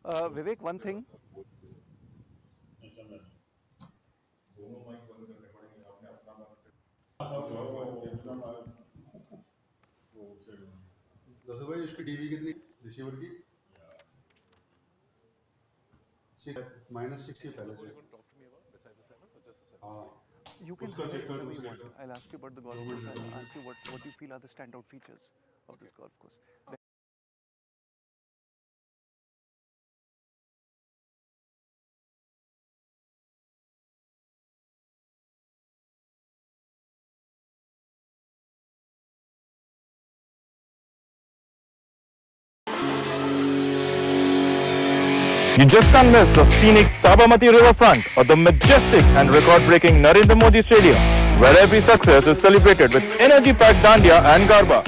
Vivek, one thing. दस भाई उसकी टीवी कितनी रिसीवर की -6 की पहले से हाँ You can उसका highlight चेक कर whatever you उसके want. I'll ask you about the golf course. I'll ask you what you feel are the standout features of this golf course. You just can't miss the scenic Sabarmati riverfront or the majestic and record-breaking Narendra Modi Stadium, where every success is celebrated with energy-packed dandiya and garba.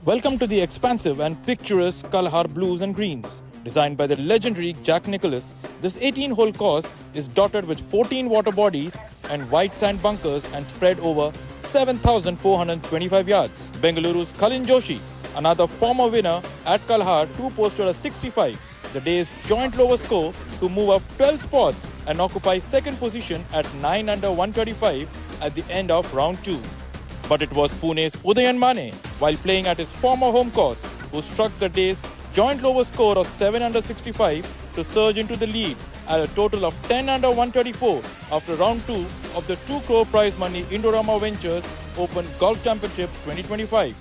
Welcome to the expansive and picturesque Kalhaar Blues and Greens. Designed by the legendary Jack Nicklaus, this 18-hole course is dotted with 14 water bodies and white sand bunkers and spread over 7,425 yards. Bengaluru's Kalin Joshi, another former winner at Kalhaar, too posted a 65, the day's joint lowest score to move up 12 spots and occupy second position at 9 under 135 at the end of round 2. But it was Pune's Udayan Mane, while playing at his former home course, who struck the day's joint lowest score of 7 under 65 to surge into the lead at a total of 10 under 134 after round 2 of the 2 crore prize money Indorama Ventures Open Golf Championship 2025.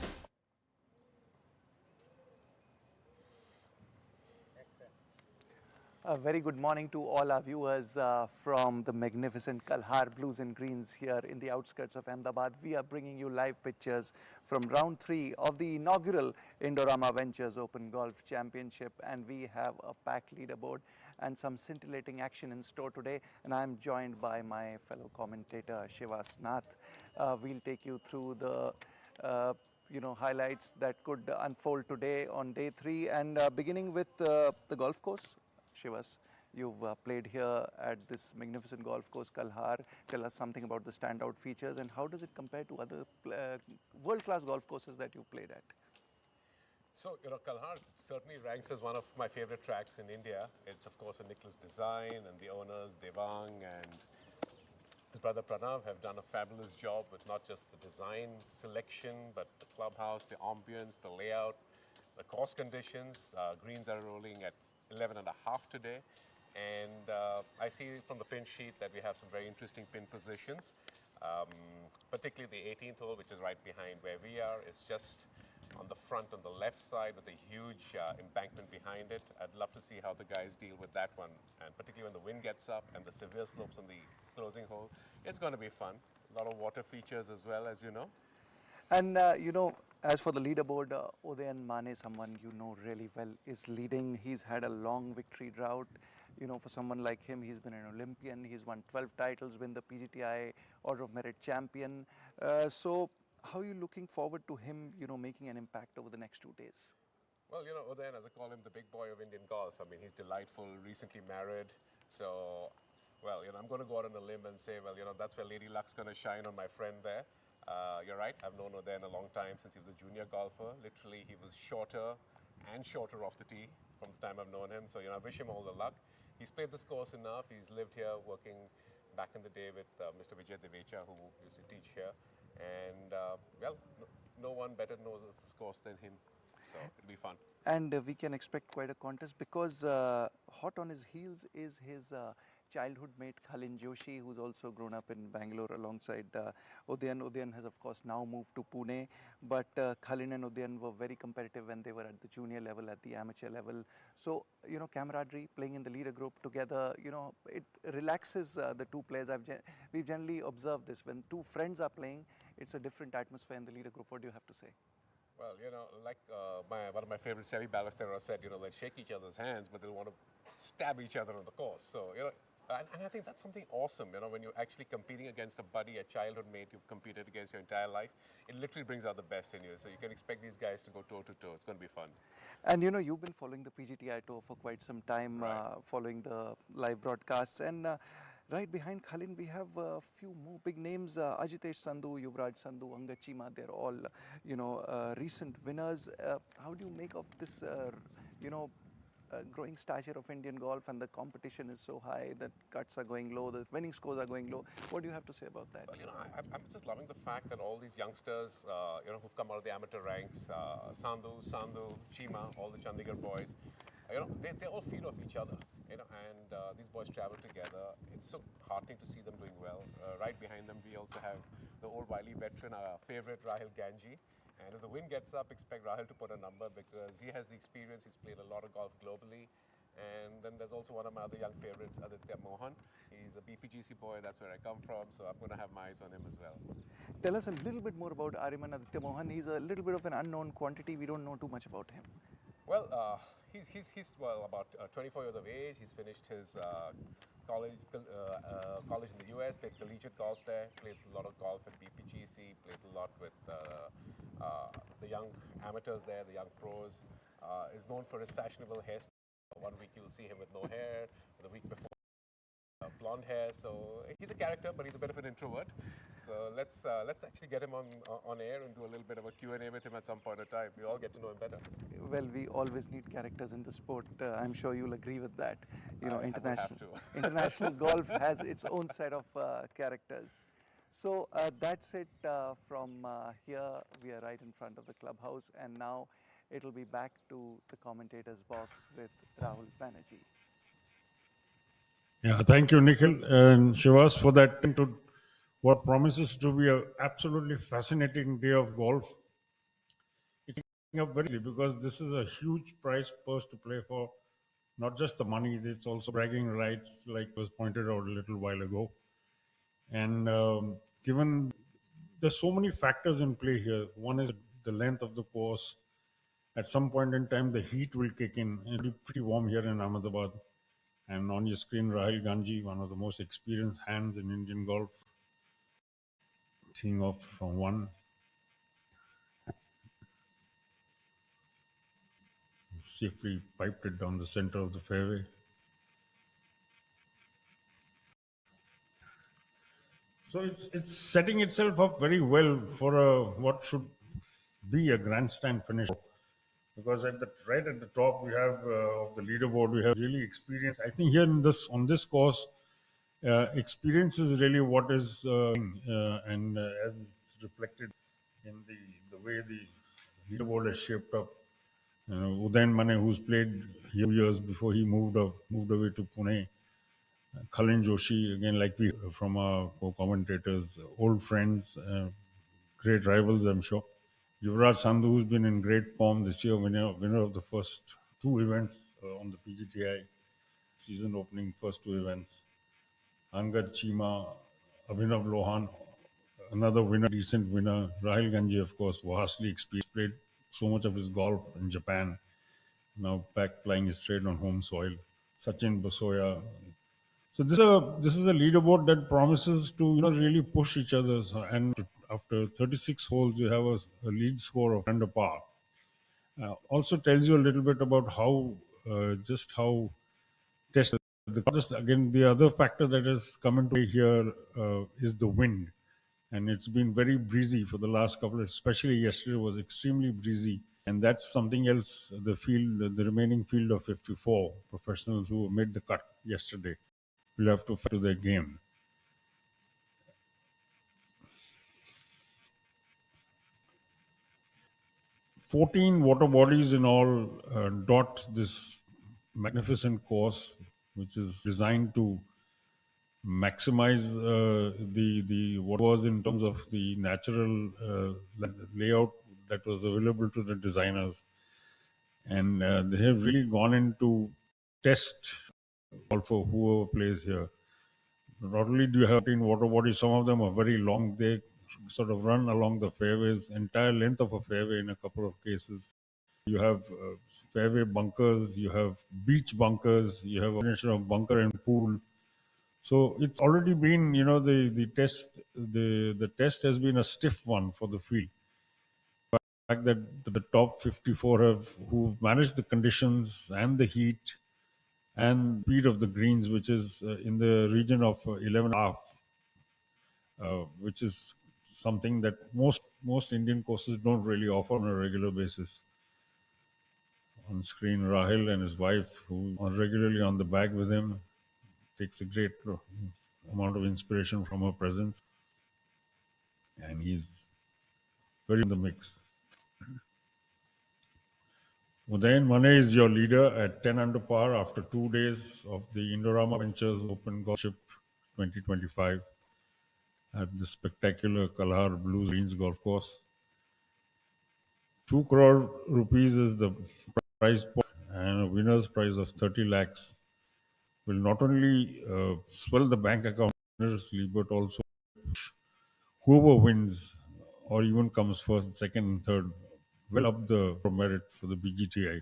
A very good morning to all our viewers from the magnificent Kalhar Blues and Greens here in the outskirts of Ahmedabad. We are bringing you live pictures from round 3 of the inaugural Indorama Ventures Open Golf Championship, and we have a packed leaderboard and some scintillating action in store today, and I'm joined by my fellow commentator Shivas Nath. We'll take you through the highlights that could unfold today on day 3, and beginning with the golf course. Shivas, you've played here at this magnificent golf course, Kalhar. Tell us something about the standout features and how does it compare to other world-class golf courses that you've played at? So, Kalhar certainly ranks as one of my favorite tracks in India. It's, of course, a Nicholas design, and the owners, Devang and his brother Pranav, have done a fabulous job with not just the design selection, but the clubhouse, the ambience, the layout, the course conditions. Greens are rolling at 11.5 today. And I see from the pin sheet that we have some very interesting pin positions. Particularly the 18th hole, which is right behind where we are, is just on the front on the left side with a huge embankment behind it. I'd love to see how the guys deal with that one, and particularly when the wind gets up and the severe slopes on the closing hole. It's going to be fun. A lot of water features as well, as you know. And as for the leaderboard, Udayan Mane, someone you know really well, is leading. He's had a long victory drought. For someone like him, he's been an Olympian. He's won 12 titles, been the PGTI Order of Merit champion. So how are you looking forward to him, making an impact over the next 2 days? Well, Udayan, as I call him, the big boy of Indian golf. I mean, he's delightful, recently married. So, well, I'm going to go out on a limb and say, well, that's where Lady Luck's going to shine on my friend there. You're right, I've known Udayan a long time, since he was a junior golfer. Literally, he was shorter and shorter off the tee from the time I've known him. So, I wish him all the luck. He's played this course enough. He's lived here working back in the day with Mr. Vijay Devecha, who used to teach here. And, well, no one better knows this course than him. So it'll be fun. And we can expect quite a contest because hot on his heels is his childhood mate Kalin Joshi, who's also grown up in Bangalore alongside Udayan. Udayan has, of course, now moved to Pune, but Kalin and Udayan were very competitive when they were at the junior level, at the amateur level. So, camaraderie, playing in the leader group together, it relaxes the two players. We've generally observed this. When two friends are playing, it's a different atmosphere in the leader group. What do you have to say? Well, like one of my favorite Sevi Ballesteros said, they'll shake each other's hands, but they'll want to stab each other on the course. So, and I think that's something awesome, when you're actually competing against a buddy, a childhood mate you've competed against your entire life. It literally brings out the best in you. So you can expect these guys to go toe-to-toe. It's going to be fun. And, you've been following the PGTI Tour for quite some time, right. following the live broadcasts. And Right behind Khalin, we have a few more big names: Ajitesh Sandhu, Yuvraj Sandhu, Angad Chima. They're all, recent winners. How do you make of this, you know, growing stature of Indian golf, and the competition is so high that cuts are going low, the winning scores are going low? What do you have to say about that? Well, I'm just loving the fact that all these youngsters, who've come out of the amateur ranks, Sandhu, Chima, all the Chandigarh boys, they all feed off each other, and these boys travel together. It's so heartening to see them doing well. Right behind them, we also have the old wily veteran, our favorite Rahul Ganji. And if the wind gets up, expect Rahul to put a number because he has the experience. He's played a lot of golf globally. And then there's also one of my other young favorites, Aditya Mohan. He's a BPGC boy, that's where I come from, so I'm going to have my eyes on him as well. Tell us a little bit more about Ariman Aditya Mohan. He's a little bit of an unknown quantity. We don't know too much about him. Well, he's about 24 years of age. He's finished his college in the US, played collegiate golf there, plays a lot of golf at BPGC, plays a lot with the young amateurs there, the young pros. Is known for his fashionable hairstyle. One week you'll see him with no hair, the week before blonde hair. So he's a character, but he's a bit of an introvert. So let's actually get him on air and do a little bit of a Q&A with him at some point in time. We all get to know him better. Well, we always need characters in the sport. I'm sure you'll agree with that. International golf has its own set of characters. So that's it from here. We are right in front of the clubhouse, and now it'll be back to the commentators box with Rahul Banerjee. Yeah, thank you, Nikhil and Shivas, for that into what promises to be an absolutely fascinating day of golf. It's coming up very because this is a huge prize purse to play for. Not just the money, it's also bragging rights, like was pointed out a little while ago. And given there's so many factors in play here. One is the length of the course. At some point in time, the heat will kick in. It'll be pretty warm here in Ahmedabad. And on your screen, Rahul Ganji, one of the most experienced hands in Indian golf, teeing off from one. Safely piped it down the center of the fairway. So it's setting itself up very well for what should be a grandstand finish. Because right at the top we have of the leaderboard, we have really experience. I think here on this course, experience is really what is and as it's reflected in the way the leaderboard is shaped up. Udayan Mane, who's played here years before he moved away to Pune. Khalin Joshi, again, like we from our co-commentators, old friends, great rivals, I'm sure. Yuvraj Sandhu, who's been in great form this year, winner of the first two events on the PGTI, season opening first two events. Angad Chima, Abhinav Lohan, another winner, decent winner. Rahul Ganji, of course, vastly experienced, played so much of his golf in Japan. Now back playing straight on home soil. Sachin Basoya. So this is a leaderboard that promises to really push each other. And after 36 holes, you have a lead score of under par. Also tells you a little bit about how tested the other factor that has come into play here is the wind, and it's been very breezy for the last couple especially yesterday was extremely breezy, and that's something else the remaining field of 54 professionals who made the cut yesterday will have to factor their game. 14 water bodies in all dot this magnificent course, which is designed to maximize the what was in terms of the natural layout that was available to the designers, and they have really gone into test golfer whoever plays here. Not only do you have 14 water bodies, some of them are very long. They sort of run along the fairways, entire length of a fairway in a couple of cases. You have fairway bunkers, you have beach bunkers, you have a combination of bunker and pool. So it's already been, the test has been a stiff one for the field. The fact that the top 54 who managed the conditions and the heat and speed of the greens, which is in the region of 11.5, which is something that most Indian courses don't really offer on a regular basis. On screen, Rahil and his wife, who are regularly on the bag with him, takes a great amount of inspiration from her presence, and he's very in the mix. Udayan Mane is your leader at 10 under par after 2 days of the Indorama Ventures Open Golfship 2025 at the spectacular Kalhaar Blues Greens Golf Course. 2 crore rupees is the prize pot, and a winner's prize of 30 lakhs will not only swell the bank account generously, but also whoever wins or even comes first, second, and third well up the merit for the PGTI.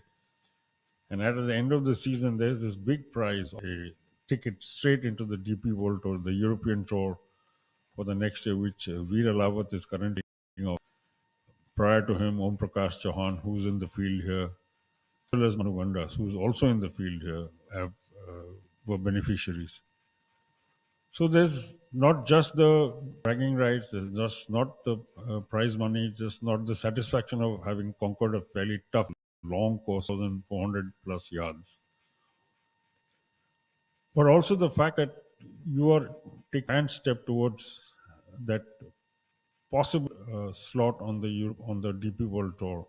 And at the end of the season, there's this big prize, a ticket straight into the DP World Tour, the European Tour for the next year, which Veer Alawat is currently taking off. Prior to him, Om Prakash Chauhan, who's in the field here, as well as Manu Gandas, who's also in the field here, were beneficiaries. So there's not just the bragging rights, there's just not the prize money, just not the satisfaction of having conquered a fairly tough, long course, 1,400 plus yards, but also the fact that you are taking a step towards that possible slot on the DP World Tour,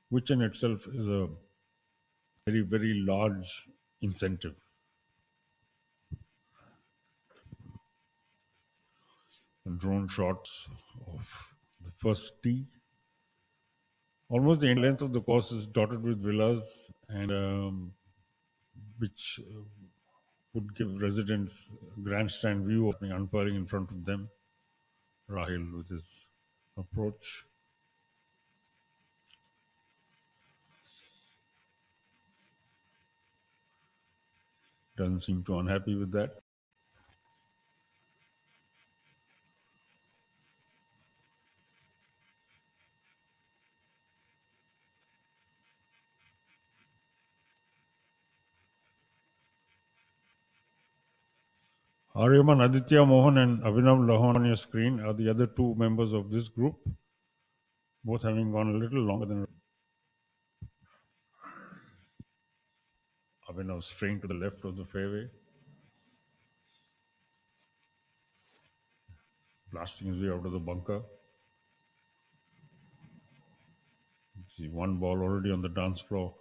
which in itself is a very, very large incentive. And drone shots of the first tee. Almost the length of the course is dotted with villas, and which would give residents a grandstand view of the unfurling in front of them. Rahil with his approach. Doesn't seem too unhappy with that. Aryaman Aditya Mohan and Abhinav Lahan on your screen are the other two members of this group, both having gone a little longer than Abhinav, straying to the left of the fairway, blasting his way out of the bunker. See one ball already on the dance floor.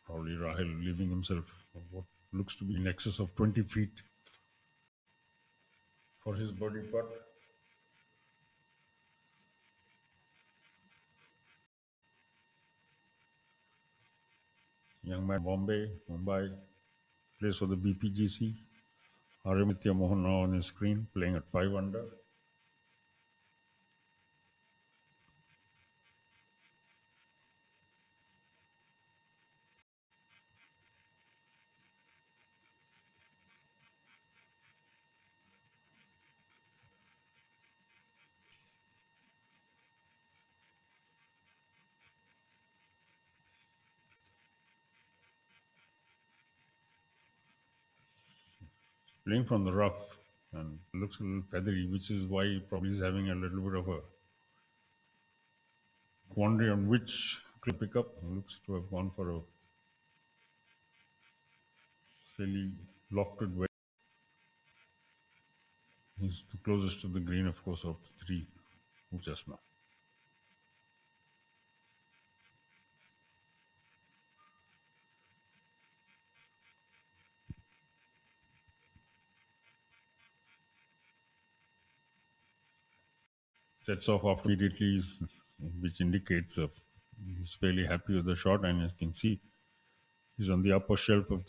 Probably Rahil leaving himself what looks to be in excess of 20 feet for his birdie putt. Young man Mumbai plays for the BPGC. Aramitya Mohan now on his screen, playing at 5 under. Playing from the rough and looks a little feathery, which is why he probably is having a little bit of a quandary on which clip pick up. He looks to have gone for a fairly lofted way. He's the closest to the green, of course, of the three just now. Sets off after immediately, which indicates he's fairly happy with the shot, and as you can see, he's on the upper shelf of.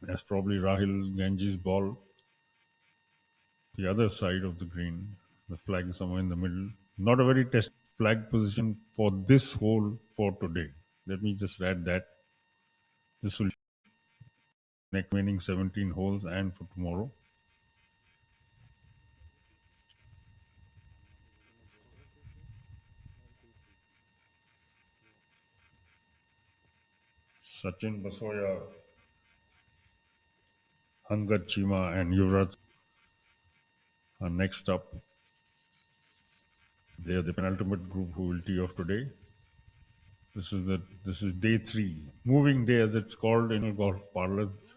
That's probably Rahil Ganji's ball. The other side of the green, the flag is somewhere in the middle. Not a very test flag position for this hole for today. Let me just add that. This will next remaining 17 holes and for tomorrow. Sachin Basoya, Angat Chima, and Yuvraj are next up. They are the penultimate group who will tee off today. This is day 3, moving day as it's called in golf parlance.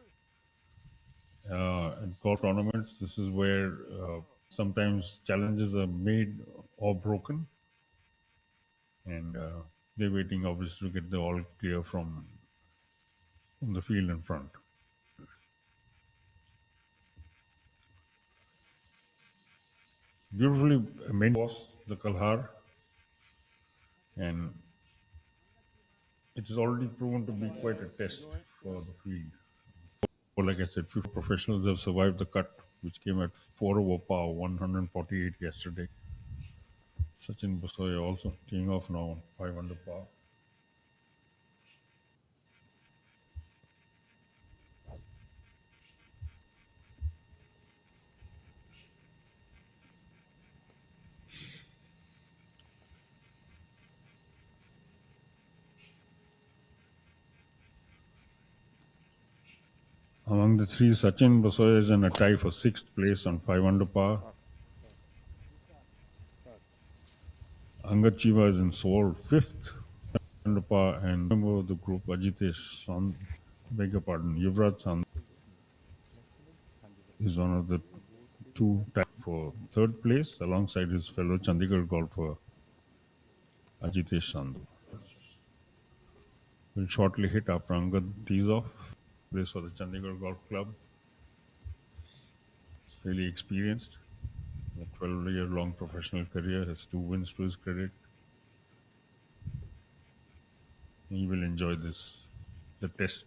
In golf tournaments, this is where sometimes challenges are made or broken, and they're waiting obviously to get the all clear from the field in front. Beautifully main course, the Kalhaar, and it has already proven to be quite a test for the field. Well, like I said, few professionals have survived the cut, which came at 4 over par, 148 yesterday. Sachin Basoya also teeing off now on 5 under par. Among the three, Sachin Basoya is in a tie for 6th place on 5 under par. Angat Chiva is in sole 5th under par, and member of the group, Ajitesh Sand, beg your pardon, Yuvraj Sand is one of the two tied for 3rd place alongside his fellow Chandigarh golfer, Ajitesh Sandhu. Will shortly hit after Angad tees off. Plays for the Chandigarh Golf Club. Really experienced. A 12-year-long professional career, has 2 wins to his credit. He will enjoy the test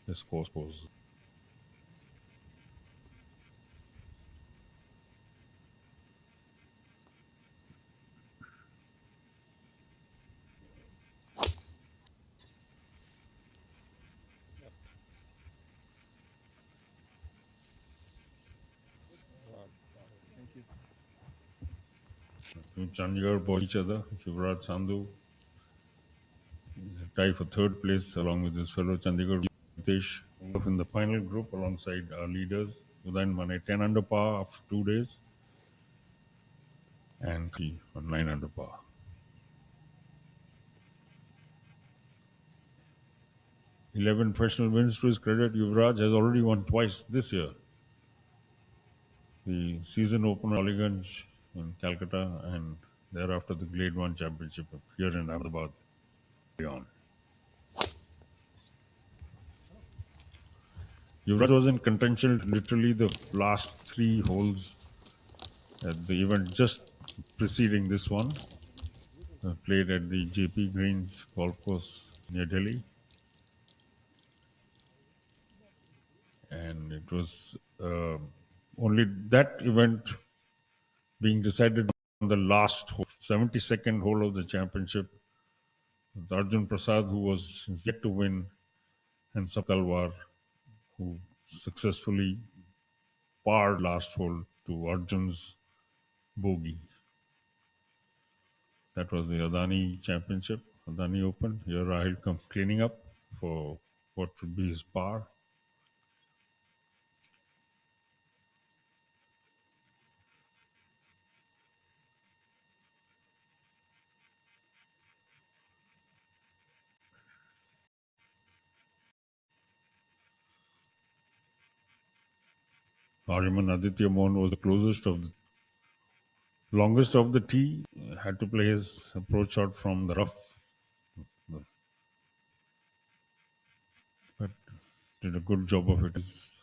this course poses. Chandigarh bought each other. Yuvraj Sandhu tie for 3rd place along with his fellow Chandigarh Ritesh in the final group alongside our leaders. Udayan Mane 10 under par after 2 days and he on 9 under par. 11 professional wins to his credit. Yuvraj has already won twice this year. The season opener Aliganj in Calcutta and thereafter the Grade 1 Championship here in Ahmedabad. Yuvraj was in contention literally the last 3 holes at the event just preceding this one. Played at the JP Greens golf course near Delhi. And it was only that event being decided on the last hole, 72nd hole of the championship. With Arjun Prasad, who was yet to win, and Sakalwar, who successfully parred last hole to Arjun's bogey. That was the Adani Championship, Adani Open. Here Rahil come cleaning up for what would be his par. Ariman Aditya Mohan was the longest of the tee. Had to play his approach shot from the rough, but did a good job of it. He's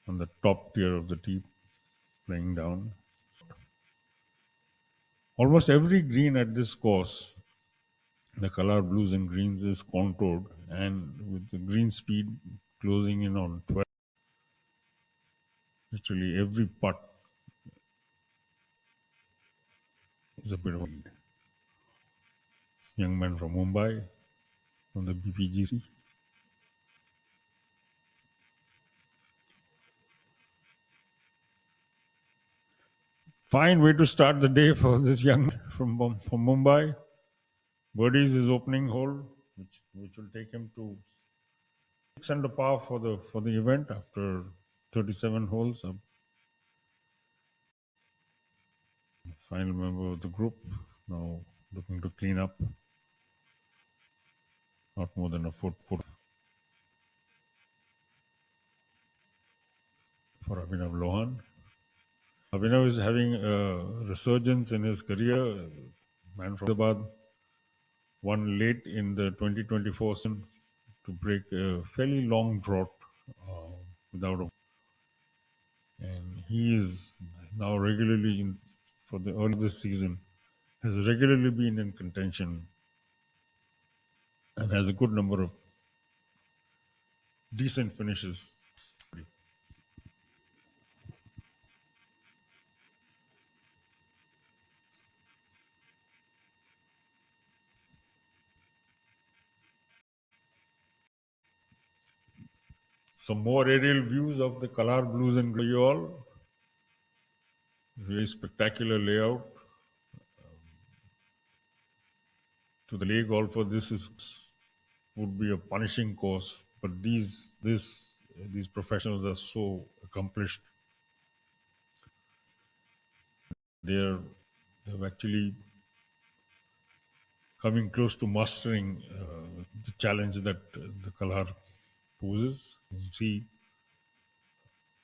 on the top tier of the tee, playing down. Almost every green at this course, the Kalhaar Blues and Greens, is contoured, and with the green speed closing in on 12, literally every putt is a bit of a lead. Young man from Mumbai, from the BPGC. Fine way to start the day for this young man from Mumbai. Birdies his opening hole. which will take him to 6 under par for the event after 37 holes. Final member of the group now looking to clean up. Not more than a foot for Abhinav Lohan. Abhinav is having a resurgence in his career. Man from Hyderabad won late in the 2024 season to break a fairly long drought without a. And he is now regularly in for the early this season has regularly been in contention and has a good number of decent finishes. Some more aerial views of the Kalhaar Blues and Grey all. Really spectacular layout. To the lay golfer, would be a punishing course, but these professionals are so accomplished. They're actually coming close to mastering the challenge that the Kalhar poses. You can see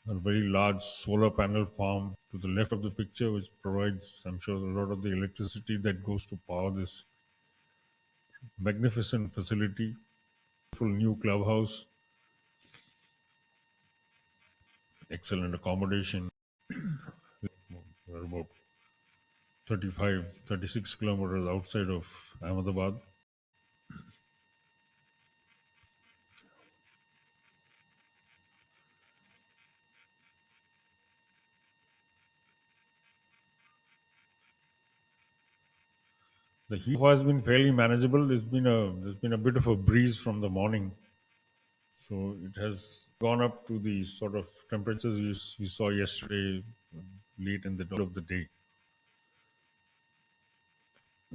a very large solar panel farm to the left of the picture, which provides, I'm sure, a lot of the electricity that goes to power this magnificent facility. Full new clubhouse, excellent accommodation. We're about 35, 36 kilometers outside of Ahmedabad. The heat has been fairly manageable. There's been a bit of a breeze from the morning, so it has gone up to the sort of temperatures we saw yesterday, late in the middle of the day.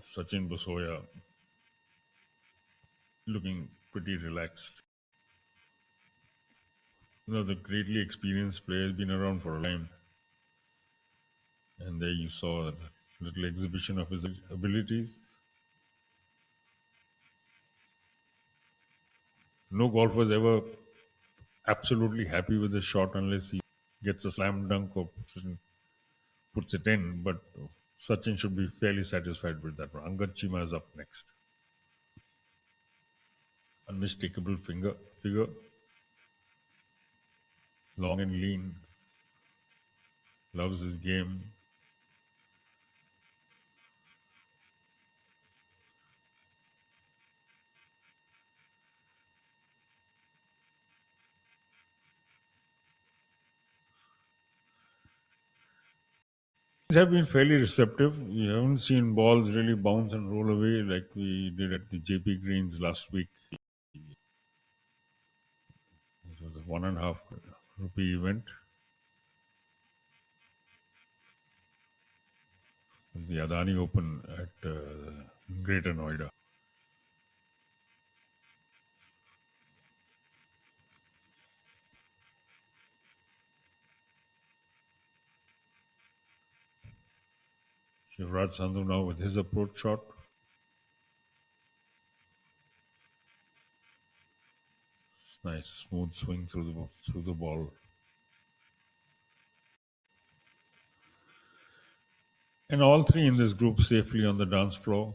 Sachin Basoya looking pretty relaxed. The greatly experienced player has been around for a time, and there you saw a little exhibition of his abilities. No golfer is ever absolutely happy with the shot unless he gets a slam dunk or puts it in. But Sachin should be fairly satisfied with that one. Angad Chima is up next. Unmistakable figure, long and lean, loves his game. Have been fairly receptive. You haven't seen balls really bounce and roll away like we did at the JP Greens last week. It was a ₹1.5 event. The Adani Open at Greater Noida. Shivraj Sandhu now with his approach shot. Nice smooth swing through the ball. And all three in this group safely on the dance floor,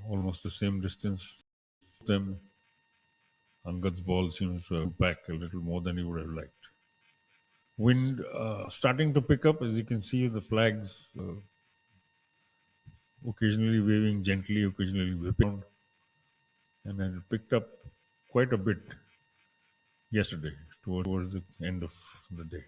almost the same distance. Them, Angad's ball seems to have back a little more than he would have liked. Wind starting to pick up, as you can see, the flags occasionally waving gently, occasionally whipping, and then it picked up quite a bit yesterday towards the end of the day.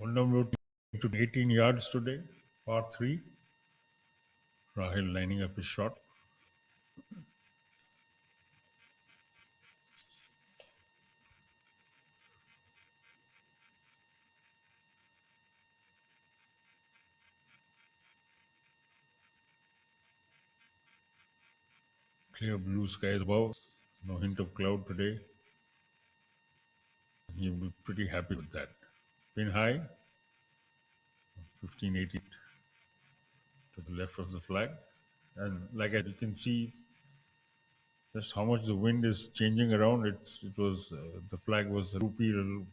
number to 18 yards today, par 3. Rahil lining up his shot. Clear blue skies above, no hint of cloud today. He'll be pretty happy with that. Pin high, 1580 to the left of the flag. And like you can see just how much the wind is changing around. The flag was rupee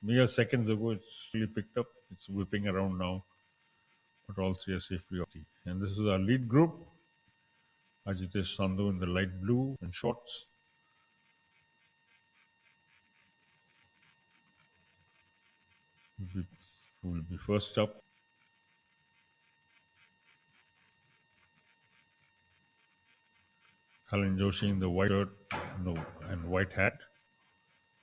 mere seconds ago. It's really picked up. It's whipping around now. But all three are safely off tee. And this is our lead group. Ajitesh Sandhu in the light blue and shorts. Who will be first up. Kalin Joshi in the white shirt and white hat.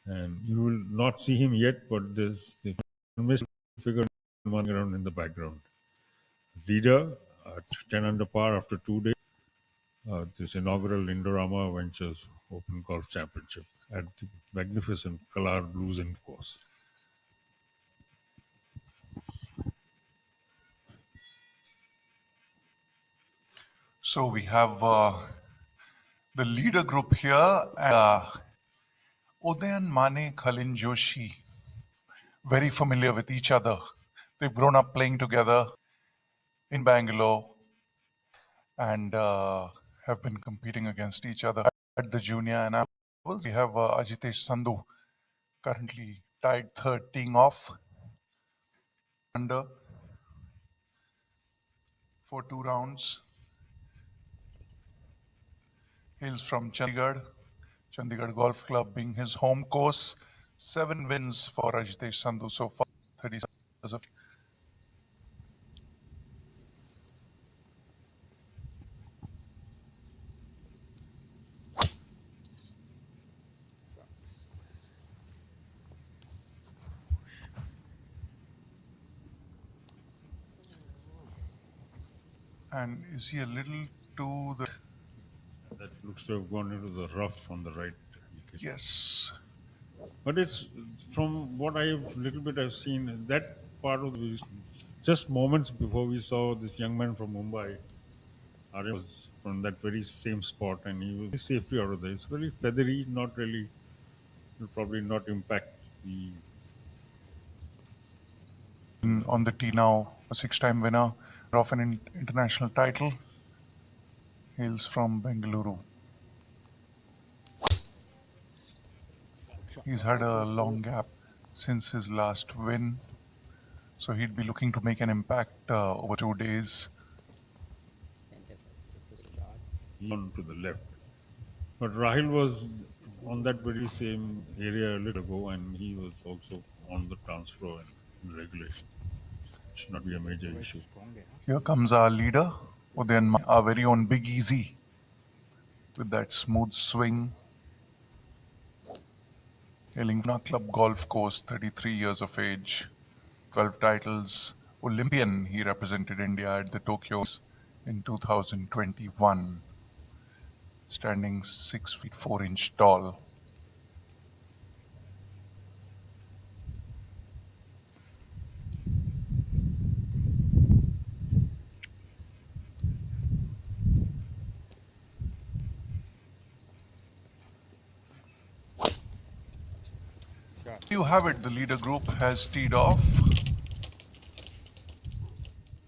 And you will not see him yet, but there's the mist figure running around in the background. Leader at 10 under par after 2 days. This inaugural Indorama Ventures Open Golf Championship at the magnificent Kalhaar Blues and course. So we have the leader group here, Udayan Mane, Khalin Joshi, very familiar with each other. They've grown up playing together in Bangalore and have been competing against each other at the junior and amateur levels. We have Ajitesh Sandhu, currently tied third, teeing off under for 2 rounds. Hails from Chandigarh Golf Club being his home course. 7 wins for Ajitesh Sandhu so far, 30 years of. And is he a little to the... That looks to have gone into the rough on the right wicket. Yes. But it's from what I've seen, that part of the just moments before we saw this young man from Mumbai. Arya was from that very same spot and he was safely out of there. It's very feathery, not really, will probably not impact the. On the tee now, a 6-time winner of an international title. Hails from Bengaluru. He's had a long gap since his last win, so he'd be looking to make an impact over 2 days. On to the left. But Rahil was on that very same area a little ago and he was also on the transfer and regulation. Should not be a major issue. Here comes our leader, Udayan, our very own Big Easy, with that smooth swing. Hailing from our club golf course, 33 years of age, 12 titles, Olympian. He represented India at the Tokyo in 2021, standing 6 feet 4 inch tall. You have it, the leader group has teed off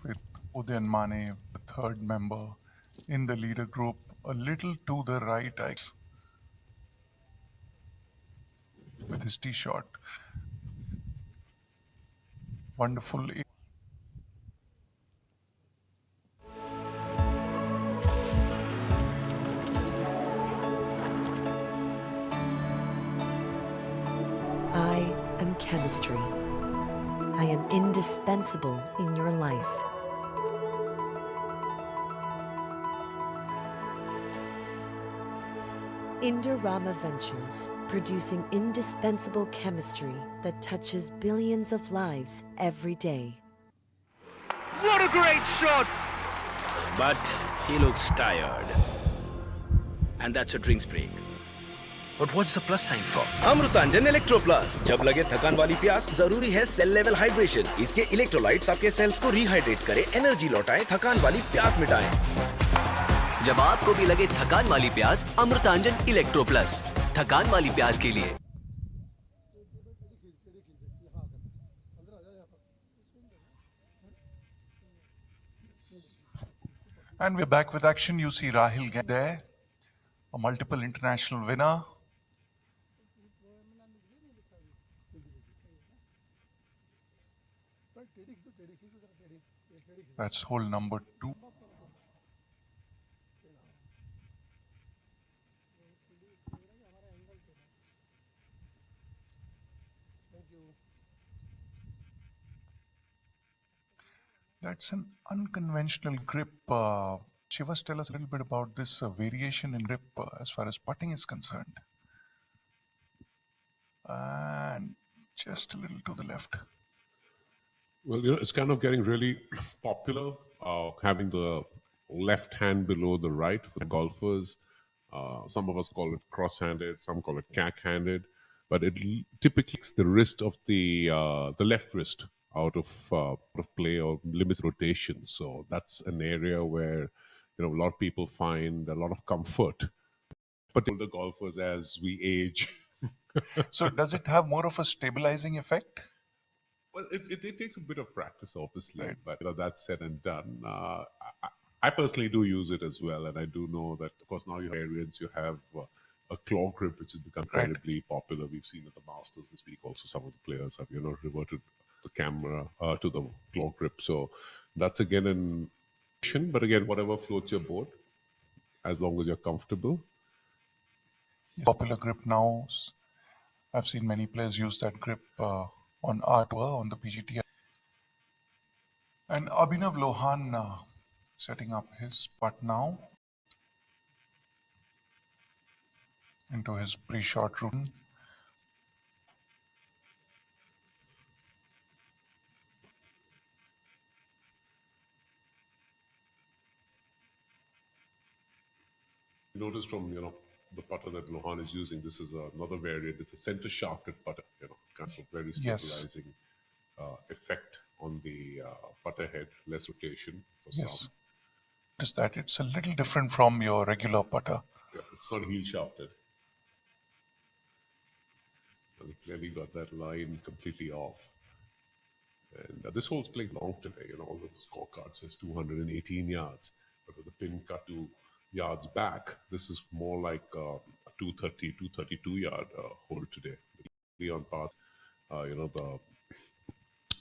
with Udayan Mane, the third member in the leader group, a little to the right, I guess, with his tee shot. Wonderful. I am chemistry. I am indispensable in your life. Indorama Ventures, producing indispensable chemistry that touches billions of lives every day. What a great shot! But he looks tired. And that's a drinks break. But what's the plus sign for? Amrutanjan electro plus. जब लगे थकान वाली प्यास, जरूरी है cell level hydration. इसके electrolytes आपके sales को रिहाइड्रेट करें, एनर्जी लौटाएं, थकान वाली प्यास मिटाएं। जब आपको भी लगे थकान वाली प्यास, अमृतांजन इलेक्ट्रो प्लस, थकान वाली प्यास के लिए। And we're back with action. You see Rahil there, a multiple international winner. That's hole number 2. That's an unconventional grip. Shivas, tell us a little bit about this variation in grip as far as putting is concerned. And just a little to the left. Well, it's kind of getting really popular, having the left hand below the right for golfers. Some of us call it cross-handed, some call it cack-handed, but it typically takes the wrist of the left wrist out of play or limits rotation. So that's an area where a lot of people find a lot of comfort. But the golfers, as we age, So does it have more of a stabilizing effect? well, it takes a bit of practice, obviously, but that's said and done. I personally do use it as well, and I do know that, of course, now you have variants, you have a claw grip, which has become incredibly popular. We've seen at the Masters this week also some of the players have, reverted the camera to the claw grip. So that's again an option, but again, whatever floats your boat, as long as you're comfortable. Popular grip now. I've seen many players use that grip on our tour, on the PGTI. And Abhinav Lohan setting up his putt now into his pre-shot routine. Notice from the putter that Lohan is using, this is another variant. It's a center shafted putter, kind of very stabilizing effect on the putter head, less rotation for some. Is that it's a little different from your regular putter. Yeah, it's not heel shafted. And they clearly got that line completely off. And this hole's playing long today, although the scorecard says 218 yards, but with the pin cut 2 yards back, this is more like a 230, 232 yard hole today. On path,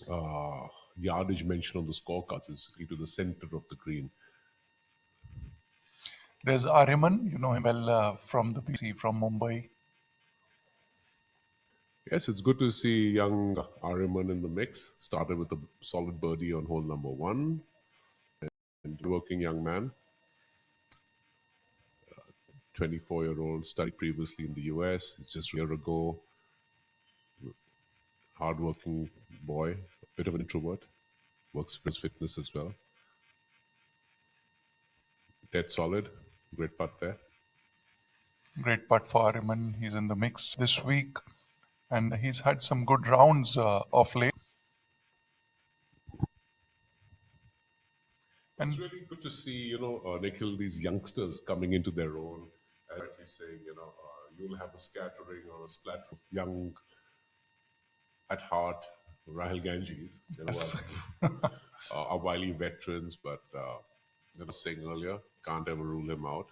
the yardage mentioned on the scorecards is to the center of the green. There's Ariman, you know him well from the PC from Mumbai. Yes, it's good to see young Ariman in the mix. Started with a solid birdie on hole number 1. And working young man. 24-year-old, studied previously in the US. It's just a year ago. Hardworking boy, a bit of an introvert. Works for his fitness as well. Dead solid. Great putt there. Great putt for Ariman. He's in the mix this week. And he's had some good rounds of late. And it's really good to see, Nikhil, these youngsters coming into their own. As he's saying, you'll have a scattering or a splat of young, at heart, Rahul Ganges, are wily veterans, but I was saying earlier, can't ever rule him out.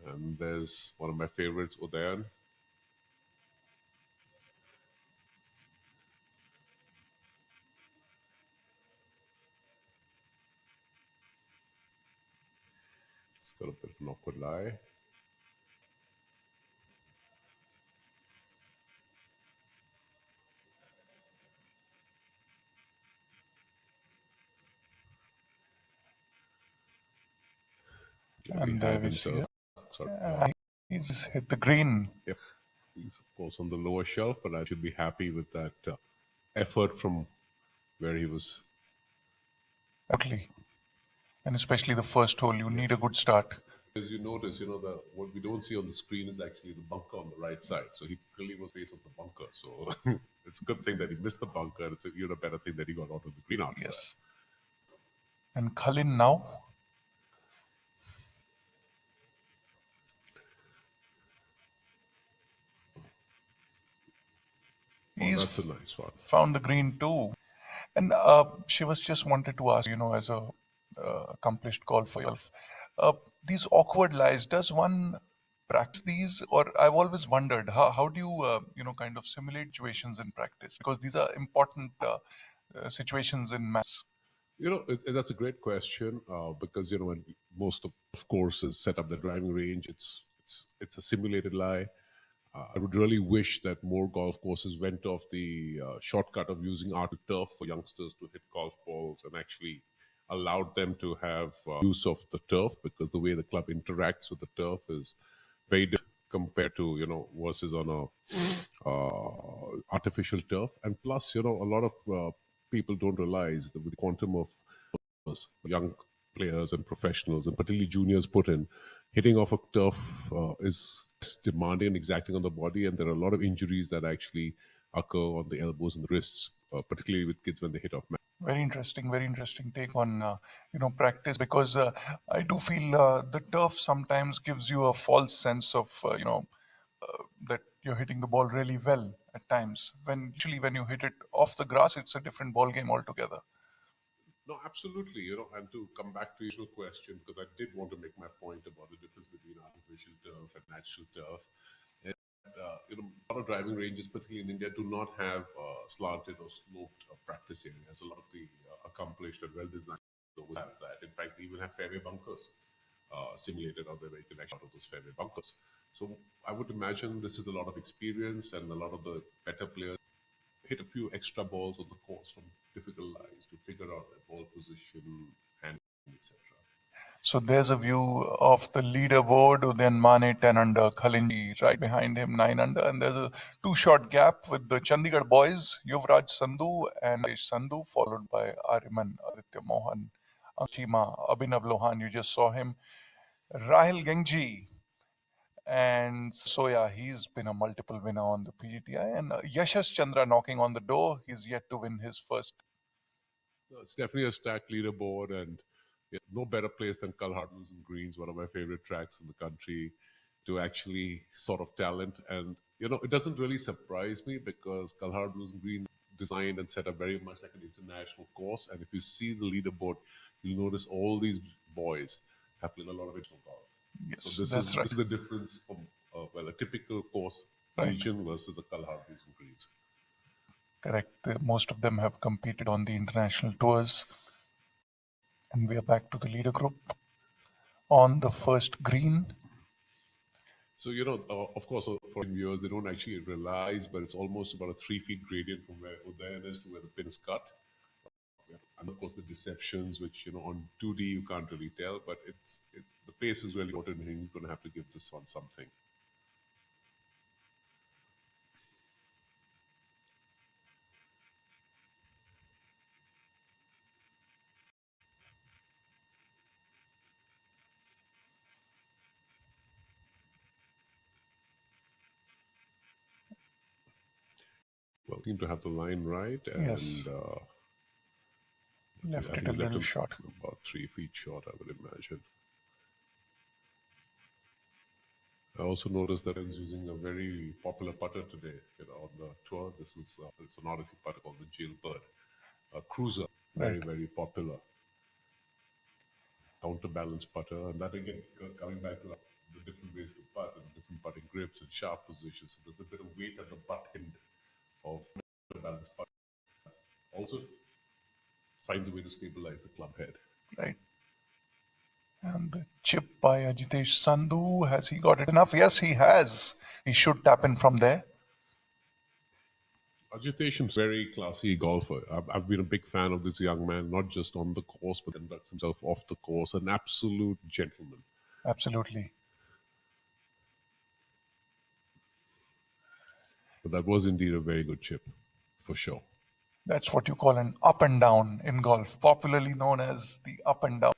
And there's one of my favorites, Udayan. Got a bit of an awkward lie. And there we see it. He's hit the green. Yep. He's, of course, on the lower shelf, but I should be happy with that effort from where he was. Exactly. And especially the first hole, you need a good start. As you notice, what we don't see on the screen is actually the bunker on the right side. So he clearly was face of the bunker. So it's a good thing that he missed the bunker. It's even a better thing that he got out of the green after Yes. And Kalin now. that. Oh, that's a nice one. Found the green too. And Shivas just wanted to ask, as a accomplished golfer yourself, these awkward lies, does one practice these? Or I've always wondered, how do you, kind of simulate situations in practice? Because these are important situations in match. That's a great question because when most of courses set up the driving range, it's a simulated lie. I would really wish that more golf courses went off the shortcut of using artificial turf for youngsters to hit golf balls and actually allowed them to have use of the turf, because the way the club interacts with the turf is very different compared to versus on a artificial turf. And plus, a lot of people don't realize that with the quantum of young players and professionals, and particularly juniors, put in, hitting off a turf is demanding and exacting on the body, and there are a lot of injuries that actually occur on the elbows and the wrists, particularly with kids when they hit off. Very interesting take on practice, because I do feel the turf sometimes gives you a false sense of that you're hitting the ball really well at times. When you hit it off the grass, it's a different ball game altogether. No, absolutely. And to come back to your question, because I did want to make my point about the difference between artificial turf and natural turf. And, a lot of driving ranges, particularly in India, do not have slanted or sloped practice areas. A lot of the accomplished and well-designed don't have that. In fact, they even have fairway bunkers simulated out there where you can actually out of those fairway bunkers. So I would imagine this is a lot of experience, and a lot of the better players hit a few extra balls on the course from difficult lies to figure out their ball position and etc. So there's a view of the leaderboard. Udayan Mane 10 under, Khalinji right behind him 9 under, and there's a 2-shot gap with the Chandigarh boys, Yuvraj Sandhu and Sandhu, followed by Ariman, Aditya Mohan, Chima, Abhinav Lohan, you just saw him, Rahil Gengji, and Soya, he's been a multiple winner on the PGTI, and Yashas Chandra knocking on the door. He's yet to win his first. It's definitely a stacked leaderboard, and no better place than Kalhaar Blues and Greens, one of my favorite tracks in the country, to actually sort of talent. And it doesn't really surprise me, because Kalhaar Blues and Greens designed and set up very much like an international course. And if you see the leaderboard, you'll notice all these boys have played a lot of international golf. Yes, so this is the difference from a typical course region versus a Kalhaar Blues and Greens. Correct. Most of them have competed on the international tours. And we are back to the leader group on the first green. So, of course, for viewers, they don't actually realize, but it's almost about a 3-foot gradient from where Udayan is to where the pin is cut. And of course, the deceptions, which, on 2D you can't really tell, but the pace is really important, and he's going to have to give this one something. Well, seem to have the line right, and yes. Left it a little short. About 3 feet short, I would imagine. I also noticed that he's using a very popular putter today on the tour. This is it's an Odyssey putter called the Jailbird, a cruiser, very, very popular counterbalance putter. And that again, coming back to the different ways to putt and different putting grips and sharp positions. So there's a bit of weight at the butt end of counterbalance putter. Also finds a way to stabilize the club head. Right. And the chip by Ajitesh Sandhu, has he got it enough? Yes, he has. He should tap in from there. Ajitesh is a very classy golfer. I've been a big fan of this young man, not just on the course, but conducts himself off the course. An absolute gentleman. Absolutely. But that was indeed a very good chip, for sure. That's what you call an up and down in golf, popularly known as the up and down.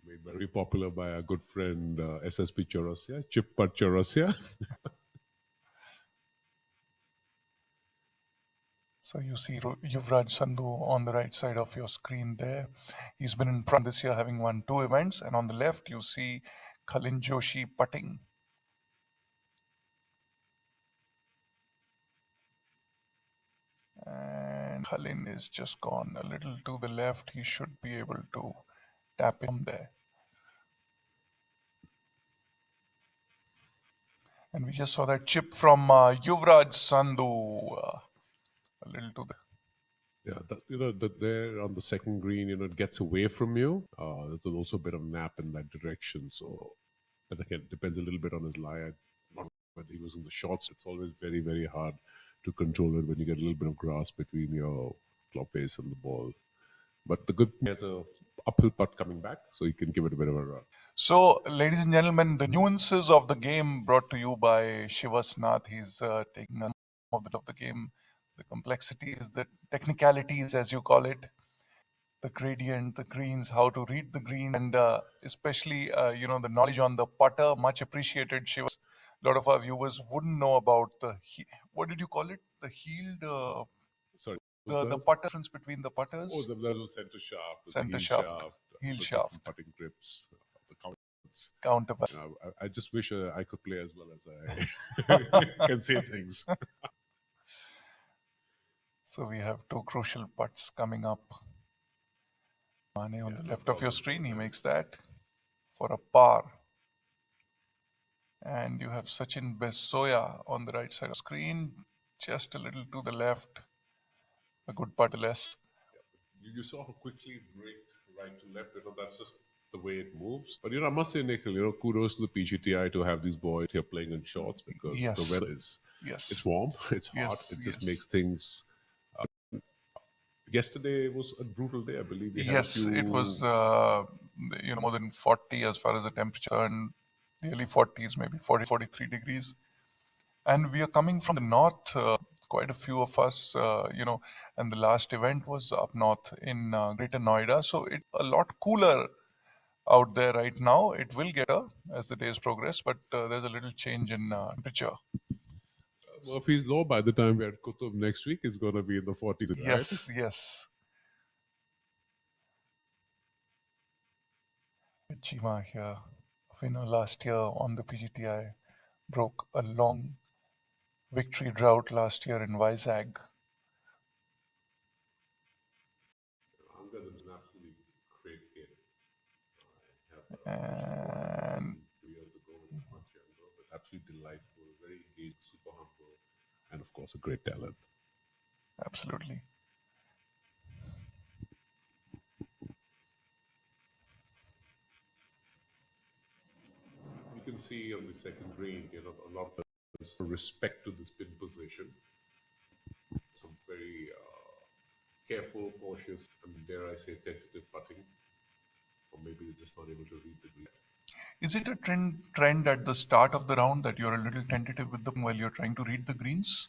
Made very popular by our good friend SSP Chaurasia, Chip Putt Chaurasia. So you see Yuvraj Sandhu on the right side of your screen there. He's been in front this year, having won 2 events. And on the left, you see Khalin Joshi putting. And Khalin is just gone a little to the left. He should be able to tap him there. And we just saw that chip from Yuvraj Sandhu. A little to the... Yeah, that there on the second green, it gets away from you. There's also a bit of nap in that direction. So, but again, it depends a little bit on his lie. Whether he was in the shots, it's always very, very hard to control it when you get a little bit of grass between your club face and the ball. But the good thing is a uphill putt coming back, so you can give it a bit of a run. So, ladies and gentlemen, the nuances of the game brought to you by Shivasnath. He's taking a of the game. The complexities, the technicalities, as you call it, the gradient, the greens, how to read the green, and especially, the knowledge on the putter, much appreciated, Shivas. A lot of our viewers wouldn't know about what did you call it? The heeled... Sorry. The putter difference between the putters? Oh, the little center shaft, Center the shaft, heel the shaft. putting grips, the counters. Counterbalance. I just wish I could play as well as I can say things. So we have 2 crucial putts coming up. Mane on the left of your screen, he makes that for a par. And you have Sachin Besoya on the right side of the screen, just a little to the left. A good putt less. You saw how quickly it raked right to left. That's just the way it moves. But I must say, Nikhil, kudos to the PGTI to have these boys here playing in shorts because the weather is it's warm, it's hot, it just makes things. Yesterday was a brutal day, I believe. It was more than 40 as far as the temperature, and nearly 40s, maybe 40, 43 degrees. And we are coming from the north, quite a few of us, and the last event was up north in Greater Noida. So it's a lot cooler out there right now. It will get as the days progress, but there's a little change in temperature. Murphy's Law, by the time we're at Kutub next week, is going to be in the 40s, right? Yes. Chima here, winner last year on the PGTI, broke a long victory drought last year in Vizag. Angad is an absolutely great kid. And 2 years ago, when he was much younger, but absolutely delightful, very engaged, super humble, and of course, a great talent. Absolutely. You can see on the second green, a lot of respect to the spin position. Some very careful, cautious, and dare I say, tentative putting. Or maybe they're just not able to read the green. Is it a trend at the start of the round that you're a little tentative with them while you're trying to read the greens?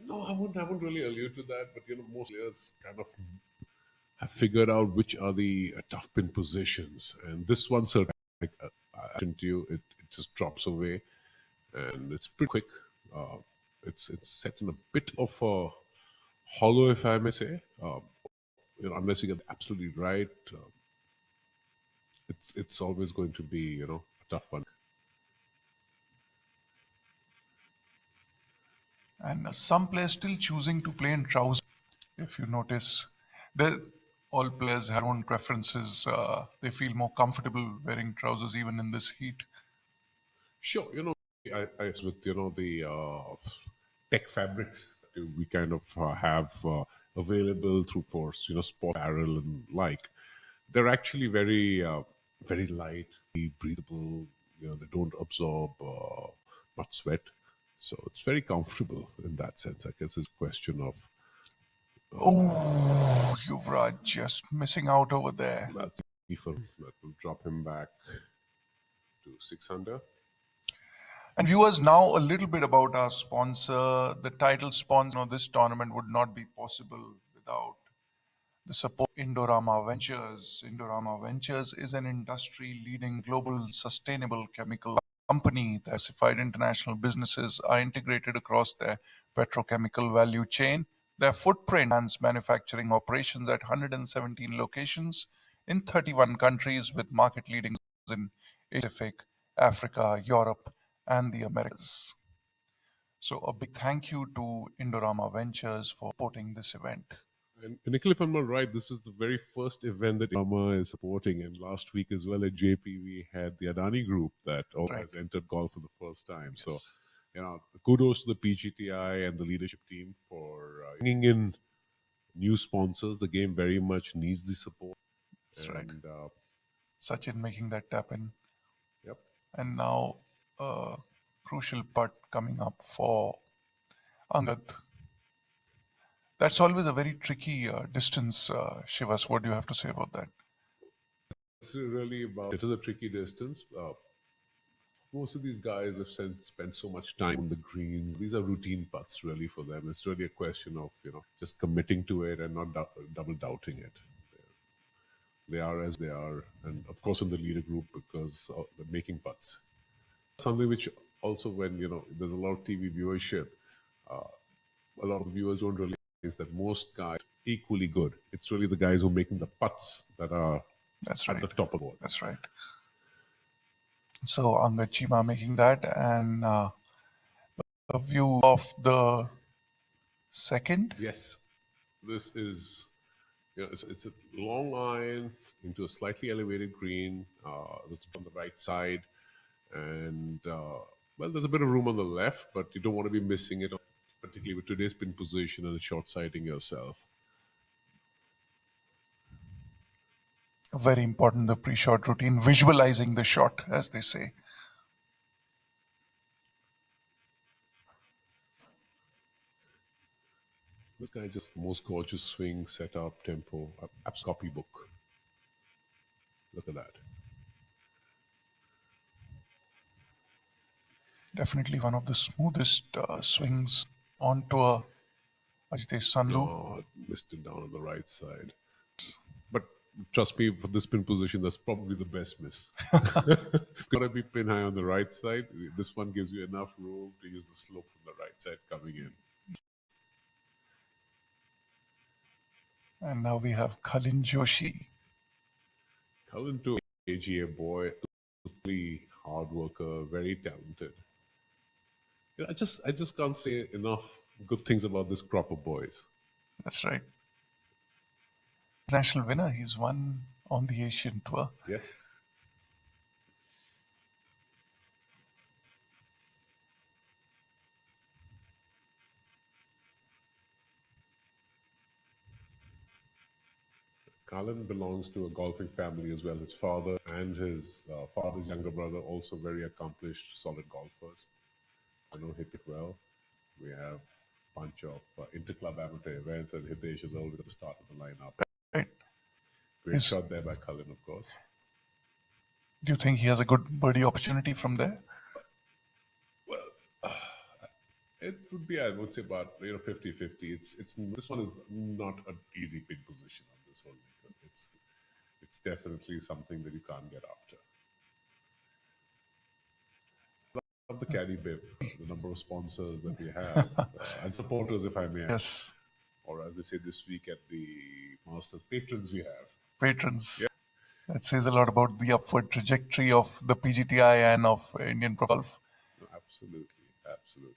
No, I wouldn't really allude to that, but most players kind of have figured out which are the tough pin positions, and this one certainly, I to you, it just drops away, and it's pretty quick. It's set in a bit of a hollow, if I may say. Unless you get absolutely right, it's always going to be a tough one. And some players still choosing to play in trousers. If you notice, all players have their own preferences. They feel more comfortable wearing trousers even in this heat. Sure, I with the tech fabrics we kind of have available through sport apparel and they're actually very very light, breathable. They don't absorb much sweat, so it's very comfortable in that sense. I guess it's a question of Yuvraj just missing out over there. That's that will drop him back to 6 under. And viewers, now a little bit about our sponsor. The title sponsor of this tournament would not be possible without the support of Indorama Ventures. Indorama Ventures is an industry-leading global sustainable chemical company. Diversified international businesses are integrated across their petrochemical value chain. Their footprint spans manufacturing operations at 117 locations in 31 countries with market-leading in Pacific, Africa, Europe, and the Americas. So a big thank you to Indorama Ventures for supporting this event. And Nikhil, if I'm not right, this is the very first event that Indorama is supporting. And last week as well at JP, we had the Adani Group that has entered golf for the first time. Yes. So, kudos to the PGTI and the leadership team for bringing in new sponsors. The game very much needs the support. That's right. Sachin making that tap in. Yep. And now a crucial putt coming up for Angad. That's always a very tricky distance, Shivas. What do you have to say about that? It's really about, it is a tricky distance. Most of these guys have spent so much time on the greens. These are routine putts really for them. It's really a question of, just committing to it and not double doubting it. They are as they are, and of course in the leader group because they're making putts. Something which also when, there's a lot of TV viewership, a lot of the viewers don't realize that most guys are equally good. It's really the guys who are making the putts that are at the top of the board. That's right. So Angad Chima making that, and a view of the second. Yes, this is, it's a long iron into a slightly elevated green. That's on the right side, and well, there's a bit of room on the left, but you don't want to be missing it, particularly with today's pin position and short sighting yourself. Very important, the pre-shot routine, visualizing the shot, as they say. This guy just the most gorgeous swing, setup, tempo, apps copybook. Look at that. Definitely one of the smoothest swings onto a Ajitesh Sanlu. No, missed it down on the right side. But trust me, for this pin position, that's probably the best miss. Gotta be pin high on the right side. This one gives you enough room to use the slope from the right side coming in. And now we have Khalin Joshi. Khalin too, AGA boy, really hard worker, very talented. I just can't say enough good things about this crop of boys. That's right. International winner, he's won on the Asian Tour. Yes. Khalin belongs to a golfing family as well. His father and his father's younger brother, also very accomplished, solid golfers. I know Hitesh well. We have a bunch of inter-club amateur events, and Hitesh is always at the start of the lineup. Right. Great shot there by Khalin, of course. Do you think he has a good birdie opportunity from there? Well, it would be, I would say, about 50-50. It's this one is not an easy big position on this whole maker. It's definitely something that you can't get after. Of the caddy bib, the number of sponsors that we have and supporters, if I may. Yes. Or as they say this week at the Masters, patrons we have. Patrons. Yeah. That says a lot about the upward trajectory of the PGTI and of Indian pro golf. Absolutely, absolutely.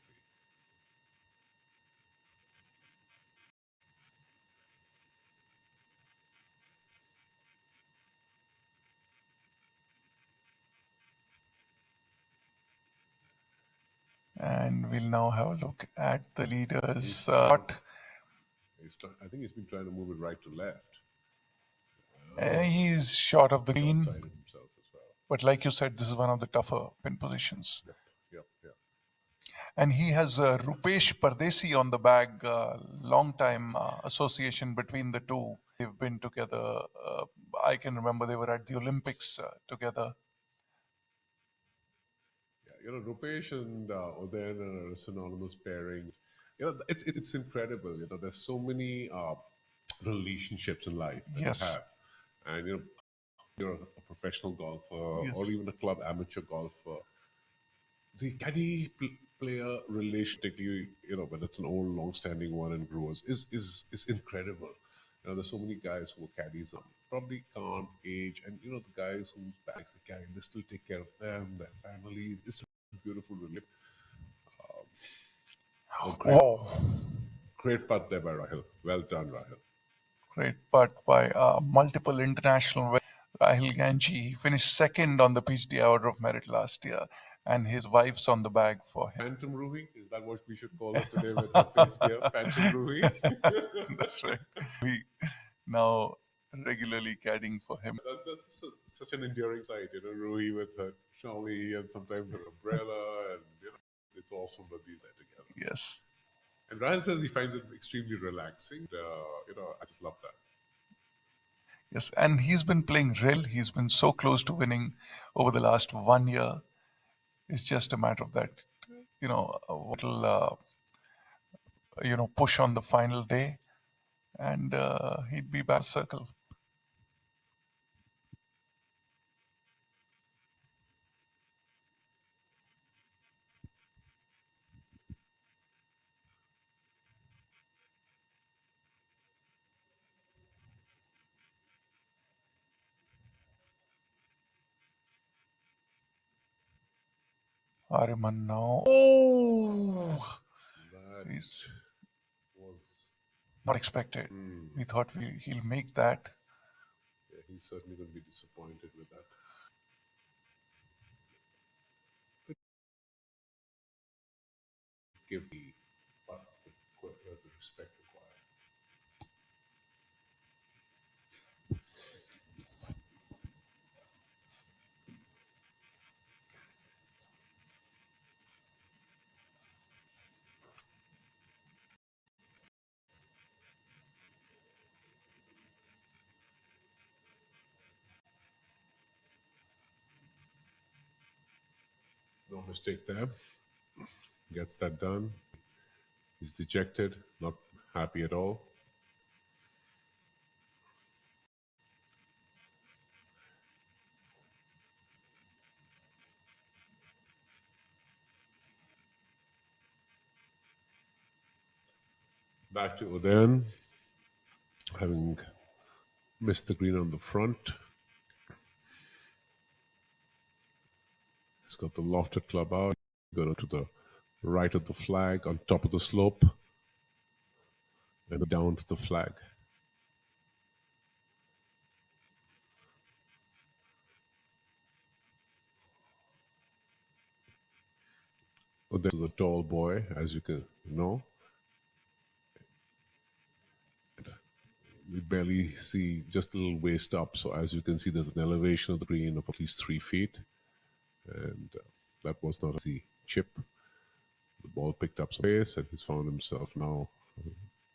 And we'll now have a look at the leaders. I think he's been trying to move it right to left. He's short of the green. Himself as well. But like you said, this is one of the tougher pin positions. Yep. And he has Rupesh Pardesi on the bag, long time association between the two. They've been together. I can remember they were at the Olympics together. Rupesh and Udayan are a synonymous pairing. It's incredible. There's so many relationships in life that you Yes. have, and you're a professional golfer or Yes. even a club amateur golfer. The caddy player relationship, when it's an old, long-standing one and grows, is incredible. There's so many guys who are caddies probably can't age, and the guys whose bags they carry, they still take care of them, their families. It's a beautiful relationship. Oh, Oh, great putt there by Rahil. Well done, Rahil. great putt by multiple international Rahil Ganji. He finished second on the PGTI Order of Merit last year, and his wife's on the bag for him. Phantom Ruhi, is that what we should call her today with her face gear? Phantom Ruhi. That's right. We now regularly caddying for him. That's such an endearing sight, Ruhi with her trolley and sometimes her umbrella, and it's awesome that these are together. Yes. And Ryan says he finds it extremely relaxing. I just love that. Yes, and he's been playing real. He's been so close to winning over the last 1 year. It's just a matter of that, what will push on the final day, and he'd be back circle. Ariman now. Oh, That he's was not expected. We thought he'll make that. yeah, he's certainly going to be disappointed with that. Give the respect required. No mistake there. Gets that done. He's dejected, not happy at all. Back to Udayan, having missed the green on the front. He's got the lofted club out, going to the right of the flag, on top of the slope, and down to the flag. Udayan is a tall boy, as you can know. We barely see just a little waist up. So as you can see, there's an elevation of the green of at least 3 feet. And that was not a easy chip. The ball picked up some pace and he's found himself now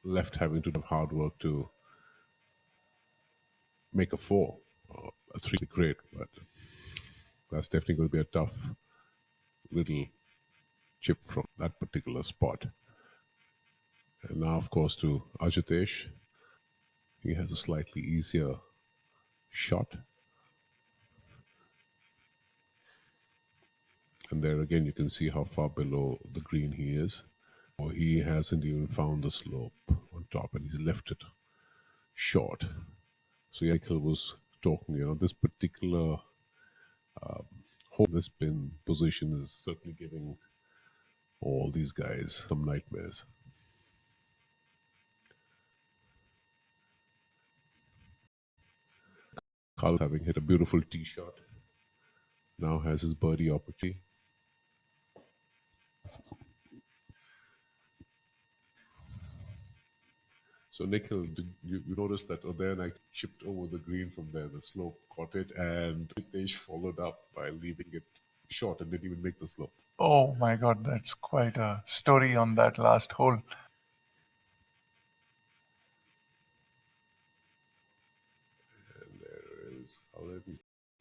left having to do hard work to make a 4. A 3 would be great, but that's definitely going to be a tough little chip from that particular spot. And now, of course, to Ajitesh. He has a slightly easier shot. And there again, you can see how far below the green he is. Or he hasn't even found the slope on top and he's left it short. So Michael was talking, this particular hole, this pin position is certainly giving all these guys some nightmares. Carl, having hit a beautiful tee shot, now has his birdie opportunity. So Nikhil, did you notice that then I chipped over the green from there, the slope caught it, and Ritesh followed up by leaving it short and didn't even make the slope. Oh my God, that's quite a story on that last hole. And there is Khalid,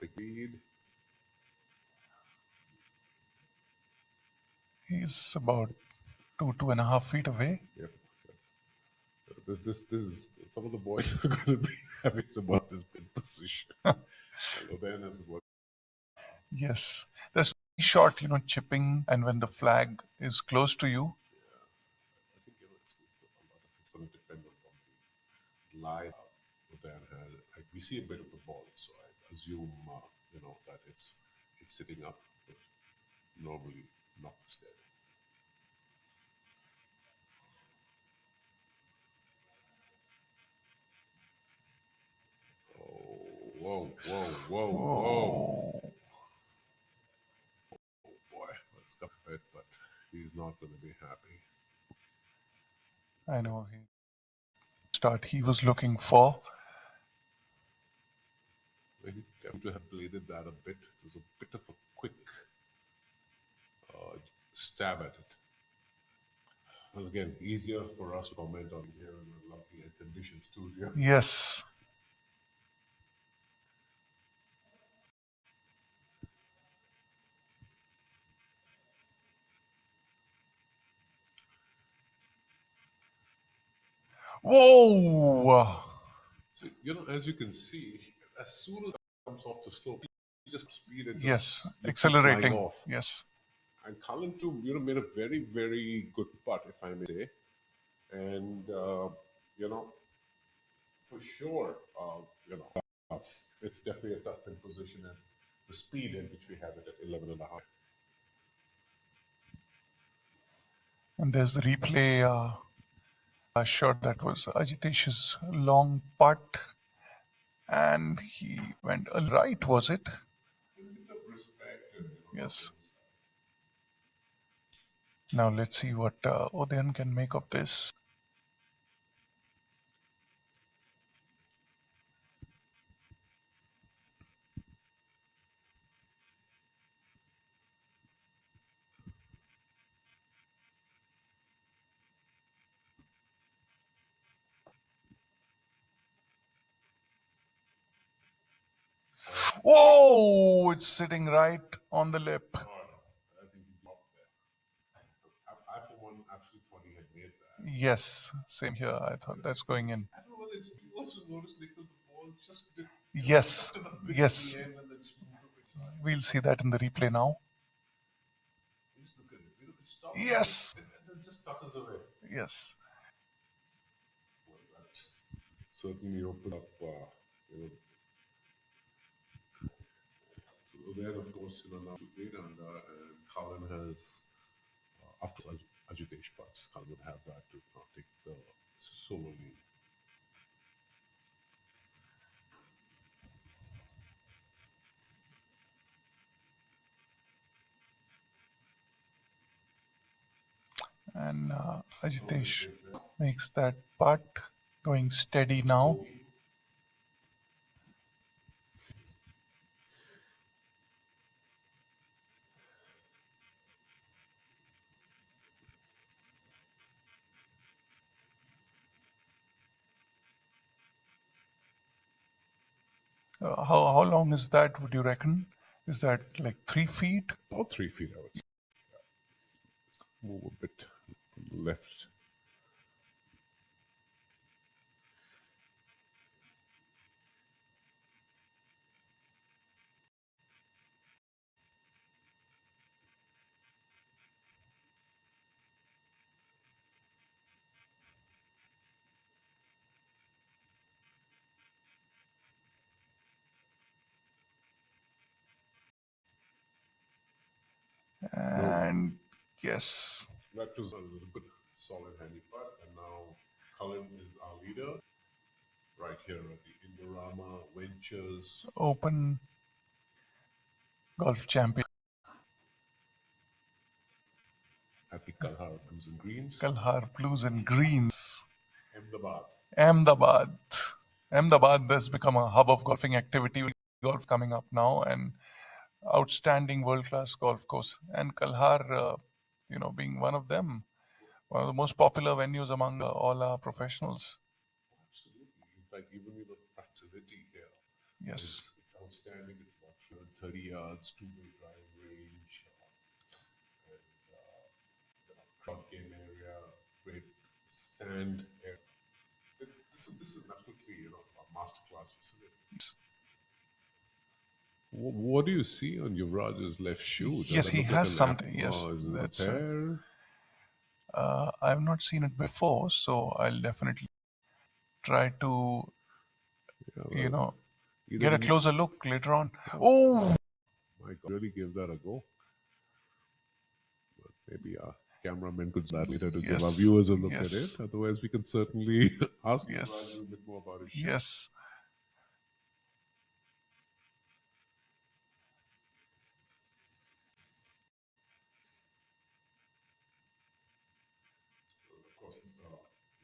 big lead. He's about 2.5 feet away. Yep. This is some of the boys are going to be having about this pin position. And Udayan is what. Yes. There's a shot, chipping, and when the flag is close to you. I think a lot of it's going to depend on the lie. Udayan has. We see a bit of the ball, so I assume that it's sitting up, but normally not dead. Whoa. Oh, Boy, let's go it, but he's not going to be happy. I know. He was looking for. He definitely to have bladed that a bit. It was a bit of a quick stab at it. Well, again, easier for us to comment on here in a lovely air-conditioned studio. Yes. Whoa! So, as you can see, as soon as it comes off the slope, you just speed it. Yes, you accelerating. flying off. Yes. And Cullen too, made a very, very good putt, if I may say. And for sure, it's definitely a tough in position, and the speed in which we have it at 11.5. And there's the replay shot that was Ajitesh's long putt. And he went right, was it? Yes. Now let's see what Udayan can make of this. Whoa! It's sitting right on the lip. I think he dropped there. I for one, actually thought he had made that. Yes, same here. I thought that's going in. I don't know whether you also noticed, Nikhil, the ball just did. Yes, yes. At the end and then just moved up inside. We'll see that in the replay now. Just look at it. It stops Yes. and then just stutters away. Yes. Well, that certainly opened up, So then, of course, now 8 under, and Cullen has, after Ajitesh putts, Cullen would have that to take the solo lead. And Ajitesh makes that putt, going steady now. How long is that, would you reckon? Is that like 3 feet? About 3 feet, I would say. Yeah. Move a bit left. And yes. That was a good, solid handy putt. And now Cullen is our leader. Right here at the Indorama Ventures Open Golf Champion. at the Kalhaar Blues and Greens. Kalhaar Blues and Greens. Ahmedabad. Ahmedabad has become a hub of golfing activity. Golf coming up now, and outstanding world-class golf course. And Kalhaar, being one of them, one of the most popular venues among all our professionals. Absolutely. In fact, even the facility here. Yes. It's outstanding. It's about 30 yards, two-way driving range. GolfGame area, great sand area. This is absolutely a masterclass facility. What do you see on Yuvraj's left shoe? Does Yes, that he look like has a something. lap? Yes, Is it a that's. pair? I've not seen it before, so I'll definitely try to, Either get a he, closer look later on. Oh, my God, really give that a go. But maybe our cameraman could that later to give our yes, viewers a look at yes, it. Otherwise, we can certainly ask Yuvraj a yes, little bit more about his shoe. yes. Of course,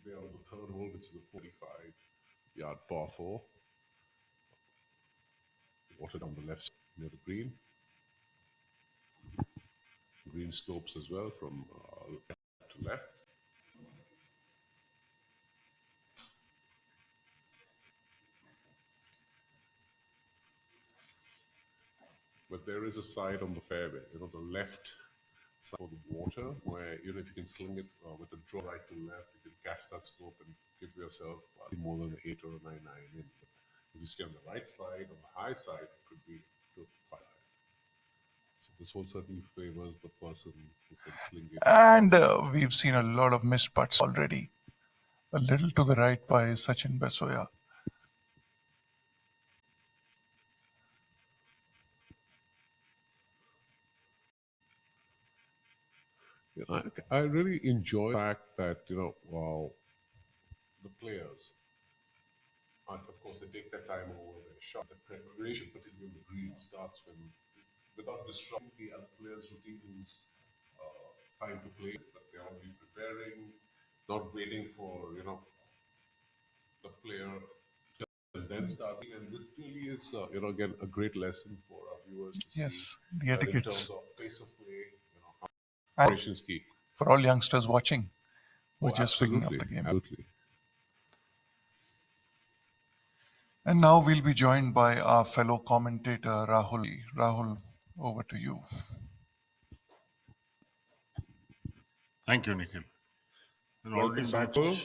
they are on the third hole, which is a 45-yard par 4. Water down the left near the green. Green slopes as well from left to left. But there is a side on the fairway, the left side of the water, where if you can sling it with a draw right to left, you can catch that slope and give yourself more than an 8 or a 9 iron in. But if you stay on the right side, on the high side, it could be 2 5 iron. So this hole certainly favors the person who can sling it. And we've seen a lot of missed putts already. A little to the right by Sachin Basoya. I really enjoy the fact that the players, and of course, they take their time over their shot. The preparation, particularly the green, starts without disrupting the other players' routines, time to play, but they're already preparing, not waiting for the player and then starting. And this really is again a great lesson for our viewers to see Yes, the in terms etiquettes. of pace of play, how And preparation is key. for all youngsters watching, we're Oh, just picking up absolutely, the game. absolutely. And now we'll be joined by our fellow commentator, Rahul. Rahul, over to you. Thank you, Nikhil. Welcome back, Will.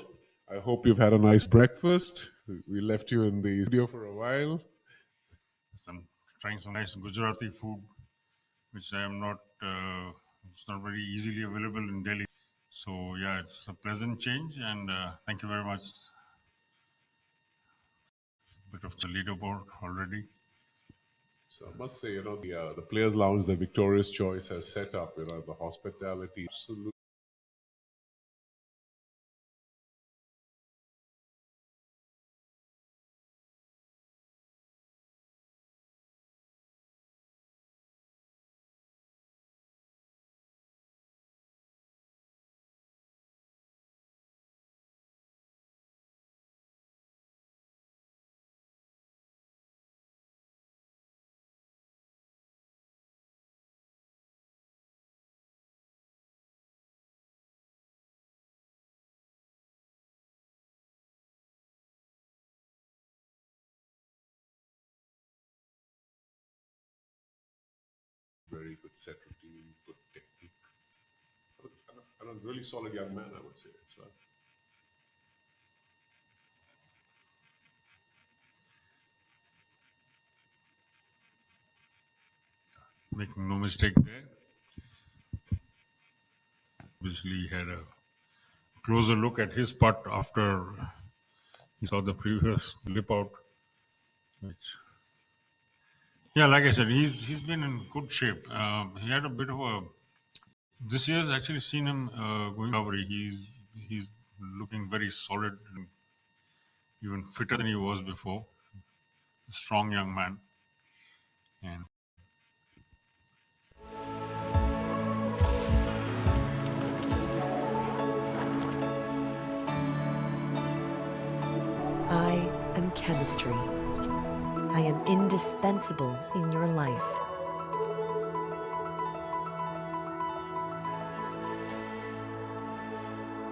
I hope you've had a nice breakfast. We left you in the studio for a while. I'm trying some nice Gujarati food, which I am not, it's not very easily available in Delhi. So yeah, it's a pleasant change, and thank you very much. Bit of the leaderboard already. So I must say, the Players Lounge that Victoria's Choice has set up, the hospitality, absolutely. Very good set routine, good technique. And a really solid young man, I would say. So. Making no mistake there. Obviously, he had a closer look at his putt after he saw the previous lip out. Which, yeah, like I said, he's been in good shape. He had a bit of a. This year's actually seen him going recovery. He's looking very solid, and even fitter than he was before. A strong young man, and. I am chemistry. I am indispensable in your life.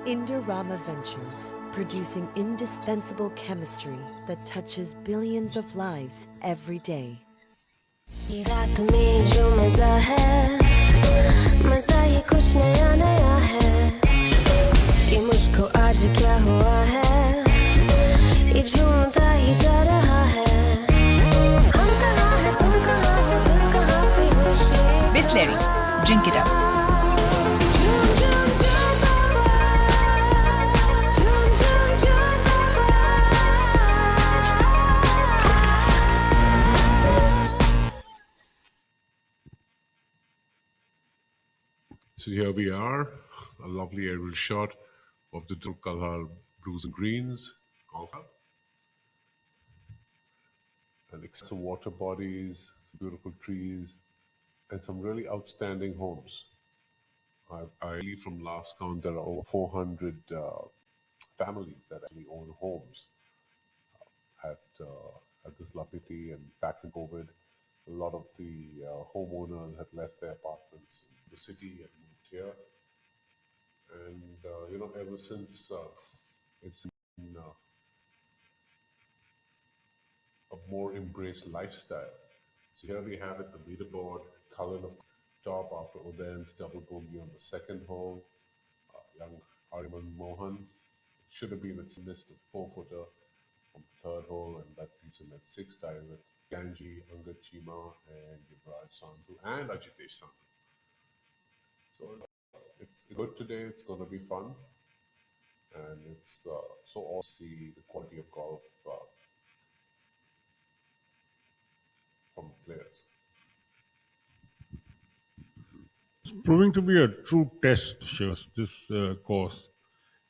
Indorama Ventures, producing indispensable chemistry that touches billions of lives every day. ये रात में जो मजा है ये कुछ नया नया है, ये मुझको आज क्या हुआ है, ये झूमता ही जा रहा है, हम कहाँ हैं तुम कहाँ हो, तुम कहाँ पे हो शेर Bisleri, drink it up. झूम झूम झूम बाबा, झूम झूम झूम बाबा. So here we are, a lovely aerial shot of the Kalhaar blues and greens. And some water bodies, some beautiful trees, and some really outstanding homes. I believe from last count there are over 400 families that actually own homes at this locality, and back in COVID, a lot of the homeowners had left their apartments in the city and moved here. And ever since it's been a more embraced lifestyle. So here we have it, the leaderboard, Cullen of top after Udayan's double bogey on the second hole. Young Ariman Mohan should have been at list of 4-footer on the third hole, and that keeps him at 6, tied with Ganji, Angad Chima, and Yuvraj Sandhu, and Ajitesh Sandhu. So it's good today, it's going to be fun, and it's so awesome to see the quality of golf from the players. It's proving to be a true test, Shivas, this course.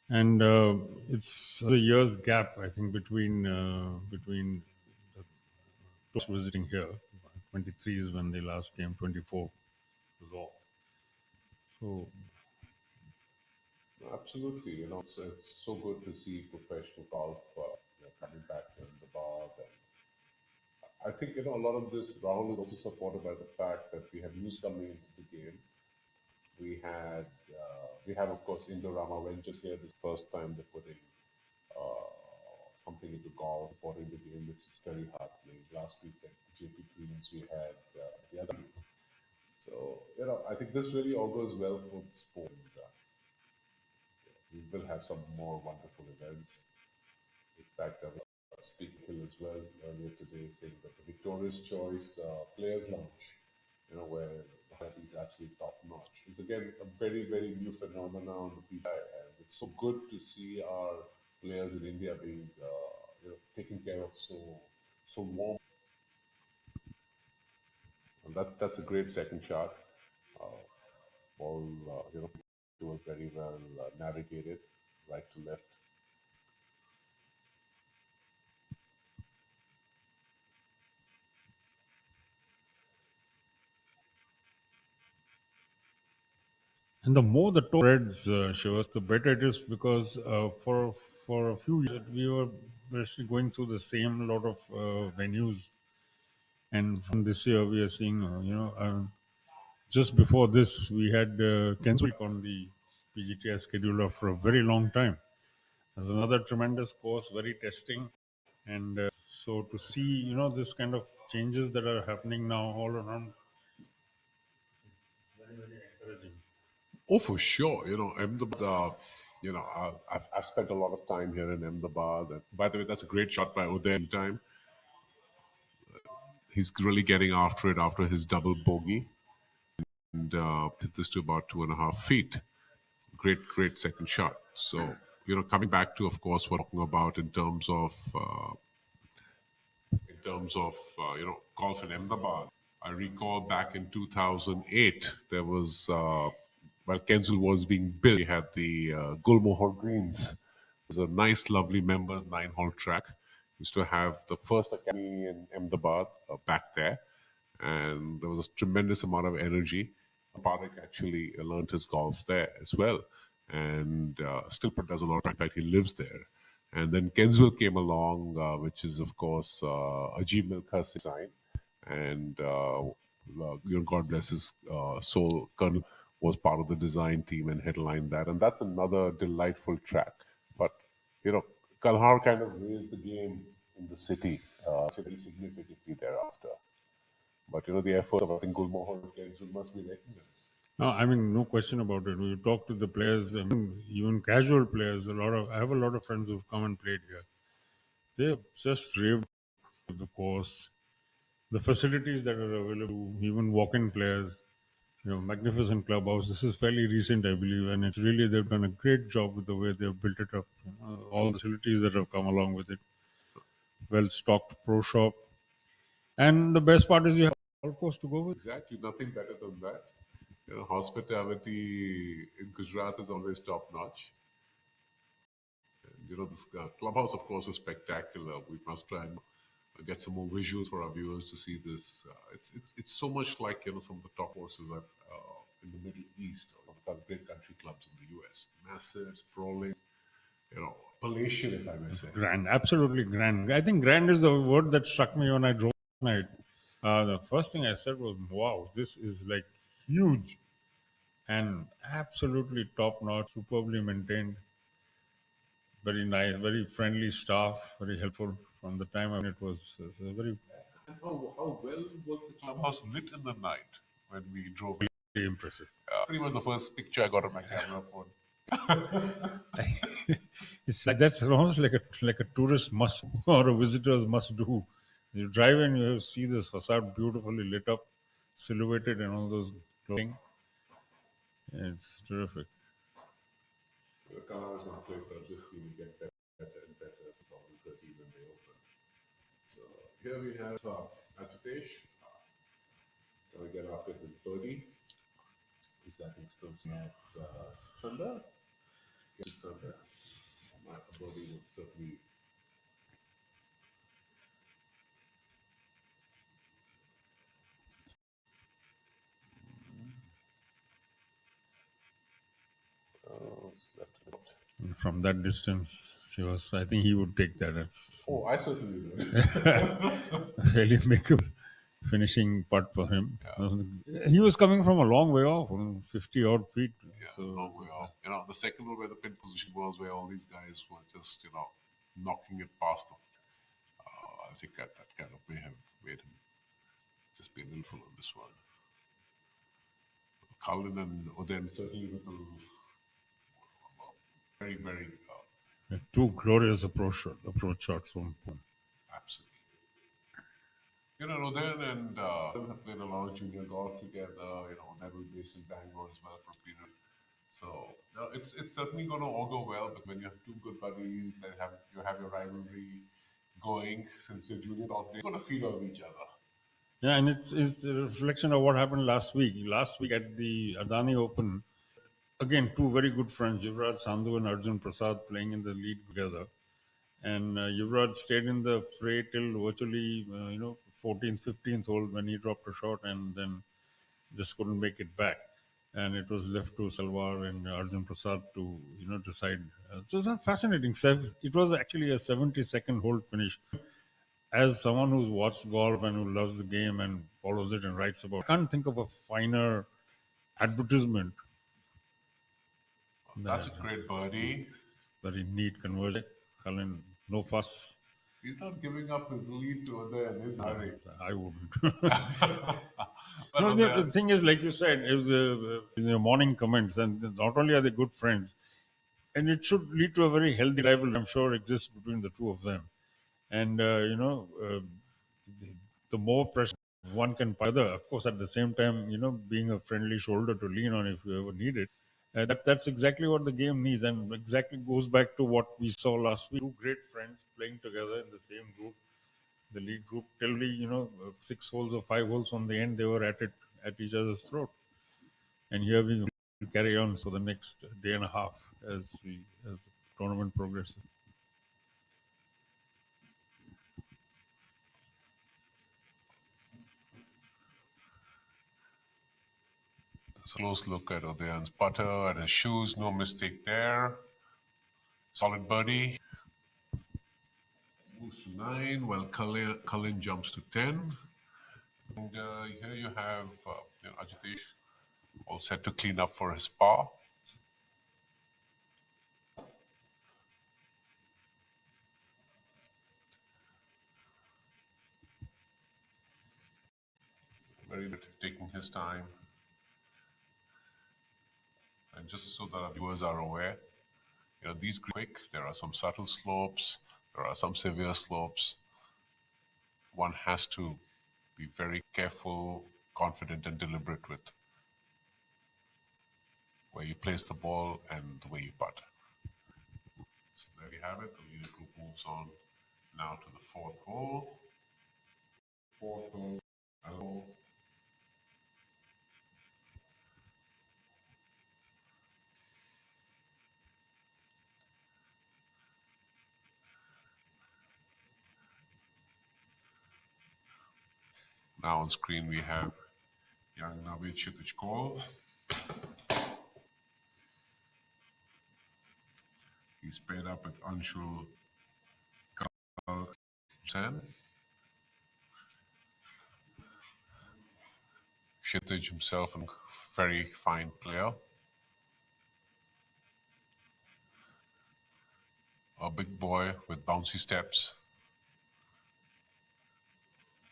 And it's a year's gap, I think, between the tours visiting here. 23 is when they last came, 24 was off. So Absolutely, it's so good to see professional golf coming back in the bar. I think a lot of this round is also supported by the fact that we have news coming into the game. We have of course Indorama Ventures here. This first time they're putting something into golf, supporting the game, which is very heartening. Last week at JP Queens we had the other. So I think this really augurs well for the sport. We will have some more wonderful events. In fact, I was speaking as well earlier today, saying that the Victoria's Choice Players Lounge, where the hockey is actually top notch, is again a very, very new phenomenon on the PGTI, and it's so good to see our players in India being taken care of so warm. And that's a great second shot. Ball, was very well navigated, right to left. And the more the tour spreads, Shivas, the better it is, because for a few years we were actually going through the same lot of venues, and from this year we are seeing, just before this we had Kenswick on the PGTI scheduler for a very long time. There's another tremendous course, very testing, and so to see this kind of changes that are happening now all around, very, very encouraging. Oh, for sure. Ahmedabad, I've spent a lot of time here in Ahmedabad. And by the way, that's a great shot by Uday time. He's really getting after it after his double bogey. And hit this to about 2.5 feet. Great second shot. So, coming back to, of course, what we're talking about in terms of golf in Ahmedabad. I recall back in 2008, there was, while Kensal was being built, we had the Gulmohar Greens. It was a nice, lovely members 9-hole track. We used to have the first academy in Ahmedabad back there, and there was a tremendous amount of energy. Parik actually learned his golf there as well, and still does a lot of. In fact, he lives there. And then Kenswell came along, which is of course Ajib Milkha's design, and God bless his soul, Colonel was part of the design team and headlined that, and that's another delightful track. But Kalhaar kind of raised the game in the city very significantly thereafter. But the efforts of I think Gulmohar and Kenswell must be recognized. No, I mean, no question about it. You talk to the players, I mean, even casual players. I have a lot of friends who've come and played here. They've just raved with the course, the facilities that are available, even walk-in players. Magnificent clubhouse. This is fairly recent, I believe, and it's really they've done a great job with the way they've built it up. All the facilities that have come along with it, well-stocked pro shop, and the best part is you have a golf course to go with. Exactly, nothing better than that. Hospitality in Gujarat is always top notch. This clubhouse, of course, is spectacular. We must try and get some more visuals for our viewers to see this. It's so much like some of the top courses in the Middle East or one of the great country clubs in the US. Massive, sprawling, palatial, if I may say. Grand, absolutely grand. I think grand is the word that struck me when I drove last night. The first thing I said was, "Wow, this is like huge and absolutely top notch, superbly maintained." Very nice, very friendly staff, very helpful from the time it was very. And how well was the clubhouse lit in the night when we drove? Very impressive. Pretty much the first picture I got on my camera phone. It's like that's almost like a tourist must or a visitor's must do. You drive in, you see this facade beautifully lit up, silhouetted, and all those clothing. It's terrific. The Kalhaar is one place I've just seen get better and better. It's probably 13 when they open. So here we have Ajitesh. Gonna get after his birdie. He's I think still at 6 under. 6 under. My birdie would certainly. From that distance, I think he would take that. I certainly would. Really make a finishing putt for him. Yeah. He was coming from a long way off, 50 odd feet. Yeah, so, long way off. The second one where the pin position was, where all these guys were just, knocking it past them. I think that kind of may have made him just be a little full on this one. Cullen and Oden certainly with a very, very. Two glorious approach shots from him. Absolutely. Oden and have played a lot of junior golf together. Oden was based in Bangalore as well for a period. So it's certainly going to all go well. But when you have two good buddies that you have your rivalry going since your junior golf, they're going to feed off each other. Yeah, and it's a reflection of what happened last week. Last week at the Adani Open, again, two very good friends, Yuvraj Sandhu and Arjun Prasad, playing in the lead together. And Yuvraj stayed in the fray till virtually, 14th, 15th hole when he dropped a shot and then just couldn't make it back. And it was left to Salwar and Arjun Prasad to, decide. So it was fascinating. It was actually a 72nd hole finish. As someone who's watched golf and who loves the game and follows it and writes about it, I can't think of a finer advertisement. That's a great birdie. Very neat conversion. Cullen, no fuss. He's not giving up his lead to Oden in his hurry. I wouldn't. No, the thing is, like you said, in your morning comments, and not only are they good friends, and it should lead to a very healthy rivalry, I'm sure, exists between the two of them. And, the more pressure one can pile, of course, at the same time, being a friendly shoulder to lean on if you ever need it. That's exactly what the game needs, and exactly goes back to what we saw last week. Two great friends playing together in the same group, the lead group, till the 6 holes or 5 holes from the end, they were at each other's throat. And here we carry on for the next day and a half as the tournament progresses. Close look at Odean's putter and his shoes, no mistake there. Solid birdie. Moves to 9, while Cullen jumps to 10. And here you have Ajitesh all set to clean up for his par. Very good, taking his time. And just so that our viewers are aware, these quick, there are some subtle slopes, there are some severe slopes. One has to be very careful, confident, and deliberate with where you place the ball and the way you putt. So there we have it. The leader group moves on now to the fourth hole. Fourth hole. Now on screen we have young Navid Kshitij. He's paired up with Anshul Sen. Kshitij himself a very fine player. A big boy with bouncy steps.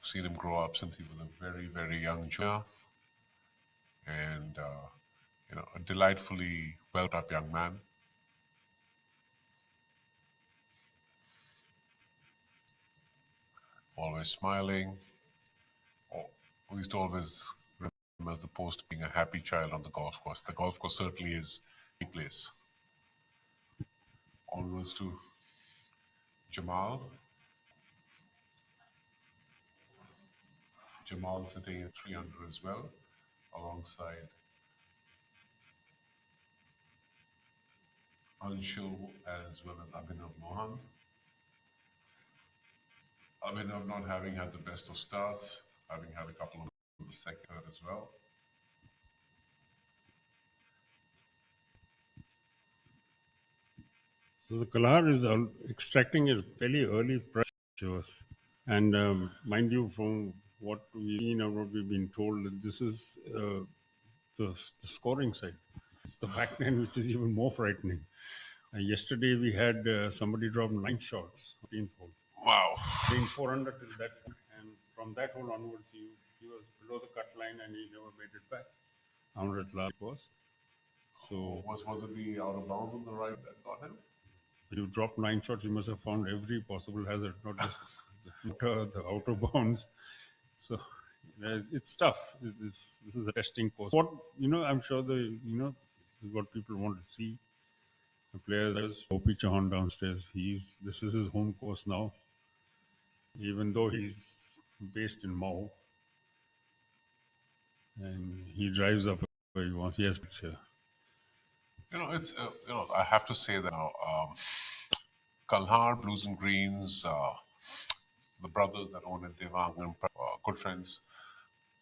Seen him grow up since he was a very, very young junior. And, a delightfully well-up young man. Always smiling. We used to always remember as the post being a happy child on the golf course. The golf course certainly is a place. Onwards to Jamal. Jamal sitting at 3 under as well, alongside Anshul as well as Abhinav Mohan. Abhinav not having had the best of starts, having had a couple of the second as well. So the Kalhaar is extracting a fairly early pressure. And mind you, from what we've seen and what we've been told, that this is the scoring side. It's the back end which is even more frightening. Yesterday we had somebody drop 9 shots, 14th hole. Wow. Being 400 till that point. And from that hole onwards, he was below the cut line and he never made it back. 100 last was. So was it the out of bounds on the right that got him? You dropped 9 shots, you must have found every possible hazard, not just the outer bounds. So it's tough. This is a testing course. What I'm sure is what people want to see. The players, Hopi Chauhan downstairs. This is his home course now. Even though he's based in Mao, and he drives up where he wants. Yes, it's here. It's I have to say that now, Kalhaar Blues and Greens, the brothers that own it, Devang, and good friends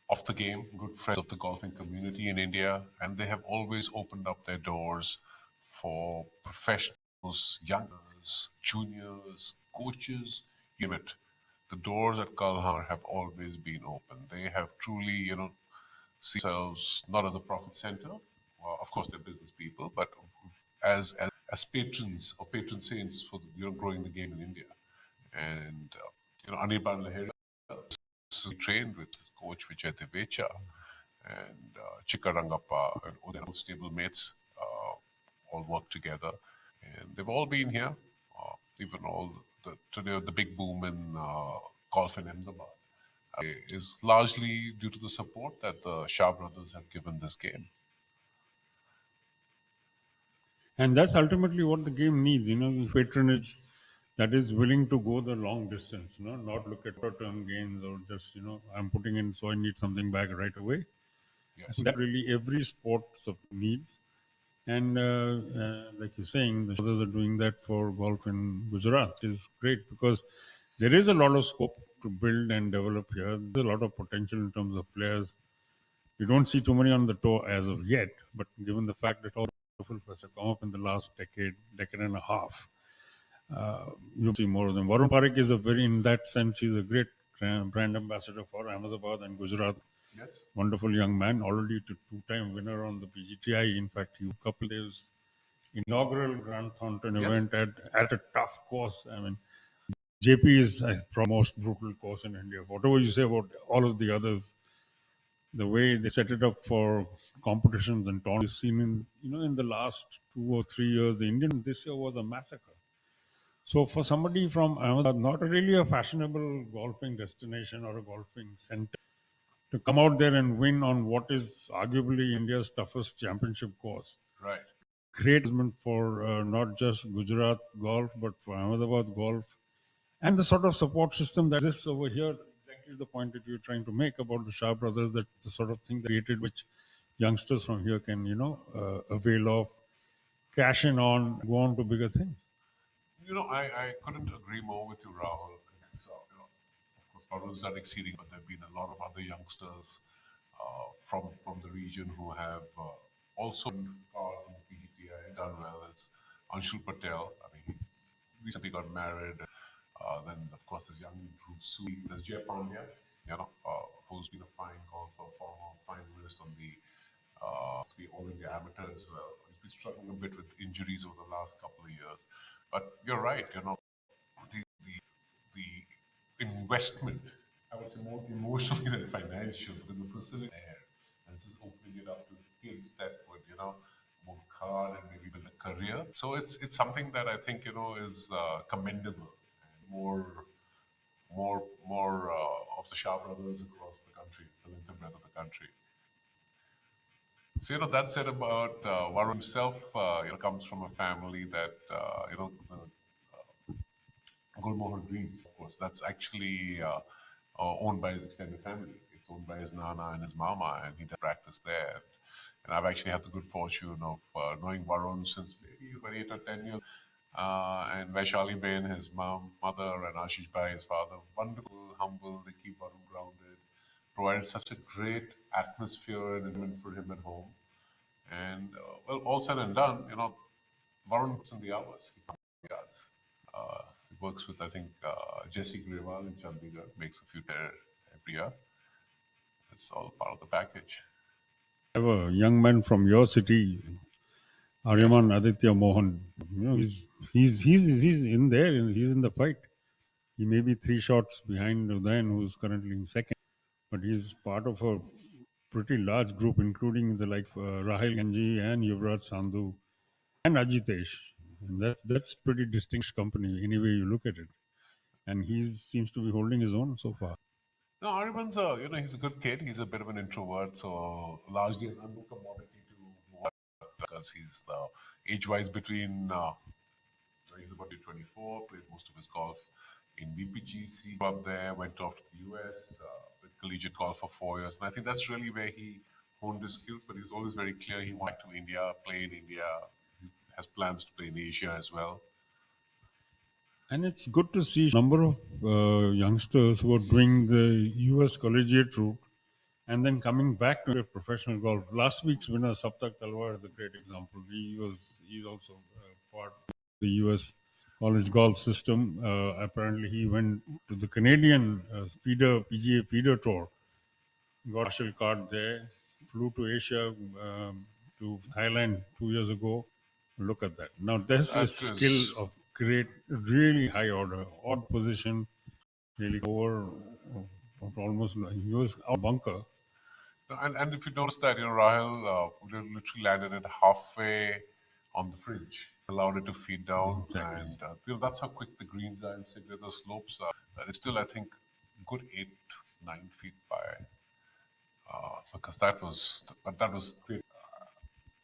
of the game, good friends of the golfing community in India, and they have always opened up their doors for professionals, youngers, juniors, coaches, you name it. The doors at Kalhaar have always been open. They have truly, see themselves not as a profit center. Well, of course, they're business people, but as patrons or patron saints for growing the game in India. And Anirban Lahiri is trained with his coach Vijay Devecha and Chikka Rangappa and all their stable mates all work together, and they've all been here. Even today the big boom in golf in Ahmedabad is largely due to the support that the Shah brothers have given this game. And that's ultimately what the game needs, patronage that is willing to go the long distance, not look at short-term gains or just, I'm putting in, so I need something back right away. Yes. So that really every sport needs. And like you're saying, the brothers are doing that for golf in Gujarat, which is great because there is a lot of scope to build and develop here. There's a lot of potential in terms of players. We don't see too many on the tour as of yet, but given the fact that all players have come up in the last decade and a half, you'll see more of them. Varun Parekh is in that sense, he's a great brand ambassador for Ahmedabad and Gujarat. Yes. Wonderful young man, already two-time winner on the PGTI. In fact, he couple days inaugural Grant Thornton event at a tough course. I mean, JP is the most brutal course in India. Whatever you say about all of the others, the way they set it up for competitions and tournaments. We've seen in the last 2 or 3 years, the Indian this year was a massacre. So for somebody from Ahmedabad, not really a fashionable golfing destination or a golfing center, to come out there and win on what is arguably India's toughest championship course. Right. Great achievement for not just Gujarat golf, but for Ahmedabad golf. And the sort of support system that exists over here, exactly the point that you're trying to make about the Shah brothers, that the sort of thing created which youngsters from here can, avail of, cash in on, go on to bigger things. I couldn't agree more with you, Rahul. So, of course, Varun's done exceeding, but there have been a lot of other youngsters from the region who have also been part of the PGTI, done well. As Anshul Patel, I mean, he recently got married. Then, of course, there's young Dhruv Suri, there's Jay Pandya, who's been a fine golfer, former finalist on the All India Amateur as well. He's been struggling a bit with injuries over the last couple of years. But you're right, the investment, I would say more emotionally than financial, because the facility there, and this is opening it up to kids that would, work hard and maybe build a career. So it's something that I think, is commendable. More of the Shah brothers across the country, the length and breadth of the country. So, that said about Varun himself, comes from a family that, Gulmohar Greens, of course, that's actually owned by his extended family. It's owned by his Nana and his Mama, and he does practice there. And I've actually had the good fortune of knowing Varun since maybe about 8 or 10 years. And Vaishali Ben, his mother, and Ashish Bhai, his father, wonderful, humble, they keep Varun grounded, provided such a great atmosphere and environment for him at home. And, all said and done, Varun puts in the hours. He works with, I think, Jesse Grewal in Chandigarh, makes a few there every year. It's all part of the package. I have a young man from your city, Aryaman Aditya Mohan. He's in there. He's in the fight. He may be 3 shots behind Udayan, who's currently in second, but he's part of a pretty large group, including the like Rahil Ganji and Yuvraj Sandhu and Ajitesh. And that's pretty distinguished company, any way you look at it. And he seems to be holding his own so far. No, Aryaman's he's a good kid. He's a bit of an introvert, so largely an unknown commodity to what, because he's age-wise between, he's about 24, played most of his golf in BPGC, grew up there, went off to the US, played collegiate golf for 4 years. And I think that's really where he honed his skills, but he was always very clear he wanted to India, play in India, he has plans to play in Asia as well. And it's good to see a number of youngsters who are doing the US collegiate route and then coming back to professional golf. Last week's winner, Saptak Talwar, is a great example. He's also part of the US college golf system. Apparently, he went to the Canadian PGA feeder tour, got a partial card there, flew to Asia, to Thailand 2 years ago. Look at that. Now, there's a skill of great, really high order, odd position, really over almost, he was out bunker. And if you notice that, Rahil literally landed it halfway on the fringe, allowed it to feed down. Exactly. And that's how quick the greens are and severe the slopes are. That is still, I think, good 8, 9 feet by. Because that was great.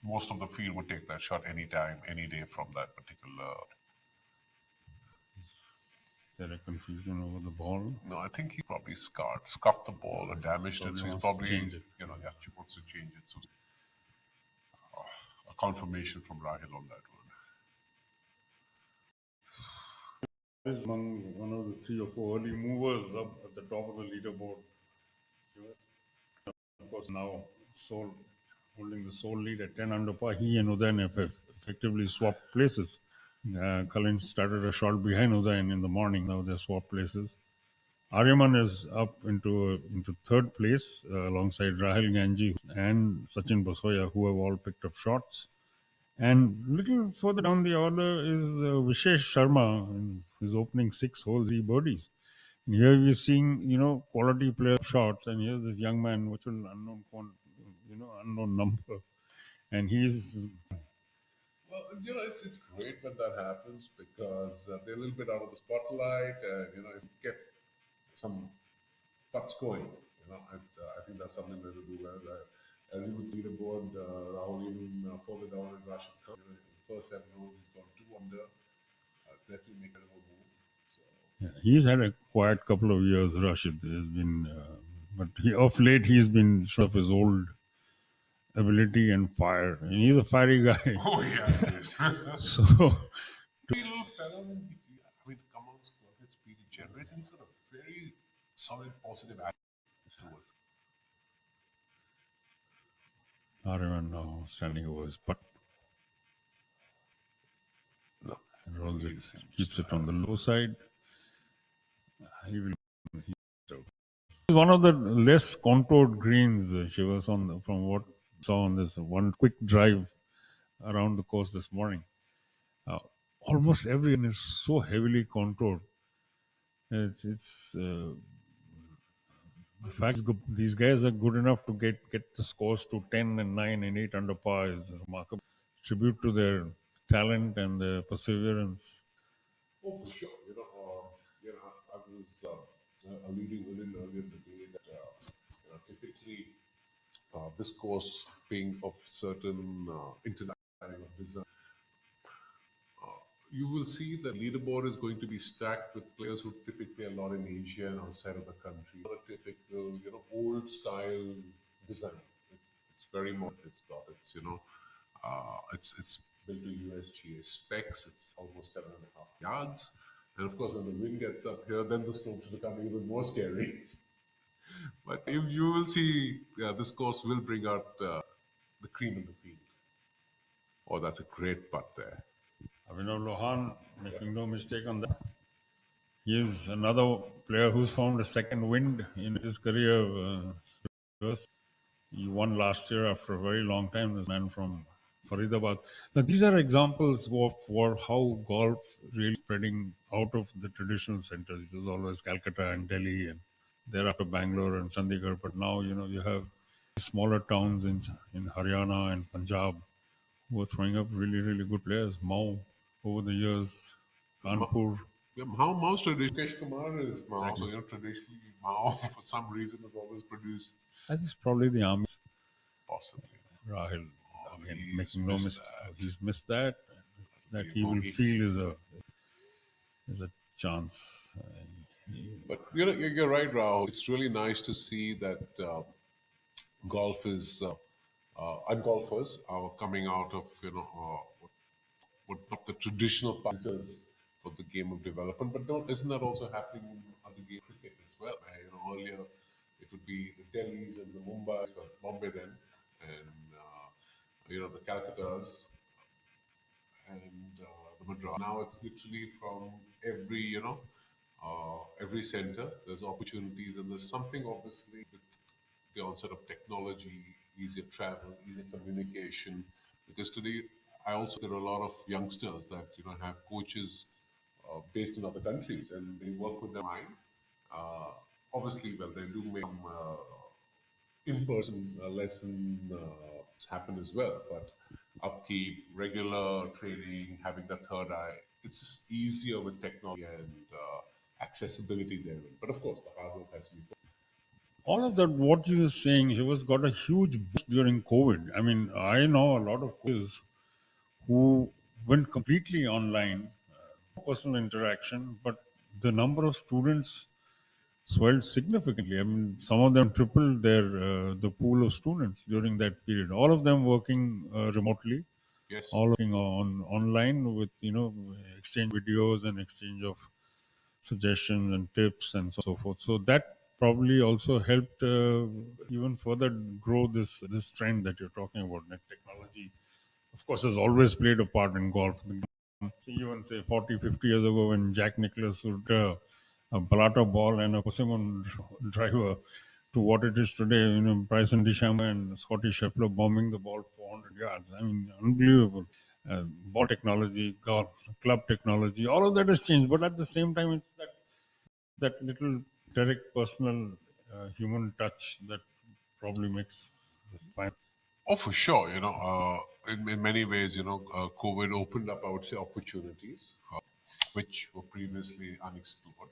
Most of the field would take that shot any time, any day from that particular. Is there a confusion over the ball? No, I think he probably scuffed the ball or damaged it. So he's probably, change it. He wants to change it. So a confirmation from Rahil on that one. Is among one of the 3 or 4 early movers up at the top of the leaderboard. Of course, now holding the sole lead at 10 under par. He and Udayan have effectively swapped places. Kalin started a shot behind Udayan in the morning. Now they swapped places. Aryaman is up into third place alongside Rahil Ganji and Sachin Basoya, who have all picked up shots. And little further down the order is Vishesh Sharma in his opening 6 holes, 3 birdies. And here we're seeing, quality player shots. And here's this young man, which will unknown unknown number, and he's. Well, it's great when that happens because they're a little bit out of the spotlight, and if you get some putts going, I think that's something that will do well. As you would see the board, Rahul even further down in Russian Cup. In the first 7 holes, he's got 2 under. Definitely make a little move. Yeah, he's had a quiet couple of years. Rashid has been, but of late he's been sort of his old ability and fire, and he's a fiery guy. Oh yeah, he is. So, Little fellow, come on, his speed he generates, and he's got a very solid, positive attitude towards. Ariman now standing over his putt. No, and rolls it, keeps it on the low side. He will. It's one of the less contoured greens, Shiva, from what I saw on this one quick drive around the course this morning. Almost every green is so heavily contoured. It's the fact these guys are good enough to get the scores to 10 and 9 and 8 under par is remarkable. Tribute to their talent and their perseverance. Oh, for sure. I was alluding earlier today that typically this course being of certain international design, you will see that leaderboard is going to be stacked with players who typically are not in Asia and outside of the country. Not a typical, old style design. It's very modern. It's built to USGA specs. It's almost 7.5 yards. And of course, when the wind gets up here, then the slopes become even more scary. But you will see, this course will bring out the cream in the field. Oh, that's a great putt there. Avinav Lohan, making no mistake on that. He is another player who's found a second wind in his career. He won last year after a very long time, this man from Faridabad. Now, these are examples of how golf really spreading out of the traditional centers. It was always Calcutta and Delhi, and thereafter Bangalore and Chandigarh. But now, you have smaller towns in Haryana and Punjab who are throwing up really, really good players. Mao, over the years, Kanpur. Mao's tradition. Mukesh Kumar is Mao. Exactly. So, traditionally, Mao, for some reason, has always produced. I think it's probably the army. Possibly. Rahul, making no mistake. He's missed that. That he will feel is a chance. But you're right, Rahul. It's really nice to see that golf is and golfers are coming out of what not the traditional factors of the game of development. But isn't that also happening in other game cricket as well? Earlier it would be the Delhis and the Mumbais, or Bombay then, and the Calcuttas and the Madras. Now it's literally from every center. There's opportunities, and there's something obviously with the onset of technology, easier travel, easier communication. Because today, there are a lot of youngsters that have coaches based in other countries, and they work with their mind. Obviously, they do make some in-person lesson happen as well, but upkeep, regular training, having that third eye, it's just easier with technology and accessibility there. But of course, the hard work has to be done. All of that, what you were saying, he was got a huge boost during COVID. I mean, I know a lot of coaches who went completely online, personal interaction, but the number of students swelled significantly. I mean, some of them tripled the pool of students during that period. All of them working remotely. Yes. All working online with exchange videos and exchange of suggestions and tips and so forth. So that probably also helped even further grow this trend that you're talking about. Net technology, of course, has always played a part in golf. Even say 40, 50 years ago, when Jack Nicklaus would a Balata ball and a persimmon driver to what it is today, Bryson DeChambeau and Scotty Scheffler bombing the ball 400 yards. I mean, unbelievable. Ball technology, golf, club technology, all of that has changed. But at the same time, it's that little direct personal human touch that probably makes finals? Oh, for sure. In many ways, COVID opened up, I would say, opportunities which were previously unexplored.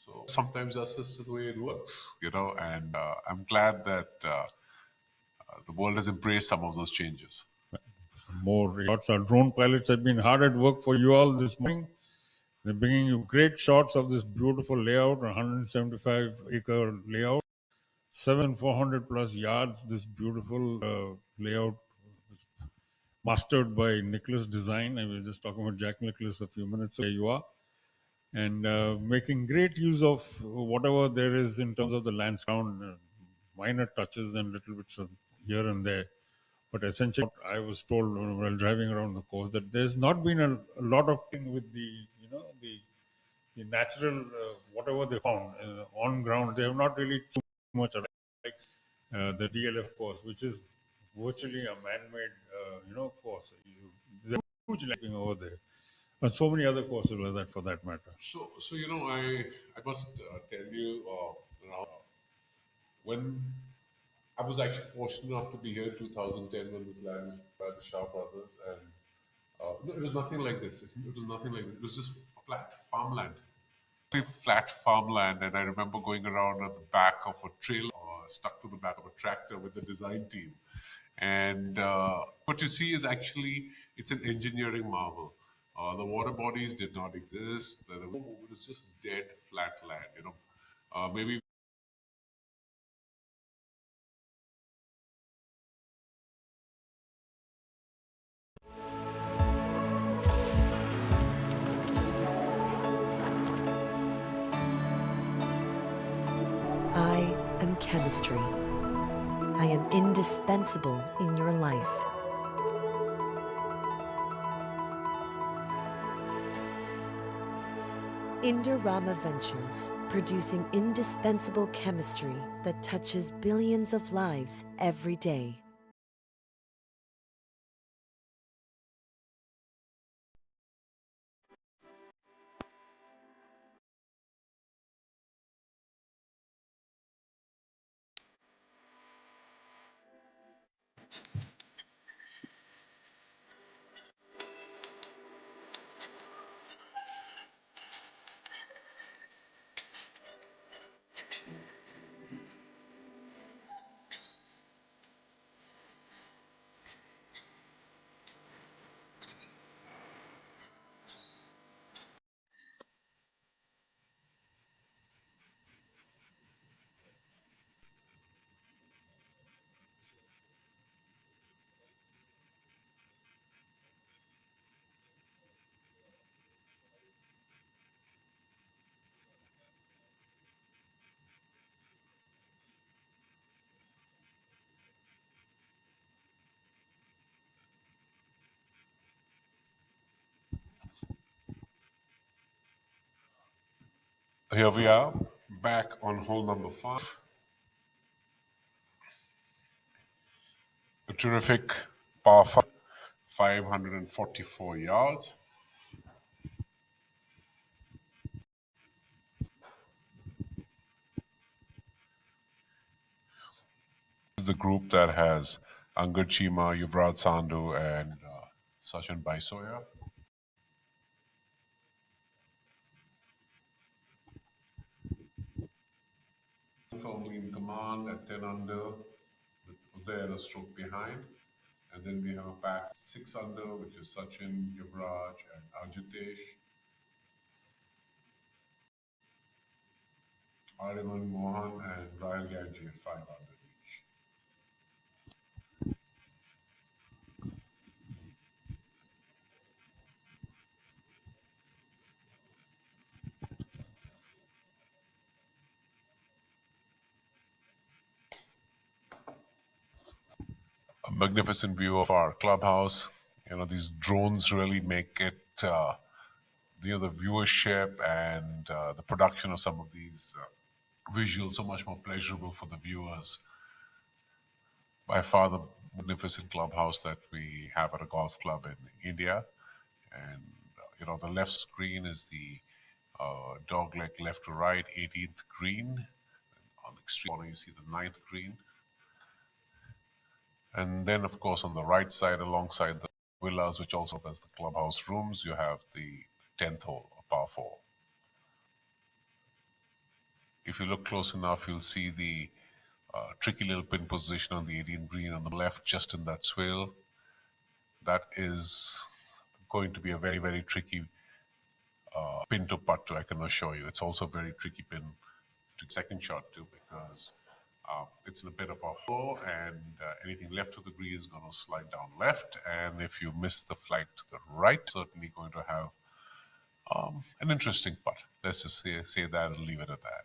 So sometimes that's just the way it works, and I'm glad that the world has embraced some of those changes. More shots. Our drone pilots have been hard at work for you all this morning. They're bringing you great shots of this beautiful layout, 175-acre layout, 7,400 plus yards. This beautiful layout mastered by Nicholas Design. I was just talking about Jack Nicholas a few minutes ago. There you are. And making great use of whatever there is in terms of the landscape, minor touches and little bits of here and there. But essentially, I was told while driving around the coast that there's not been a lot of thing with the natural whatever they found on ground. They have not really too much like the DLF course, which is virtually a man-made course. There's huge lacking over there, and so many other courses like that for that matter. So I must tell you, when I was actually fortunate enough to be here in 2010 when this land was by the Shah brothers, and no, it was nothing like this. It was nothing like this. It was just flat farmland. Flat farmland, and I remember going around at the back of a trailer, stuck to the back of a tractor with the design team. And what you see is actually it's an engineering marvel. The water bodies did not exist. It was just dead flat land. Maybe I am chemistry. I am indispensable in your life. Indorama Ventures, producing indispensable chemistry that touches billions of lives every day. here we are back on hole number 5. A terrific par 5, 544 yards. This is the group that has Angad Chima, Yuvraj Sandhu, and Sachin Baisoya. Firmly in command at 10 under, with Uday a stroke behind. And then we have a pack 6 under, which is Sachin, Yuvraj, and Ajitesh. Ariman Mohan and Rahul Ganji at 5 under each. A magnificent view of our clubhouse. These drones really make it, the viewership and the production of some of these visuals so much more pleasurable for the viewers. By far the magnificent clubhouse that we have at a golf club in India. And, the left screen is the dog leg left to right, 18th green. On the extreme corner, you see the 9th green. And then, of course, on the right side, alongside the villas, which also has the clubhouse rooms, you have the 10th hole, a par 4. If you look close enough, you'll see the tricky little pin position on the 18th green on the left, just in that swale. That is going to be a very, very tricky pin to putt to, I can assure you. It's also a very tricky pin to second shot too, because it's in a bit of a hole, and anything left of the green is going to slide down left. And if you miss the flight to the right, certainly going to have an interesting putt. Let's just say that and leave it at that.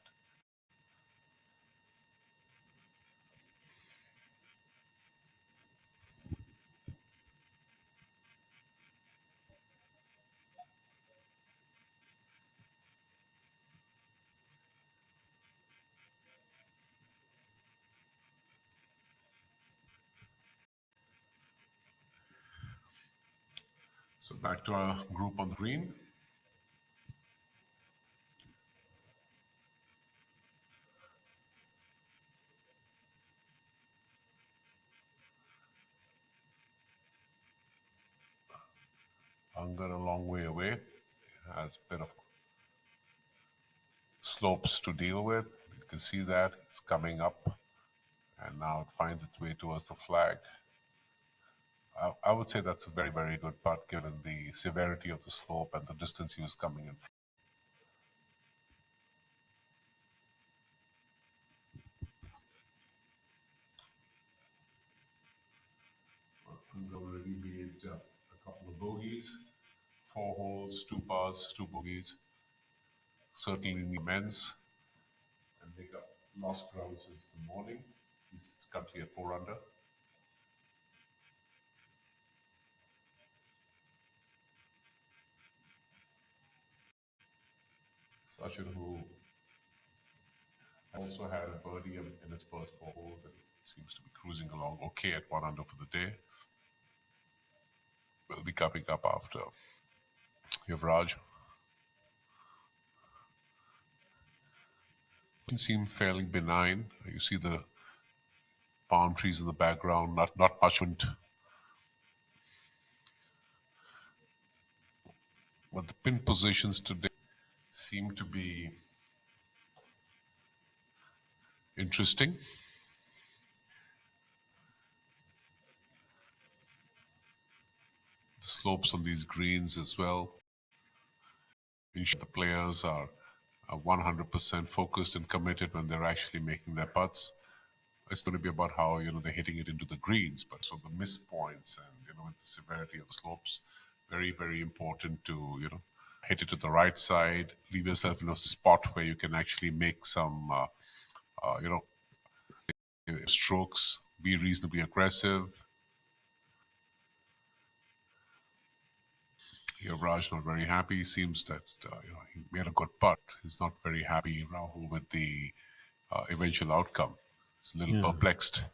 So back to our group on the green. Angar a long way away. It has a bit of slopes to deal with. You can see that it's coming up, and now it finds its way towards the flag. I would say that's a very, very good putt given the severity of the slope and the distance he was coming in. He's already made a couple of bogeys, 4 holes, 2 pars, 2 bogeys. Certainly immense, and they got lost ground since the morning. He's currently at 4 under. Sachin, who also had a birdie in his first 4 holes, and seems to be cruising along okay at 1 under for the day. Will be coming up after Yuvraj. Seem fairly benign. You see the palm trees in the background, not much wind. But the pin positions today seem to be interesting. The slopes on these greens as well. The players are 100% focused and committed when they're actually making their putts. It's going to be about how they're hitting it into the greens, but so the miss points and with the severity of the slopes, very, very important to hit it to the right side, leave yourself in a spot where you can actually make some strokes, be reasonably aggressive. Yuvraj not very happy. Seems that he made a good putt. He's not very happy, Rahul, with the eventual outcome. He's a little perplexed.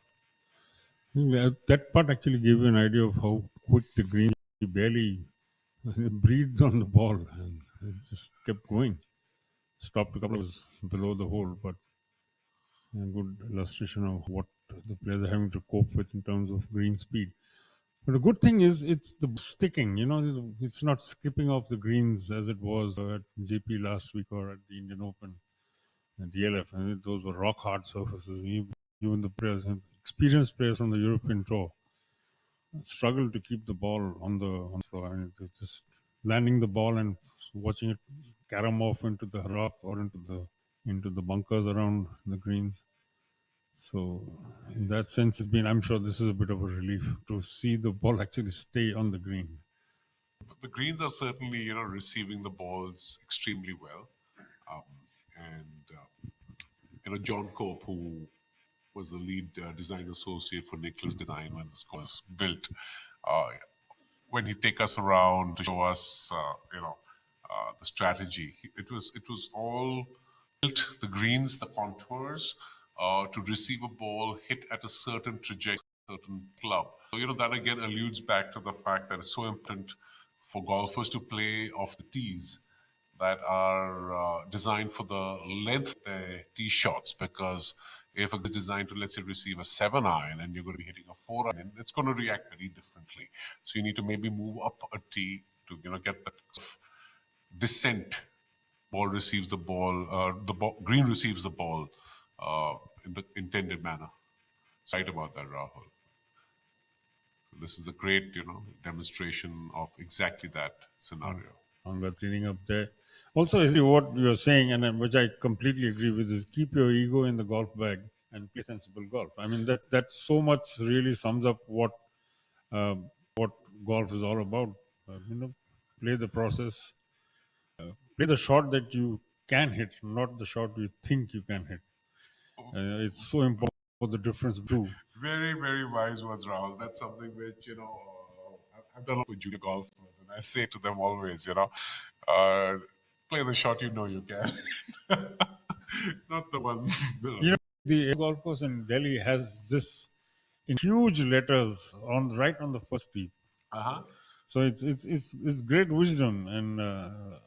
That putt actually gave you an idea of how quick the green. He barely breathed on the ball and it just kept going. Stopped a couple of hours below the hole, but a good illustration of what the players are having to cope with in terms of green speed. But the good thing is it's the sticking, it's not skipping off the greens as it was at JP last week or at the Indian Open and DLF. And those were rock hard surfaces. Even the players, experienced players on the European Tour, struggle to keep the ball on the floor. And just landing the ball and watching it carom off into the rough or into the bunkers around the greens. So in that sense, I'm sure this is a bit of a relief to see the ball actually stay on the green. The greens are certainly, receiving the balls extremely well. John Cope, who was the lead design associate for Nicklaus Design when this was built, when he take us around to show us, the strategy, it was all built, the greens, the contours, to receive a ball hit at a certain trajectory, certain club. So, that again alludes back to the fact that it's so important for golfers to play off the tees that are designed for the length of their tee shots, because if it's designed to, let's say, receive a 7 iron and you're going to be hitting a forehand in, it's going to react very differently. So you need to maybe move up a tee to get that descent. Ball receives the ball, green receives the ball in the intended manner. Right about that, Rahul. So this is a great, demonstration of exactly that scenario. Angad cleaning up there. Also, is what you're saying, and which I completely agree with, is keep your ego in the golf bag and play sensible golf. I mean, that so much really sums up what golf is all about. Play the process, play the shot that you can hit, not the shot you think you can hit. It's so important for the difference too. Very, very wise words, Rahul. That's something which, I've done with junior golfers, and I say to them always, play the shot you know you can. Not the one. The golf course in Delhi has this in huge letters right on the first tee. So it's great wisdom, and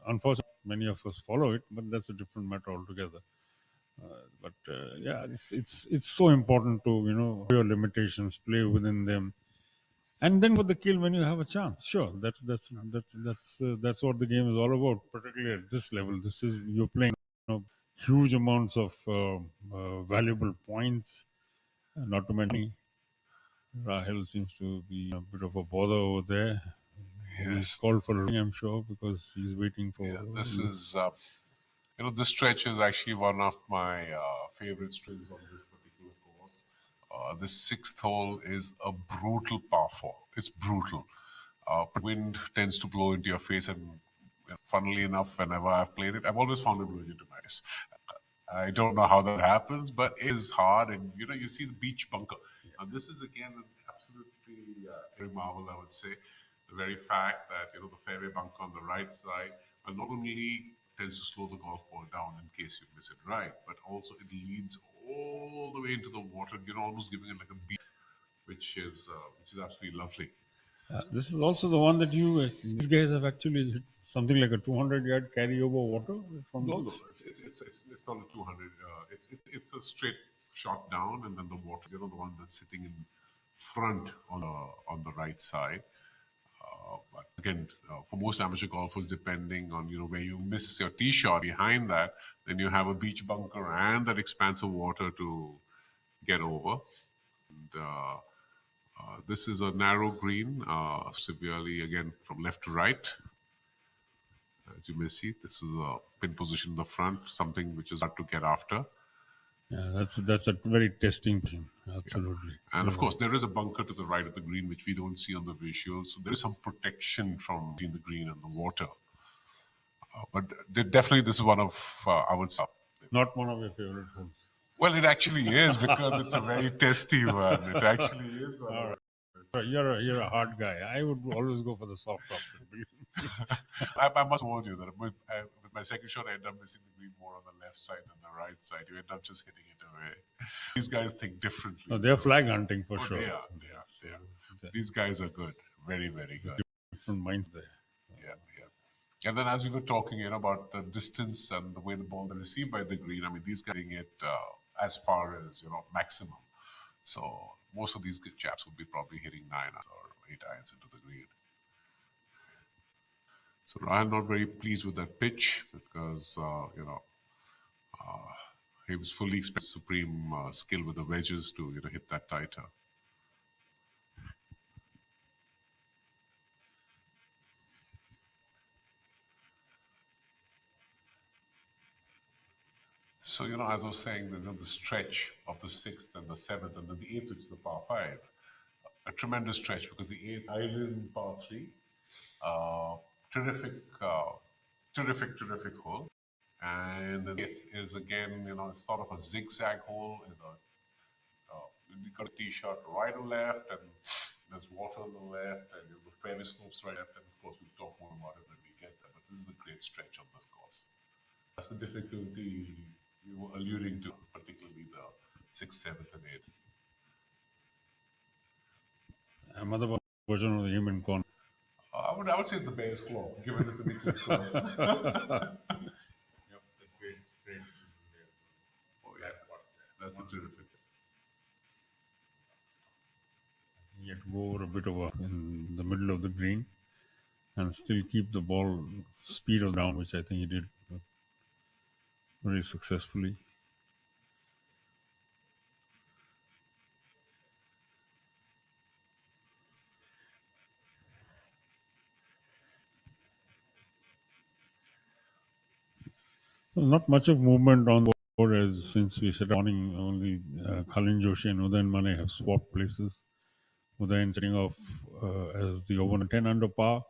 unfortunately, many of us follow it, but that's a different matter altogether. It's so important to know your limitations, play within them, and then for the kill when you have a chance. Sure, that's what the game is all about. Particularly at this level, you're playing huge amounts of valuable points. Not to mention, Rahul seems to be a bit of a bother over there. Yes. He's called for a ring, I'm sure, because he's waiting for. Yeah, this is, this stretch is actually one of my favorite stretches on this particular course. This sixth hole is a brutal par 4. It's brutal. Wind tends to blow into your face, and funnily enough, whenever I've played it, I've always found it blowing into my face. I don't know how that happens, but it is hard, and you see the beach bunker. And this is again an absolutely very marvel, I would say. The very fact that the fairway bunker on the right side not only tends to slow the golf ball down in case you miss it right, but also it leads all the way into the water, almost giving it like a beach, which is absolutely lovely. This is also the one that these guys have actually hit something like a 200-yard carry over water from No, it's not a 200. It's a straight shot down, and then the water, the one that's sitting in front on the right side. But again, for most amateur golfers, depending on where you miss your tee shot behind that, then you have a beach bunker and that expanse of water to get over. And, this is a narrow green, severely again from left to right. As you may see, this is a pin position in the front, something which is hard to get after. Yeah, that's a very testing team. Absolutely. Yeah. And of course, there is a bunker to the right of the green, which we don't see on the visuals. So there is some protection from between the green and the water. But definitely, this is one of, I would say, not one of your favorite holes. Well, it actually is, because it's a very testy one. It actually is. All right. So you're a hard guy. I would always go for the soft option. I must warn you that with my second shot, I end up missing the green more on the left side than the right side. You end up just hitting it away. These guys think differently. No, they're flag hunting for sure. They are. These guys are good. Very, very good. Different minds there. Yeah. And then as we were talking about the distance and the way the ball is received by the green, I mean, these guys are getting it as far as, maximum. So most of these chaps would be probably hitting 9 or 8 irons into the green. So Ryan not very pleased with that pitch, because, he was fully expecting supreme skill with the wedges to, hit that tighter. So, as I was saying, the stretch of the 6th and the 7th and then the 8th, which is the par 5, a tremendous stretch, because the 8th island par 3, terrific hole. And the 8th is again, sort of a zigzag hole. You got a tee shot right or left, and there's water on the left, and the fairway slopes right left, and of course we'll talk more about it when we get there. But this is a great stretch on this course. That's the difficulty you were alluding to, particularly the 6th, 7th, and 8th. Another version of the human con. I would say it's the bear's claw, given it's a Nicholas course. Oh yeah, that's a terrific. he had to go over a bit in the middle of the green and still keep the ball speed of the ground, which I think he did very successfully. Well, not much of movement on the board as since we said morning, only Kalin Joshi and Udayan Mane have swapped places. Udayan setting off as the over 10 under par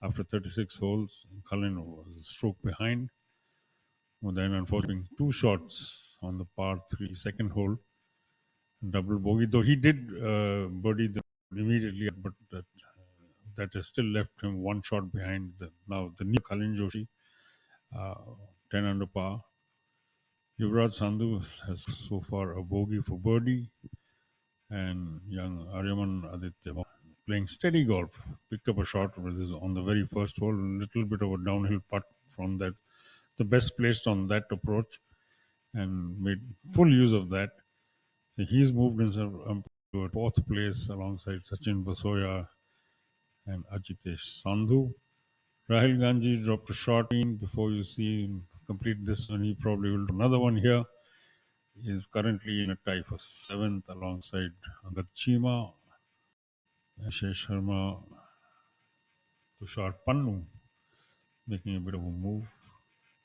after 36 holes. Kalin was a stroke behind. Udayan unfortunately two shots on the par 3 second hole. Double bogey, though he did birdie immediately, but that has still left him one shot behind. Now the new Kalin Joshi, 10 under par. Yuvraj Sandhu has so far a bogey for birdie, and young Aryaman Aditya playing steady golf. Picked up a shot on the very first hole, a little bit of a downhill putt from that, the best placed on that approach, and made full use of that. He's moved himself to a fourth place alongside Sachin Basoya and Ajitesh Sandhu. Rahul Ganji dropped a shot in before you see him complete this one. He probably will do another one here. He is currently in a tie for 7th alongside Angad Chima, Ashish Sharma, Tushar Pannu making a bit of a move.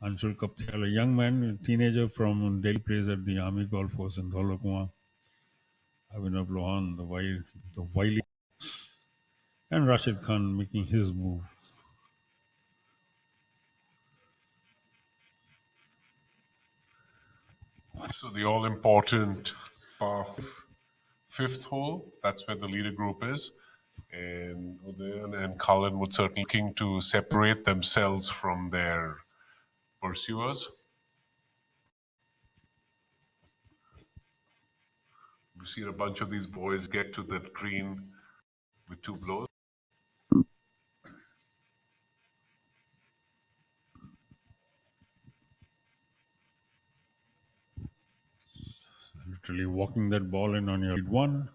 Anshul Kaptial, a young man, a teenager from Delhi, plays at the Army Golf Course in Dholakua. Abhinav Lohan, the wily, and Rashid Khan making his move. So the all-important par fifth hole, that's where the leader group is. And Udayan and Cullen would certainly looking to separate themselves from their pursuers. We've seen a bunch of these boys get to that green with 2 blows. Literally walking that ball in on your lead 1.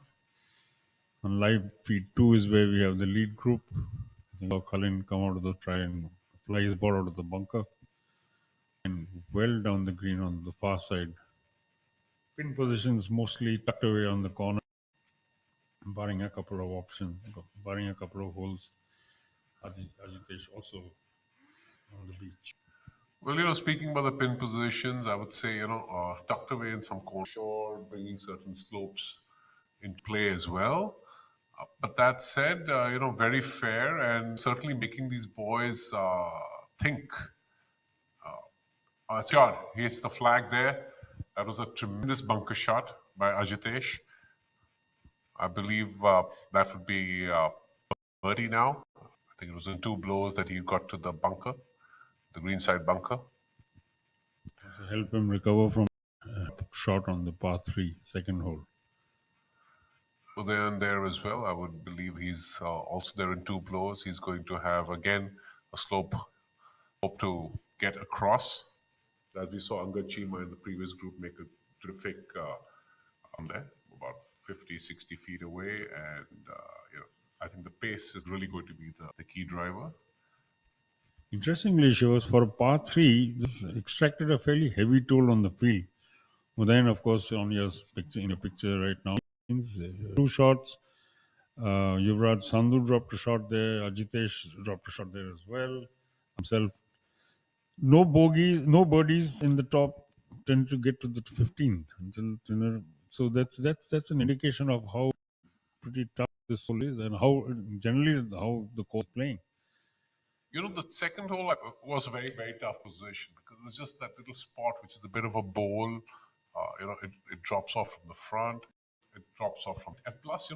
On live feed 2 is where we have the lead group. I think Cullen come out of the try and fly his ball out of the bunker. And well down the green on the far side. Pin positions mostly tucked away on the corner, barring a couple of options, barring a couple of holes. Ajitesh also on the beach. Well, speaking about the pin positions, I would say, tucked away in some corner, sure, bringing certain slopes in play as well. But that said, very fair and certainly making these boys think. Shot, he hits the flag there. That was a tremendous bunker shot by Ajitesh. I believe that would be birdie now. I think it was in 2 blows that he got to the bunker, the greenside bunker. To help him recover from a shot on the par 3 second hole. So there as well. I would believe he's also there in 2 blows. He's going to have again a slope to get across. As we saw Angad Chima in the previous group make a terrific there, about 50, 60 feet away. And, I think the pace is really going to be the key driver. Interestingly, Shivas, for a par 3, this extracted a fairly heavy toll on the field. Udayan, of course, on your picture right now, 2 shots. Yuvraj Sandhu dropped a shot there. Ajitesh dropped a shot there as well. Himself. No bogeys, no birdies in the top 10 to get to the 15th. So that's an indication of how pretty tough this hole is and how the course is playing. The second hole was a very, very tough position because it was just that little spot, which is a bit of a bowl. It drops off from the front. It drops off from... And plus,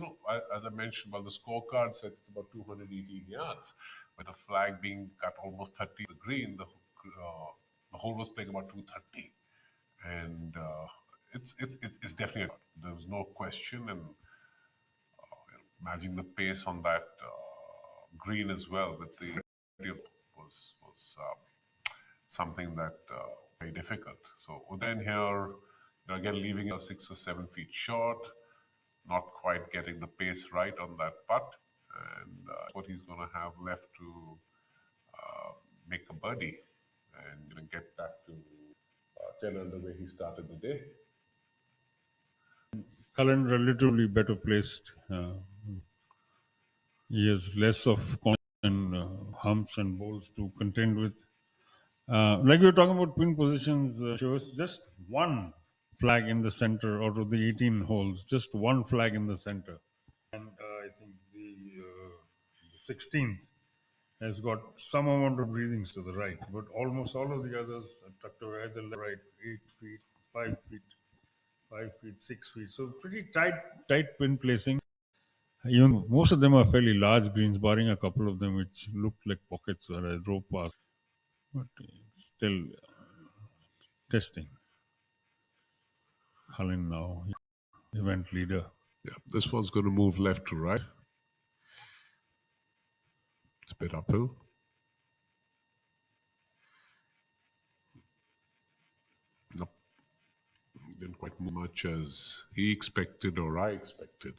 as I mentioned, the scorecard says it's about 218 yards. With the flag being cut almost 30 the green, the hole was playing about 230. And it's definitely... There was no question. And managing the pace on that green as well with the... was something that very difficult. So then here, again, leaving a 6 or 7 feet short, not quite getting the pace right on that putt, and what he's going to have left to make a birdie and get back to 10 under where he started the day. Cullen relatively better placed. He has less of and humps and bowls to contend with. Like we were talking about pin positions, she was just one flag in the center out of the 18 holes, just one flag in the center. And I think the 16th has got some amount of breathings to the right, but almost all of the others are tucked away at the right, 8 feet, 5 feet, 5 feet, 6 feet. So pretty tight pin placing. Even most of them are fairly large greens, barring a couple of them which looked like pockets where I drove past. But still testing. Cullen now, event leader. Yeah, this one's going to move left to right. It's a bit uphill. Nope. Didn't quite move much as he expected or I expected.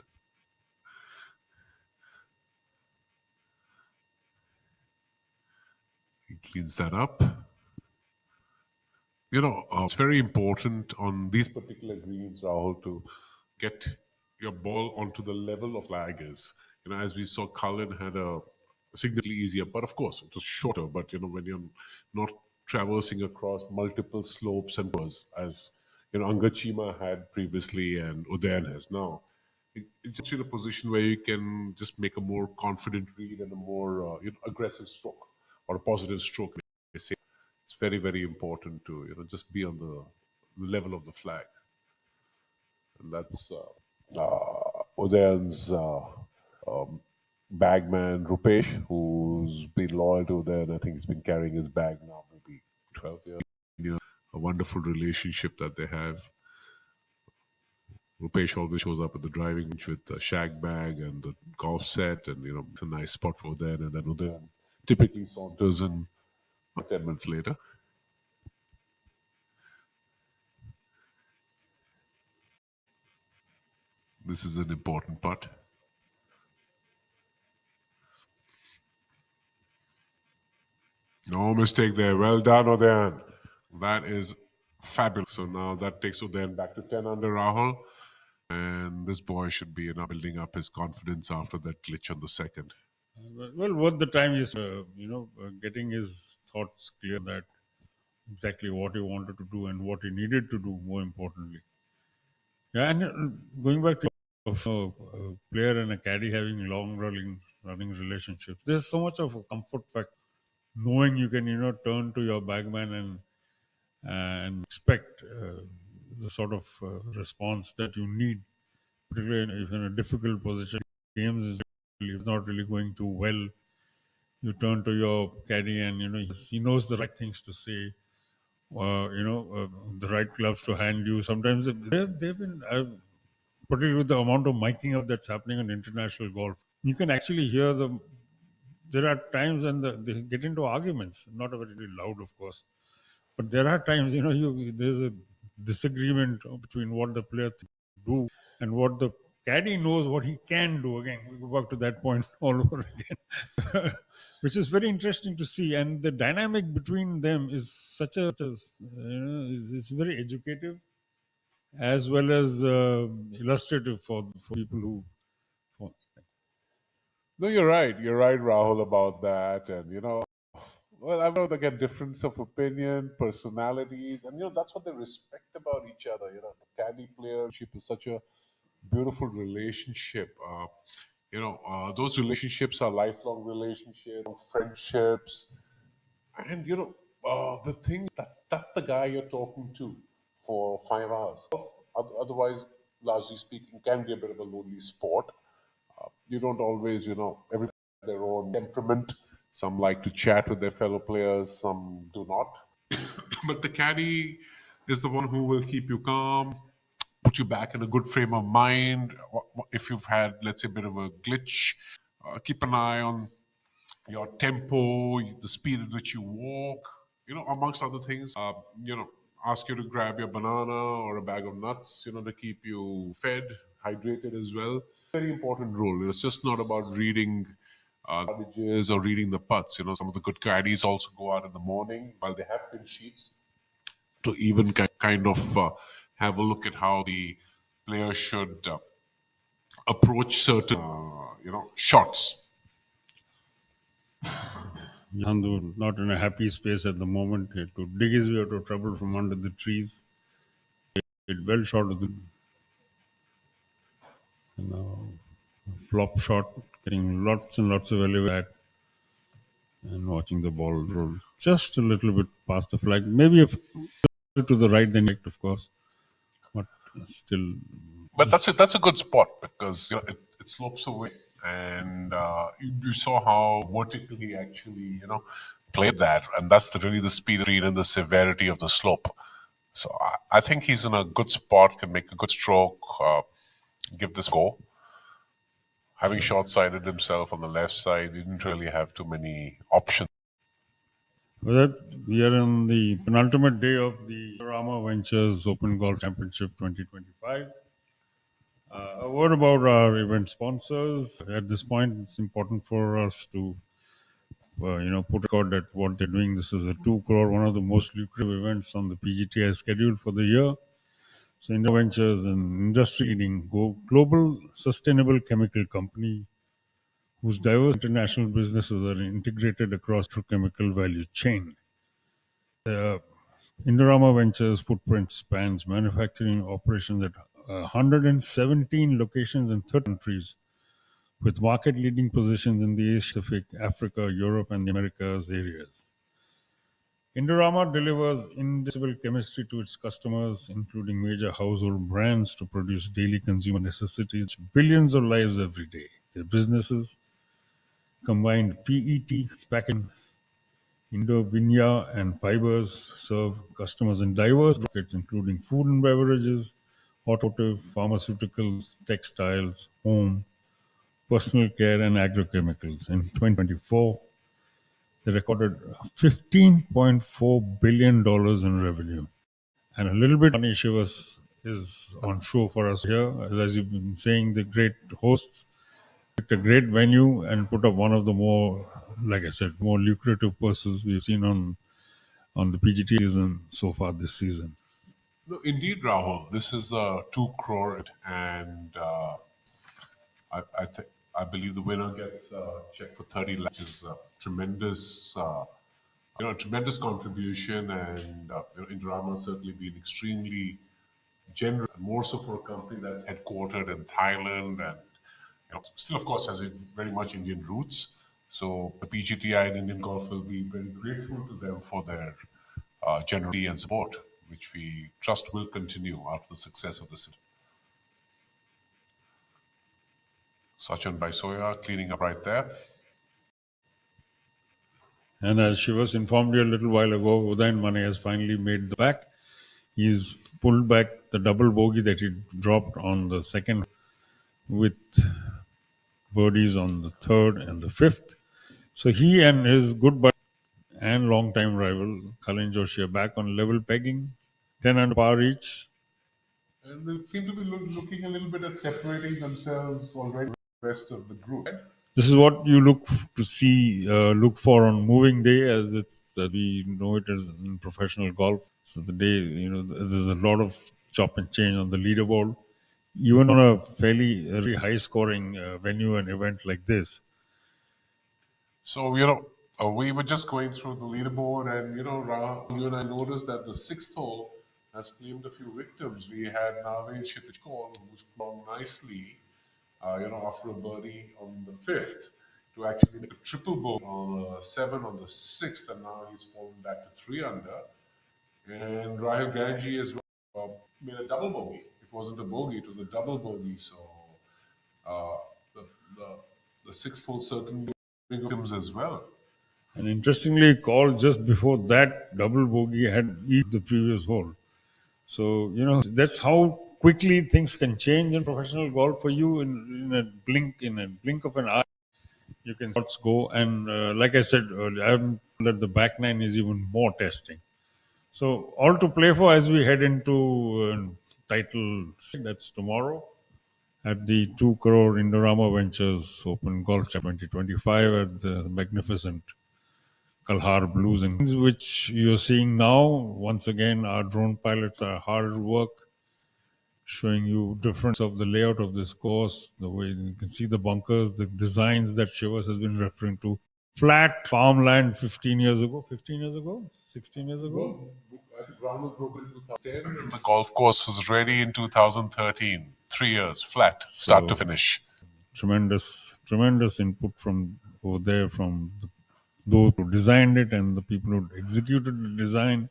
He cleans that up. It's very important on these particular greens, Rahul, to get your ball onto the level of flag is. As we saw, Cullen had a significantly easier, but of course it was shorter. But when you're not traversing across multiple slopes and curves, as Angachima had previously and Udayan has now, it's just in a position where you can just make a more confident read and a more aggressive stroke or a positive stroke. They say it's very, very important to just be on the level of the flag, and that's Udayan's bagman Rupesh, who's been loyal to Udayan. I think he's been carrying his bag now maybe 12 years. A wonderful relationship that they have. Rupesh always shows up at the driving range with the shag bag and the golf set, and it's a nice spot for Udayan. And then Udayan typically saunters in 10 minutes later. This is an important putt. No mistake there. Well done, Udayan. That is fabulous. So now that takes Udayan back to 10 under, Rahul. And this boy should be building up his confidence after that glitch on the second. Well, what the time is, getting his thoughts clear that exactly what he wanted to do and what he needed to do, more importantly. Yeah, and going back to a player and a caddy having long running relationships, there's so much of a comfort factor knowing you can turn to your bagman and expect the sort of response that you need, particularly if in a difficult position. Games is not really going too well. You turn to your caddy and he knows the right things to say. The right gloves to hand you. Sometimes they've been, particularly with the amount of miking up that's happening in international golf, you can actually hear them. There are times when they get into arguments, not very loud, of course, but there are times there's a disagreement between what the player do and what the caddy knows what he can do. Again, we go back to that point all over again, which is very interesting to see. And the dynamic between them is such a is very educative as well as illustrative for people who. No, you're right. You're right, Rahul, about that. And well, I know they get difference of opinion, personalities, and that's what they respect about each other. The caddy playership is such a beautiful relationship. Those relationships are lifelong relationships, friendships, and the thing that's the guy you're talking to for 5 hours. Otherwise, largely speaking, can be a bit of a lonely sport. You don't always, everybody has their own temperament. Some like to chat with their fellow players, some do not. But the caddy is the one who will keep you calm, put you back in a good frame of mind. If you've had, let's say, a bit of a glitch, keep an eye on your tempo, the speed at which you walk, amongst other things. Ask you to grab your banana or a bag of nuts, to keep you fed, hydrated as well. Very important role. It's just not about reading cottages or reading the putts. Some of the good caddies also go out in the morning while they have pin sheets to even kind of have a look at how the player should approach certain, shots. Yandu not in a happy space at the moment. He had to dig his way out of trouble from under the trees. It well short of the flop shot, getting lots and lots of elevate and watching the ball roll just a little bit past the flag. Maybe if to the right, then of course, but still. But that's a good spot because it slopes away, and you saw how vertically he actually played that, and that's really the speed and the severity of the slope. So I think he's in a good spot, can make a good stroke, give this go. Having short-sighted himself on the left side, he didn't really have too many options. Well, we are on the penultimate day of the Indorama Ventures Open Golf Championship 2025. A word about our event sponsors. At this point, it's important for us to, put record at what they're doing. This is a 2 crore, one of the most lucrative events on the PGTI schedule for the year. So, Indorama Ventures, an industry-leading global sustainable chemical company whose diverse international businesses are integrated across the chemical value chain. Indorama Ventures' footprint spans manufacturing operations at 117 locations in 30 countries, with market-leading positions in the Asia Pacific, Africa, Europe, and the Americas areas. Indorama delivers indispensable chemistry to its customers, including major household brands, to produce daily consumer necessities, billions of lives every day. Their businesses combined PET packaging, Indovinya and fibers serve customers in diverse markets, including food and beverages, automotive, pharmaceuticals, textiles, home, personal care, and agrochemicals. In 2024, they recorded $15.4 billion in revenue. And a little bit money Shivas is on show for us here. As you've been saying, the great hosts picked a great venue and put up one of the more, like I said, more lucrative purses we've seen on the PGT season so far this season. No, indeed, Rahul. This is a 2 crore, and I believe the winner gets a check for 30 lakhs, which is a tremendous, tremendous contribution, and Indorama certainly been extremely generous, more so for a company that's headquartered in Thailand and still, of course, has very much Indian roots. So the PGTI and Indian Golf will be very grateful to them for their generosity and support, which we trust will continue after the success of this. Sachin Baisoya cleaning up right there. And as Shivas informed you a little while ago, Udayan Mane has finally made the back. He's pulled back the double bogey that he dropped on the second with birdies on the third and the fifth. So he and his good buddy and long-time rival, Kalin Joshi, are back on level pegging, 10 under par each. And they seem to be looking a little bit at separating themselves already from the rest of the group. This is what you look for on moving day, as we know it as in professional golf. So the day, there's a lot of chop and change on the leaderboard, even on a very high-scoring venue and event like this. So we were just going through the leaderboard, and Rahul, you and I noticed that the sixth hole has claimed a few victims. We had Naveen Shitishkol, who's playing nicely, after a birdie on the fifth, to actually make a triple bogey on 7 on the sixth, and now he's fallen back to 3 under. And Rahul Ganji as well made a double bogey. It wasn't a bogey; it was a double bogey. So the sixth hole certainly victims as well. And interestingly, called just before that double bogey had eaten the previous hole. So that's how quickly things can change in professional golf for you in a blink of an eye. You can go, and like I said earlier, I'm that the back nine is even more testing. So all to play for as we head into title. That's tomorrow, at the 2 crore Indorama Ventures Open Golf 2025 at the magnificent Kalhaar Blues and Greens, which you're seeing now. Once again, our drone pilots are hard at work, showing you difference of the layout of this course, the way you can see the bunkers, the designs that Shivas has been referring to. Flat farmland 16 years ago, 16 years ago. I think ground was broken in 2010 and the golf course was ready in 2013. 3 years, flat, start to finish. Tremendous input from over there from those who designed it and the people who executed the design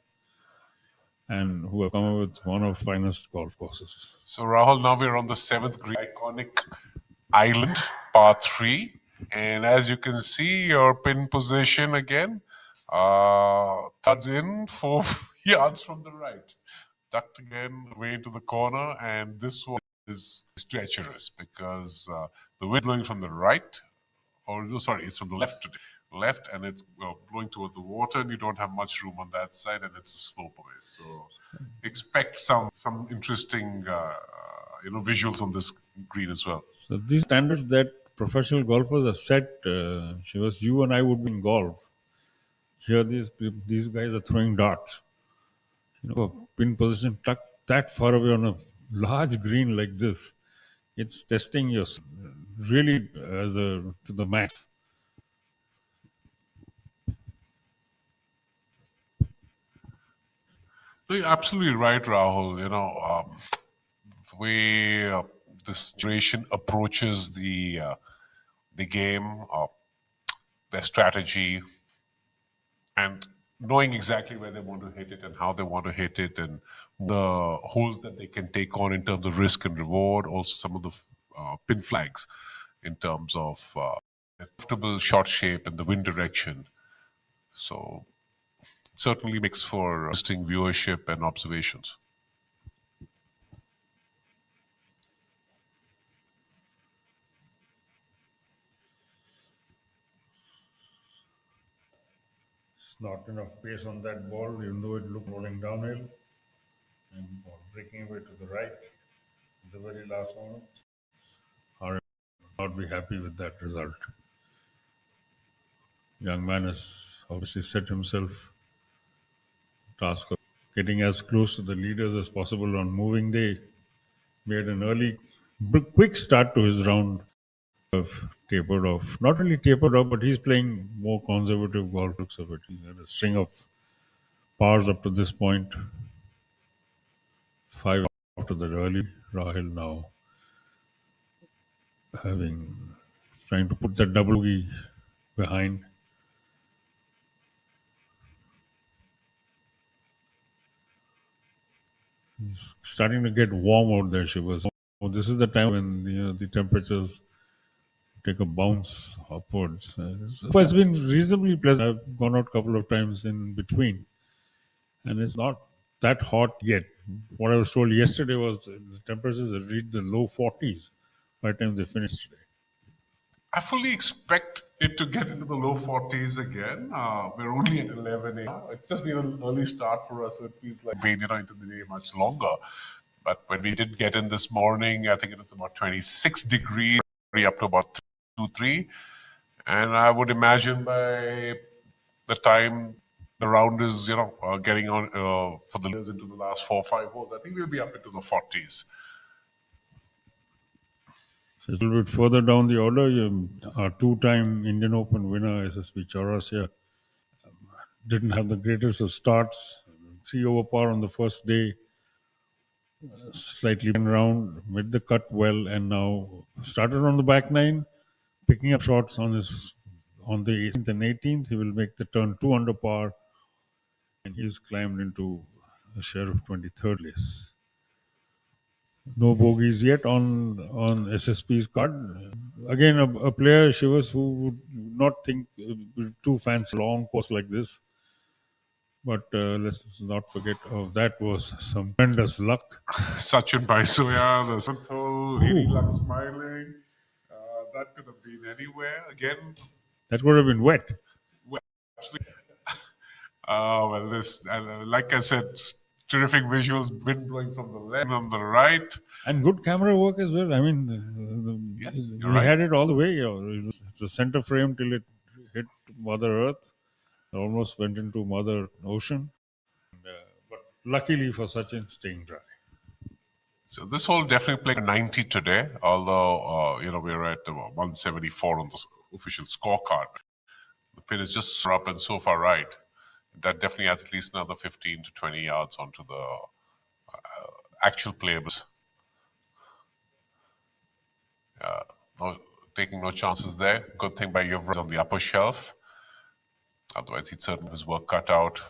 and who have come up with one of the finest golf courses. So Rahul, now we're on the 7th green, iconic island, par 3. And as you can see, your pin position again, thuds in 4 yards from the right. Tucked again way into the corner, and this one is treacherous because the wind blowing from the right, or no, sorry, it's from the left today. Left, and it's blowing towards the water, and you don't have much room on that side, and it's a slope away. So expect some interesting visuals on this green as well. So these standards that professional golfers are set, Shivas, you and I would be in golf. Here these guys are throwing darts. Pin position tucked that far away on a large green like this. It's testing your really to the max. No, you're absolutely right, Rahul. The way this generation approaches the game, their strategy, and knowing exactly where they want to hit it and how they want to hit it, and the holes that they can take on in terms of risk and reward. Also, some of the pin flags in terms of comfortable shot shape and the wind direction. So certainly makes for interesting viewership and observations. It's not enough pace on that ball, even though it looked rolling downhill and breaking away to the right at the very last moment. I'll not be happy with that result. Young man has obviously set himself task of getting as close to the leaders as possible on moving day. Made an early, quick start to his round. Tapered off. Not really tapered off, but he's playing more conservative golf. Looks of it. He had a string of pars up to this point. 5 after that early. Rahul now trying to put that double bogey behind. It's starting to get warm out there, Shivas. This is the time when the temperatures take a bounce upwards. It's been reasonably pleasant. I've gone out a couple of times in between, and it's not that hot yet. What I was told yesterday was the temperatures have reached the low 40s by the time they finish today. I fully expect it to get into the low 40s again. We're only at 11 a.m. It's just been an early start for us, so it feels like being into the day much longer. But when we did get in this morning, I think it was about 26 degrees, up to about 2-3. And I would imagine by the time the round is, getting on for the leaders into the last 4 or 5 holes, I think we'll be up into the 40s. A little bit further down the order, our 2-time Indian Open winner, SSP Chaurasia, didn't have the greatest of starts. 3 over par on the first day, slightly round, made the cut well, and now started on the back 9, picking up shots on the 18th and 18th. He will make the turn 2 under par, and he's climbed into a share of 23rd place. No bogeys yet on SSP's card. Again, a player, Shivas, who would not think too fancy long course like this. But let's not forget, that was some tremendous luck. Sachin Baisoya, the 7th hole, 80 luck smiling. That could have been anywhere. Again, that would have been wet. Well, like I said, terrific visuals, wind blowing from the left and the right. And good camera work as well. I mean, Yes, we you're right. had it all the way. It was the center frame till it hit Mother Earth. It almost went into Mother Ocean. But luckily for Sachin, staying dry. So this hole definitely played 90 today, although, we're at 174 on the official scorecard. The pin is just so up and so far right. That definitely adds at least another 15 to 20 yards onto the actual playables. Taking no chances there. Good thing by Yuvraj on the upper shelf. Otherwise, he'd certainly have his work cut out.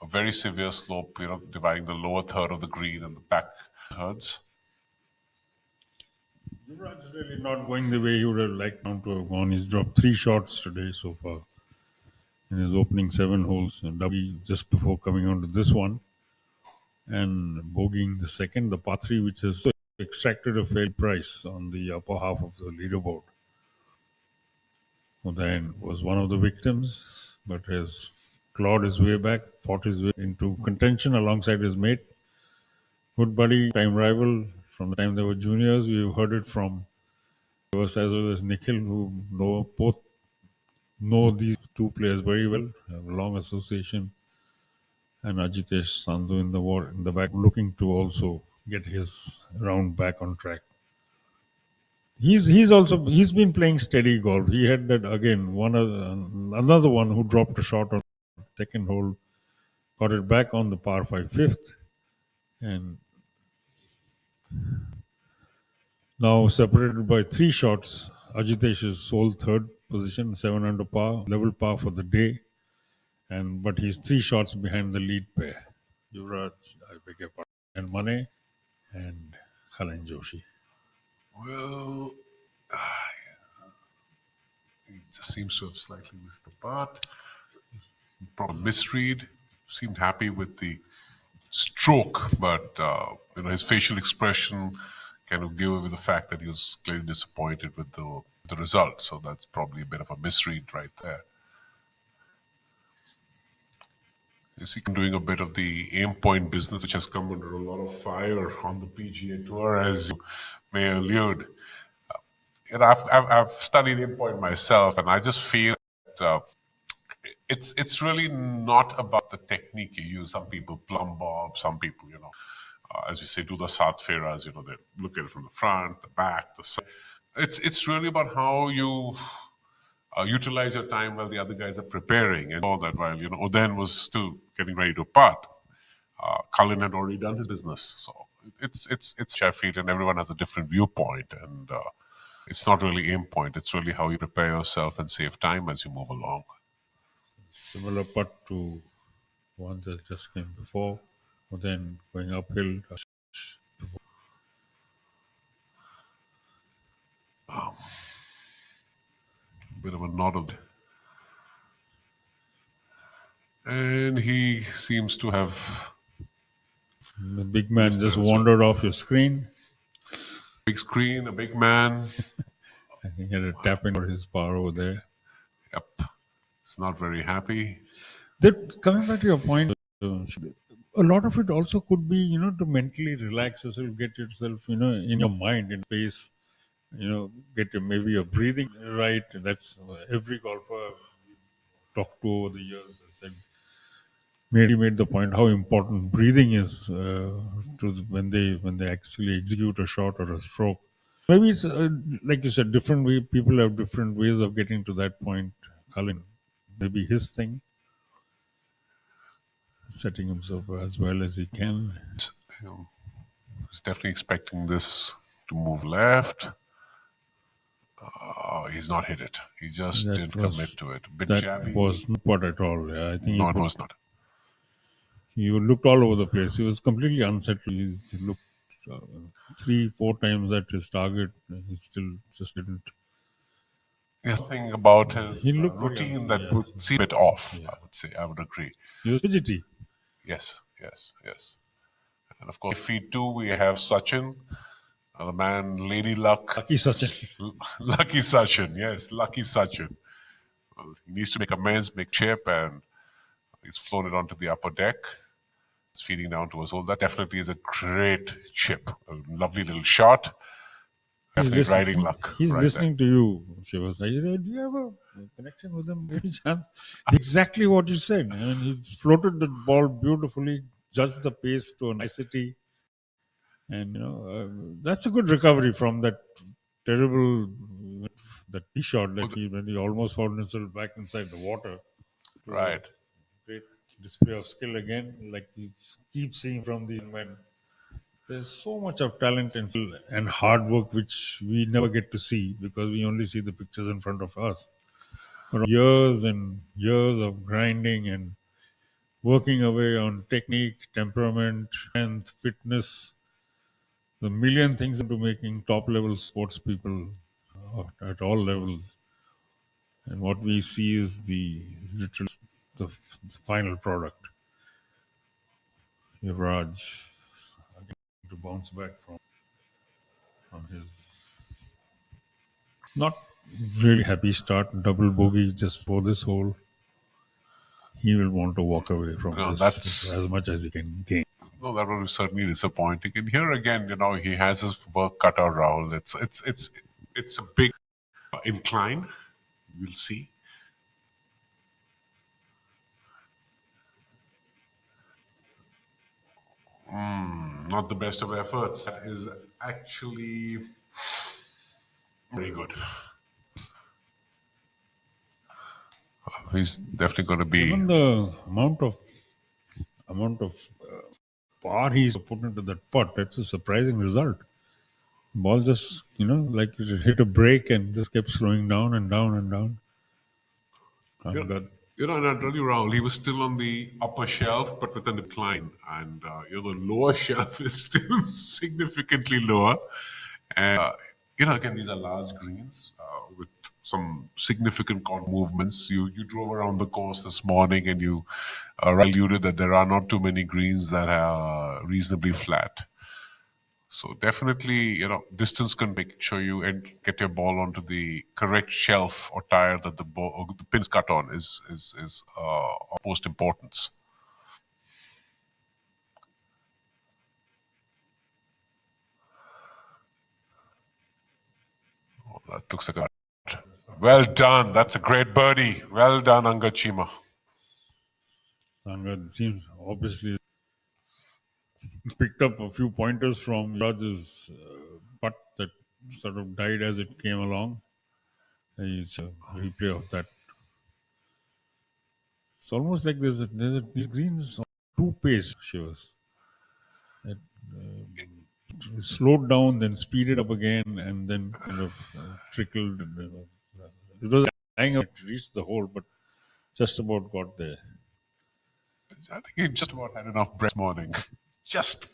A very severe slope, dividing the lower third of the green and the back thirds. Yuvraj really not going the way he would have liked now to have gone. He's dropped 3 shots today so far in his opening 7 holes. And double just before coming on to this one. And bogeying the second, the par 3, which has extracted a fair price on the upper half of the leaderboard. Udayan was one of the victims, but has clawed his way back, fought his way into contention alongside his mate. Good buddy, time rival from the time they were juniors. We've heard it from us as well as Nikhil, who both know these two players very well, have a long association. And Ajitesh Sandhu in the back, looking to also get his round back on track. He's been playing steady golf. He had that again another one who dropped a shot on second hole, got it back on the par 5 fifth, and now separated by 3 shots. Ajitesh's sole third position, 7 under par, level par for the day, but he's 3 shots behind the lead pair, Yuvraj, I beg your pardon, and Mane and Khalin Joshi. Well, he just seems to have slightly missed the putt. Probably misread. Seemed happy with the stroke, but his facial expression kind of gave away the fact that he was clearly disappointed with the result. So that's probably a bit of a misread right there. Is he doing a bit of the aim point business, which has come under a lot of fire on the PGA Tour, as you may allude. I've studied aim point myself, and I just feel that it's really not about the technique you use. Some people plumb bob, some people, as we say, do the Sat Feras, they look at it from the front, the back, the side. It's really about how you utilize your time while the other guys are preparing, and all that while Udayan was still getting ready to putt. Kalin had already done his business, so it's Sheffield, and everyone has a different viewpoint, and it's not really aim point. It's really how you prepare yourself and save time as you move along. Similar putt to one that just came before, then going uphill. Bit of a nod of, and he seems to have. The big man just wandered off your screen. Big screen, a big man. I think he had a tap in for his power over there. Yep, he's not very happy. Coming back to your point, a lot of it also could be, to mentally relax yourself, get yourself, in your mind, in pace. Get maybe your breathing right. That's every golfer talked to over the years has said. Made the point how important breathing is when they actually execute a shot or a stroke. Maybe it's like you said, different way. People have different ways of getting to that point. Kalin, maybe his thing, setting himself as well as he can. He's definitely expecting this to move left. He's not hit it. He just didn't commit to it. That was not what at all. Yeah, I think it was not. He looked all over the place. He was completely unsettled. He looked 3-4 times at his target. He still just didn't. There's something about his routine that would seem a bit off, I would say. I would agree. He was fidgety. Yes. And of course, feed 2, we have Sachin. The man, Lady Luck. Lucky Sachin. Lucky Sachin, yes, Lucky Sachin. Well, he needs to make amends, make chip, and he's flown it onto the upper deck. It's feeding down to us. So that definitely is a great chip. A lovely little shot. Definitely riding luck. He's right listening to you, Shivas. Do you have a connection with him? Any chance? Exactly what you said. I mean, he floated the ball beautifully, judged the pace to a nicety, and that's a good recovery from that terrible that tee shot that when he almost found himself back inside the water. Right. Great display of skill again, like you keep seeing from the men. There's so much of talent and skill and hard work which we never get to see because we only see the pictures in front of us. But years and years of grinding and working away on technique, temperament, strength, fitness, the million things into making top level sports people at all levels. And what we see is literally the final product. Yuvraj again to bounce back from his not really happy start, double bogey just for this hole. He will want to walk away from this that's as much as he can gain. No, that was certainly disappointing. And here again, he has his work cut out, Rahul. It's a big incline. We'll see. Not the best of efforts. That is actually very good. He's definitely going to be. Given the amount of power he's put into that putt, that's a surprising result. Ball just like it hit a break and just kept slowing down and down and down. And I tell you, Rahul, he was still on the upper shelf, but with an incline. And, the lower shelf is still significantly lower. And, again, these are large greens with some significant movements. You drove around the course this morning and you alluded that there are not too many greens that are reasonably flat. So definitely, distance can make sure you and get your ball onto the correct shelf or tire that the pin's cut on is of most importance. Oh, that looks like a well done. That's a great birdie. Well done, Angad Chima. Angad seems obviously picked up a few pointers from Raj's putt that sort of died as it came along. It's a replay of that. It's almost like there's these greens on two pace, Shivas. It slowed down, then speeded up again, and then kind of trickled. It was hanging out, reached the hole, but just about got there. I think he just about had enough breath this morning. Just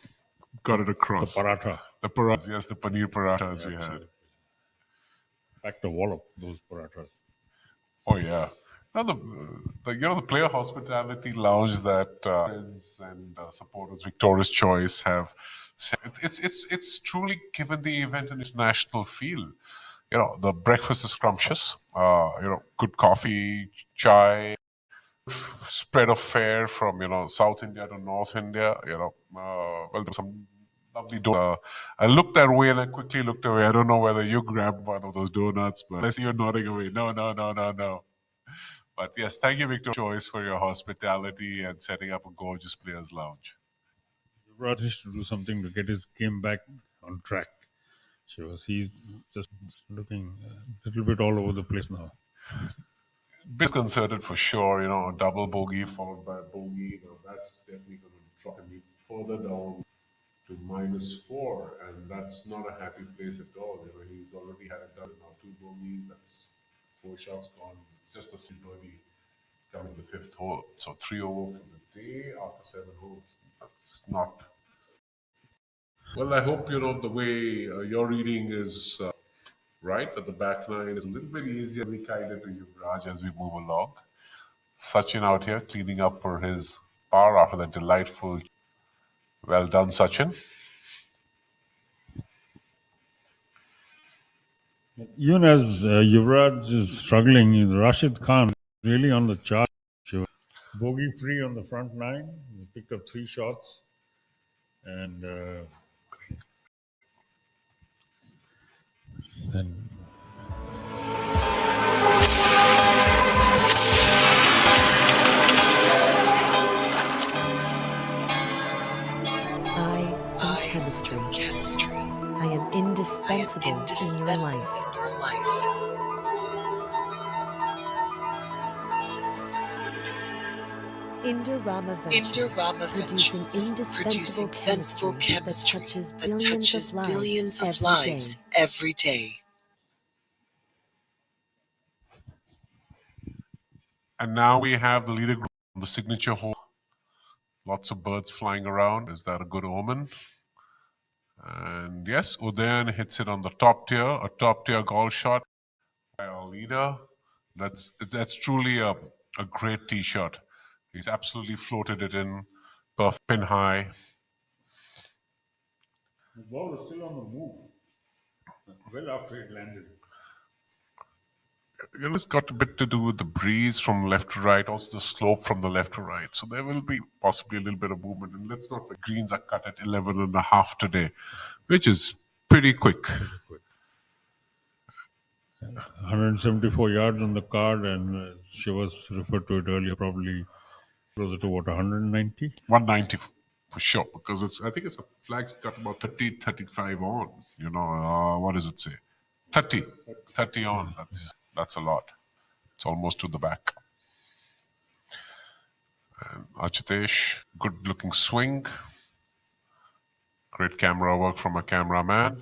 got it across. The paratha. The parathas, yes, the paneer parathas we had. Back to wallop, those parathas. Oh, yeah. Now, the player hospitality lounge that friends and supporters, Victoria's Choice, have set, it's truly given the event an international feel. The breakfast is scrumptious. Good coffee, chai, spread of fare from South India to North India. Well, there's some lovely donuts. I looked that way and I quickly looked away. I don't know whether you grabbed one of those donuts, but I see you're nodding away. No. But yes, thank you, Victor Choice, for your hospitality and setting up a gorgeous players' lounge. Yuvraj needs to do something to get his game back on track. He's just looking a little bit all over the place now. Disconcerted for sure, a double bogey followed by a bogey. That's definitely going to drop him further down to -4, and that's not a happy place at all. He's already had a double, now 2 bogeys. That's 4 shots gone. Just a birdie coming the 5th hole. So 3 over for the day after 7 holes. That's not. Well, I hope the way your reading is right, that the back nine is a little bit easier to be kinder to Yuvraj as we move along. Sachin out here cleaning up for his par after that delightful. Well done, Sachin. Even as Yuvraj is struggling, Rashid Khan really on the chart. bogey free on the front nine. He picked up 3 shots, and then I am chemistry. I am indispensable in your life. Indorama Ventures, producing indispensable chemistry that touches billions of lives every day. And now we have the leader group, the signature hole. Lots of birds flying around. Is that a good omen? And yes, Udayan hits it on the top tier, a top tier golf shot by our leader. That's truly a great tee shot. He's absolutely floated it in, perfect pin high. the ball was still on the move, well after it landed. It's got a bit to do with the breeze from left to right, also the slope from the left to right. So there will be possibly a little bit of movement. And let's not forget, greens are cut at 11.5 today, which is pretty quick. 174 yards on the card, and she was referred to it earlier, probably closer to what, 190? 190 for sure, because I think it's a flag's got about 30, 35 on. What does it say? 30 on. That's a lot. It's almost to the back. And Achitesh, good looking swing. Great camera work from a cameraman.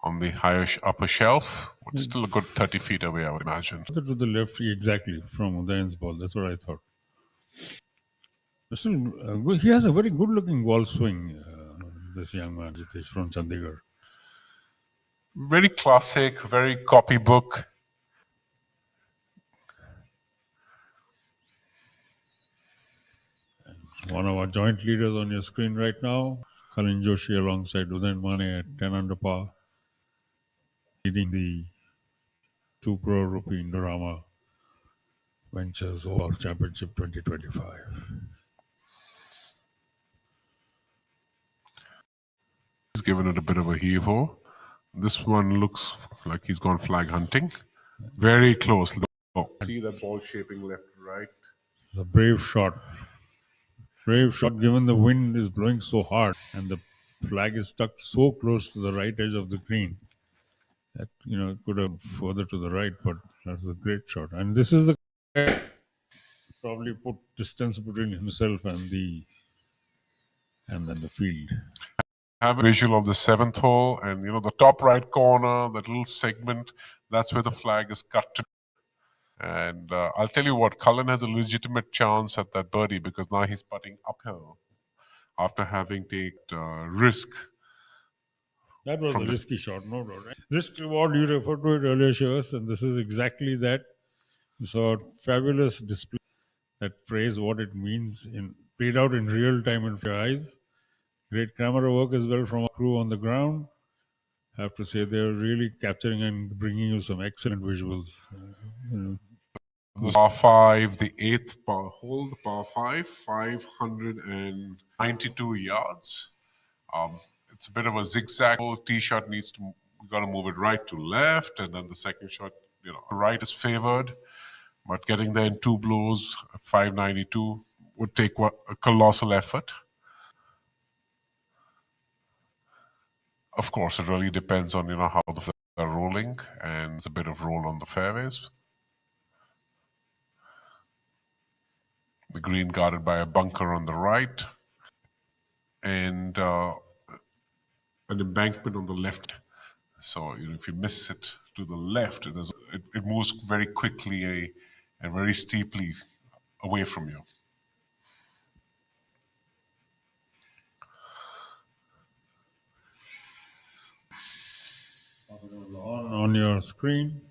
On the higher upper shelf, but still a good 30 feet away, I would imagine. To the left, exactly, from Udayan's ball. That's what I thought. Still, he has a very good looking ball swing, this young man, Jitesh, from Chandigarh. Very classic, very copybook. One of our joint leaders on your screen right now, Kalin Joshi alongside Udayan Mane at 10 under par, leading the 2 crore rupee Indorama Ventures Overall Championship 2025. He's given it a bit of a heave-ho. This one looks like he's gone flag hunting. Very close. See that ball shaping left to right. It's a brave shot. Brave shot given the wind is blowing so hard and the flag is stuck so close to the right edge of the green that, it could have further to the right, but that was a great shot. And this is the guy probably put distance between himself and then the field. Have a visual of the 7th hole, and the top right corner, that little segment, that's where the flag is cut to. And I'll tell you what, Cullen has a legitimate chance at that birdie because now he's putting uphill after having taken risk. That was a risky shot, no doubt. Right? Risk reward, you referred to it earlier, Shivas, and this is exactly that. You saw a fabulous display, that phrase, what it means, played out in real time in your eyes. Great camera work as well from our crew on the ground. I have to say they're really capturing and bringing you some excellent visuals. The par 5, the 8th par hole, the par 5, 592 yards. It's a bit of a zigzag. Tee shot we got to move it right to left, and then the second shot, right is favored. But getting there in 2 blows, 592, would take a colossal effort. Of course, it really depends on how the flags are rolling, and there's a bit of roll on the fairways. The green guarded by a bunker on the right, and an embankment on the left. So if you miss it to the left, it moves very quickly and very steeply away from you. On your screen.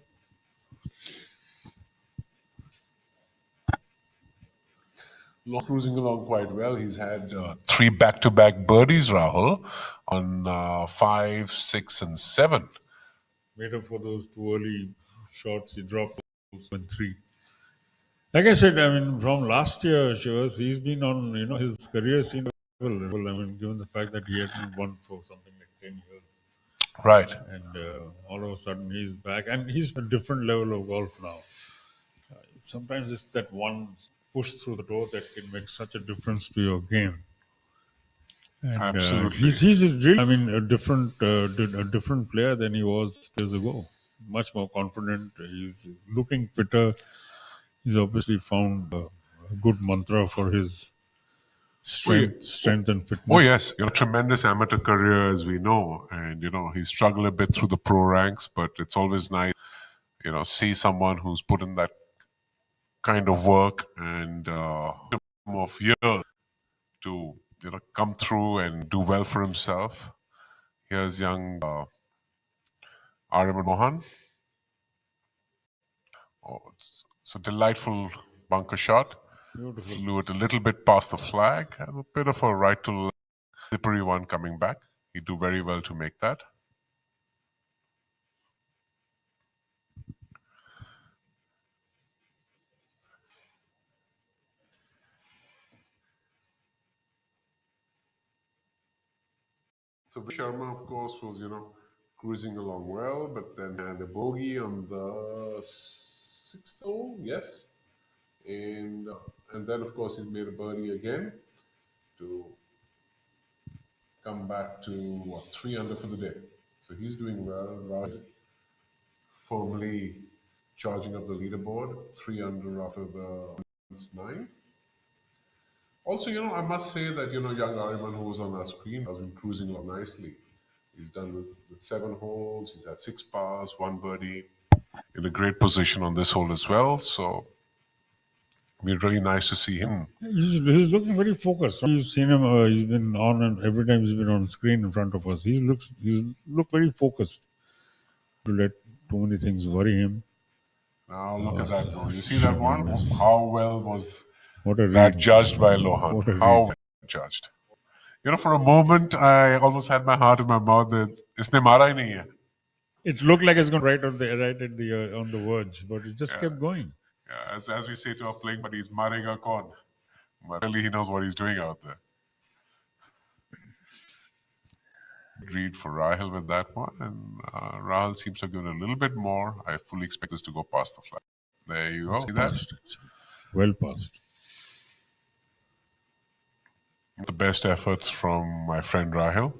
Cruising along quite well. He's had 3 back-to-back birdies, Rahul, on 5, 6, and 7. Made up for those 2 early shots he dropped, those 3. Like I said, I mean, from last year, Shivas, he's been on, his career scene level. I mean, given the fact that he hadn't won for something like 10 years. Right. And all of a sudden he's back. And he's a different level of golf now. Sometimes it's that one push through the door that can make such a difference to your game. And Absolutely. he's really, I mean, a different player than he was years ago. Much more confident. He's looking fitter. He's obviously found a good mantra for his strength and fitness. Oh yes, tremendous amateur career as we know, and he struggled a bit through the pro ranks, but it's always nice, see someone who's put in that kind of work and of years to come through and do well for himself. Here's young Ariman Mohan. Oh, it's a delightful bunker shot. Beautiful. Flew it a little bit past the flag. Has a bit of a right to left, slippery one coming back. He'd do very well to make that. So Sharma, of course, was cruising along well, but then had a bogey on the sixth hole, yes, and then of course he's made a birdie again to come back to 3 under for the day. So he's doing well. Raj firmly charging up the leaderboard, 3 under after the 9. Also, I must say that, young Ariman, who was on our screen, has been cruising along nicely. He's done with 7 holes. He's had 6 pars, 1 birdie. In a great position on this hole as well. So, it'd be really nice to see him. He's looking very focused. You've seen him. He's been on, and every time he's been on screen in front of us, he's looked very focused. To let too many things worry him. Now look at that though. You see that one? How well was What a that read. judged by Lohan? What a How read. well judged. For a moment, I almost had my heart in my mouth that isne mara hi nahi hai. It looked like it's going right at the on the verge, but it just kept going. Yeah, as we say to our playing buddies, marega kaun. But really, he knows what he's doing out there. Read for Rahul with that one, and Rahul seems to have given a little bit more. I fully expect this to go past the flag. There you go. See that? Well passed. The best efforts from my friend Rahul,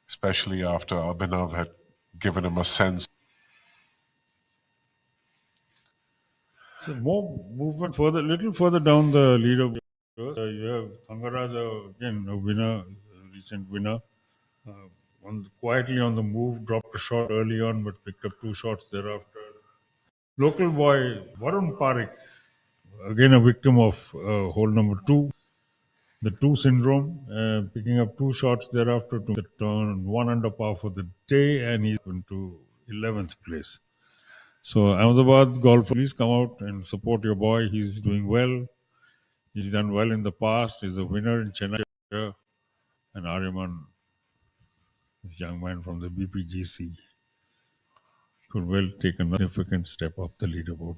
especially after Abhinav had given him a sense. So more movement further, little further down the leaderboard. You have Thangaraja again, a winner, a recent winner. Quietly on the move, dropped a shot early on, but picked up 2 shots thereafter. Local boy Varun Parekh, again a victim of hole number 2, the 2 syndrome, picking up 2 shots thereafter to the turn, 1 under par for the day, and he's into 11th place. So Ahmedabad golf, please come out and support your boy. He's doing well. He's done well in the past. He's a winner in Chennai. And Aryaman, this young man from the BPGC, could well take a significant step up the leaderboard.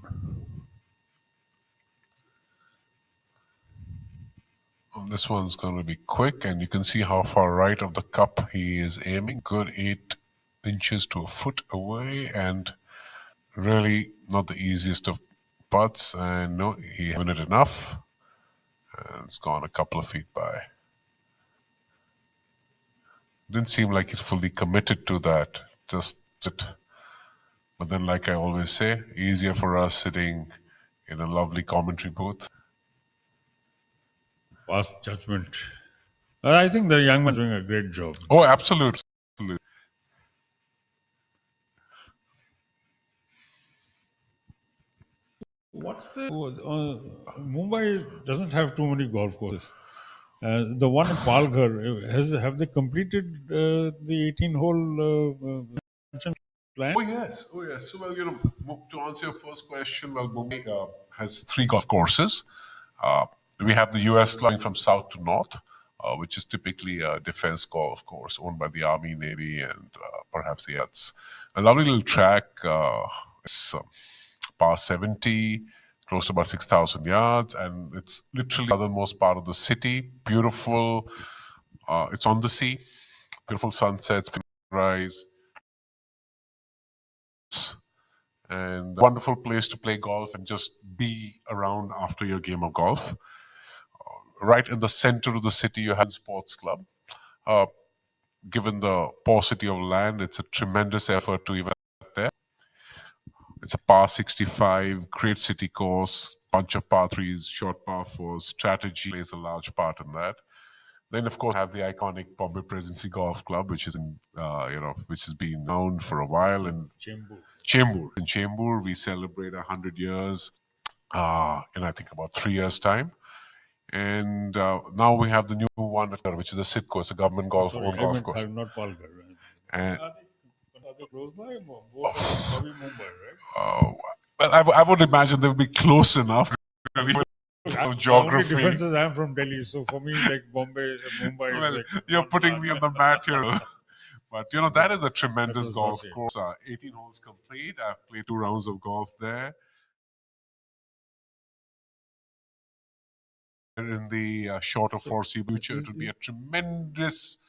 This one's going to be quick, and you can see how far right of the cup he is aiming. Good 8 inches to a foot away, and really not the easiest of putts. And no, he hasn't it enough, and it's gone a couple of feet by. Didn't seem like he's fully committed to that. Just sit. But then, like I always say, easier for us sitting in a lovely commentary booth. Past judgment. I think the young man's doing a great job. Oh, absolutely. What's the Mumbai doesn't have too many golf courses. The one in Palghar, have they completed the 18-hole plan? Oh yes. So well, to answer your first question, well, Mumbai has 3 golf courses. We have the US line from south to north, which is typically a defense golf course owned by the Army, Navy, and perhaps the It's a lovely little track. It's par 70, close to about 6,000 yards, and it's literally the southernmost part of the city. Beautiful. It's on the sea. Beautiful sunsets, sunrise, and wonderful place to play golf and just be around after your game of golf. Right in the center of the city, you have a sports club. Given the paucity of land, it's a tremendous effort to even get there. It's a par 65, great city course, bunch of par 3s, short par 4s. Strategy plays a large part in that. Then, of course, have the iconic Bombay Presidency Golf Club, which is which has been known for a while. And Chembur. In Chembur, we celebrate 100 years in, I think, about 3 years' time. And now we have the new one, which is a SIDCO, it's a government owned golf course. Not Palghar. And, Are they close by? Both are Navi Mumbai, right? well, I would imagine they would be close enough. The only difference is I'm from Delhi, so for me, like Mumbai well, is like... you're putting me on the mat here. But, that is a tremendous golf course. 18 holes complete. I've played 2 rounds of golf there. In the shorter foreseeable future, it will be a tremendous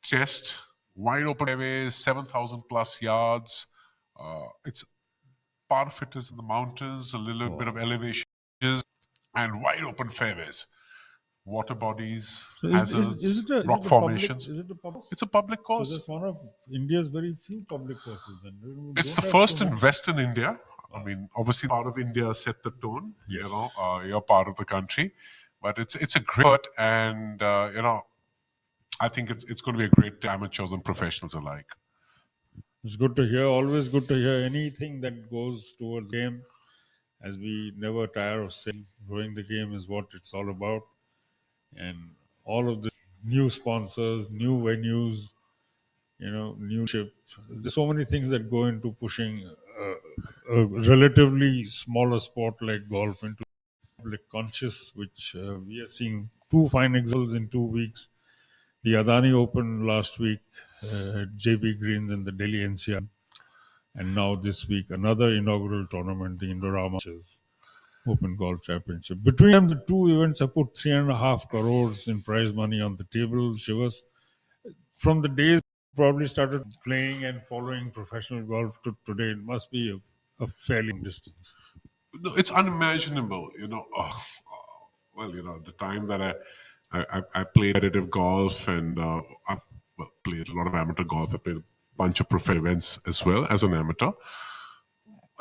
test. Wide open fairways, 7,000 plus yards. It's part of it is in the mountains, a little bit of elevation, and wide open fairways. Water bodies, hazards, rock formations. Is it a public? It's a public course. So that's one of India's very few public courses. It's the first in Western India. I mean, obviously, part of India set the tone. Yes. You're part of the country, but it's a great effort, and I think it's going to be a great to amateurs and professionals alike. It's good to hear. Always good to hear anything that goes towards game, as we never tire of saying, growing the game is what it's all about, and all of this new sponsors, new venues, new ship. There's so many things that go into pushing a relatively smaller sport like golf into public conscious, which we are seeing 2 fine examples in 2 weeks. The Adani Open last week, JB Greens in the Delhi NCR, and now this week another inaugural tournament, the Indorama Open Golf Championship. Between them, the 2 events have put 3.5 crores in prize money on the table. Shivas, from the days probably started playing and following professional golf to today, it must be a fairly long distance. No, it's unimaginable, the time that I played competitive golf, and I've played a lot of amateur golf. I played a bunch of professional events as well as an amateur.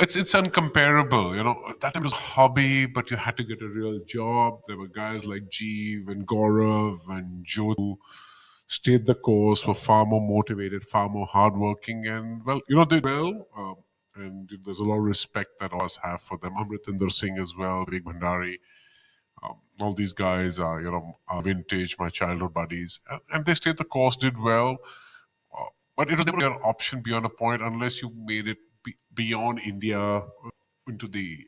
It's uncomparable, that time it was a hobby, but you had to get a real job. There were guys like Jeev and Gaurav and Joe who stayed the course, were far more motivated, far more hardworking, and they did well. And there's a lot of respect that all of us have for them. Amritinder Singh as well, Big Bhandari. All these guys are, are vintage, my childhood buddies. And they stayed the course, did well. But it was never an option beyond a point unless you made it beyond India into the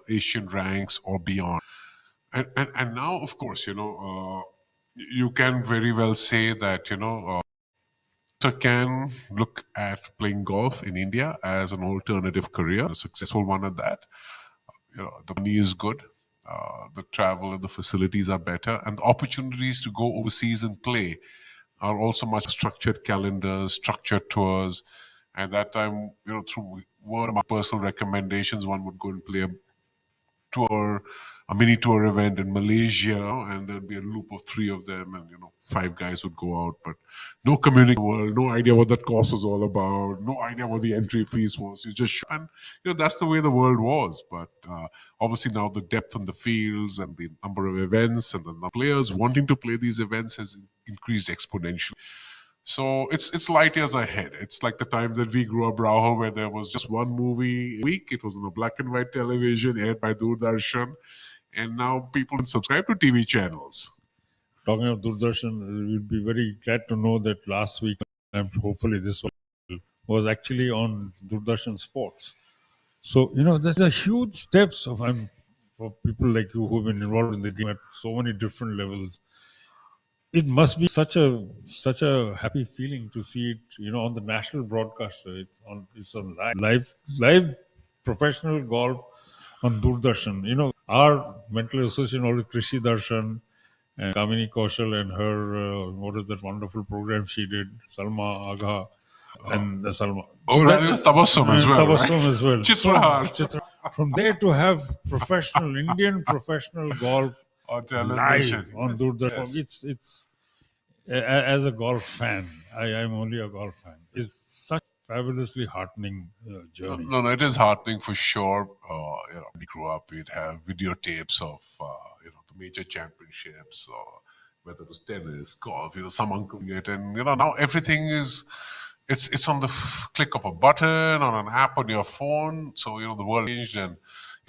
Asian ranks or beyond. And now, of course, you can very well say that, can look at playing golf in India as an alternative career, a successful one at that. The money is good, the travel and the facilities are better, and the opportunities to go overseas and play are also much structured calendars, structured tours. At that time, through word of personal recommendations, one would go and play a tour, a mini tour event in Malaysia, and there'd be a loop of 3 of them, and 5 guys would go out, but no communication, no idea what that course was all about, no idea what the entry fees was. You just and that's the way the world was. But obviously now the depth on the fields and the number of events and the number of players wanting to play these events has increased exponentially. So it's light years ahead. It's like the time that we grew up, Rahul, where there was just one movie a week. It was on a black and white television, aired by Doordarshan. And now people can subscribe to TV channels. Talking of Doordarshan, we'd be very glad to know that last week, and hopefully this one, was actually on Doordarshan Sports. So, there's a huge steps for people like you who've been involved in the game at so many different levels. It must be such a happy feeling to see it, on the national broadcaster. It's on live professional golf on Doordarshan. You know, our mental association always Krishi Darshan and Kamini Kaushal and her, what is that wonderful program she did, Salma Agha and Salma. Oh, that is Tabassum as well, Tabassum right? as well. Chitrahar. From there to have Indian professional golf On live television. on Doordarshan, it's as a golf fan, I am only a golf fan. It's such fabulously heartening journey. No, it is heartening for sure. We grew up, we'd have videotapes of the major championships, or whether it was tennis, golf. Some uncle get, and now everything is. It's on the click of a button on an app on your phone. So the world changed, and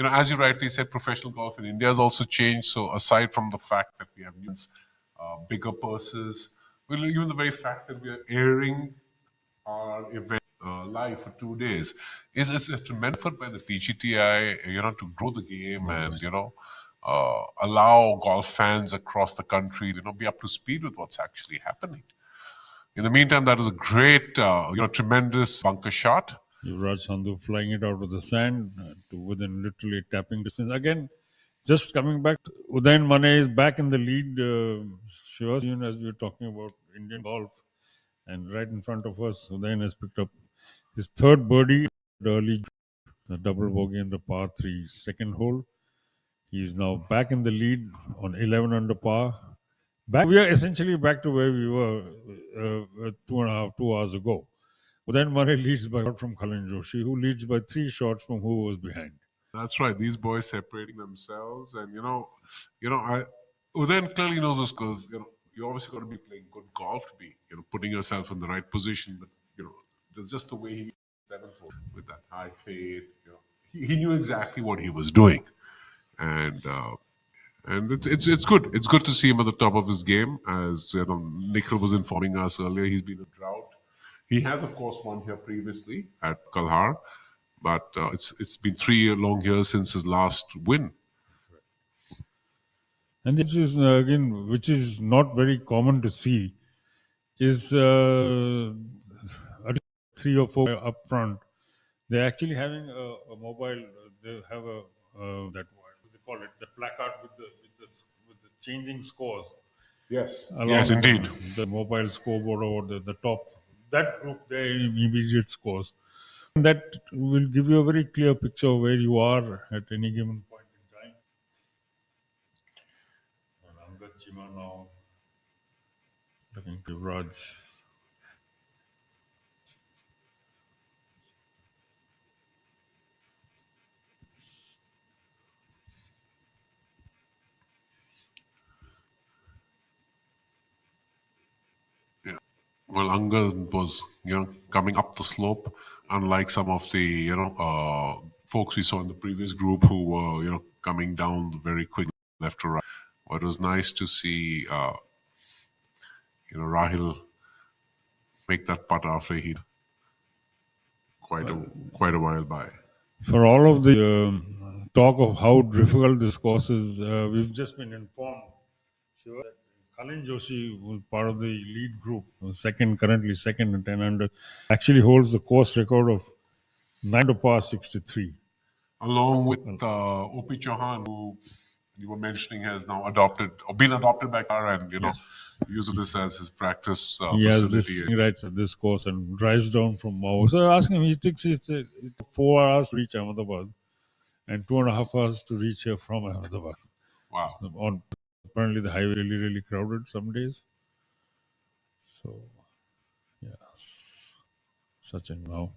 as you rightly said, professional golf in India has also changed. So aside from the fact that we have bigger purses, even the very fact that we are airing our event live for 2 days is a tremendous effort by the PGTI, to grow the game and allow golf fans across the country, be up to speed with what's actually happening. In the meantime, that is a great, tremendous bunker shot. Yuvraj Sandhu flying it out of the sand to within literally tapping distance. Again, just coming back, Udayan Mane is back in the lead. Shiva, even as we were talking about Indian golf, and right in front of us, Udayan has picked up his third birdie early, the double bogey in the par 3 second hole. He is now back in the lead on 11 under par. We are essentially back to where we were 2 hours ago. Udayan Mane leads by from Kalhan Joshi, who leads by 3 shots from who was behind. That's right. These boys separating themselves, and Udayan clearly knows this because you obviously got to be playing good golf to be putting yourself in the right position. But there's just the way he 7th hole with that high fade. He knew exactly what he was doing, and it's good. It's good to see him at the top of his game. As Nikhil was informing us earlier, he's been a drought. He has, of course, won here previously at Kalhaar, but it's been 3 long years since his last win. And this is again, which is not very common to see, is 3 or 4 up front. They're actually having a mobile. They have that what do they call it? The placard with the changing scores. Yes. Yes, indeed. The mobile scoreboard over the top. That group, their immediate scores. And that will give you a very clear picture of where you are at any given point in time. And Angad Chima now looking to Raj. Well, Angad was, coming up the slope, unlike some of the, folks we saw in the previous group who were, coming down very quick left to right. But it was nice to see, Rahil make that putt after he quite a while by. For all of the talk of how difficult this course is, we've just been informed that Kalhan Joshi, who was part of the lead group, currently second and 10 under, actually holds the course record of 9 to par 63. Along with O.P. Chauhan, who you were mentioning has now been adopted by Kalhaar and, uses this as his practice he facility. has this, he writes at this course and drives down from Mao. So I asked him, he takes 4 hours to reach Ahmedabad and 2.5 hours to reach here from Ahmedabad. Wow. Apparently the highway really, really crowded some days. So, yeah. Sachin now.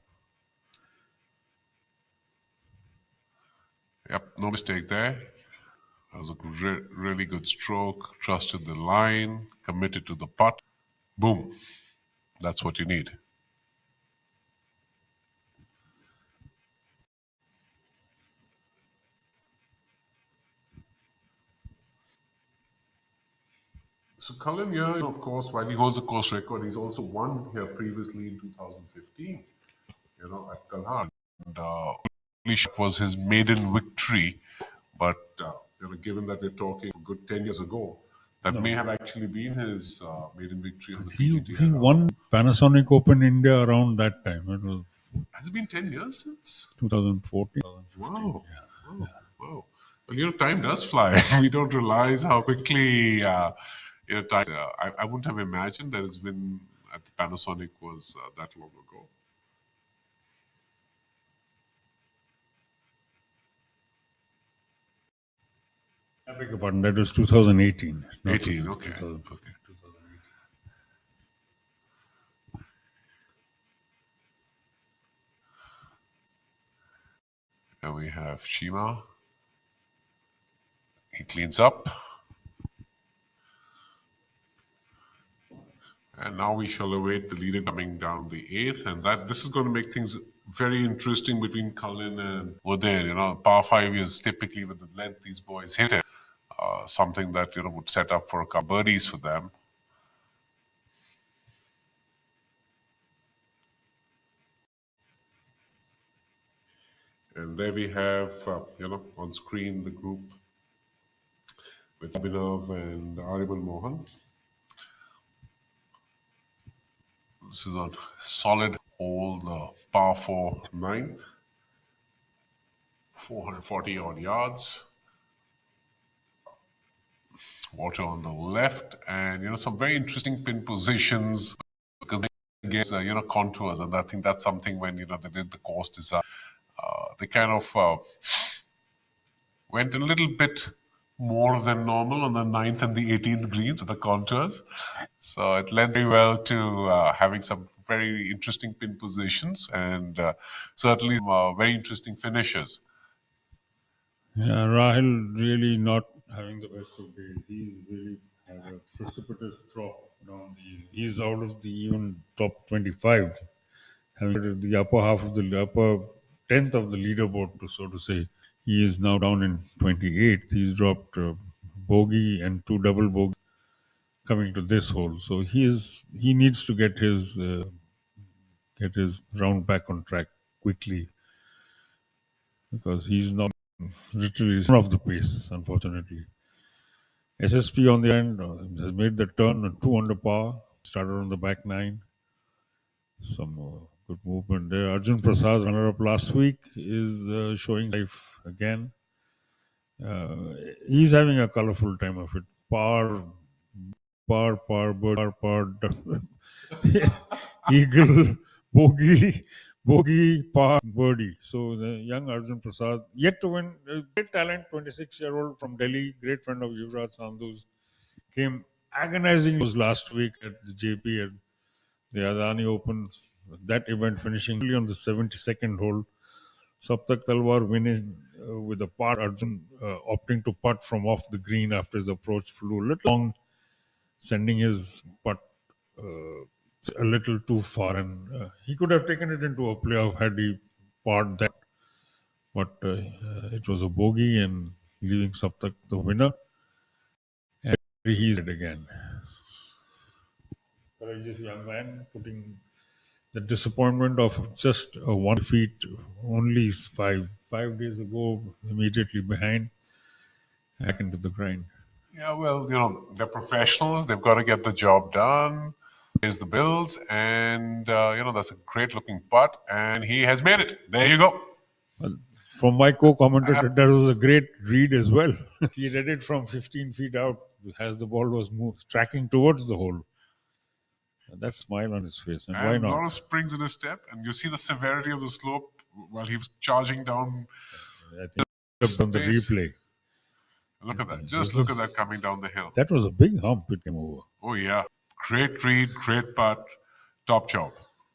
Yep, no mistake there. That was a really good stroke. Trusted the line, committed to the putt. Boom. That's what you need. So Kalhan here, of course, while he holds a course record, he's also won here previously in 2015, at Kalhaar. And was his maiden victory, but given that we're talking a good 10 years ago, that may have actually been his maiden victory on the PGTI. He won Panasonic Open India around that time. Has it been 10 years since? 2014. Wow. Yeah. Well, time does fly. We don't realize how quickly, time. I wouldn't have imagined that it's been at the Panasonic was that long ago. I beg your pardon, that was 2018. 18, okay. 2018. And we have Shima. He cleans up. And now we shall await the leader coming down the 8th. And this is going to make things very interesting between Cullen and Udair. Par 5 is typically with the length these boys hit it. Something that, would set up for a couple birdies for them. And there we have, on screen the group with Abhinav and Ariman Mohan. This is a solid hole, the par 4 9th, 440 odd yards. Water on the left, and some very interesting pin positions because they get contours, and I think that's something when they did the course design, they kind of went a little bit more than normal on the 9th and the 18th greens with the contours. So it lent very well to having some very interesting pin positions and certainly some very interesting finishes. Yeah, Rahil really not having the best of days. He's really had a precipitous drop down. He's out of the even top 25, having the upper half of the upper 10th of the leaderboard, so to say. He is now down in 28th. He's dropped bogey and 2 double bogey coming to this hole. So he needs to get his round back on track quickly because he's not literally off the pace, unfortunately. SSP on the end has made the turn 2 under par, started on the back 9. Some good movement there. Arjun Prasad, runner up last week, is showing life again. He's having a colorful time of it. Par, eagle, bogey, par, birdie. So the young Arjun Prasad, yet to win, great talent, 26-year-old from Delhi, great friend of Yuvraj Sandhu's, came agonizing was last week at the JP and the Adani Open. That event finishing on the 72nd hole. Saptak Talwar winning with a par. Arjun opting to putt from off the green after his approach flew a little long, sending his putt a little too far. And he could have taken it into a playoff had he parred that. But it was a bogey and leaving Saptak the winner. And he's it again. Courageous young man putting the disappointment of just a 1 feet only 5 days ago, immediately behind, back into the grind. Yeah, well, they're professionals. They've got to get the job done. Here's the bills, and that's a great looking putt, and he has made it. There you go. Well, from my co-commentator, that was a great read as well. He read it from 15 feet out as the ball was tracking towards the hole. That smile on his face, and why not? A lot of springs in his step, and you see the severity of the slope while he was charging down. I think on the replay. Look at that! Just look at that coming down the hill. That was a big hump it came over. Oh yeah, great read, great putt, top job.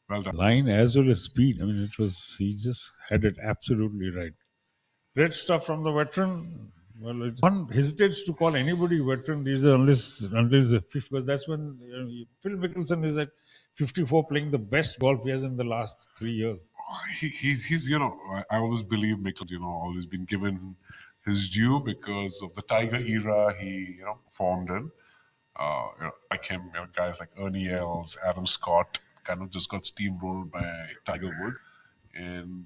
Well done. Line as well as speed. I mean, he just had it absolutely right. Great stuff from the veteran. Well, one hesitates to call anybody veteran these unless the fifth, because that's when Phil Mickelson is at 54 playing the best golf he has in the last 3 years. He's I always believe Mickelson, always been given his due because of the Tiger era he, formed in. Like him, guys like Ernie Els, Adam Scott, kind of just got steamrolled by Tiger Woods. And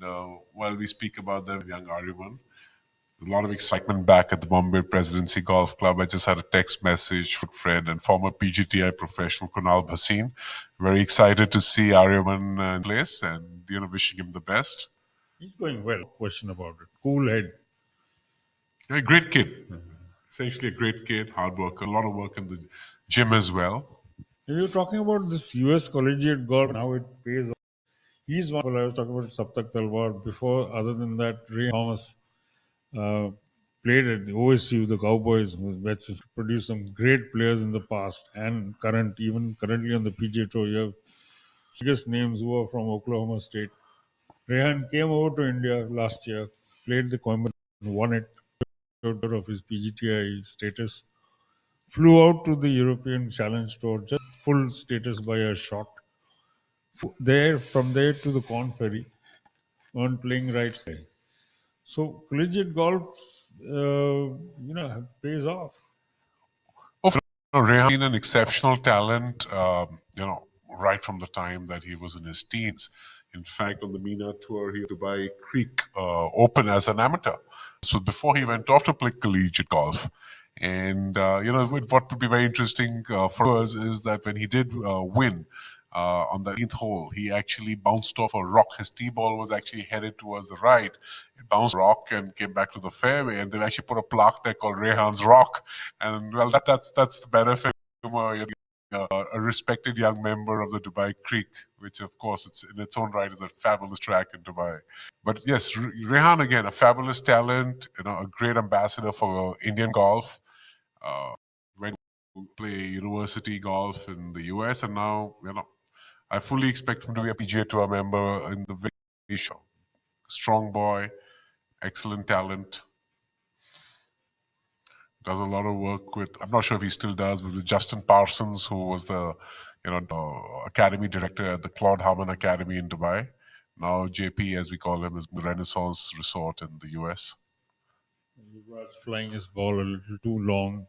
while we speak about them, young Ariman, there's a lot of excitement back at the Bombay Presidency Golf Club. I just had a text message from a friend and former PGTI professional Kunal Bhasin. Very excited to see Ariman in place and wishing him the best. He's going well, question about it. Cool head. A great kid. Essentially a great kid, hard worker, a lot of work in the gym as well. If you're talking about this US collegiate golf and how it pays off, he's one. Well, I was talking about Saptak Talwar before. Other than that, Ray Thomas uh, played at the OSU, the Cowboys, which has produced some great players in the past and even currently on the PGA Tour. You have biggest names who are from Oklahoma State. Rehan came over to India last year, played the Coimbatore, won it out of his PGTI status. Flew out to the European Challenge Tour, just full status by a shot. From there to the Corn Ferry, earned playing rights there. So collegiate golf, pays off. Rehan been an exceptional talent, right from the time that he was in his teens. In fact, on the MENA tour, he had Dubai Creek Open as an amateur. So before he went off to play collegiate golf. And, what would be very interesting for us is that when he did win on the 18th hole, he actually bounced off a rock. His tee ball was actually headed towards the right. It bounced rock and came back to the fairway. And they've actually put a plaque there called Rehan's Rock. And, well, that's the benefit of a respected young member of the Dubai Creek, which of course it's in its own right is a fabulous track in Dubai. But yes, Rehan again, a fabulous talent, a great ambassador for Indian golf. Went to play university golf in the US, and now I fully expect him to be a PGA Tour member in the very show. Strong boy, excellent talent. Does a lot of work with, I'm not sure if he still does, but with Justin Parsons, who was the academy director at the Claude Harmon Academy in Dubai. Now JP, as we call him, is the Renaissance Resort in the US. Yuvraj flying his ball a little too long.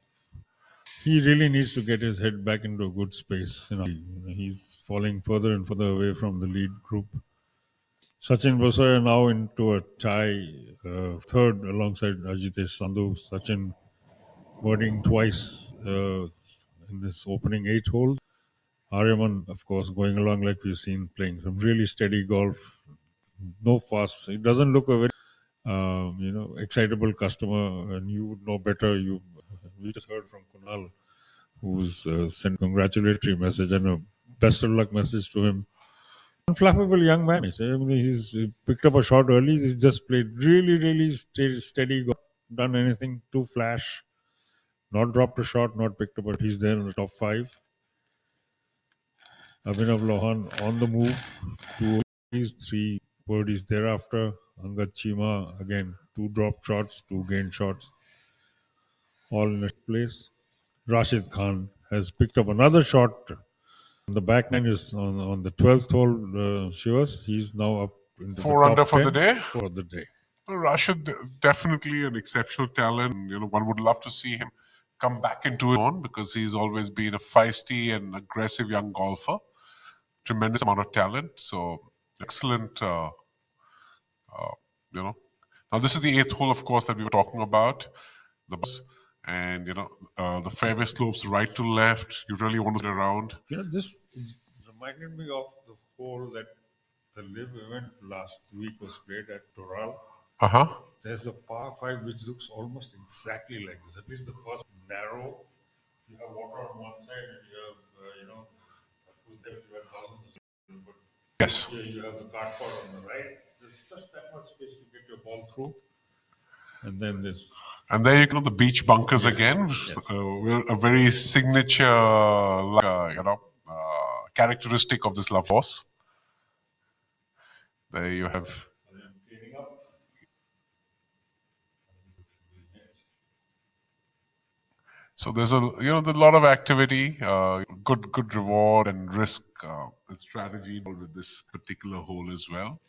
He really needs to get his head back into a good space. He's falling further and further away from the lead group. Sachin Basoya now into a tie, third alongside Ajitesh Sandhu. Sachin birding twice in this opening 8 holes. Aryaman, of course, going along like we've seen, playing some really steady golf. No fuss. It doesn't look a very, excitable customer, and you would know better. We just heard from Kunal, who's sent a congratulatory message and a best of luck message to him. Unflappable young man. He's picked up a shot early. He's just played really, really steady. Done anything too flash. Not dropped a shot. Not picked up. But he's there in the top 5. Abhinav Lohan on the move. 2 birdies, 3 birdies thereafter. Angad Chima again. 2 drop shots, 2 gain shots. All in its place. Rashid Khan has picked up another shot. The back nine is on the 12th hole, Shivas. He's now up into 4 under for 10 the day. For the day. Rashid, definitely an exceptional talent. One would love to see him come back into his own because he's always been a feisty and aggressive young golfer. Tremendous amount of talent. So excellent. Now this is the 8th hole, of course, that we were talking about. The fairway slopes right to left. You really want to get around. This reminded me of the hole that the live event last week was played at Toral. There's a par 5 which looks almost exactly like this. At least the first narrow. You have water on one side and you have, but yes. Here you have the cart pot on the right. There's just that much space to get your ball through. And then this. And there you go, the beach bunkers again. Yes. A very signature, characteristic of this love course. There you have. So there's a lot of activity, good reward and risk and strategy involved with this particular hole as well.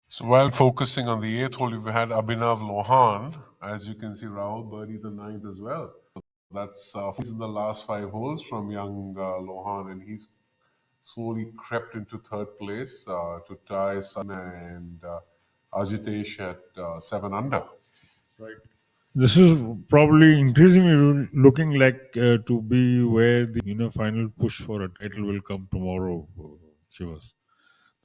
So while focusing on the 8th hole, we've had Abhinav Lohan, as you can see, Rahul birdie the 9th as well. That's he's in the last 5 holes from young Lohan, and he's slowly crept into 3rd place to tie Sun and Ajitesh at 7 under. Right. This is probably increasingly looking like to be where the final push for a title will come tomorrow. Shivas,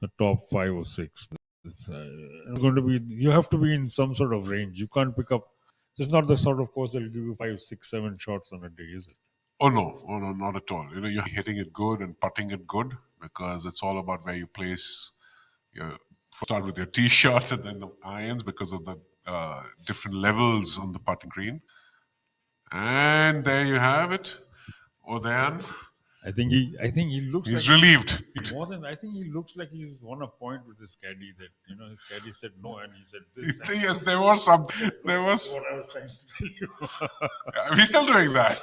the top 5 or 6. It's going to be. You have to be in some sort of range. You can't pick up. It's not the sort of course that will give you 5, 6, 7 shots on a day, is it? Oh no, not at all. You're hitting it good and putting it good because it's all about where you place your. Start with your tee shots and then the irons because of the different levels on the putting green. And there you have it. Odayan. I think he looks. He's like relieved. More than I think he looks like he's won a point with his caddy. That his caddy said no, and he said this. Yes, there was some. There was. What I was trying to tell you. He's still doing that.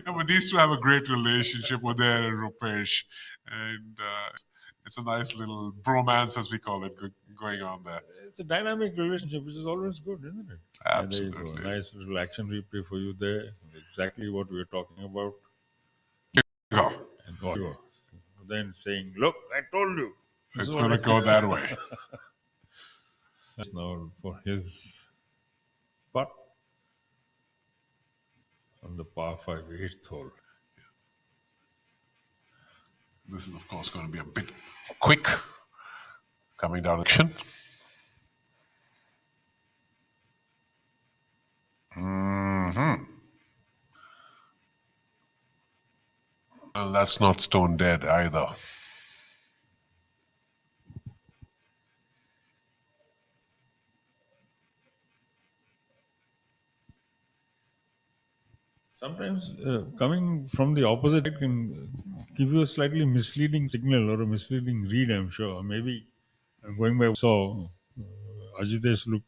But these two have a great relationship with their Rupesh, and it's a nice little bromance, as we call it, going on there. It's a dynamic relationship, which is always good, isn't it? Absolutely. And there you go. Nice little action replay for you there. Exactly what we were talking about. Go. And then saying, "Look, I told you." It's going to go that way. That's now for his putt on the par 5 8th hole. This is, of course, going to be a bit quick coming down action. Well, that's not stone dead either. Sometimes coming from the opposite can give you a slightly misleading signal or a misleading read, I'm sure. Maybe going by what I saw, Ajitesh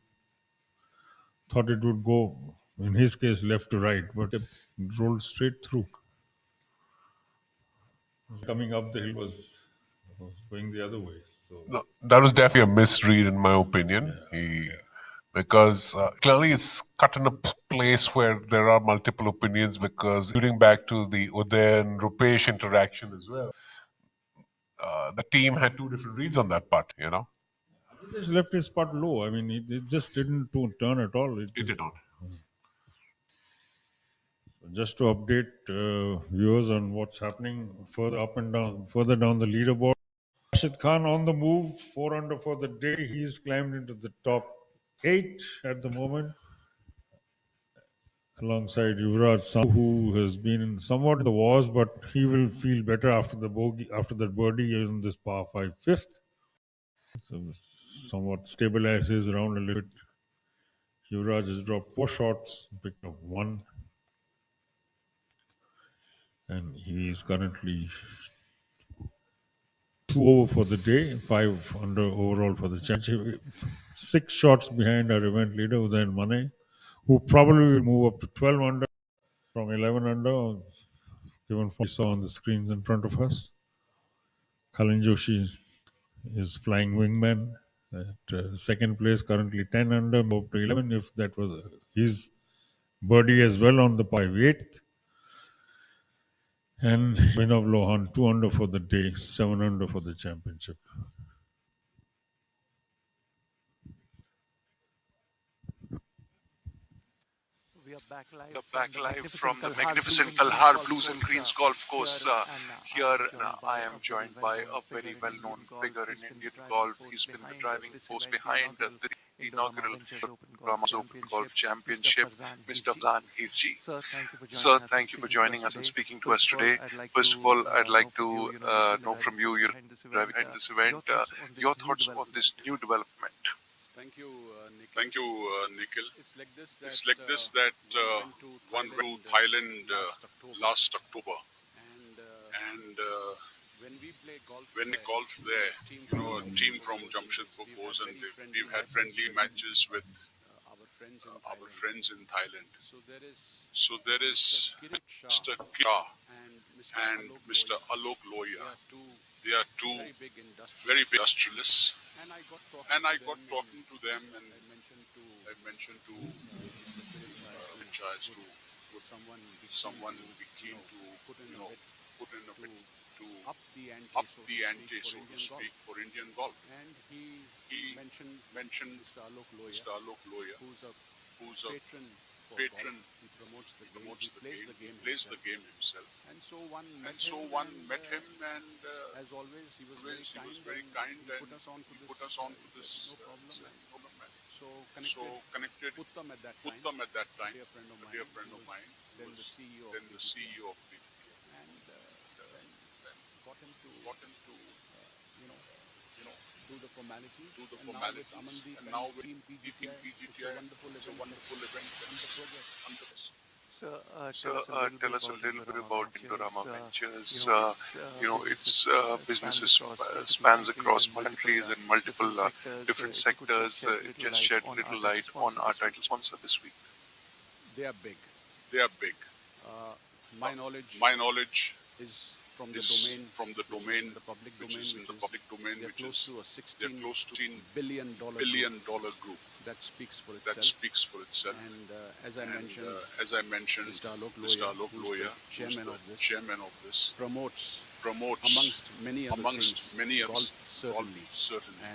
thought it would go, in his case, left to right, but it rolled straight through. Coming up the hill was going the other way. So. No, that was definitely a misread, in my opinion. Because clearly it's cut in a place where there are multiple opinions, because alluding back to the Uday and Rupesh interaction as well, the team had two different reads on that putt, He just left his putt low. I mean, it just didn't turn at all. It did not. Just to update viewers on what's happening further down the leaderboard. Rashid Khan on the move, 4 under for the day. He's climbed into the top 8 at the moment, alongside Yuvraj Sangh, who has been somewhat in the wars, but he will feel better after that birdie in this par 5 5th. So somewhat stabilizes his round a little bit. Yuvraj has dropped 4 shots, picked up 1. And he is currently 2 over for the day, 5 under overall for the championship. 6 shots behind our event leader, Uday Mane, who probably will move up to 12 under from 11 under, given what we saw on the screens in front of us. Kalin Joshi is flying wingman at second place, currently 10 under, move up to 11 if that was his birdie as well on the 5/8th. And Vinov Lohan, 2 under for the day, 7 under for the championship. We are back live from the magnificent Kalhaar Blues and Greens golf course. Here I am joined by a very well-known figure in Indian golf. He's been the driving force behind the inaugural Indorama Open Golf Championship, Mr. Fazan Hirji. Sir, thank you for joining us and speaking to us today. First of all, I'd like to know from you, you're driving behind this event, your thoughts on this new development. Thank you, Nikhil. It's like this that one went to Thailand last October, and when we golf there, a team from Jamshedpur goes and we've had friendly matches with our friends in Thailand. So there is Mr. Kya and Mr. Alok Loya. They are two very big industrialists. And I got talking to them, and I mentioned to franchise to someone who would be keen to put in a bit to up the ante, so to speak, for Indian golf. And he mentioned Mr. Alok Loya, who's a patron. He promotes the game. He plays the game himself. And so one met him, and as always, he was very kind and he put us on to this. No problem. So connected. Put them at that time. A dear friend of mine. Then the CEO of PGTI. And then got him to do the formalities. And now with Team PGTI, it's a wonderful event under this. So, tell us a little bit about Indorama Ventures. Its businesses spans across countries and multiple different sectors. It just shed little light on our title sponsor this week. They are big. My knowledge is from the domain which is in the public domain, which is they're close to $16 billion group. That speaks for itself. And as I mentioned, Mr. Alok Lohia, who's the chairman of this, promotes amongst many other golf certainly.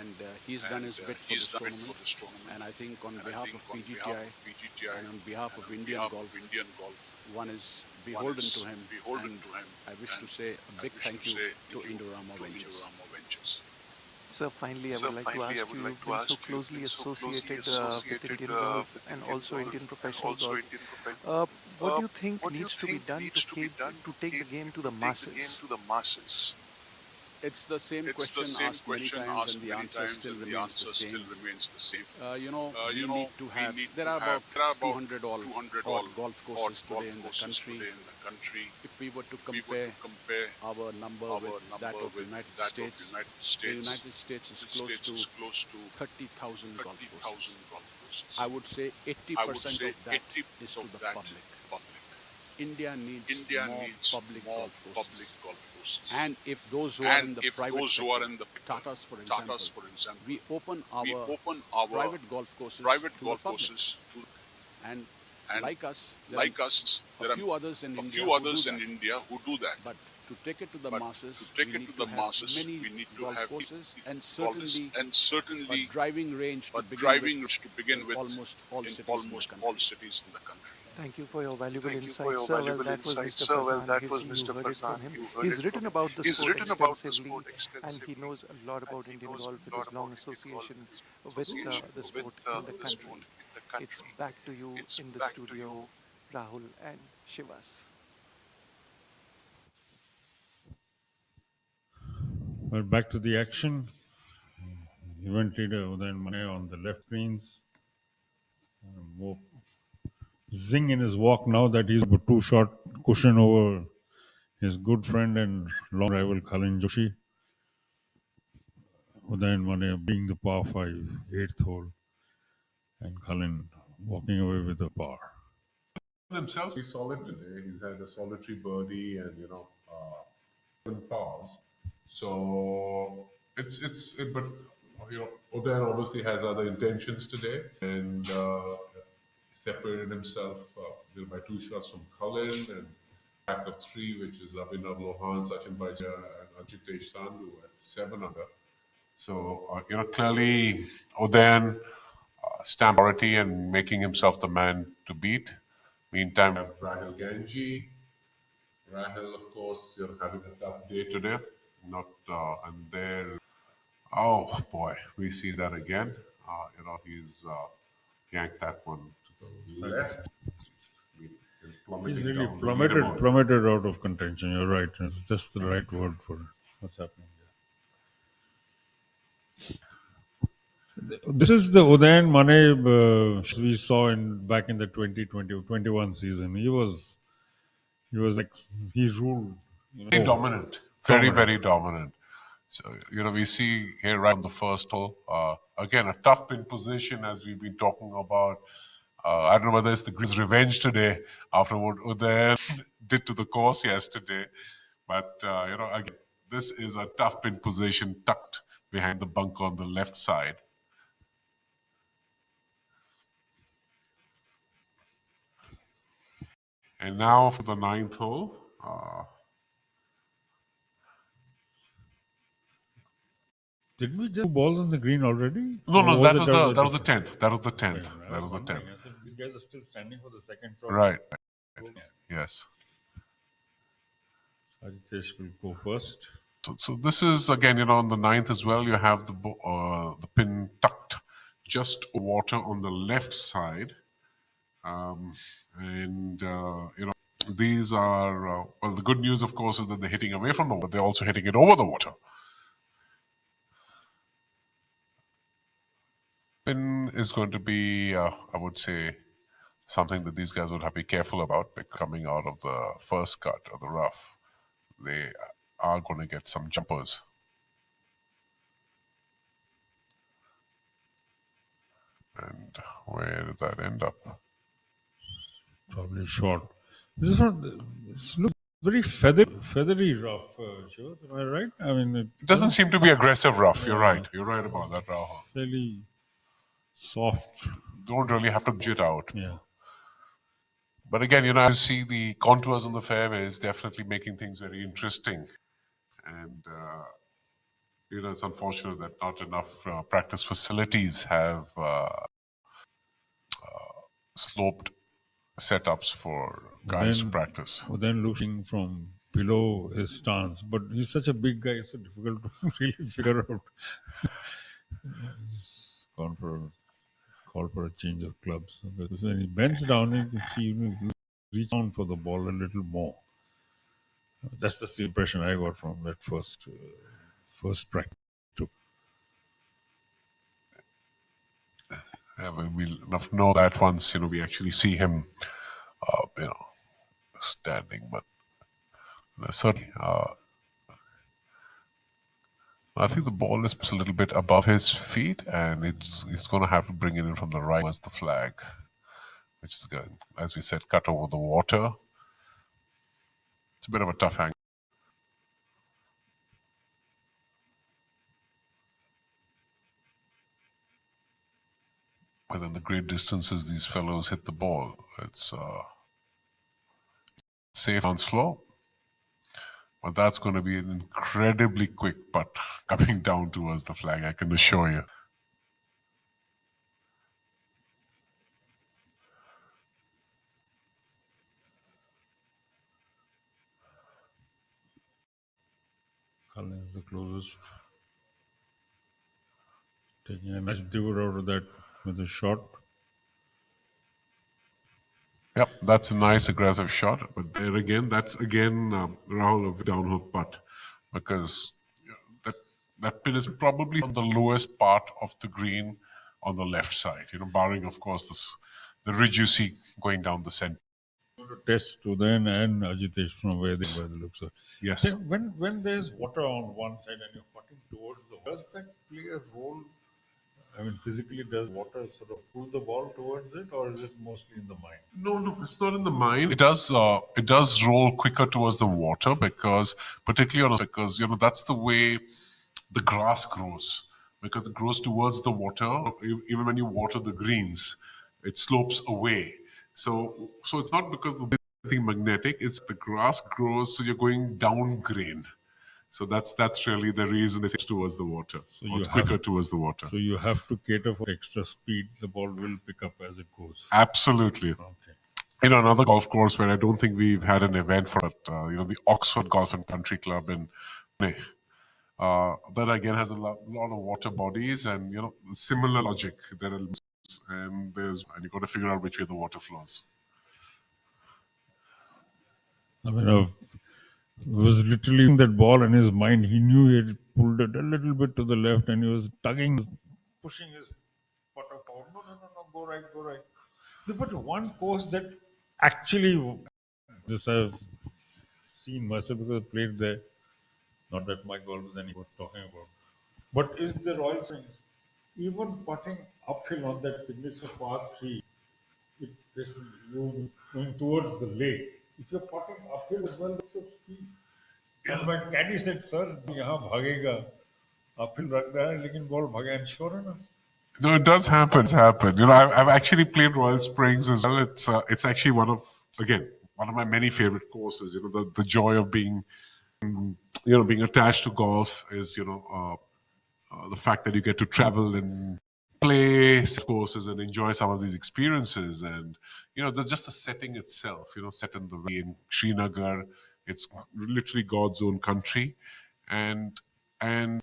And he's done his bit for this tournament. And I think on behalf of PGTI and on behalf of Indian golf, one is beholden to him. I wish to say a big thank you to Indorama Ventures. Sir, finally, I would like to ask you, you've been so closely associated with Indian golf and also Indian professional golf. What do you think needs to be done to take the game to the masses? It's the same question asked many times, and the answer still remains the same. We need to have. There are about 200 odd golf courses today in the country. If we were to compare our number with that of the United States, the United States is close to 30,000 golf courses. I would say 80% of that is to the public. India needs more public golf courses. And if those who are in the private sector, Tatas for example, we open our private golf courses to the public. And like us, there are a few others in India who do that. But to take it to the masses, we need to have many golf courses and certainly a driving range to begin with almost all cities in the country. Thank you for your valuable insight, sir. Well, that was Mr. Farzan. He's written about the sport extensively, and he knows a lot about Indian golf with his long association with the sport in the country. It's back to you in the studio, Rahul and Shivas. Well, back to the action. Event leader Udayan Mane on the left greens. Zing in his walk now that he's a two-shot cushion over his good friend and long rival Kalin Joshi. Udayan Mane being the par 5, 8th hole, and Kalin walking away with the par. Himself, he's solid today. He's had a solitary birdie and 7 pars. So but Udayan obviously has other intentions today and separated himself by 2 shots from Cullen and back of 3, which is Abhinav Lohan, Sachin Bhatia, and Ajitesh Sandhu at 7 under. So clearly Udayan stamped priority and making himself the man to beat. Meantime, we have Rahul Ganji. Rahul, of course, having a tough day today. And there. Oh boy, we see that again. He's yanked that one to the left. He's really plummeted out of contention. You're right. It's just the right word for what's happening there. This is the Udayan Mane we saw back in the 2020-21 season. He was like he ruled. Very dominant. Very dominant. So, we see here right on the first hole, again, a tough pin position as we've been talking about. I don't know whether it's the Grizz revenge today after what Udayan did to the course yesterday. But, again, this is a tough pin position tucked behind the bunker on the left side. And now for the 9th hole. Did we just balls on the green already? No, that was the 10th. That was the 10th. guys are still standing for the second shot. Right. Yes. Ajitesh will go first. So this is again, on the ninth as well. You have the pin tucked just water on the left side, and these are well. The good news, of course, is that they're hitting away from the water. They're also hitting it over the water. Pin is going to be, I would say, something that these guys would have to be careful about. Coming out of the first cut or the rough, they are going to get some jumpers. And where does that end up? Probably short. This is not. This looks very feathery rough, Shiva. Am I right? I mean, it doesn't seem to be aggressive rough. You're right. You're right about that, Rahul. Fairly soft. Don't really have to edge it out. Yeah. But again, I see the contours on the fairways definitely making things very interesting. And, it's unfortunate that not enough practice facilities have sloped setups for guys to practice. Then looking from below his stance, but he's such a big guy, it's so difficult to really figure out. He's called for a change of clubs. When he bends down, you can see he reach down for the ball a little more. That's the impression I got from that first practice. Yeah, we'll know that once we actually see him, standing. But certainly, I think the ball is a little bit above his feet, and he's going to have to bring it in from the right towards the flag, which is good. As we said, cut over the water. It's a bit of a tough angle. Within the great distances these fellows hit the ball, it's safe and slow. But that's going to be an incredibly quick putt coming down towards the flag, I can assure you. Cullen is the closest. Taking a nice diver out of that with a shot. Yep, that's a nice aggressive shot. But there again, that's again Rahul, a downhill putt, because that pin is probably on the lowest part of the green on the left side. Barring of course the ridge you see going down the center. Test to then and Ajitesh from where they by the looks of. Yes. So when there's water on one side and you're putting towards the does that play a role? I mean, physically, does water sort of pull the ball towards it, or is it mostly in the mind? No, it's not in the mind. It does roll quicker towards the water because that's the way the grass grows. Because it grows towards the water. Even when you water the greens, it slopes away. So it's not because of anything magnetic. It's the grass grows, so you're going down grain. So that's really the reason it's towards the water. So it's quicker towards the water. So you have to cater for extra speed. The ball will pick up as it goes. Absolutely. Okay. Another golf course where I don't think we've had an event for it, the Oxford Golf and Country Club in Pune. That again has a lot of water bodies and similar logic. And you got to figure out which way the water flows. I mean, was literally in that ball in his mind. He knew he had pulled it a little bit to the left, and he was pushing his putter forward. No, go right. But one course that actually, this I've seen myself because I played there. Not that my golf is any worth talking about. But is the Royal Springs even putting uphill on that signature par 3? You going towards the lake. If you're putting uphill as well, it's so steep. And my caddy said, "Sir, यहाँ भागेगा, uphill रख रहा है, लेकिन ball भागे." And sure enough. No, it does happen. I've actually played Royal Springs as well. It's actually one of my many favorite courses. The joy of being attached to golf is the fact that you get to travel and play courses and enjoy some of these experiences. And there's just the setting itself, set in the way in Srinagar. It's literally God's own country, and and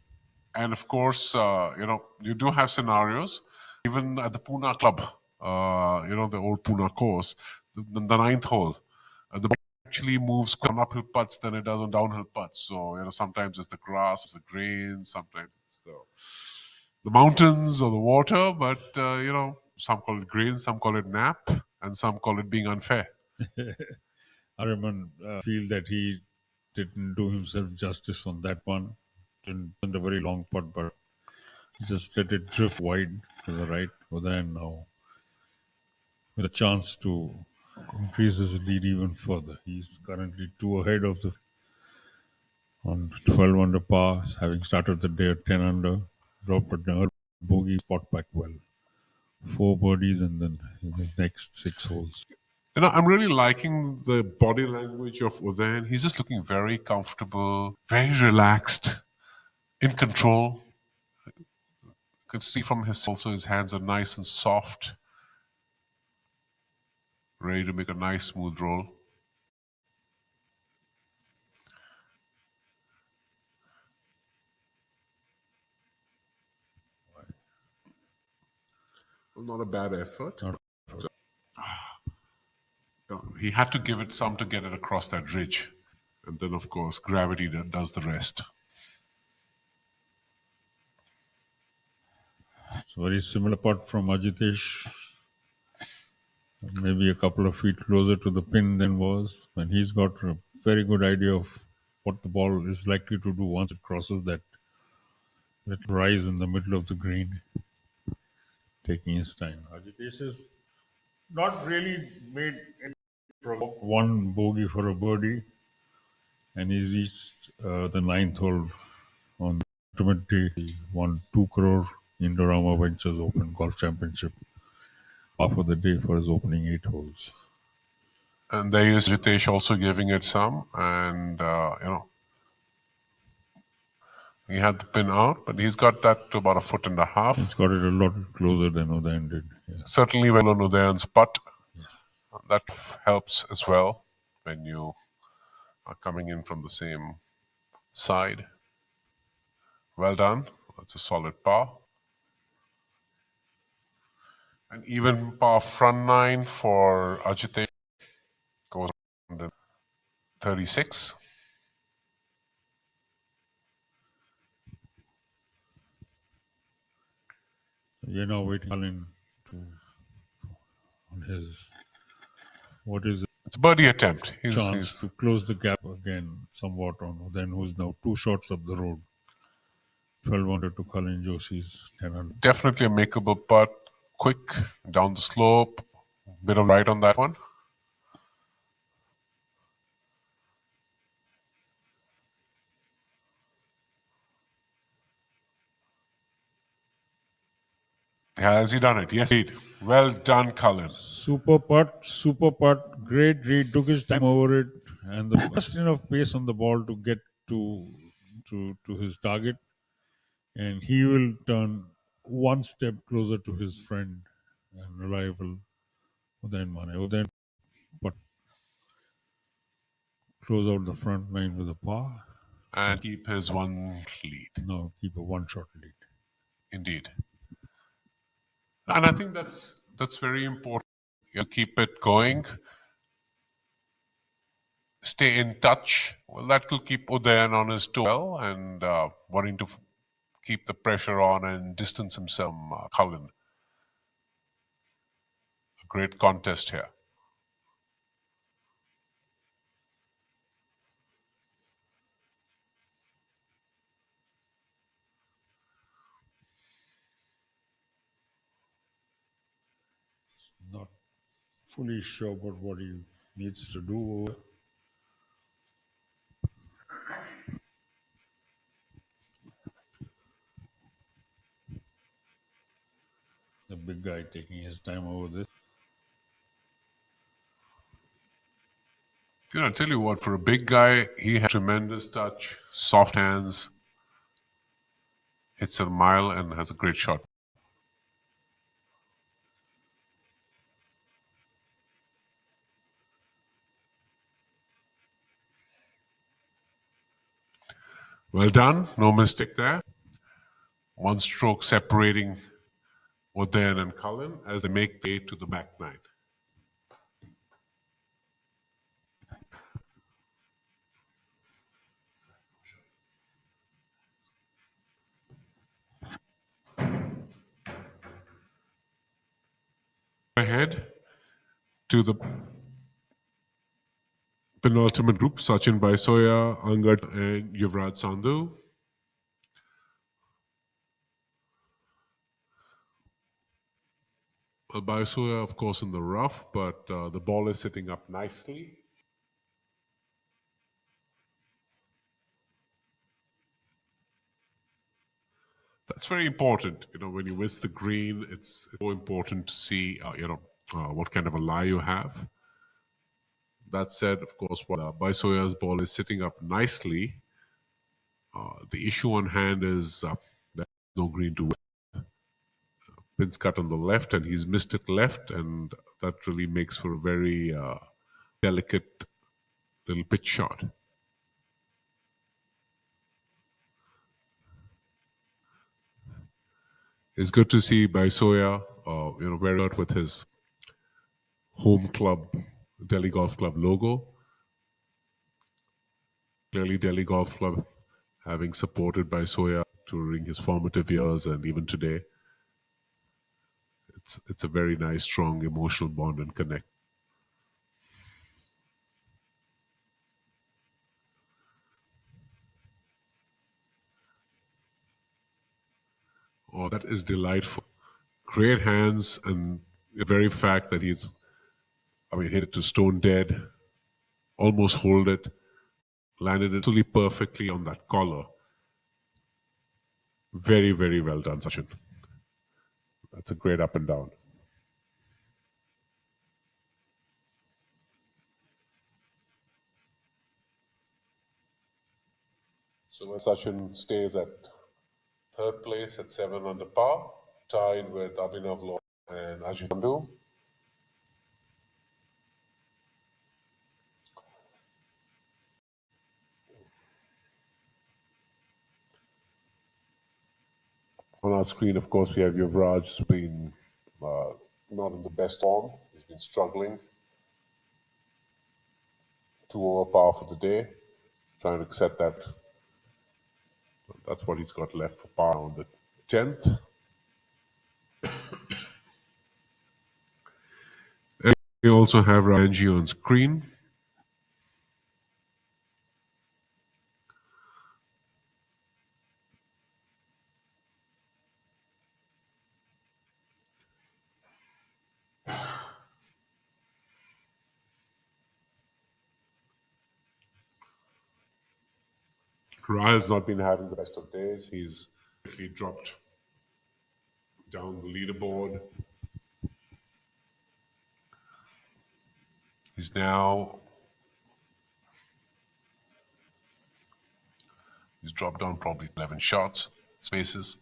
and of course, you do have scenarios even at the Pune club, the old Pune course, the ninth hole. The ball actually moves on uphill putts than it does on downhill putts. So sometimes it's the grass, it's the grains, sometimes it's the mountains or the water. But some call it grains, some call it nap, and some call it being unfair. Araman feel that he didn't do himself justice on that one. Didn't a very long putt, but he just let it drift wide to the right. Udayan now with a chance to increase his lead even further. He's currently 2 ahead of the on 12 under par, having started the day at 10 under, dropped a bogey, fought back well. 4 birdies and then in his next 6 holes. I'm really liking the body language of Udayan. He's just looking very comfortable, very relaxed, in control. You can see from his hands are nice and soft, ready to make a nice smooth roll. Well, not a bad effort. He had to give it some to get it across that ridge. And then, of course, gravity does the rest. It's a very similar putt from Ajitesh. Maybe a couple of feet closer to the pin than was. And he's got a very good idea of what the ball is likely to do once it crosses that little rise in the middle of the green. Taking his time. Ajitesh has not really made any provoke one bogey for a birdie. And he reached the 9th hole on the ultimate day. He won 2 crore Indorama Ventures Open Golf Championship half of the day for his opening 8 holes. And there is Ritesh also giving it some. And, he had the pin out, but he's got that to about 1.5 feet. He's got it a lot closer than Udayan did. Yeah. Certainly well on Udayan's putt. Yes. That helps as well when you are coming in from the same side. Well done. That's a solid par. And even par front 9 for Ajitesh goes 36. You're now waiting on his it's a birdie attempt. Chance to close the gap again somewhat on Udayan, who's now 2 shots up the road. 12 under to Colin Joshi's 10 under. Definitely a makeable putt. Quick down the slope. Bit of right on that one. Has he done it? Yes, indeed. Well done, Colin. Super putt, great read, took his time over it, and just enough pace on the ball to get to his target, and he will turn one step closer to his friend and reliable Udayan Mane. Udayan, but close out the front line with a par. And keep his one lead. No, keep a one-shot lead. Indeed. And I think that's very important. You keep it going. Stay in touch. Well, that will keep Udayan on his toe well and wanting to keep the pressure on and distance himself from Colin. A great contest here. Not fully sure about what he needs to do. The big guy taking his time over this. I tell you what, for a big guy, he has tremendous touch, soft hands, hits a mile and has a great shot. Well done, no mistake there. One stroke separating Udayan and Cullen as they make way to the back nine. Ahead to the penultimate group, Sachin Baisoya, Angad and Yuvraj Sandhu. Baisoya, of course, in the rough, but the ball is sitting up nicely. That's very important. When you miss the green, it's so important to see, what kind of a lie you have. That said, of course, while Baisoya's ball is sitting up nicely, the issue on hand is there's no green to win. Pin's cut on the left, and he's missed it left, and that really makes for a very delicate little pitch shot. It's good to see Baisoya, very out with his home club, Delhi Golf Club logo. Clearly, Delhi Golf Club having supported Baisoya during his formative years and even today. It's a very nice, strong, emotional bond and connect. Oh, that is delightful. Great hands, and the very fact that hit it to stone dead, almost hold it, landed it absolutely perfectly on that collar. Very, very well done, Sachin. That's a great up and down. So Sachin stays at third place at 7 under par, tied with Abhinav Law and Ajit Sandhu. On our screen, of course, we have Yuvraj, who's been not in the best form. He's been struggling. 2 over par for the day. Trying to accept that. That's what he's got left for par on the 10th. And we also have Ranji on screen. Ra has not been having the best of days. He's quickly dropped down the leaderboard. He's dropped down probably 11 shots, spaces.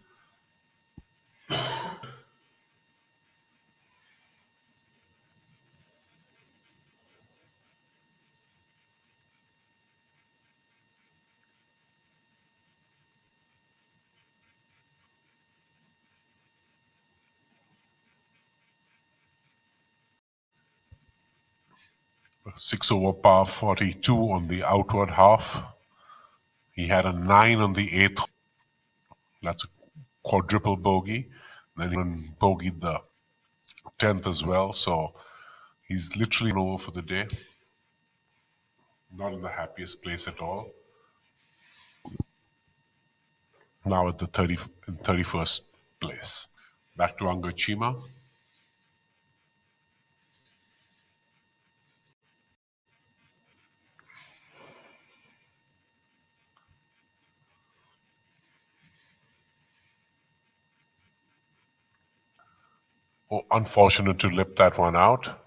Six over par 42 on the outward half. He had a 9 on the 8th. That's a quadruple bogey. Then he bogeyed the 10th as well. So he's literally over for the day. Not in the happiest place at all. Now at the 31st place. Back to Angad Chima. Oh, unfortunate to lip that one out.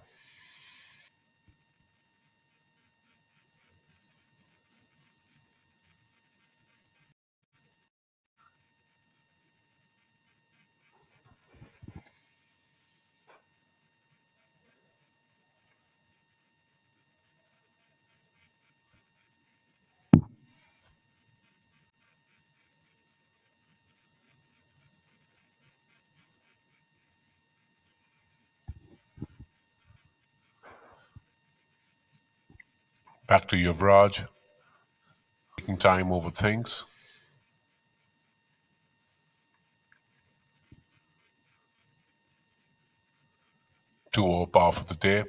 Back to Yuvraj, taking time over things. 2-over par for the day.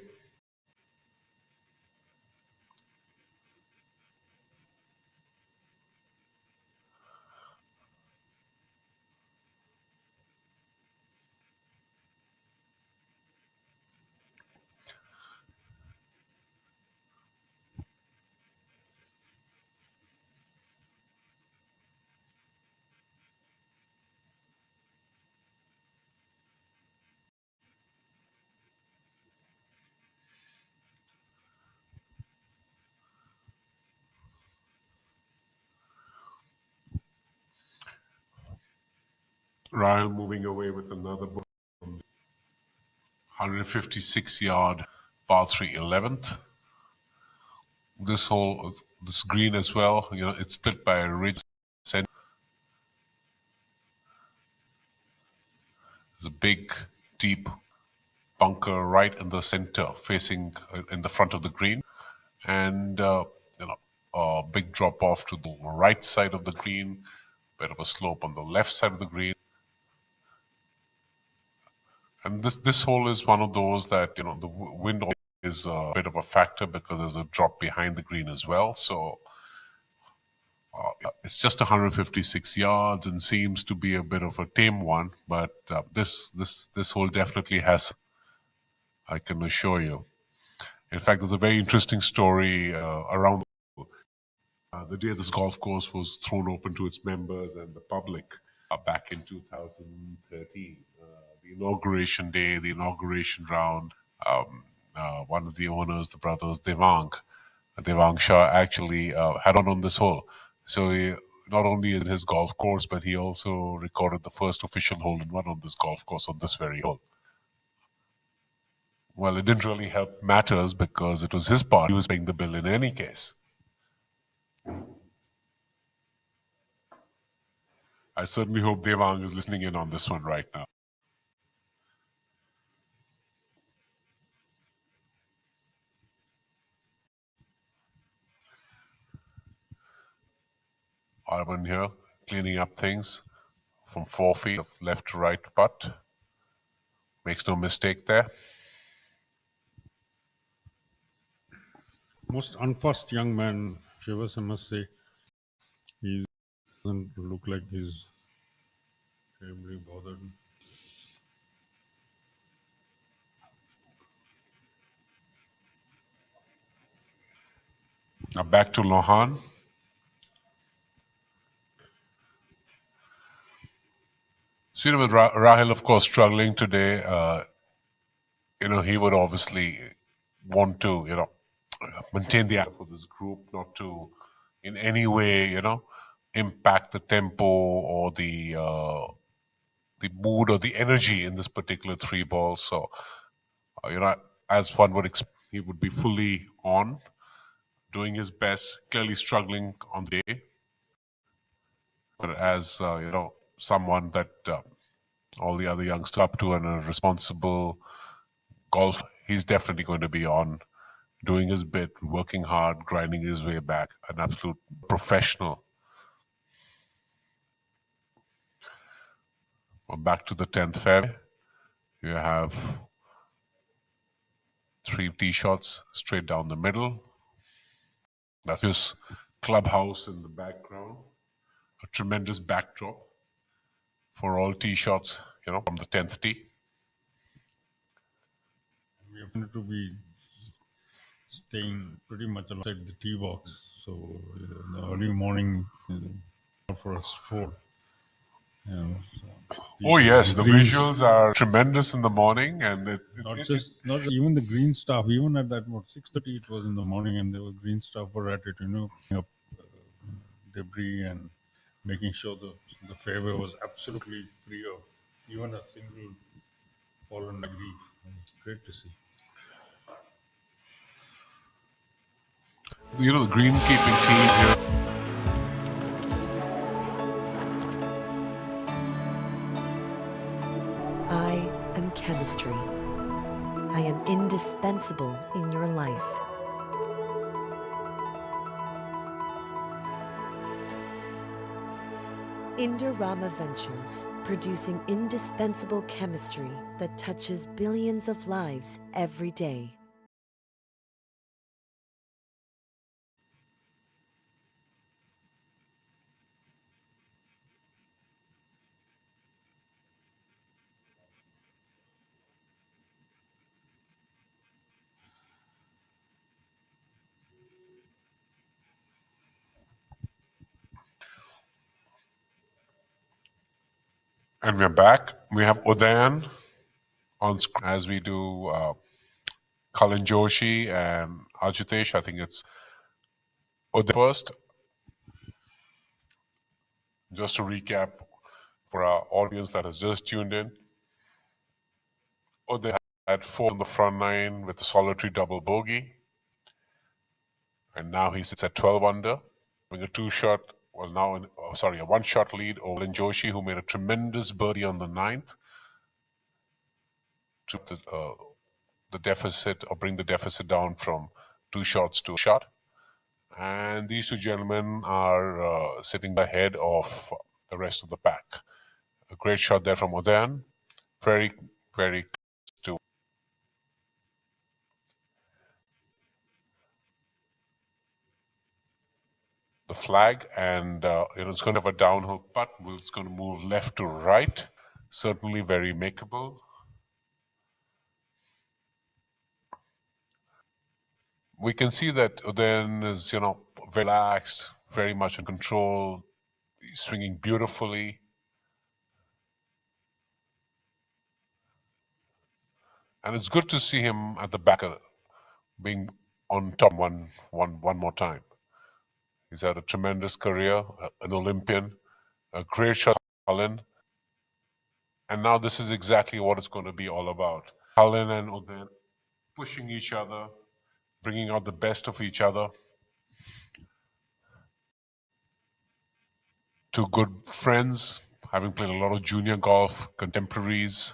Rahul moving away with another 156-yard par 3 11th. This green as well, it's split by a ridge center. There's a big, deep bunker right in the center, facing in the front of the green, and a big drop off to the right side of the green, bit of a slope on the left side of the green. And this hole is one of those that the wind is a bit of a factor because there's a drop behind the green as well. So it's just 156 yards and seems to be a bit of a tame one, but this hole definitely has, I can assure you. In fact, there's a very interesting story around the day this golf course was thrown open to its members and the public back in 2013. The inauguration day, the inauguration round, one of the owners, the brothers Devang Shah, actually had on this hole. So he, not only in his golf course, but he also recorded the first official hole-in-one on this golf course on this very hole. Well, it didn't really help matters because it was his part. He was paying the bill in any case. I certainly hope Devang is listening in on this one right now. Arvind here, cleaning up things from 4 feet of left to right putt. Makes no mistake there. Most unfussed young man, Shivas, I must say. He doesn't look like he's terribly bothered. Now back to Lohan. So, with Rahul, of course, struggling today, he would obviously want to, maintain the act for this group, not to in any way, impact the tempo or the mood or the energy in this particular 3 balls. So, as one would expect, he would be fully on, doing his best, clearly struggling on the day. But as, someone that all the other youngsters up to and a responsible golf, he's definitely going to be on, doing his bit, working hard, grinding his way back, an absolute professional. Well, back to the 10th fairway. You have 3 tee shots straight down the middle. That's just clubhouse in the background. A tremendous backdrop for all tee shots, from the 10th tee. We happen to be staying pretty much outside the tee box, so in the early morning for a stroll. Oh yes, the visuals are tremendous in the morning, and not just even the green staff. Even at that 6:30, it was in the morning, and there were green staff were at it, up debris and making sure the fairway was absolutely free of even a single fallen leaf. It's great to see. The greenkeeping team here. I am chemistry. I am indispensable in your life. Indorama Ventures, producing indispensable chemistry that touches billions of lives every day. And we're back. We have Udayan on screen as we do Kalin Joshi and Ajitesh. I think it's Udayan first. Just to recap for our audience that has just tuned in, Udayan had 4 on the front nine with a solitary double bogey. And now he sits at 12 under, having a two-shot, a one-shot lead over Kalin Joshi, who made a tremendous birdie on the ninth to the deficit, or bring the deficit down from 2 shots to a shot. And these two gentlemen are sitting ahead of the rest of the pack. A great shot there from Udayan. Very, very close to the flag. And it's going to have a downhill putt. It's going to move left to right. Certainly very makeable. We can see that Udayan is, relaxed, very much in control. He's swinging beautifully. And it's good to see him at the back, being on top one more time. He's had a tremendous career, an Olympian, a great shot, Kalin. And now this is exactly what it's going to be all about. Kalin and Udayan pushing each other, bringing out the best of each other. Two good friends, having played a lot of junior golf, contemporaries.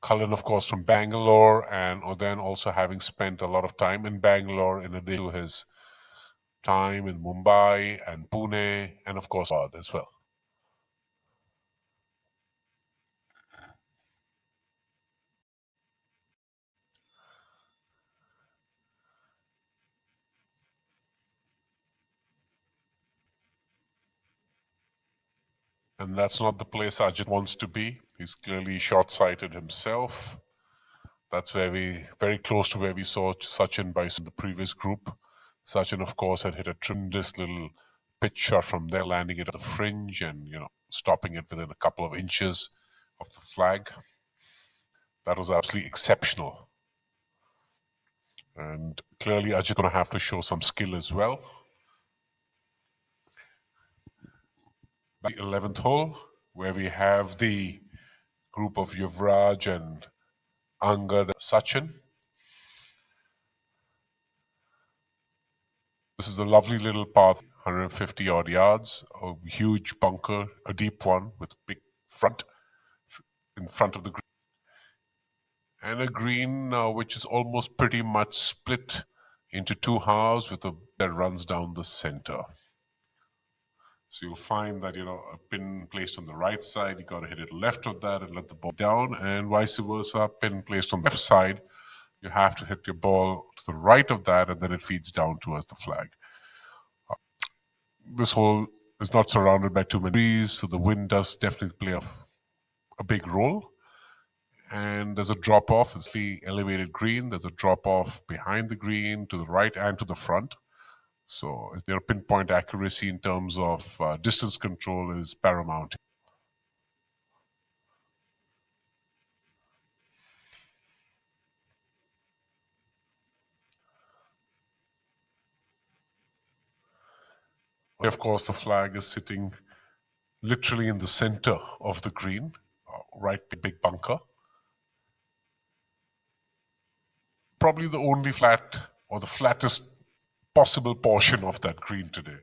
Kalin, of course, from Bangalore, and Udayan also having spent a lot of time in Bangalore in addition to his time in Mumbai and Pune, and of course, Ahmedabad as well. And that's not the place Ajit wants to be. He's clearly short-sighted himself. That's very close to where we saw Sachin by the previous group. Sachin, of course, had hit a tremendous little pitch shot from there, landing it at the fringe and, stopping it within a couple of inches of the flag. That was absolutely exceptional. And clearly, Ajit going to have to show some skill as well. The 11th hole, where we have the group of Yuvraj and Angad, Sachin. This is a lovely little path, 150 odd yards, a huge bunker, a deep one with a big front in front of the green. And a green which is almost pretty much split into 2 halves with a that runs down the center. So you'll find that, a pin placed on the right side, you got to hit it left of that and let the ball down, and vice versa, pin placed on the left side, you have to hit your ball to the right of that, and then it feeds down towards the flag. This hole is not surrounded by too many trees, so the wind does definitely play a big role. And there's a drop-off, it's the elevated green, there's a drop-off behind the green, to the right and to the front. So their pinpoint accuracy in terms of distance control is paramount. Of course, the flag is sitting literally in the center of the green, right big bunker. Probably the only flat or the flattest possible portion of that green today.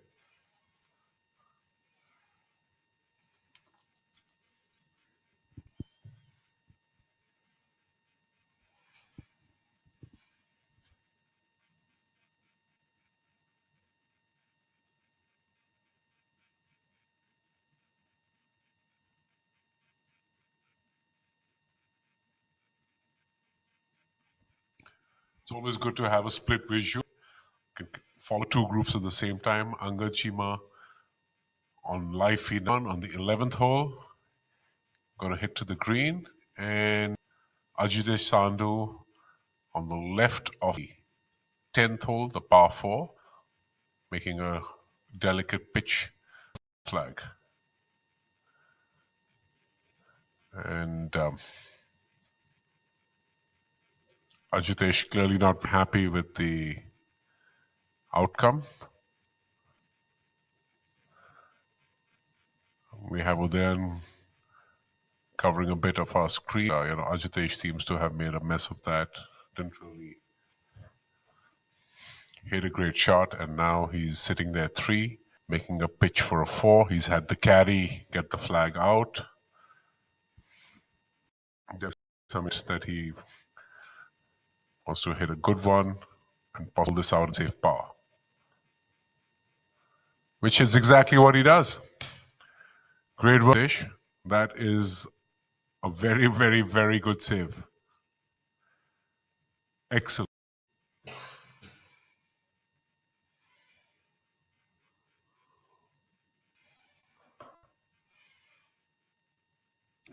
It's always good to have a split visual. You can follow two groups at the same time. Angad Chima on live feed on the 11th hole. Going to hit to the green. And Ajitesh Sandhu on the left of the 10th hole, the par 4, making a delicate pitch flag. And Ajitesh clearly not happy with the outcome. We have Udayan covering a bit of our screen. Ajitesh seems to have made a mess of that. Didn't really hit a great shot, and now he's sitting there 3, making a pitch for a 4. He's had the caddy get the flag out. There's some that he wants to hit a good one and pull this out and save par, which is exactly what he does. Great work, Ajitesh. That is a very, very, very good save. Excellent.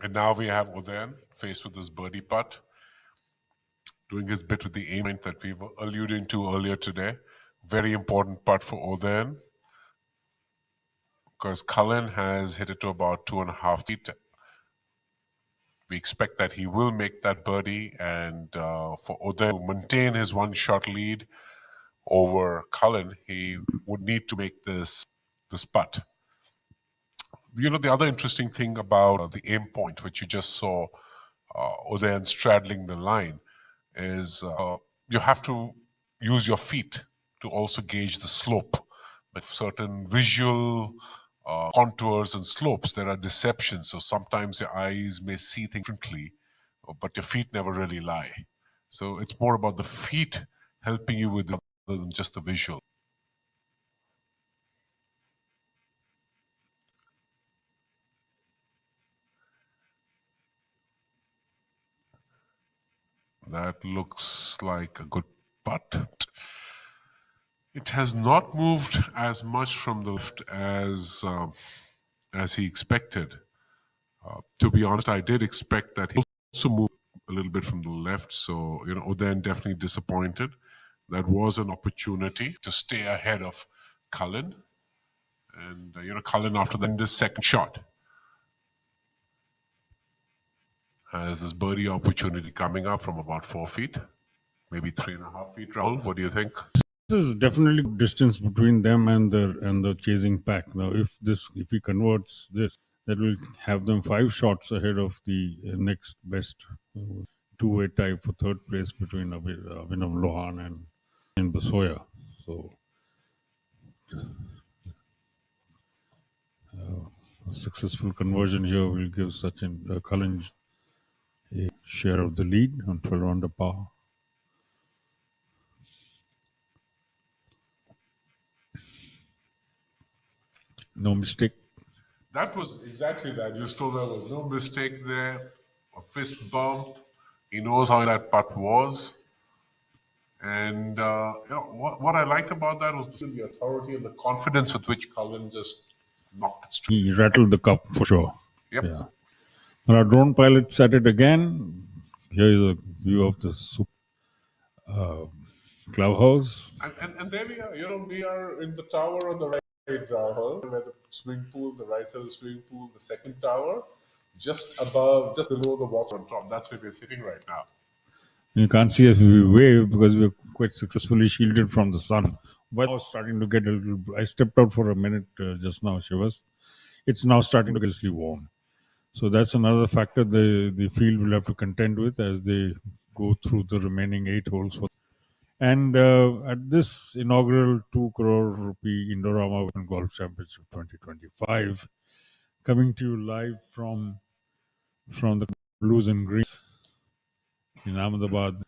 And now we have Udayan faced with this birdie putt, doing his bit with the aim point that we were alluding to earlier today. Very important putt for Udayan, because Cullen has hit it to about 2.5 feet. We expect that he will make that birdie, and for Udayan to maintain his one-shot lead over Cullen, he would need to make this putt. The other interesting thing about the aim point, which you just saw Udayan straddling the line, is you have to use your feet to also gauge the slope. With certain visual contours and slopes, there are deceptions. So sometimes your eyes may see things differently, but your feet never really lie. So it's more about the feet helping you with other than just the visual. That looks like a good putt. It has not moved as much from the left as he expected. To be honest, I did expect that he also moved a little bit from the left. So, Udayan definitely disappointed. That was an opportunity to stay ahead of Cullen. And, Cullen, after that, in this second shot, has this birdie opportunity coming up from about 4 feet, maybe 3.5 feet. Rahul, what do you think? There's definitely distance between them and the chasing pack. Now, if he converts this, that will have them 5 shots ahead of the next best two-way tie for third place between Abhinav Lohan and Basoya. So, a successful conversion here will give Sachin Cullen a share of the lead on 12 under par. No mistake. That was exactly that. Just told there was no mistake there. A fist bump. He knows how that putt was. And what I liked about that was the authority and the confidence with which Cullen just knocked it straight. He rattled the cup for sure. Yep. Yeah. Now our drone pilot's at it again. Here is a view of the clubhouse. And there we are. We are in the tower on the right, Rahul, where the swimming pool, the right side of the swimming pool, the second tower, just below the water on top. That's where we're sitting right now. You can't see us, we wave because we're quite successfully shielded from the sun. But now it's starting to get a little. I stepped out for a minute just now, Shivas. It's now starting to get slightly warm. So that's another factor the field will have to contend with as they go through the remaining 8 holes. And at this inaugural 2 crore rupee Indorama Golf Championship 2025, coming to you live from the Blues and Greens in Ahmedabad.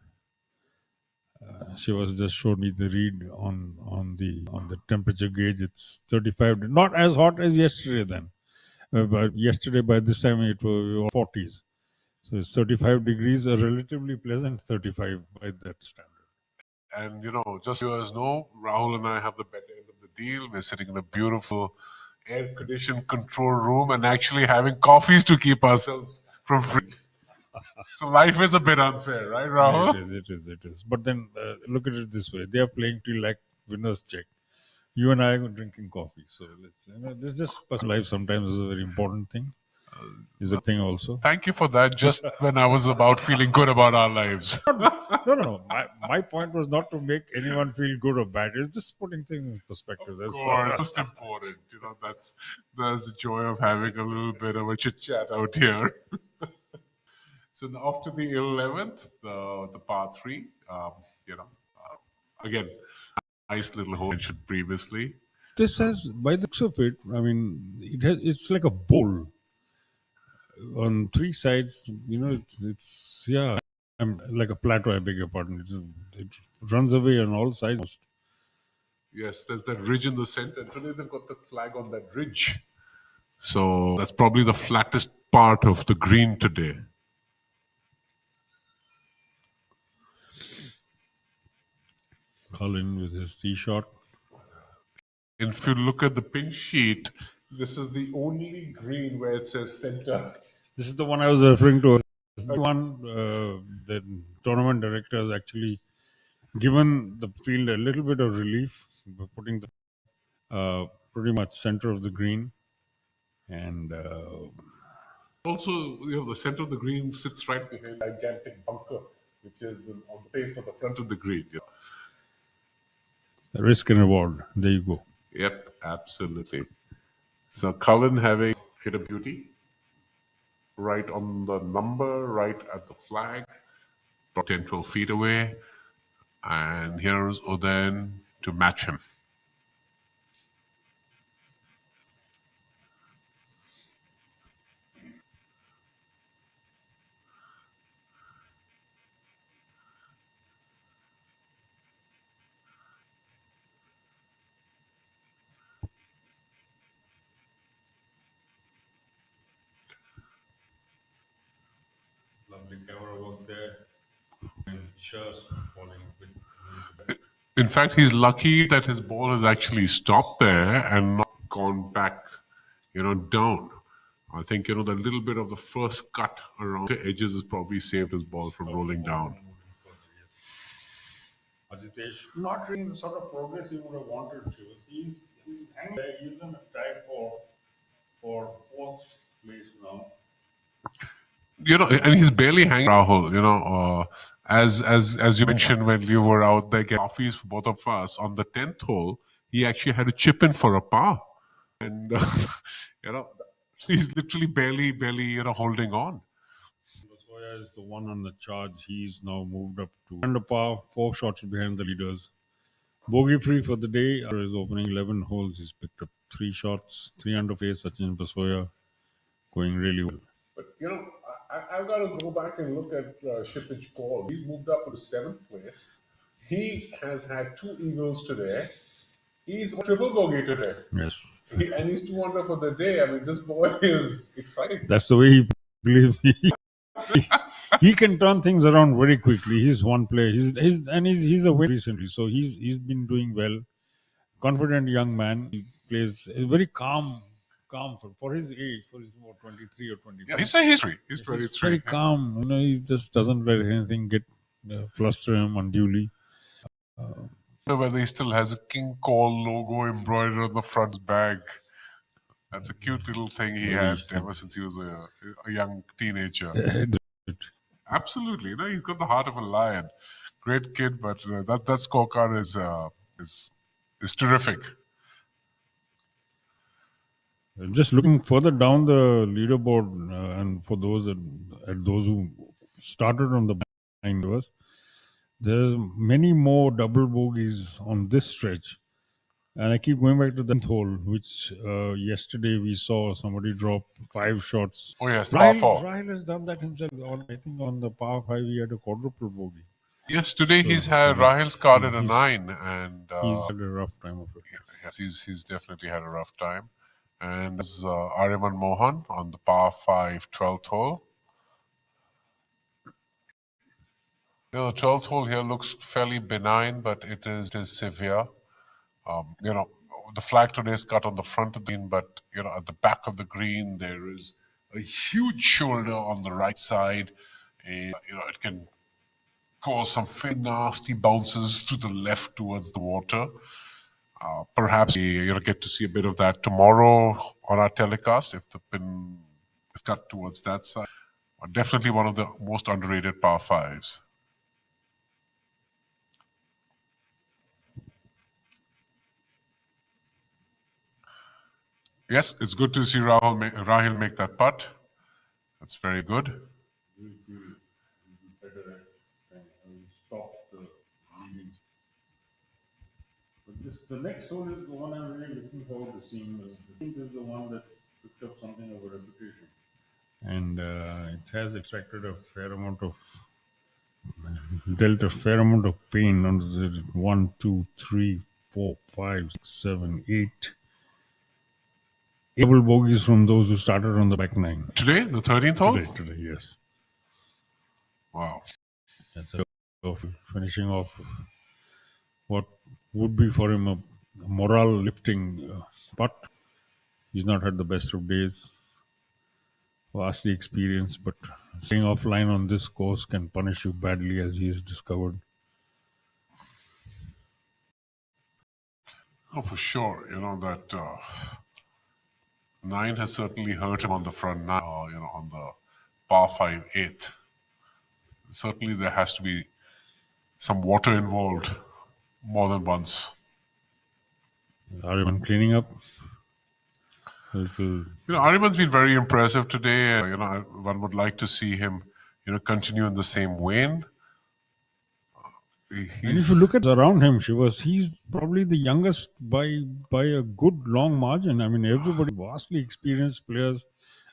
Shivas just showed me the read on the temperature gauge. It's 35, not as hot as yesterday then. But yesterday by this time it was 40s. So it's 35 degrees, a relatively pleasant 35 by that standard. And, just so you guys know, Rahul and I have the better end of the deal. We're sitting in a beautiful air-conditioned control room and actually having coffees to keep ourselves from freezing. So life is a bit unfair, right, Rahul? It is. But then look at it this way: they are playing till like winners check. You and I are drinking coffee. So this just personal life sometimes is a very important thing. Is a thing also. Thank you for that. Just when I was about feeling good about our lives. No. My point was not to make anyone feel good or bad. It's just putting things in perspective. Of course, most important. That's the joy of having a little bit of a chit chat out here. So off to the 11th, the par three. Again, nice little hole mentioned previously. This has, by the looks of it, I mean, it's like a bowl on three sides. It's like a plateau. I beg your pardon. It runs away on all sides. Yes, there's that ridge in the center. And today they've got the flag on that ridge. So that's probably the flattest part of the green today. Colin with his tee shot. If you look at the pin sheet, this is the only green where it says center. This is the one I was referring to. This is the one the tournament director has actually given the field a little bit of relief by putting the pretty much center of the green. And also, the center of the green sits right behind a gigantic bunker, which is on the face of the front of the green. The risk and reward. There you go. Yep, absolutely. So Cullen having hit a beauty right on the number, right at the flag, 10, 12 feet away. And here's Oden to match him. Lovely camera work there. And just falling a bit. In fact, he's lucky that his ball has actually stopped there and not gone back, down. I think, the little bit of the first cut around the edges has probably saved his ball from rolling down. Ajitesh, not really the sort of progress he would have wanted to. He's hanging there. He's in a tie for fourth place now. And he's barely hanging Rahul, as you mentioned when you were out there getting coffees for both of us, on the 10th hole, he actually had to chip in for a par. And, he's literally barely, holding on. Basoya is the one on the charge. He's now moved up to under par, 4 shots behind the leaders. Bogey free for the day. After his opening 11 holes, he's picked up 3 shots, 3 under pace. Sachin Basoya going really well. But, I've got to go back and look at Shippage Paul. He's moved up to the 7th place. He has had 2 eagles today. He's on triple bogey today. Yes. And he's 2 under for the day. I mean, this boy is exciting. That's the way he believes. He can turn things around very quickly. He's one player. He's a winner recently, so he's been doing well. Confident young man. He plays very calm for his age. For his 23 or 24. Yeah, he's a history. He's 23. He's very calm. He just doesn't let anything get fluster him unduly. Whether he still has a King Cole logo embroidered on the front bag. That's a cute little thing he had ever since he was a young teenager. Absolutely, he's got the heart of a lion. Great kid, but that scorecard is terrific. Just looking further down the leaderboard, and for those who started on the behind us, there's many more double bogeys on this stretch. And I keep going back to the 10th hole, which yesterday we saw somebody drop 5 shots. Oh yes, par 4. Rahil has done that himself. I think on the par 5 he had a quadruple bogey. Yes, today Rahil's carded a 9, and he's had a rough time of it. Yes, he's definitely had a rough time. And this is Ariman Mohan on the par 5 12th hole. The 12th hole here looks fairly benign, but it is severe. The flag today is cut on the front of the green, but at the back of the green there is a huge shoulder on the right side. And, it can cause some fairly nasty bounces to the left towards the water. Perhaps you'll get to see a bit of that tomorrow on our telecast if the pin is cut towards that side. Definitely one of the most underrated par fives. Yes, it's good to see Rahil make that putt. That's very good. The next hole is the one I'm really looking forward to seeing. I think is the one that's picked up something of a reputation. And it has extracted a fair amount of, dealt a fair amount of pain on the 1, 2, 3, 4, 5, 6, 7, 8. Double bogeys from those who started on the back nine. Today, the 13th hole? Today, yes. Wow. Finishing off what would be for him a morale lifting putt. He's not had the best of days. Vastly experienced, but staying offline on this course can punish you badly, as he has discovered. Oh, for sure. That 9 has certainly hurt him on the front nine, on the par 5 8. Certainly there has to be some water involved more than once. Ariman cleaning up. Ariman's been very impressive today. One would like to see him, continue in the same vein. And if you look at around him, he's probably the youngest by a good long margin. I mean, everybody vastly experienced players.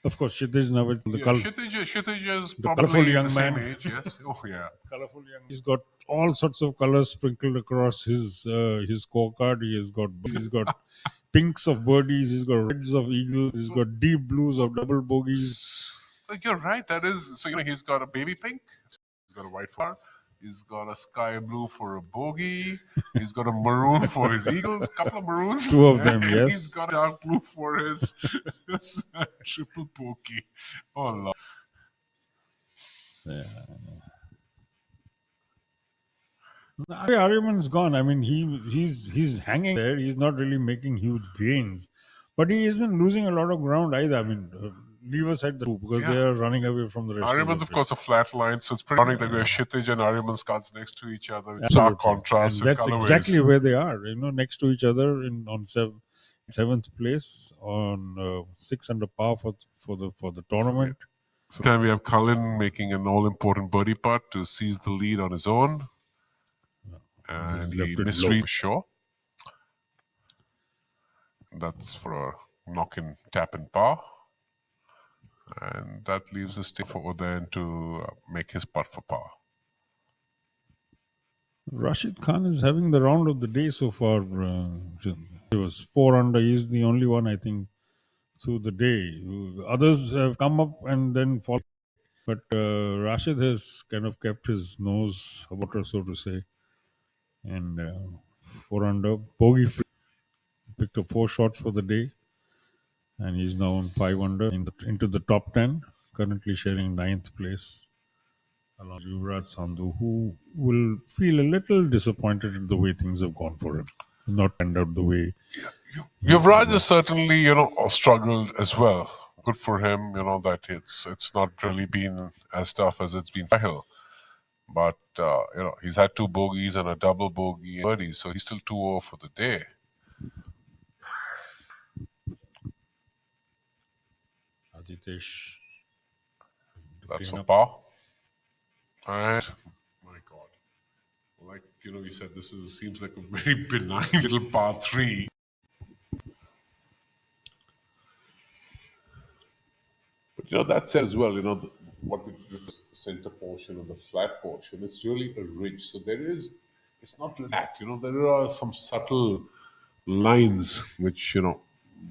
Of course, Kshitij Navid, Kshitij is the probably colourful young the same man. age, yes. Oh, yeah. Colourful young. He's got all sorts of colours sprinkled across his scorecard. He's got pinks of birdies. He's got reds of eagles. He's got deep blues of double bogeys. So you're right. That is so. He's got a baby pink. He's got a white flower. He's got a sky blue for a bogey. He's got a maroon for his eagles. Couple of maroons. Two of them, and yes. He's got a dark blue for his triple bogey. Oh Lord. Yeah. Ariman's gone. I mean, he's hanging there. He's not really making huge gains, but he isn't losing a lot of ground either. I mean, leave aside the two because they are running away from the rest. Ariman's, of course, a flat line, so it's pretty ironic that we have Kshitij and Ariman's cards next to each other. Stark contrast. And that's exactly where they are. Next to each other on seventh place on 6 under par for the tournament. So time we have Cullen making an all-important birdie putt to seize the lead on his own. And he misread for sure. That's for a knock-in, tap-in par. And that leaves the stick for Udayan to make his putt for par. Rashid Khan is having the round of the day so far. He was 4 under. He's the only one, I think, through the day. Others have come up and then fall. But Rashid has kind of kept his nose water, so to say. And 4 under, bogey free. Picked up 4 shots for the day. And he's now on 5 under into the top 10. Currently sharing 9th place. Along with Yuvraj Sandhu, who will feel a little disappointed at the way things have gone for him. Not turned out the way. Yuvraj has certainly, struggled as well. Good for him, that it's not really been as tough as it's been for Rahil. But, he's had 2 bogeys and a double bogey and birdie, so he's still 2-0 for the day. Aditesh. That's for par. And, my God. Like, we said, this seems like a very benign little par 3. But, that said as well, what we do is the center portion and the flat portion, it's really a ridge. So it's not flat, there are some subtle lines which,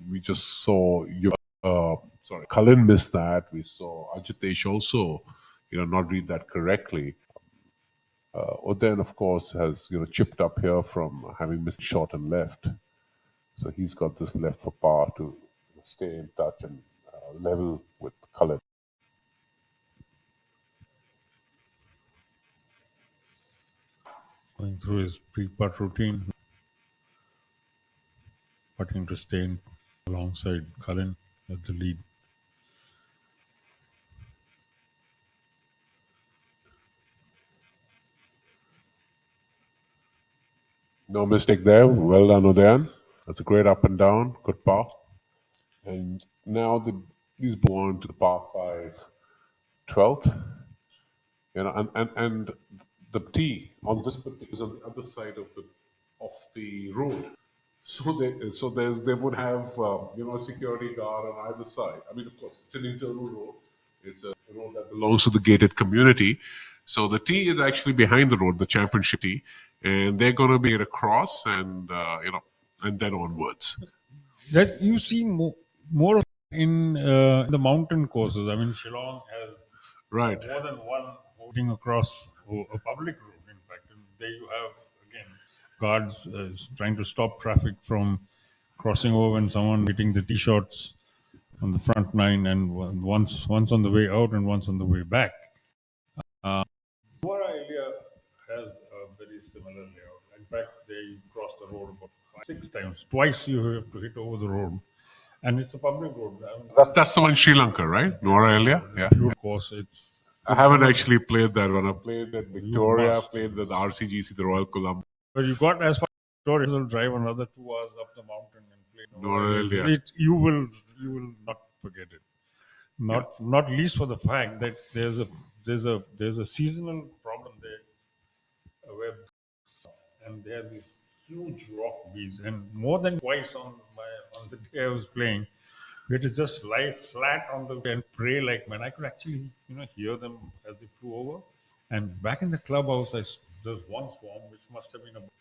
we just saw. Cullen missed that. We saw Ajitesh also, not read that correctly. Udayan, of course, has chipped up here from having missed shot and left. So he's got this left for par to stay in touch and level with Khalid. Going through his pre-putt routine, putting to stay in alongside Cullen at the lead. No mistake there. Well done, Udayan. That's a great up and down. Good par. And now these go on to the par 5 12th. And the tee on this is on the other side of the road. So they would have a security guard on either side. I mean, of course, it's an internal road. It's a road that belongs to the gated community. So the tee is actually behind the road, the championship tee, and they're going to be across and and then onwards. That you see more in the mountain courses. I mean, Shillong has right more than one holding across a public road. In fact, and there you have again guards trying to stop traffic from crossing over when someone hitting the tee shots on the front nine, and once on the way out and once on the way back. Mora area has a very similar layout. In fact, they cross the road about 6 times. Twice you have to hit over the road, and it's a public road. That's the one in Sri Lanka, right? Nora area. Yeah. Pure course. I haven't actually played that one. I played at Victoria. I played at the RCGC, the Royal Colombo. But you got as far as Victoria, you'll drive another 2 hours up the mountain and play Nora area. You will not forget it. Not least for the fact that there's a seasonal problem there, where and there are these huge rock bees, and more than twice on the day I was playing, we had to just lie flat on the and pray like man. I could actually hear them as they flew over. And back in the clubhouse, there's one swarm which must have been about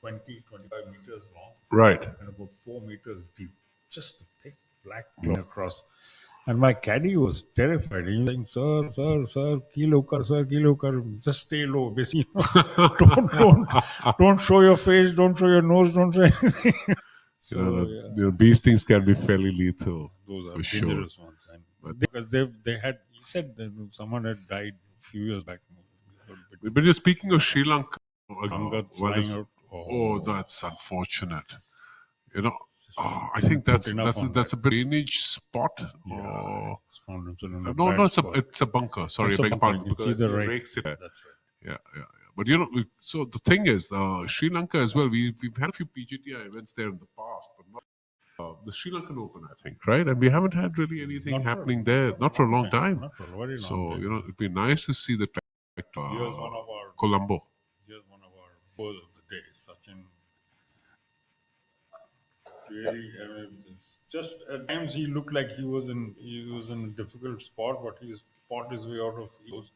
20-25 meters long, right, and about 4 meters deep, just a thick black cloud across. And my caddy was terrified. He was saying, sir, kilo kar, just stay low. Basically, don't show your face, don't show your nose, don't show anything. So, these things can be fairly lethal. Those are dangerous ones. And because they had, he said that someone had died a few years back. But you're speaking of Sri Lanka. That's unfortunate. I think that's a drainage spot. Yeah, it's a bunker. Sorry, I beg your pardon. Because it rakes it. That's right. Yeah. But so the thing is, Sri Lanka as well. We've had a few PGTI events there in the past, but not the Sri Lankan Open, I think, right? And we haven't had really anything happening there, not for a long time. Not for a very long so time. It'd be nice to see the Colombo. Here's one of our pros of the day, Sachin. Really, it's just at times he looked like he was in a difficult spot, but he fought his way out of those.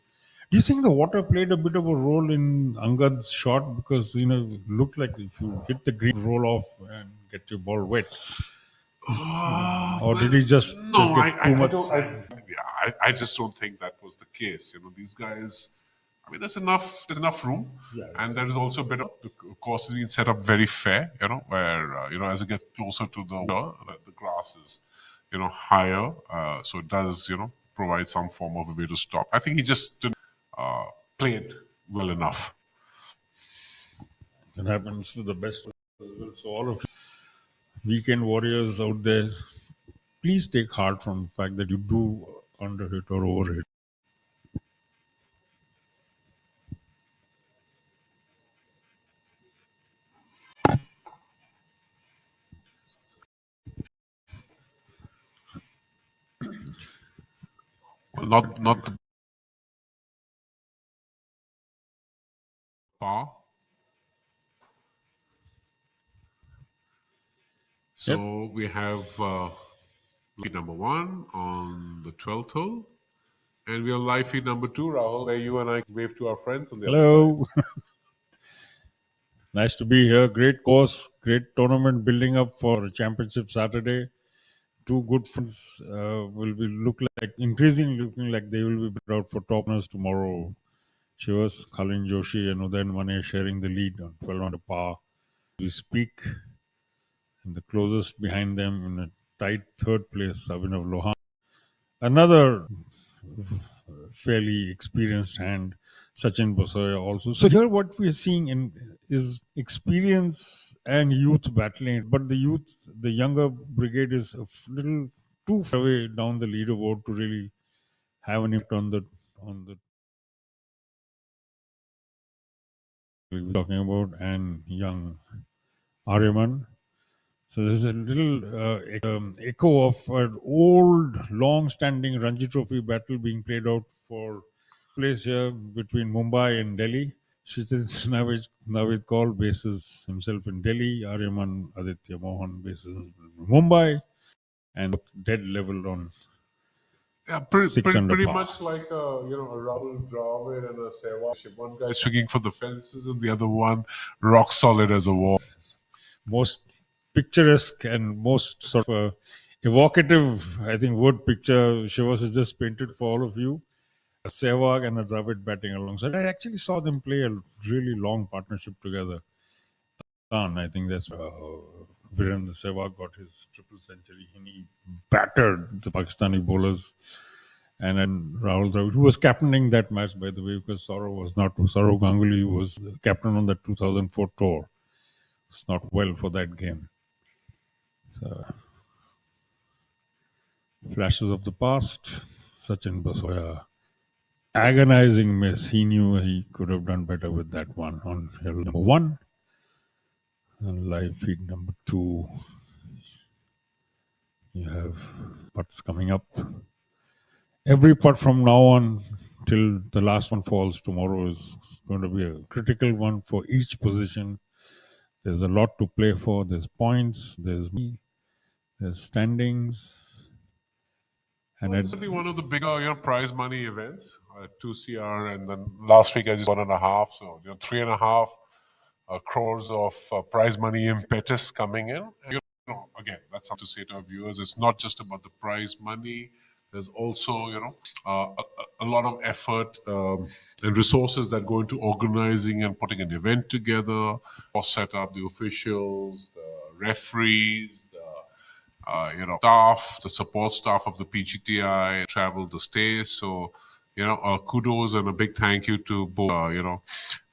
Do you think the water played a bit of a role in Angad's shot? Because it looked like if you hit the green, roll off and get your ball wet. Or did he just get too much? I just don't think that was the case. These guys. I mean, there's enough room, and there is also a bit of the course has been set up very fair. Where as it gets closer to the water, the grass is higher, so it does provide some form of a way to stop. I think he just didn't play it well enough. It happens to the best as well. So all of you weekend warriors out there, please take heart from the fact that you do underhit or overhit. Not the par. So we have feed number 1 on the 12th hole, and we have live feed number 2, Rahul, where you and I wave to our friends on the Hello. other side. Nice to be here. Great course, great tournament building up for Championship Saturday. 2 good friends will be increasingly looking like they will be out for topness tomorrow. Chivas, Kalin Joshi and Udayan Mane sharing the lead on 12 under par. We speak, and the closest behind them in a tight third place, Abhinav Lohan. Another fairly experienced hand, Sachin Basoya also. So here what we are seeing is experience and youth battling, but the younger brigade is a little too far away down the leaderboard to really have an impact on the we were talking about, and young Aryaman. So there's a little echo of an old, long-standing Ranji Trophy battle being played out for place here between Mumbai and Delhi. Kshitij Navid Kaul bases himself in Delhi. Aryaman Aditya Mohan bases in Mumbai, and dead level on pretty much like a Rahul Dravid and a Sehwag. One guy swinging for the fences and the other one rock solid as a wall. Most picturesque and most sort of evocative, I think, word picture Shivas has just painted for all of you. A Sehwag and a Dravid batting alongside. I actually saw them play a really long partnership together. I think that's Virendra Sehwag got his triple century and he battered the Pakistani bowlers. And then Rahul Dravid, who was captaining that match, by the way, because Saurav was not. Saurav Ganguly was captain on the 2004 tour. It's not well for that game. So, flashes of the past. Sachin Basoya, agonizing miss. He knew he could have done better with that one on hill number 1. And live feed number 2. You have putts coming up. Every putt from now on till the last one falls tomorrow is going to be a critical one for each position. There's a lot to play for. There's points. There's standings. And it's certainly one of the bigger prize money events, 2 CR, and then last week I just 1.5, so 3.5 crores of prize money impetus coming in. And, again, that's something to say to our viewers. It's not just about the prize money. There's also, a lot of effort and resources that go into organizing and putting an event together, or set up the officials, the referees, staff, the support staff of the PGTI, travel the stays. So, kudos and a big thank you to both,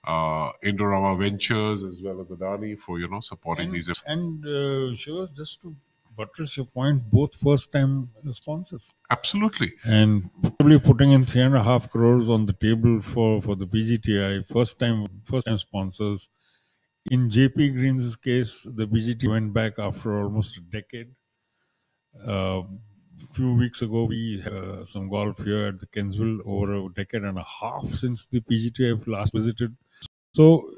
Indorama Ventures as well as Adani for, supporting these. And Shiva, just to buttress your point, both first-time sponsors. Absolutely. And probably putting in 3.5 crores on the table for the PGTI, first-time sponsors. In JP Green's case, the PGTI went back after almost a decade. Few weeks ago, we had some golf here at the Kensville over a decade and a half since the PGTI last visited. So,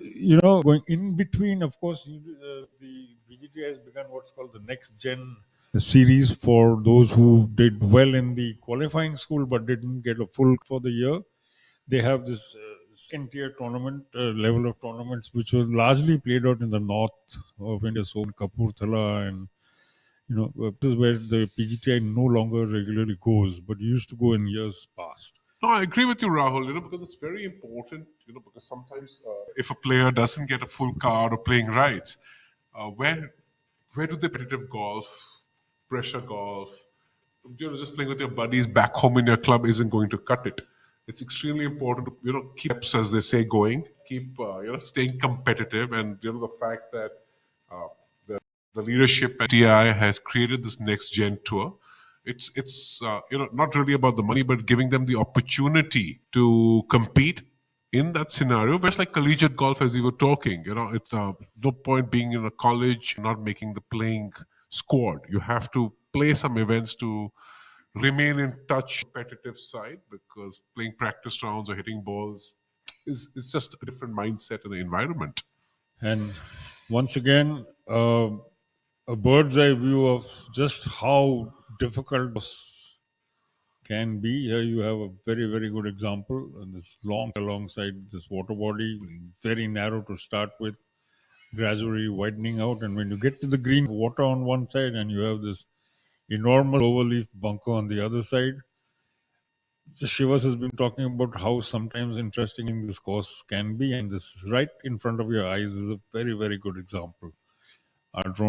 going in between, of course, the PGTI has begun what's called the Next Gen series for those who did well in the qualifying school but didn't get a full for the year. They have this second-tier tournament, level of tournaments, which was largely played out in the north of India, so in Kapurthala, and this is where the PGTI no longer regularly goes, but used to go in years past. No, I agree with you, Rahul, because it's very important, because sometimes if a player doesn't get a full card or playing rights, where do they competitive golf, pressure golf, just playing with your buddies back home in your club isn't going to cut it. It's extremely important to, keep, as they say, going, keep, staying competitive, and, the fact that the leadership at TI has created this next gen tour. It's not really about the money, but giving them the opportunity to compete in that scenario. Where it's like collegiate golf, as we were talking. It's no point being in a college not making the playing squad. You have to play some events to remain in touch competitive side, because playing practice rounds or hitting balls is just a different mindset and environment. And once again, a bird's eye view of just how difficult this can be. Here you have a very, very good example. And this long alongside this water body, very narrow to start with, gradually widening out. And when you get to the green, water on one side, and you have this enormous overleaf bunker on the other side, So Shivas has been talking about how sometimes interesting in this course can be, and this right in front of your eyes is a very, very good example. Our drone.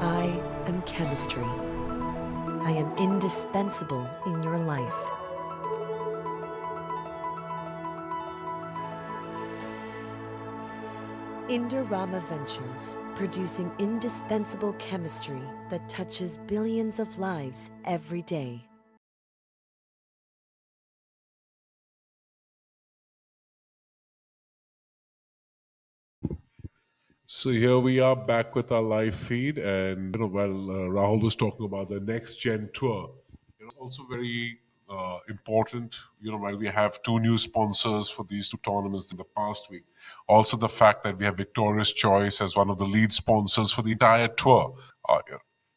I am chemistry. I am indispensable in your life. Indorama Ventures, producing indispensable chemistry that touches billions of lives every day. So here we are back with our live feed, and while Rahul was talking about the next gen tour, also very important. While we have two new sponsors for these two tournaments in the past week, also the fact that we have Victorious Choice as one of the lead sponsors for the entire tour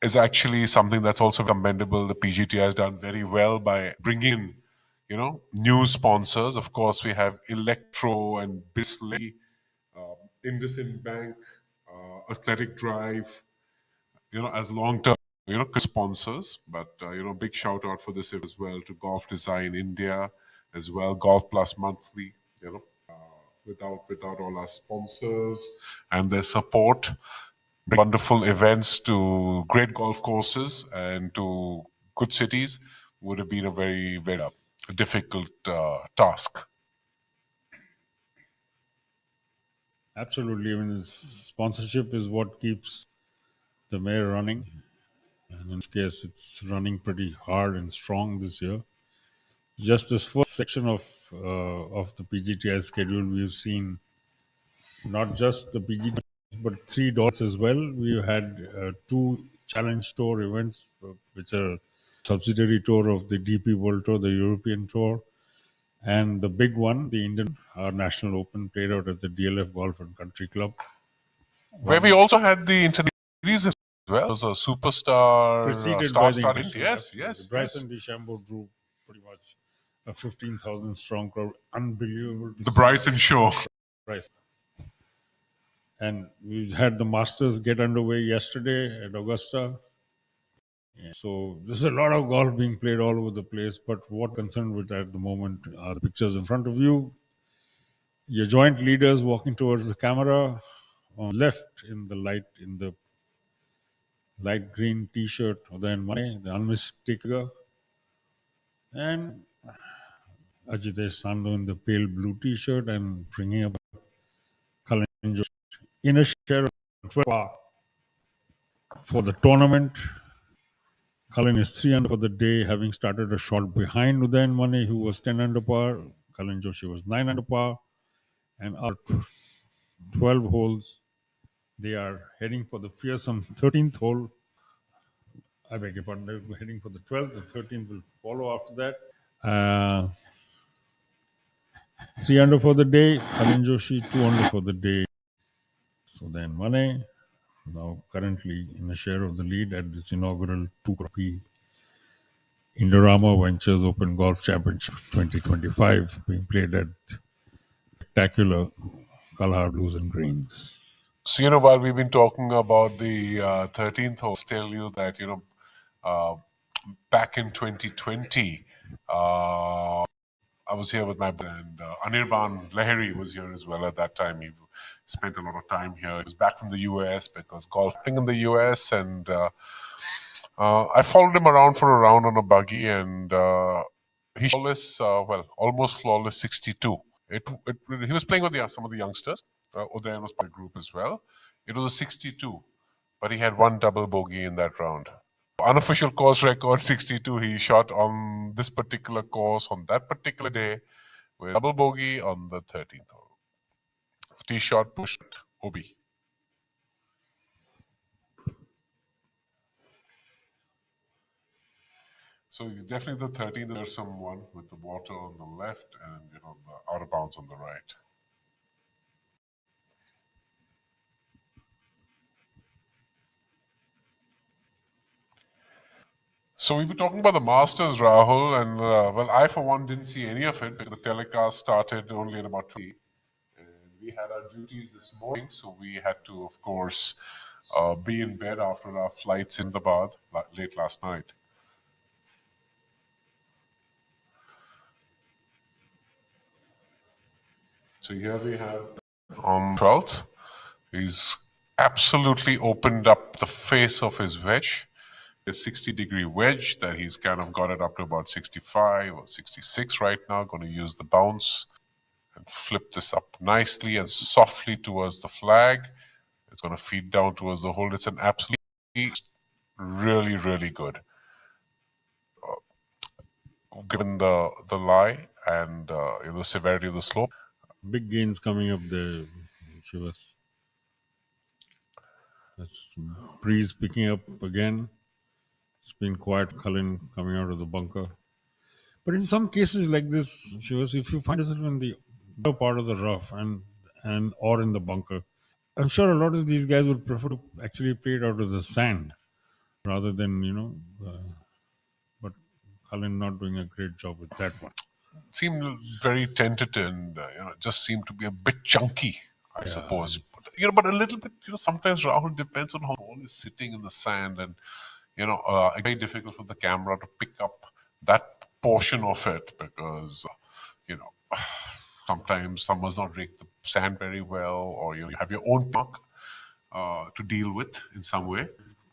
is actually something that's also commendable. The PGTI has done very well by bringing new sponsors. Of course, we have Electro and Bisley, IndusInd Bank, Athletic Drive, as long-term, sponsors. But, big shout out for this as well to Golf Design India as well, Golf Plus Monthly, without all our sponsors and their support, wonderful events to great golf courses and to good cities would have been a very, very difficult task. Absolutely. I mean, sponsorship is what keeps the mayor running. And in this case, it's running pretty hard and strong this year. Just this first section of the PGTI schedule, we've seen not just the PGTI, but three dots as well. We had two Challenge Tour events, which are subsidiary tour of the DP World Tour, the European Tour, and the big one, the Indian National Open, played out at the DLF Golf and Country Club. Where we also had the international series as well. It was a superstar Preceded star by the studded. international. Yes, Absolutely. yes, Bryson DeChambeau drew pretty much a 15,000 strong crowd. Unbelievable. The Bryson Show. Bryson. And we had the Masters get underway yesterday at Augusta. Yeah. So there's a lot of golf being played all over the place. But what concerned with at the moment are the pictures in front of you. Your joint leaders walking towards the camera. On left in the light green T-shirt, Udayan Mane, the unmistakable, and Ajitesh Sandhu in the pale blue T-shirt and bringing up Kalhaar in a share of 12 par for the tournament. Kalin is 3 under for the day, having started a shot behind Udayan Mane, who was 10 under par. Kalin Joshi was 9 under par, and out 12 holes, they are heading for the fearsome 13th hole. I beg your pardon, they're heading for the 12th. The 13th will follow after that. 3 under for the day. Kalin Joshi, 2 under for the day. So then Mane, now currently in a share of the lead at this inaugural 2 P Indorama Ventures Open Golf Championship 2025 being played at spectacular Kalhaar Blues and Greens. So, while we've been talking about the 13th hole, I'll tell you that, back in 2020, I was here with my brother, and Anirban Lahiri was here as well at that time. He spent a lot of time here. He was back from the US because golfing in the US, and I followed him around for a round on a buggy, and he flawless, almost flawless 62. He was playing with some of the youngsters. Udayan was part of the group as well. It was a 62, but he had one double bogey in that round. Unofficial course record 62 he shot on this particular course on that particular day with double bogey on the 13th hole. Tee shot pushed OB. So definitely the 13th, there's someone with the water on the left and the out of bounds on the right. So we were talking about the Masters, Rahul, and well, I for one didn't see any of it because the telecast started only at about 3. And we had our duties this morning, so we had to, of course, be in bed after our flights in Ahmedabad late last night. So here we have on 12th, he's absolutely opened up the face of his wedge. A 60-degree wedge that he's kind of got it up to about 65 or 66 right now. Going to use the bounce and flip this up nicely and softly towards the flag. It's going to feed down towards the hole. It's an absolutely really, really good. Given the lie and the severity of the slope. Big gains coming up there, Shivas. That's breeze picking up again. It's been quiet, Cullen coming out of the bunker. But in some cases like this, Shivas, if you find yourself in the upper part of the rough and or in the bunker, I'm sure a lot of these guys would prefer to actually play it out of the sand rather than, but Cullen not doing a great job with that one. Seemed very tentative and just seemed to be a bit chunky, I suppose. But a little bit, sometimes Rahul depends on how the ball is sitting in the sand and, it's very difficult for the camera to pick up that portion of it because, sometimes someone's not raked the sand very well or you have your own mark to deal with in some way.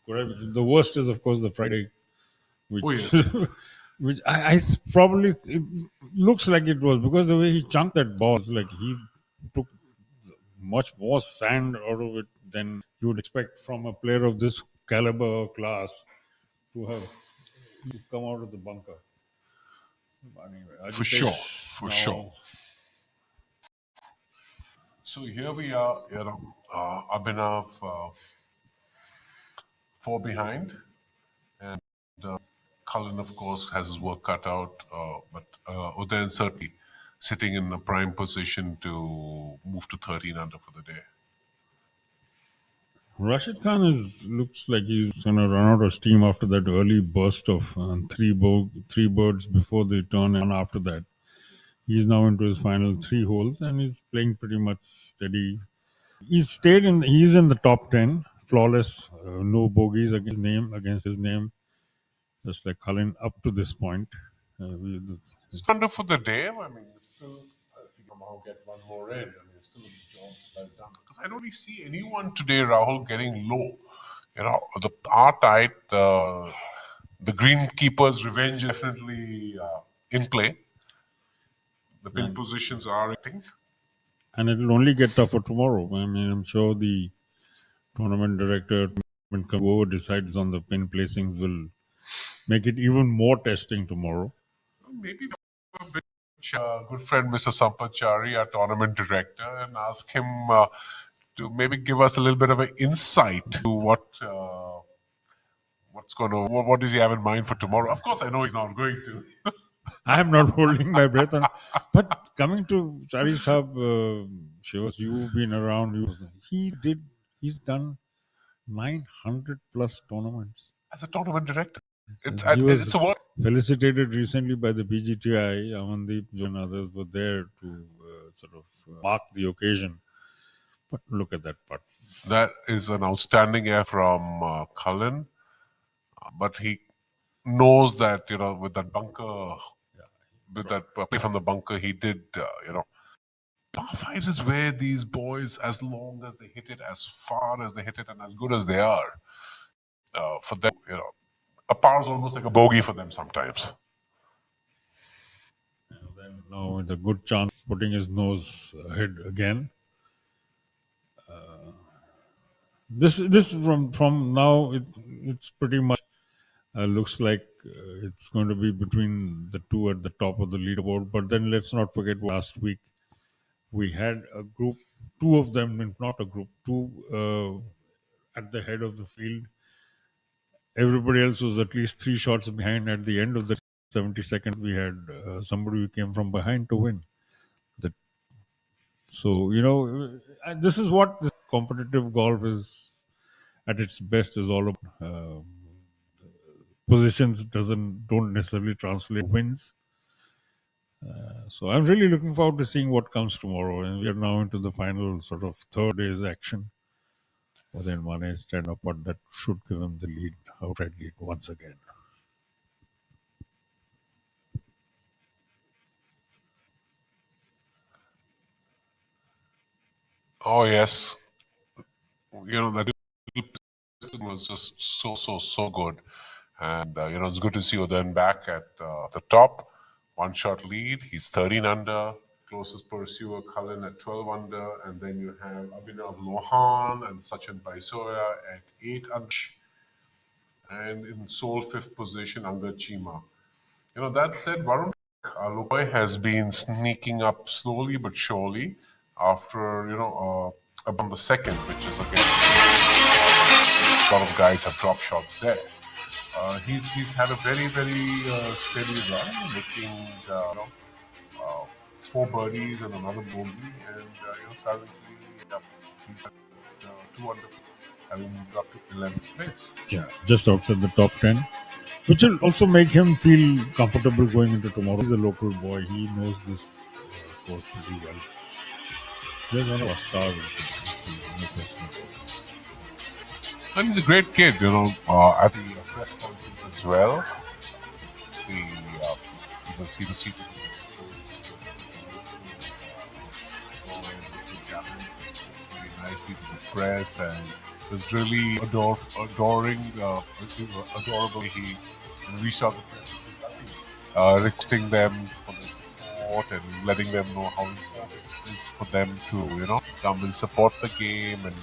Correct. The worst is, of course, the Friday, which, which I probably, it looks like it was because the way he chunked that ball, like he took much more sand out of it than you would expect from a player of this caliber or class to have come out of the bunker. Anyway, for sure. So here we are, Abhinav 4 behind, and Cullen, of course, has his work cut out, but Udayan certainly sitting in a prime position to move to 13 under for the day. Rashid Khan looks like he's going to run out of steam after that early burst of three birds before they turn, and after that, he's now into his final 3 holes, and he's playing pretty much steady. He's in the top 10, flawless, no bogeys against his name, just like Cullen up to this point. It's under for the day. I mean, still, if you somehow get one more in, it's still a job well done. Because I don't really see anyone today, Rahul, getting low. The R-tight, the greenkeeper's revenge is definitely in play. The pin positions are, I think. And it'll only get tougher tomorrow. I mean, I'm sure the tournament director, when whoever decides on the pin placings, will make it even more testing tomorrow. Maybe a bit, good friend Mr. Sampachari, our tournament director, and ask him to maybe give us a little bit of an insight to what does he have in mind for tomorrow. Of course, I know he's not going to. I am not holding my breath on. But coming to Chari Saab, Shivas, you've been around. He's done 900 plus tournaments. As a tournament director. He was felicitated recently by the PGTI. Amandeep and others were there to mark the occasion. But look at that putt. That is an outstanding air from Cullen. But he knows that, with that bunker, with that play from the bunker, he did, par 5 is where these boys, as long as they hit it, as far as they hit it, and as good as they are, for them, a par is almost like a bogey for them sometimes. Now with a good chance putting his nose ahead again. This from now it's pretty much looks like it's going to be between the two at the top of the leaderboard. But then let's not forget last week we had a group, 2 of them, not a group, 2 at the head of the field. Everybody else was at least 3 shots behind. At the end of the 72nd, we had somebody who came from behind to win. So, this is what this competitive golf is at its best is all about. positions don't necessarily translate wins. So I'm really looking forward to seeing what comes tomorrow. And we are now into the final sort of third day's action. But then Mane stand up, but that should give him the lead, outright lead once again. Oh yes, that was just so good, and it's good to see Udan back at the top. One shot lead. He's 13 under. Closest pursuer Cullen at 12 under, and then you have Abhinav Lohan and Sachin Baisoya at 8 under, and in sole fifth position Angad Chima. That said, Varun Alokoi has been sneaking up slowly but surely after, about the second, which is again, a lot of guys have dropped shots there. He's had a very steady run, making, 4 birdies and another bogey, and, currently he's at 2 under, having moved up to 11th place. Yeah, just outside the top 10. Which will also make him feel comfortable going into tomorrow. He's a local boy. He knows this course pretty well. He's one of our stars. And he's a great kid, at the press conference as well. You can see the secret. Very nicely to the press, and it was really adorable. He reached out to the press, requesting them for the support and letting them know how important it is for them to, come and support the game and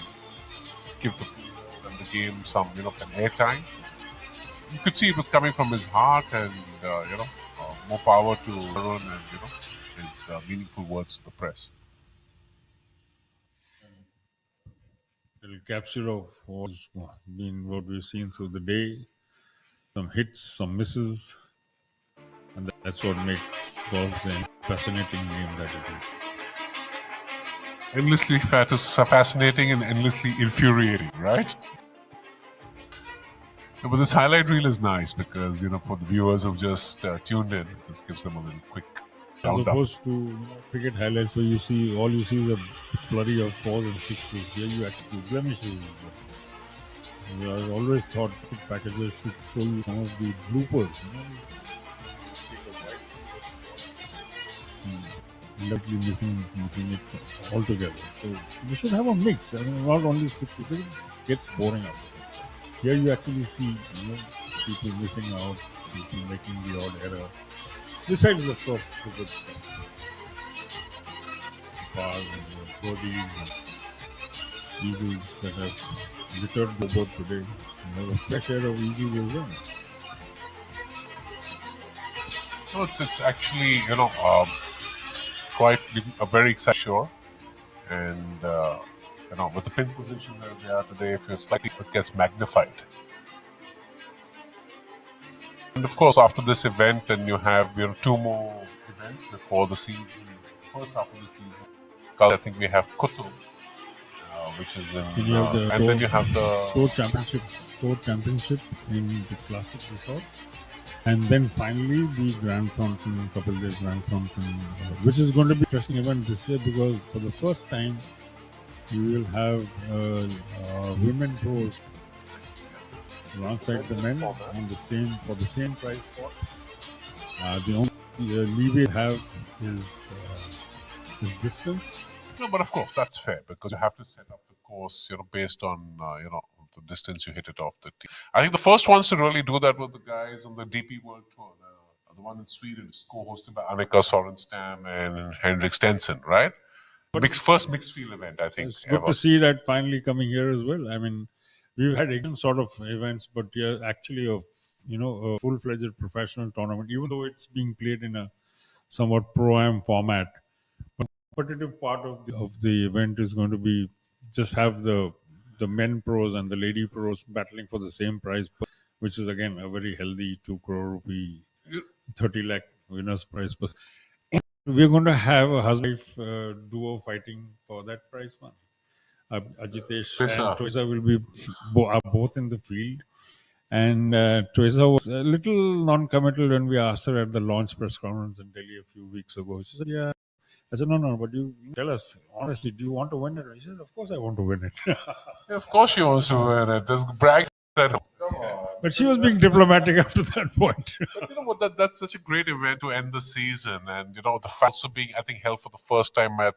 give the game some, an airtime. You could see it was coming from his heart, and more power to Varun and his meaningful words to the press. Little capture of what's been what we've seen through the day. Some hits, some misses, and that's what makes golf a fascinating game that it is. Endlessly fascinating and endlessly infuriating, right? But this highlight reel is nice because, for the viewers who've just tuned in, it just gives them a little quick As opposed to cricket highlights where all you see is a flurry of 4s and 6s. Here you actually blemishes. I always thought packages should show you some of the bloopers. Luckily missing it altogether. So we should have a mix. Not only 6, it gets boring out. Here you actually see people missing out, people making the odd error. Besides the stuff, the good stuff. Bars and birdies and eagles that have littered the board today. A fresh air of eagles as well. So it's actually, quite a very exciting show. And, with the pin position where they are today, if you're slightly, it gets magnified. And of course, after this event, then you have 2 more events before the season. First half of the season, I think we have Kutu, which is in, and then you have the Tour Championship in the Classic Resort, and then finally the Grand Thornton, couple days Grand Thornton, which is going to be an interesting event this year because for the first time you will have women pros alongside the men on for the same price spot. The only leeway you have is distance. No, but of course that's fair because you have to set up the course, based on the distance you hit it off the tee. I think the first ones to really do that were the guys on the DP World Tour. The one in Sweden is co-hosted by Annika Sorenstam and Henrik Stenson, right? First mixed field event, I think. It's good to see that finally coming here as well. I mean, we've had sort of events, but actually a full-fledged professional tournament, even though it's being played in a somewhat pro-am format. But the competitive part of the event is going to be just have the men pros and the lady pros battling for the same prize, which is again a very healthy 2 crore rupee, 30 lakh winners prize. We're going to have a husband-wife duo fighting for that prize money. Ajitesh and Teresa will be are both in the field, And Teresa was a little non-committal when we asked her at the launch press conference in Delhi a few weeks ago. She said, "Yeah." I said, "No, but you tell us honestly, do you want to win it?" She said, "Of course I want to win it." Yeah, of course she wants to win it. There's brags at home. Come on. But she was being diplomatic up to that point. But you know what? That's such a great event to end the season, and you know the fact also being, I think, held for the first time at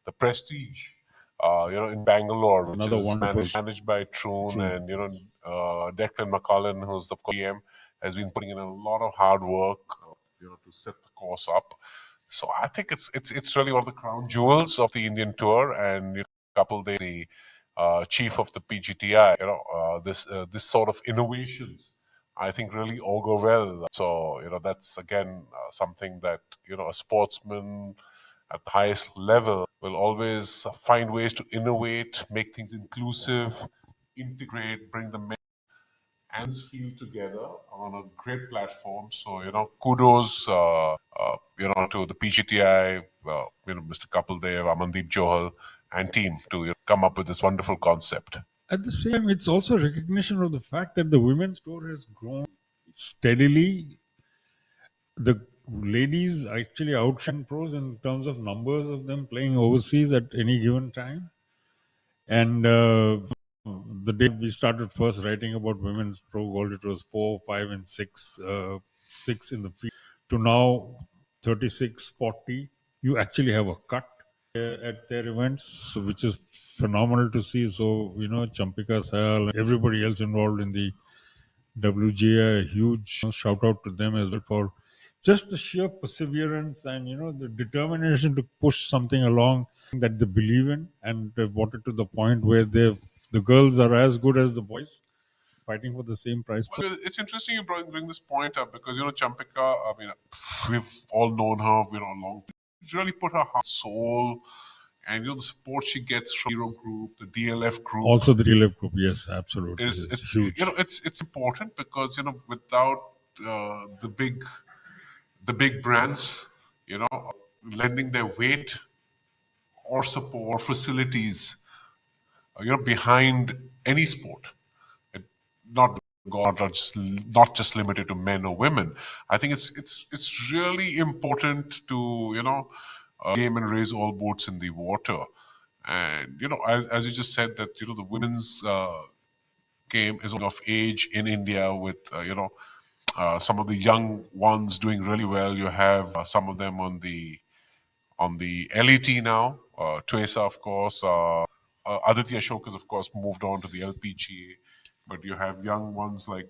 the Prestige, in Bangalore, which Another is wonderful managed by Troon, and Declan McCullen, who's the GM, has been putting in a lot of hard work, to set the course up. So I think it's really one of the crown jewels of the Indian tour, and couple the chief of the PGTI, this sort of innovations, I think really augur well. So that's again something that a sportsman at the highest level will always find ways to innovate, make things inclusive, integrate, bring the men and field together on a great platform. So kudos, to the PGTI, Mr. Kapil Dev, Amandeep Johal, and team to come up with this wonderful concept. At the same time, it's also recognition of the fact that the women's tour has grown steadily. The ladies actually outshine pros in terms of numbers of them playing overseas at any given time. And the day we started first writing about women's pro golf, it was 4, 5, and 6, 6 in the field. To now 36, 40. You actually have a cut at their events, so, which is phenomenal to see. So, Champika Sayal, everybody else involved in the WGA, a huge shout out to them as well for just the sheer perseverance and the determination to push something along that they believe in, and they've brought it to the point where the girls are as good as the boys, fighting for the same prize. Well, it's interesting you bring this point up because Champika, I mean, we've all known her, a long. She really put her heart, soul, and the support she gets from Hero Group, the DLF Group. Also, the DLF Group, yes, absolutely, it's huge. It's important because without the big brands, lending their weight or support or facilities, behind any sport, not just limited to men or women. I think it's really important to game and raise all boats in the water. And as you just said that the women's game is of age in India with some of the young ones doing really well. You have some of them on the LET now. Teresa, of course. Aditya Ashok has, of course, moved on to the LPGA. But you have young ones like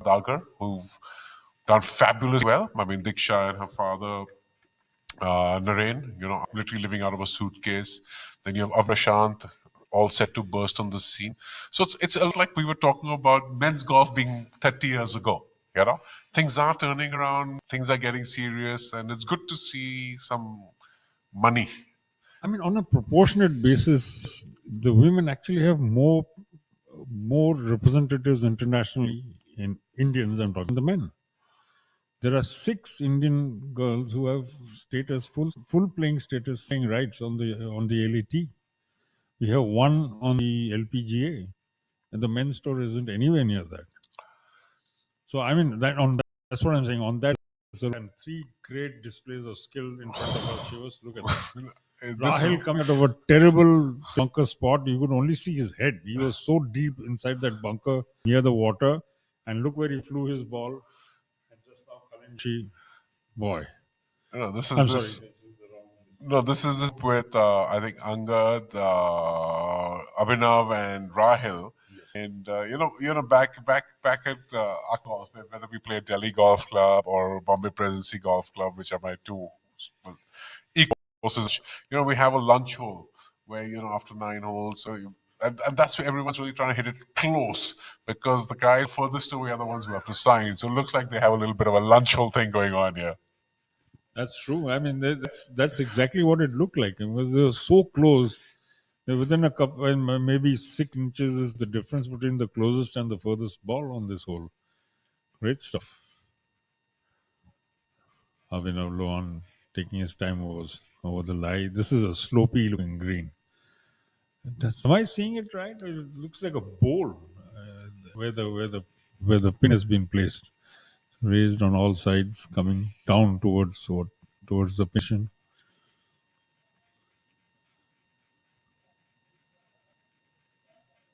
Dagar, who've done fabulous well. I mean, Diksha and her father, Naren, literally living out of a suitcase. Then you have Avrashant, all set to burst on the scene. So it's a lot like we were talking about men's golf being 30 years ago. Things are turning around, things are getting serious, and it's good to see some money. I mean, on a proportionate basis, the women actually have more representatives internationally in Indians. I'm talking the men. There are 6 Indian girls who have status, full playing status, playing rights on the LET. We have 1 on the LPGA, and the men's tour isn't anywhere near that. So I mean that's what I'm saying. On that, and 3 great displays of skill in front of us. Shivas, look at that. Rahil coming out of a terrible bunker spot. You could only see his head. He was so deep inside that bunker near the water, and look where he flew his ball. And just now, Kalinchi, boy. This is I'm this. sorry. No, this is with I think Angad, Abhinav, and Rahil. And back at our golf, whether we play Delhi Golf Club or Bombay Presidency Golf Club, which are my 2 equal courses, we have a lunch hole where after 9 holes, so and that's where everyone's really trying to hit it close because the guys furthest away are the ones who have to sign. So it looks like they have a little bit of a lunch hole thing going on here. That's true. I mean, that's exactly what it looked like. It was, they were so close. They're within a couple, and maybe 6 inches is the difference between the closest and the furthest ball on this hole. Great stuff. Abhinav Lohan taking his time over the lie. This is a slopey looking green. Am I seeing it right? It looks like a bowl where the where the pin has been placed, raised on all sides, coming down towards the pin.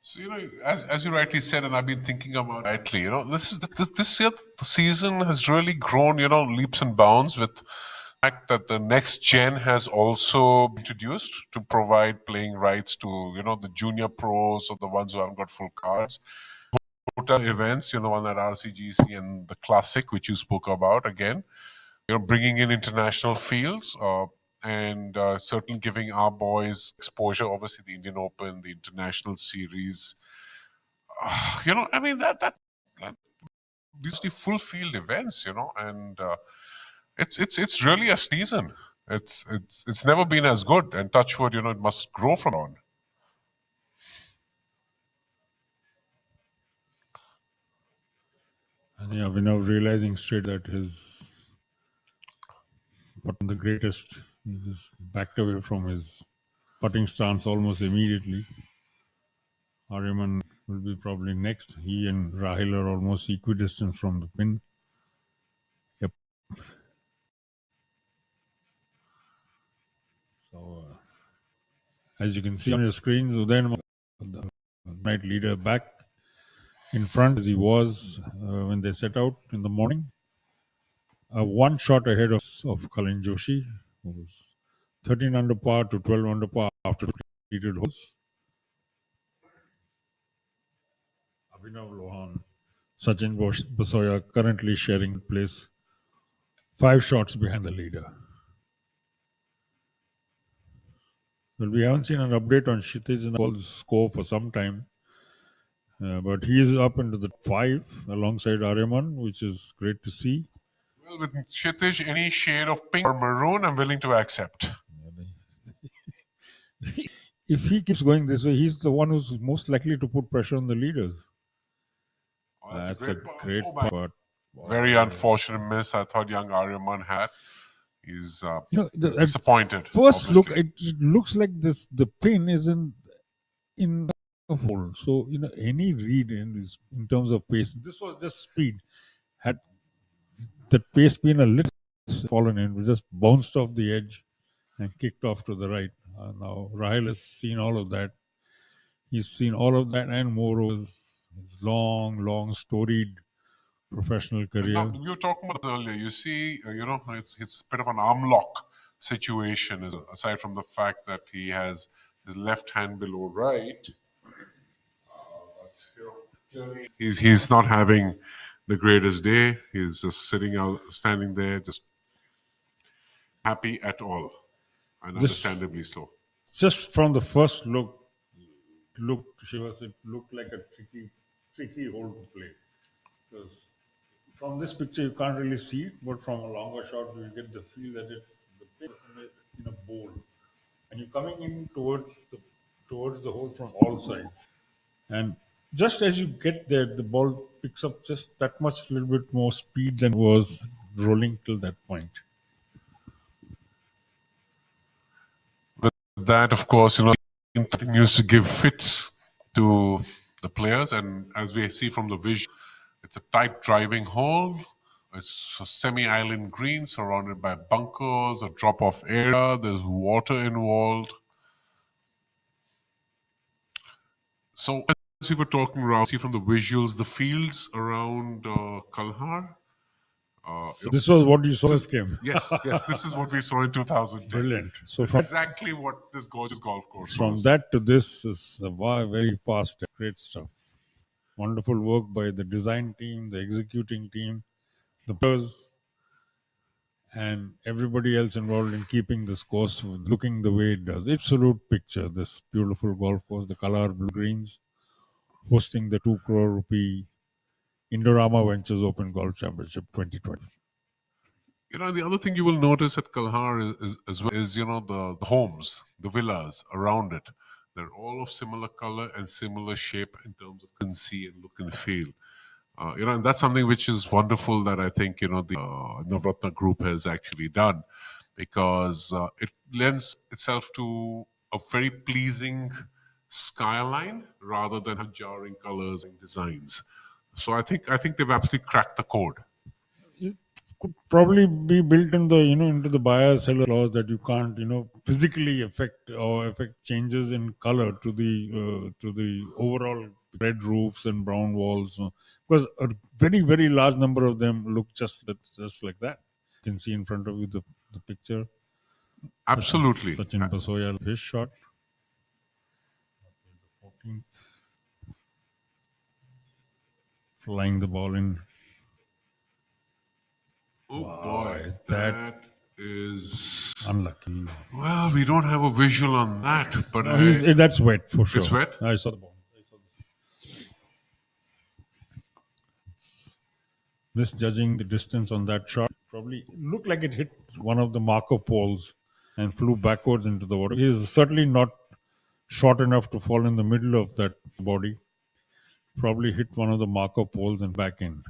So as you rightly said, and I've been thinking about it rightly, this year the season has really grown, leaps and bounds with the fact that the next gen has also been introduced to provide playing rights to the junior pros or the ones who haven't got full cards. Hotel events, one at RCGC and the Classic, which you spoke about again. Bringing in international fields and certainly giving our boys exposure. Obviously, the Indian Open, the international series. I mean that these are the full field events, and it's really a season. It's never been as good, and touch wood, it must grow from on. And yeah, we're now realizing straight that his the greatest, he just backed away from his putting stance almost immediately. Aryaman will be probably next. He and Rahil are almost equidistant from the pin. Yep. So, as you can see on your screens, Udayan, the night leader, back in front as he was when they set out in the morning. One shot ahead of Kalin Joshi, who was 13 under par to 12 under par after completed holes. Abhinav Lohan, Sachin Basoya currently sharing place, 5 shots behind the leader. Well, we haven't seen an update on Kshitij and Paul's score for some time, but he is up into the 5 alongside Aryaman, which is great to see. Well, with Kshitij, any shade of pink or maroon, I'm willing to accept. If he keeps going this way, he's the one who's most likely to put pressure on the leaders. Oh, that's a great part. Very unfortunate miss. I thought young Aryaman had. He's disappointed. First obviously. look, it looks like the pin is in the hole. So any read in terms of pace. This was just speed. Had that pace been a little fallen in, we just bounced off the edge and kicked off to the right. Now Rahil has seen all of that. He's seen all of that and more of his long, storied professional career. Now, we were talking about this earlier. You see, it's a bit of an arm lock situation, aside from the fact that he has his left hand below right. He's not having the greatest day. He's just standing there, just happy at all, and understandably so. Just from the first look, it looked like a tricky hole to play. Because from this picture, you can't really see it, but from a longer shot, you get the feel that it's the pin in a bowl, and you're coming in towards the hole from all sides. And just as you get there, the ball picks up just that much, a little bit more speed than was rolling till that point. With that, of course, continues to give fits to the players, and as we see from the visual, it's a tight driving hole. It's a semi-island green surrounded by bunkers, a drop-off area. There's water involved. So as we were talking around, see from the visuals, the fields around Kalhaar. So this was what you saw this game. Yes, this is what we saw in 2010. Brilliant. So it's exactly what this gorgeous golf course from was. That to this is very fast, great stuff. Wonderful work by the design team, the executing team, the players, and everybody else involved in keeping this course looking the way it does. Absolute picture, this beautiful golf course, the Kalhaar Blue Greens, hosting the 2 crore rupee Indorama Ventures Open Golf Championship 2020. The other thing you will notice at Kalhaar is the homes, the villas around it. They're all of similar color and similar shape in terms of consistency and look and feel. And that's something which is wonderful that I think, the Navratna group has actually done, because it lends itself to a very pleasing skyline rather than jarring colors and designs. So I think they've absolutely cracked the code. It could probably be built in the into the buyer seller clause that you can't physically affect changes in color to the overall red roofs and brown walls, because a very very large number of them look just like that. You can see in front of you the picture. Absolutely. Sachin Basoya, his shot. 14th. Flying the ball in. Oh boy, that is unlucky. Well, we don't have a visual on that, but No, that's wet for sure. It's wet? I saw the ball. Misjudging the distance on that shot. Probably looked like it hit one of the marker poles and flew backwards into the water. He is certainly not short enough to fall in the middle of that body. Probably hit one of the marker poles and back in.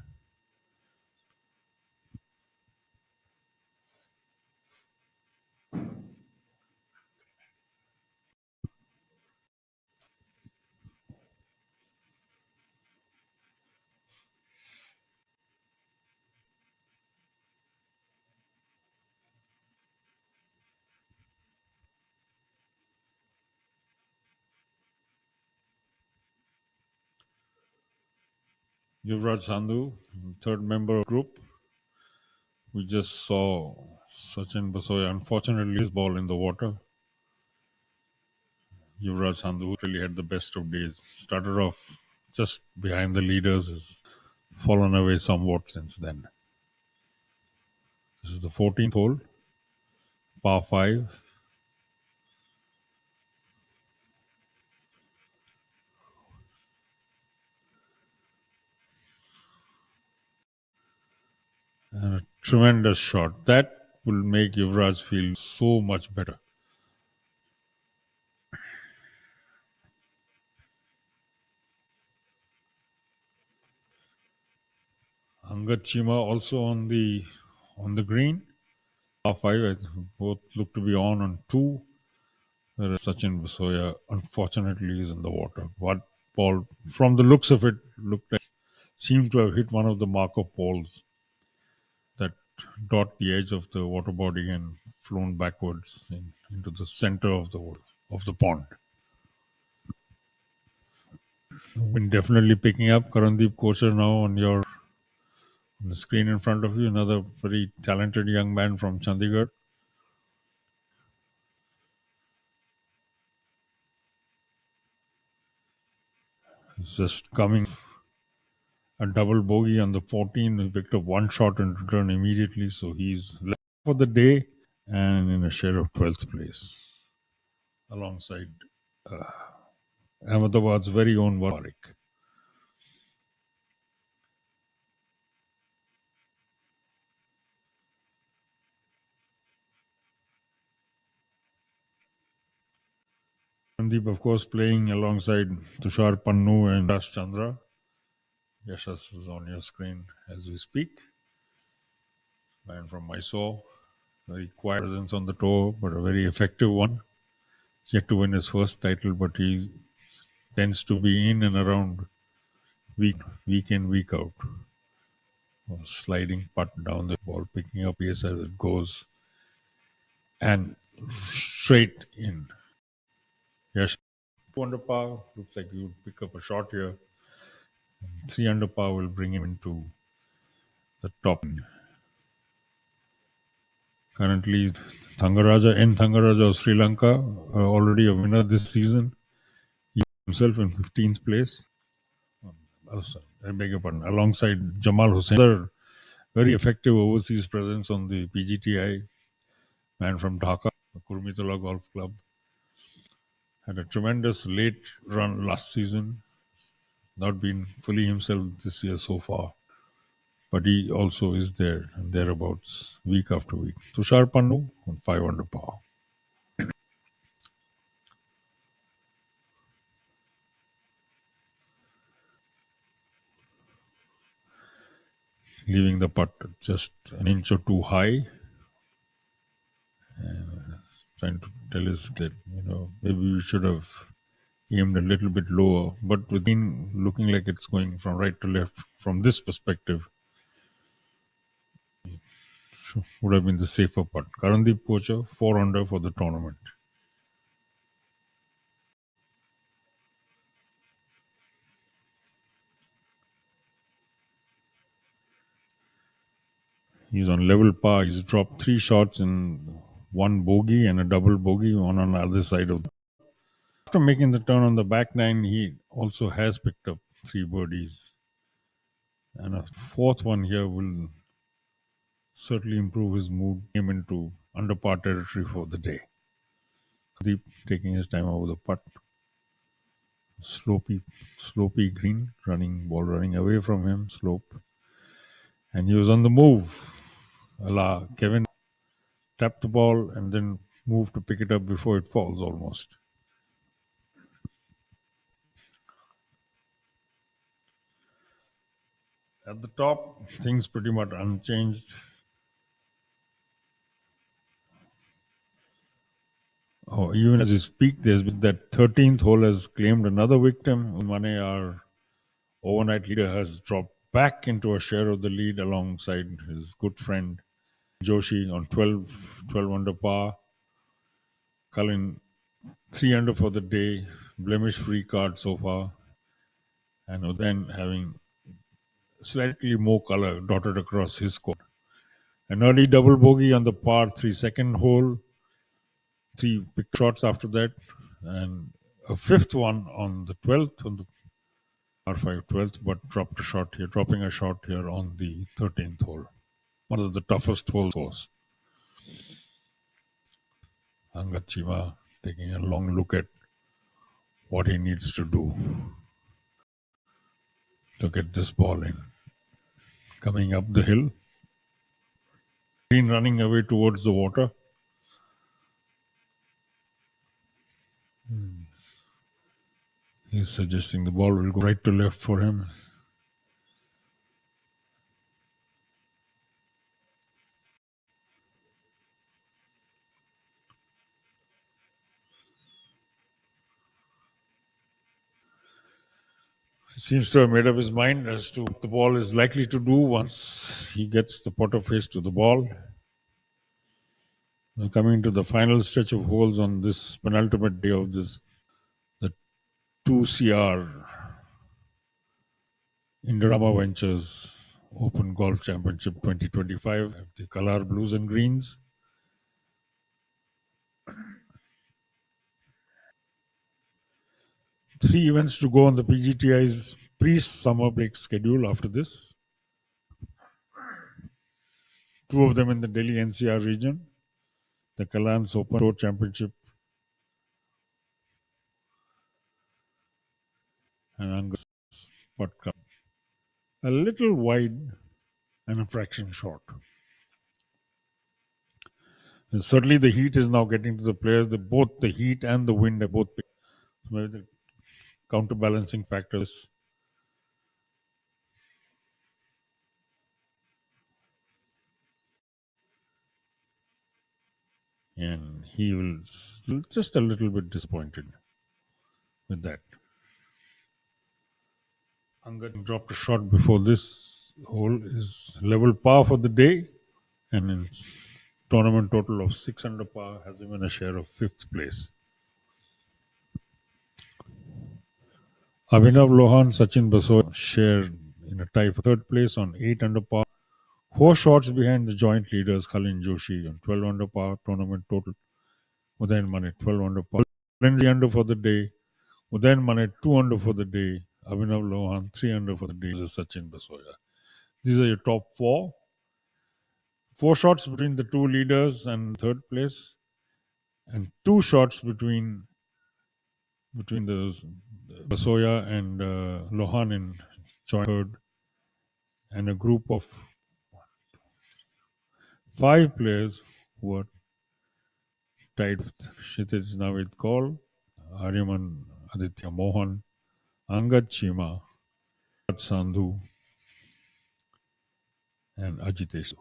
Yuvraj Sandhu, third member of the group. We just saw Sachin Basoya, unfortunately, his ball in the water. Yuvraj Sandhu really had the best of days. Started off just behind the leaders, has fallen away somewhat since then. This is the 14th hole, par 5. And a tremendous shot. That will make Yuvraj feel so much better. Angad Chima also on the green. Par 5, both look to be on 2. Whereas Sachin Basoya, unfortunately, is in the water. What ball, from the looks of it, looked like seemed to have hit one of the marker poles that dot the edge of the water body and flown backwards into the center of the pond. Been definitely picking up Karandeep Kochar now on the screen in front of you. Another very talented young man from Chandigarh. He's just coming a double bogey on the 14. He picked up one shot in return immediately, so he's left for the day and in a share of 12th place alongside Ahmedabad's very own Warwick. Sandeep, of course, playing alongside Tushar Pannu and Yash Chandra. Yashas is on your screen as we speak. Man from Mysore. Very quiet presence on the tour, but a very effective one. Yet to win his first title, but he tends to be in and around week in, week out. Sliding putt down the ball, picking up pace as it goes. And straight in. Yes, 2 under par. Looks like you would pick up a shot here. 3 under par will bring him into the top. Currently, Thangaraja of Sri Lanka, already a winner this season. He himself in 15th place. I beg your pardon. Alongside Jamal Hussain, another very effective overseas presence on the PGTI. Man from Dhaka, the Kurmitala Golf Club. Had a tremendous late run last season. Not been fully himself this year so far. But he also is there and thereabouts week after week. Tushar Pannu on 5 under par. Leaving the putt just an inch or two high. And trying to tell us that, maybe we should have aimed a little bit lower, but with green looking like it's going from right to left from this perspective, would have been the safer putt. Karandeep Pocha, 4 under for the tournament. He's on level par. He's dropped 3 shots in 1 bogey and a double bogey, one on the other side of the. After making the turn on the back nine, he also has picked up 3 birdies. And a 4th one here will certainly improve his mood. Came into under par territory for the day. Deep taking his time over the putt. Slopey green, ball running away from him, slope. And he was on the move. Kevin tapped the ball and then moved to pick it up before it falls almost. At the top, things pretty much unchanged. Oh, even as we speak, there's that 13th hole has claimed another victim. Mane, our overnight leader, has dropped back into a share of the lead alongside his good friend Joshi on 12 under par. Cullen 3 under for the day, blemish-free card so far, and then having slightly more color dotted across his score. An early double bogey on the par 3 second hole, 3 big shots after that, and a 5th one on the 12th, on the par 5 12th, but dropping a shot here on the 13th hole. One of the toughest holes was. Angad Chima taking a long look at what he needs to do to get this ball in. Coming up the hill, green running away towards the water. He's suggesting the ball will go right to left for him. He seems to have made up his mind as to what the ball is likely to do once he gets the putter face to the ball. We're coming to the final stretch of holes on this penultimate day of the 2CR Indorama Ventures Open Golf Championship 2025 at the Kalhaar Blues and Greens. Three events to go on the PGTI's pre-summer break schedule after this. 2 of them in the Delhi NCR region. The Kalhaar Open Tour Championship and Angus Putt Cup. A little wide and a fraction short. And certainly the heat is now getting to the players. Both the heat and the wind are both the counterbalancing factors. And he was just a little bit disappointed with that. Angad dropped a shot before this hole is level par for the day, and in tournament total of 6 under par has him in a share of 5th place. Abhinav Lohan, Sachin Basoya share in a tie for 3rd place on 8 under par. 4 shots behind the joint leaders Kalin Joshi on 12 under par, tournament total. Udayan Mane 12 under par. 3 under for the day. Udayan Mane 2 under for the day. Abhinav Lohan 3 under for the day. This is Sachin Basoya. These are your top 4. 4 shots between the 2 leaders and 3rd place, and 2 shots between the Basoya and Lohan in joint 3rd, and a group of 5 players who are tied with Kshitij Navid Kaul, Aryaman Aditya Mohan, Angad Chima, Sandhu, and Ajitesh.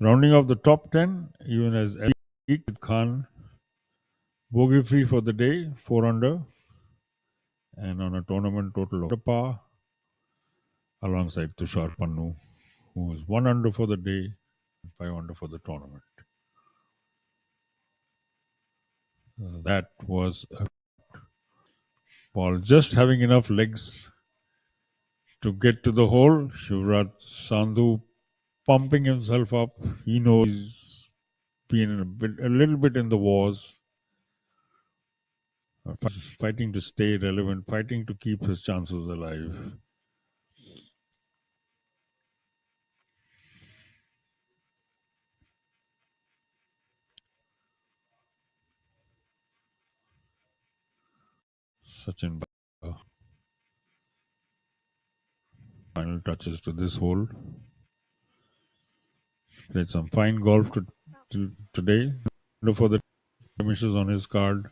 Rounding off the top 10, even as Khan Bogey free for the day, 4 under, and on a tournament total of par, alongside Tushar Pannu, who was 1 under for the day, 5 under for the tournament. That was a ball just having enough legs to get to the hole. Shivraj Sandhu pumping himself up. He knows he's been a little bit in the wars, fighting to stay relevant, fighting to keep his chances alive. Sachin, final touches to this hole. Played some fine golf today. For the misses on his card,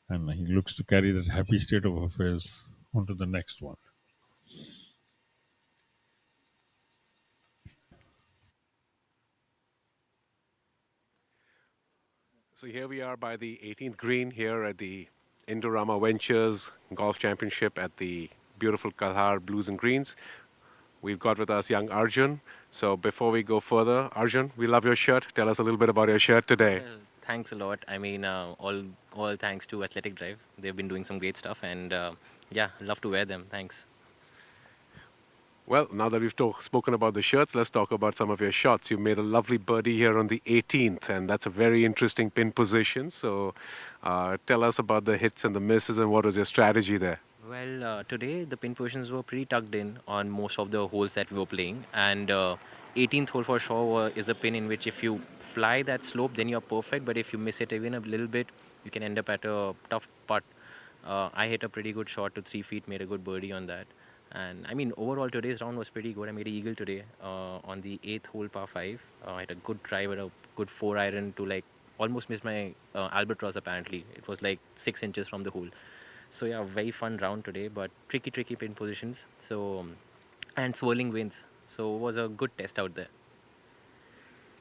and he looks to carry that happy state of affairs onto the next one. So here we are by the 18th green here at the Indorama Ventures Golf Championship at the beautiful Kalhaar Blues and Greens. We've got with us young Arjun. So before we go further, Arjun, we love your shirt. Tell us a little bit about your shirt today. Well, thanks a lot. I mean, all thanks to Athletic Drive. They've been doing some great stuff, and yeah, love to wear them. Thanks. Well, now that we've spoken about the shirts, let's talk about some of your shots. You made a lovely birdie here on the 18th, and that's a very interesting pin position. So tell us about the hits and the misses, and what was your strategy there? Well, today the pin positions were pretty tucked in on most of the holes that we were playing, and 18th hole for sure is a pin in which if you fly that slope, then you're perfect. But if you miss it even a little bit, you can end up at a tough putt. I hit a pretty good shot to 3 feet, made a good birdie on that. And I mean, overall today's round was pretty good. I made an eagle today on the 8th hole par 5. I had a good drive at a good 4 iron to like almost miss my albatross apparently. It was like 6 inches from the hole. So yeah, very fun round today, but tricky pin positions. So and swirling winds. So it was a good test out there.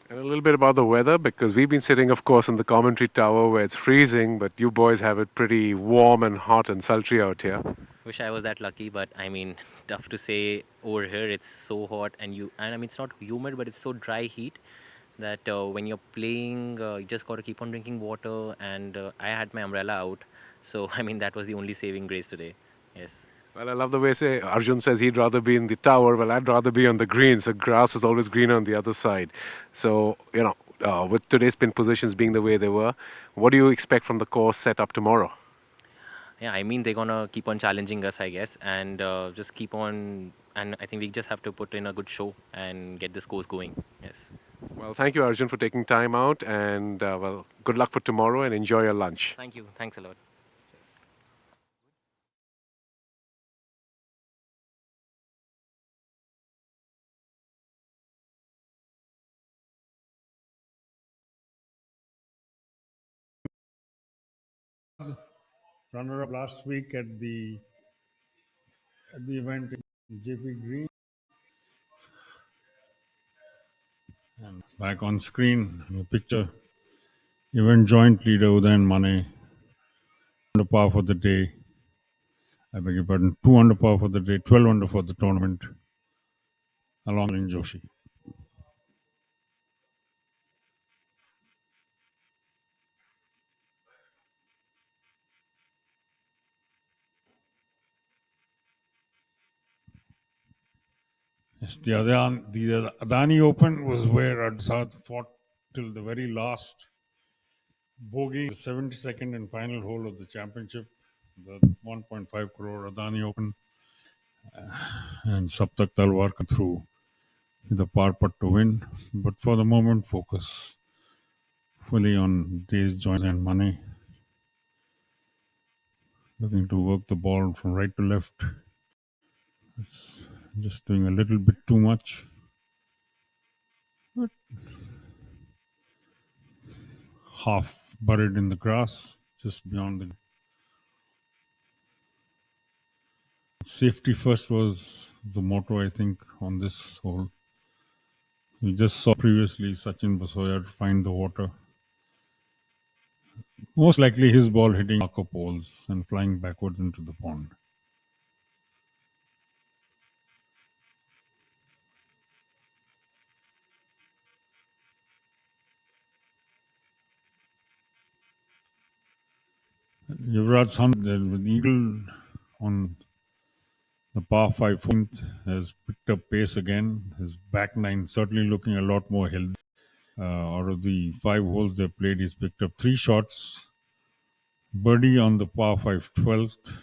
And a little bit about the weather, because we've been sitting, of course, in the commentary tower where it's freezing, but you boys have it pretty warm and hot and sultry out here. Wish I was that lucky, but I mean, tough to say over here. It's so hot, and I mean, it's not humid, but it's so dry heat that when you're playing, you just got to keep on drinking water. And I had my umbrella out, so I mean, that was the only saving grace today. Yes. Well, I love the way Arjun says he'd rather be in the tower. Well, I'd rather be on the green. So grass is always greener on the other side. So, with today's pin positions being the way they were, what do you expect from the course set up tomorrow? Yeah, I mean, they're going to keep on challenging us, I guess, and just keep on. And I think we just have to put in a good show and get this course going. Yes. Well, thank you, Arjun, for taking time out. And, well, good luck for tomorrow and enjoy your lunch. Thank you. Thanks a lot. Runner-up last week at the event in JP Green. And back on screen, in the picture, event joint leader Uday and Mane, under par for the day. I beg your pardon, 2 under par for the day, 12 under for the tournament, along with Joshi. Yes, the Adani Open was where Adsaad fought till the very last bogey, the 72nd and final hole of the championship, the 1.5 crore Adani Open, and Saptak Talwar come through with a par putt to win. But for the moment, focus fully on Day's joint and Mane, looking to work the ball from right to left. It's just doing a little bit too much. But half buried in the grass, just beyond the. Safety first was the motto, I think, on this hole. We just saw previously Sachin Basoya find the water. Most likely his ball hitting marker poles and flying backwards into the pond. Yuvraj Singh with eagle on the par 5 14th has picked up pace again. His back nine certainly looking a lot more healthy. Out of the 5 holes they played, he's picked up 3 shots. Birdie on the par 5 12th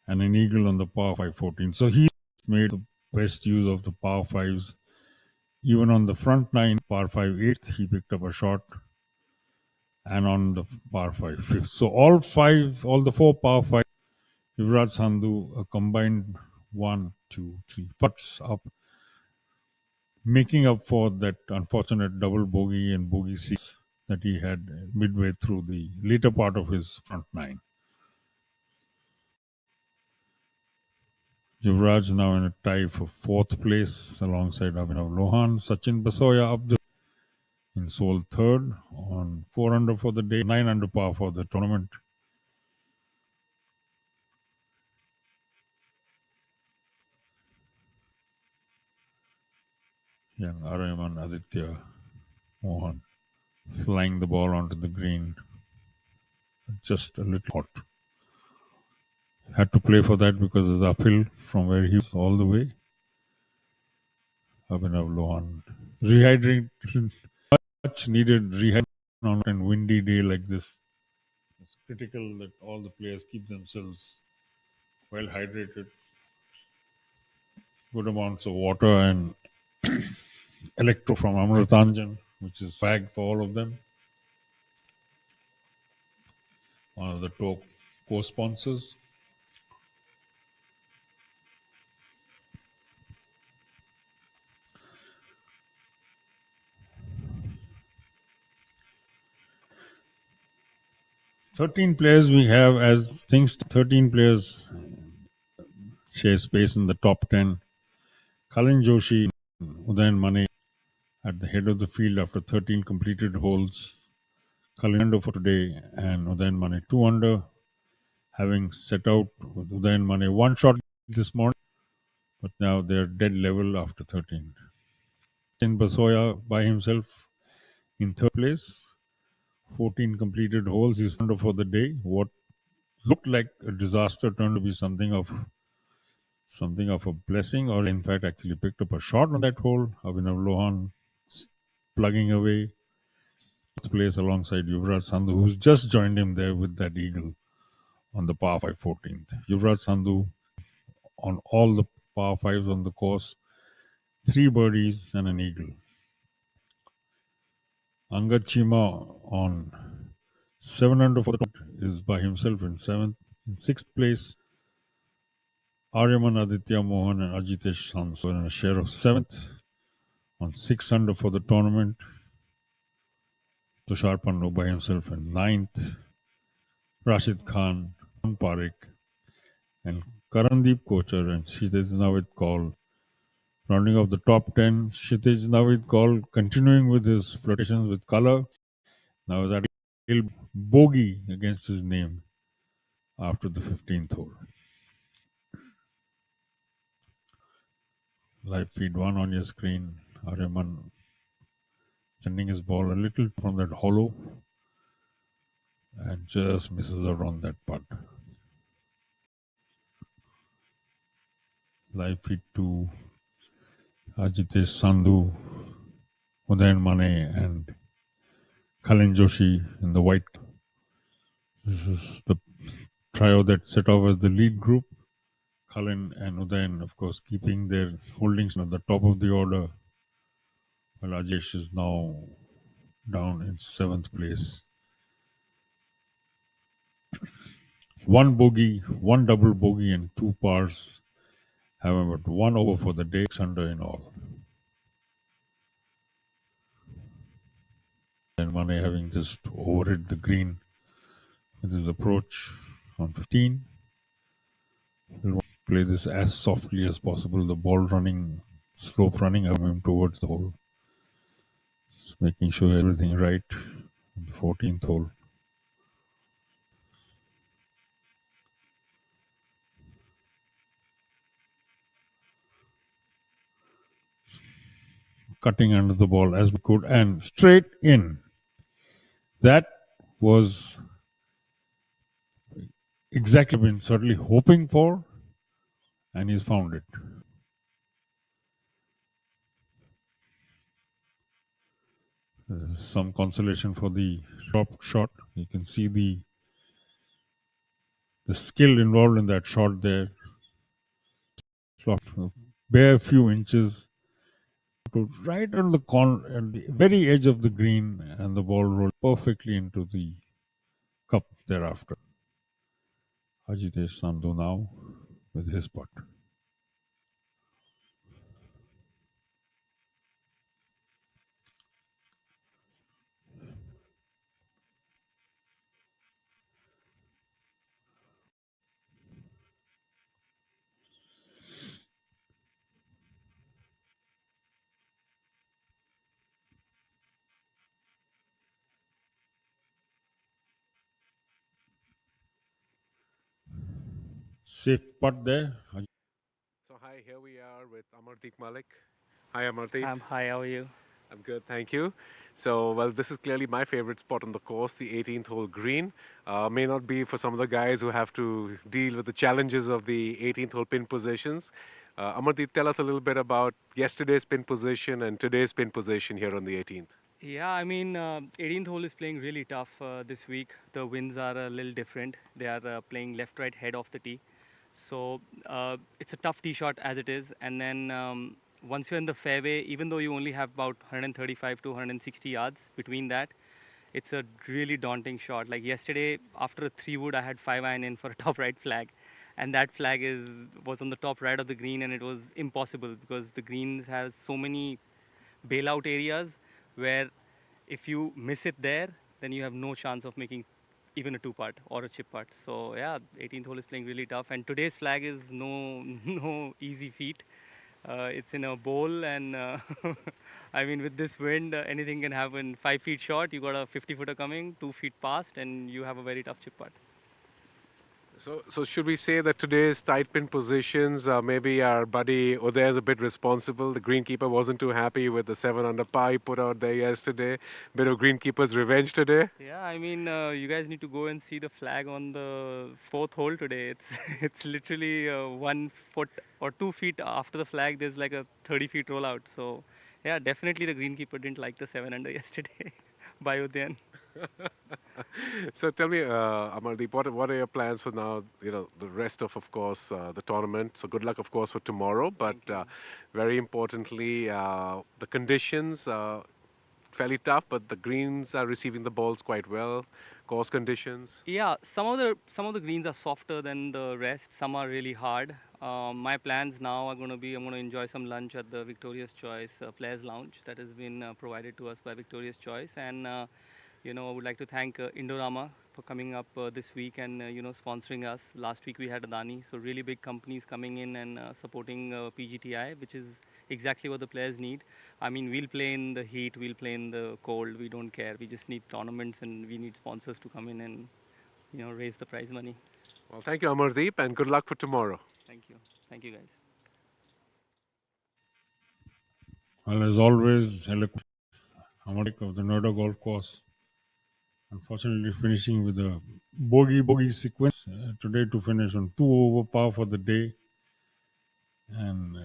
and an eagle on the par 5 14th. So he's made the best use of the par 5s. Even on the front 9, par 5 8th, he picked up a shot. And on the par 5 5th. So all the 4 par 5, Yuvraj Sandhu a combined 1, 2, 3 putts up, making up for that unfortunate double bogey and bogey 6 that he had midway through the later part of his front 9. Yuvraj now in a tie for 4th place alongside Abhinav Lohan. Sachin Basoya up in sole 3rd on 4 under for the day, 9 under par for the tournament. Young Arayaman Aditya Mohan flying the ball onto the green. Just a little hot. Had to play for that because it's uphill from where he was all the way. Abhinav Lohan. Rehydrating, much needed rehydration on a windy day like this. It's critical that all the players keep themselves well hydrated. Good amounts of water and electro from Amritanjan, which is swag for all of them. One of the top co-sponsors. "13 players we have as things. 13 players share space in the top 10. Kalin Joshi, Udayan Mane at the head of the field after 13 completed holes. Kalin under for today and Udayan Mane 2 under, having set out with Udayan Mane 1 shot this morning, but now they're dead level after 13. Sachin Basoya by himself in 3rd place. 14 completed holes. He's under for the day. What looked like a disaster turned to be something of a blessing, or in fact actually picked up a shot on that hole. Abhinav Lohan plugging away place alongside Yuvraj Sandhu, who's just joined him there with that eagle on the par 5 14th. Yuvraj Sandhu on all the par 5s on the course, 3 birdies and an eagle. Angad Chima on 7 under for the is by himself in 6th place. Aryaman Aditya Mohan and Ajitesh Sanso in a share of 7th on 6 under for the tournament. Tushar Pannu by himself in 9th. Rashid Khan, Parik, and Karandeep Kochar and Kshitij Navid Kaul rounding off the top 10. Kshitij Navid Kaul continuing with his flirtations with color. Now that bogey against his name after the 15th hole. Live feed 1 on your screen. Aryaman sending his ball a little from that hollow and just misses out on that putt. Live feed 2. Ajitesh Sandhu, Udayan Mane and Kalin Joshi in the white. This is the trio that set off as the lead group. Kalin and Udayan, of course, keeping their holdings at the top of the order, while Ajesh is now down in 7th place. 1 bogey, 1 double bogey and 2 pars. However, 1 over for the day, 6 under in all. And Mane having just overhit the green with his approach on 15. He'll play this as softly as possible. The ball running, slope running of him towards the hole. Just making sure everything right on the 14th hole. cutting under the ball as we could and straight in. That was exactly been certainly hoping for, and he's found it. Some consolation for the top shot. You can see the skill involved in that shot there. So, bare few inches to right on the at the very edge of the green, and the ball rolled perfectly into the cup thereafter. Ajitesh Sandhu now with his putt. Safe putt there. So hi, here we are with Amardeep Malik. Hi Amardeep. Hi, how are you? I'm good, thank you. So, well, this is clearly my favorite spot on the course, the 18th hole green. May not be for some of the guys who have to deal with the challenges of the 18th hole pin positions. Amardeep, tell us a little bit about yesterday's pin position and today's pin position here on the 18th. Yeah, I mean, 18th hole is playing really tough this week. The winds are a little different. They are playing left, right, head off the tee. So it's a tough tee shot as it is. And then once you're in the fairway, even though you only have about 135 to 160 yards between that, it's a really daunting shot. Like yesterday, after a 3-wood, I had 5-iron in for a top right flag. And that flag was on the top right of the green, and it was impossible because the greens has so many bailout areas where if you miss it there, then you have no chance of making even a 2-putt or a chip putt. So yeah, 18th hole is playing really tough, and today's flag is no easy feat. It's in a bowl, and I mean, with this wind, anything can happen. 5 feet short, you got a 50-footer coming, 2 feet past, and you have a very tough chip putt. So should we say that today's tight pin positions, maybe our buddy Uday's a bit responsible? The greenkeeper wasn't too happy with the 7 under par he put out there yesterday. Bit of greenkeeper's revenge today. Yeah, I mean, you guys need to go and see the flag on the 4th hole today. It's literally 1 foot or 2 feet after the flag. There's like a 30-feet rollout. So yeah, definitely the greenkeeper didn't like the 7 under yesterday by Udayan. So tell me, Amardeep, what are your plans for now? You know, the rest of course, the tournament. So good luck, of course, for tomorrow. But very importantly, the conditions fairly tough, but the greens are receiving the balls quite well. Course conditions. Yeah, some of the greens are softer than the rest. Some are really hard. My plans now are going to be I'm going to enjoy some lunch at the Victoria's Choice Players Lounge that has been provided to us by Victoria's Choice, and I would like to thank Indorama for coming up this week and sponsoring us. Last week we had Adani, so really big companies coming in and supporting PGTI, which is exactly what the players need. I mean, we'll play in the heat, we'll play in the cold. We don't care. We just need tournaments, and we need sponsors to come in and raise the prize money. Well, thank you, Amardeep, and good luck for tomorrow. Thank you, guys. Well, as always, Amardeep of the Noida Golf Course. Unfortunately, finishing with a bogey sequence today to finish on 2 over par for the day and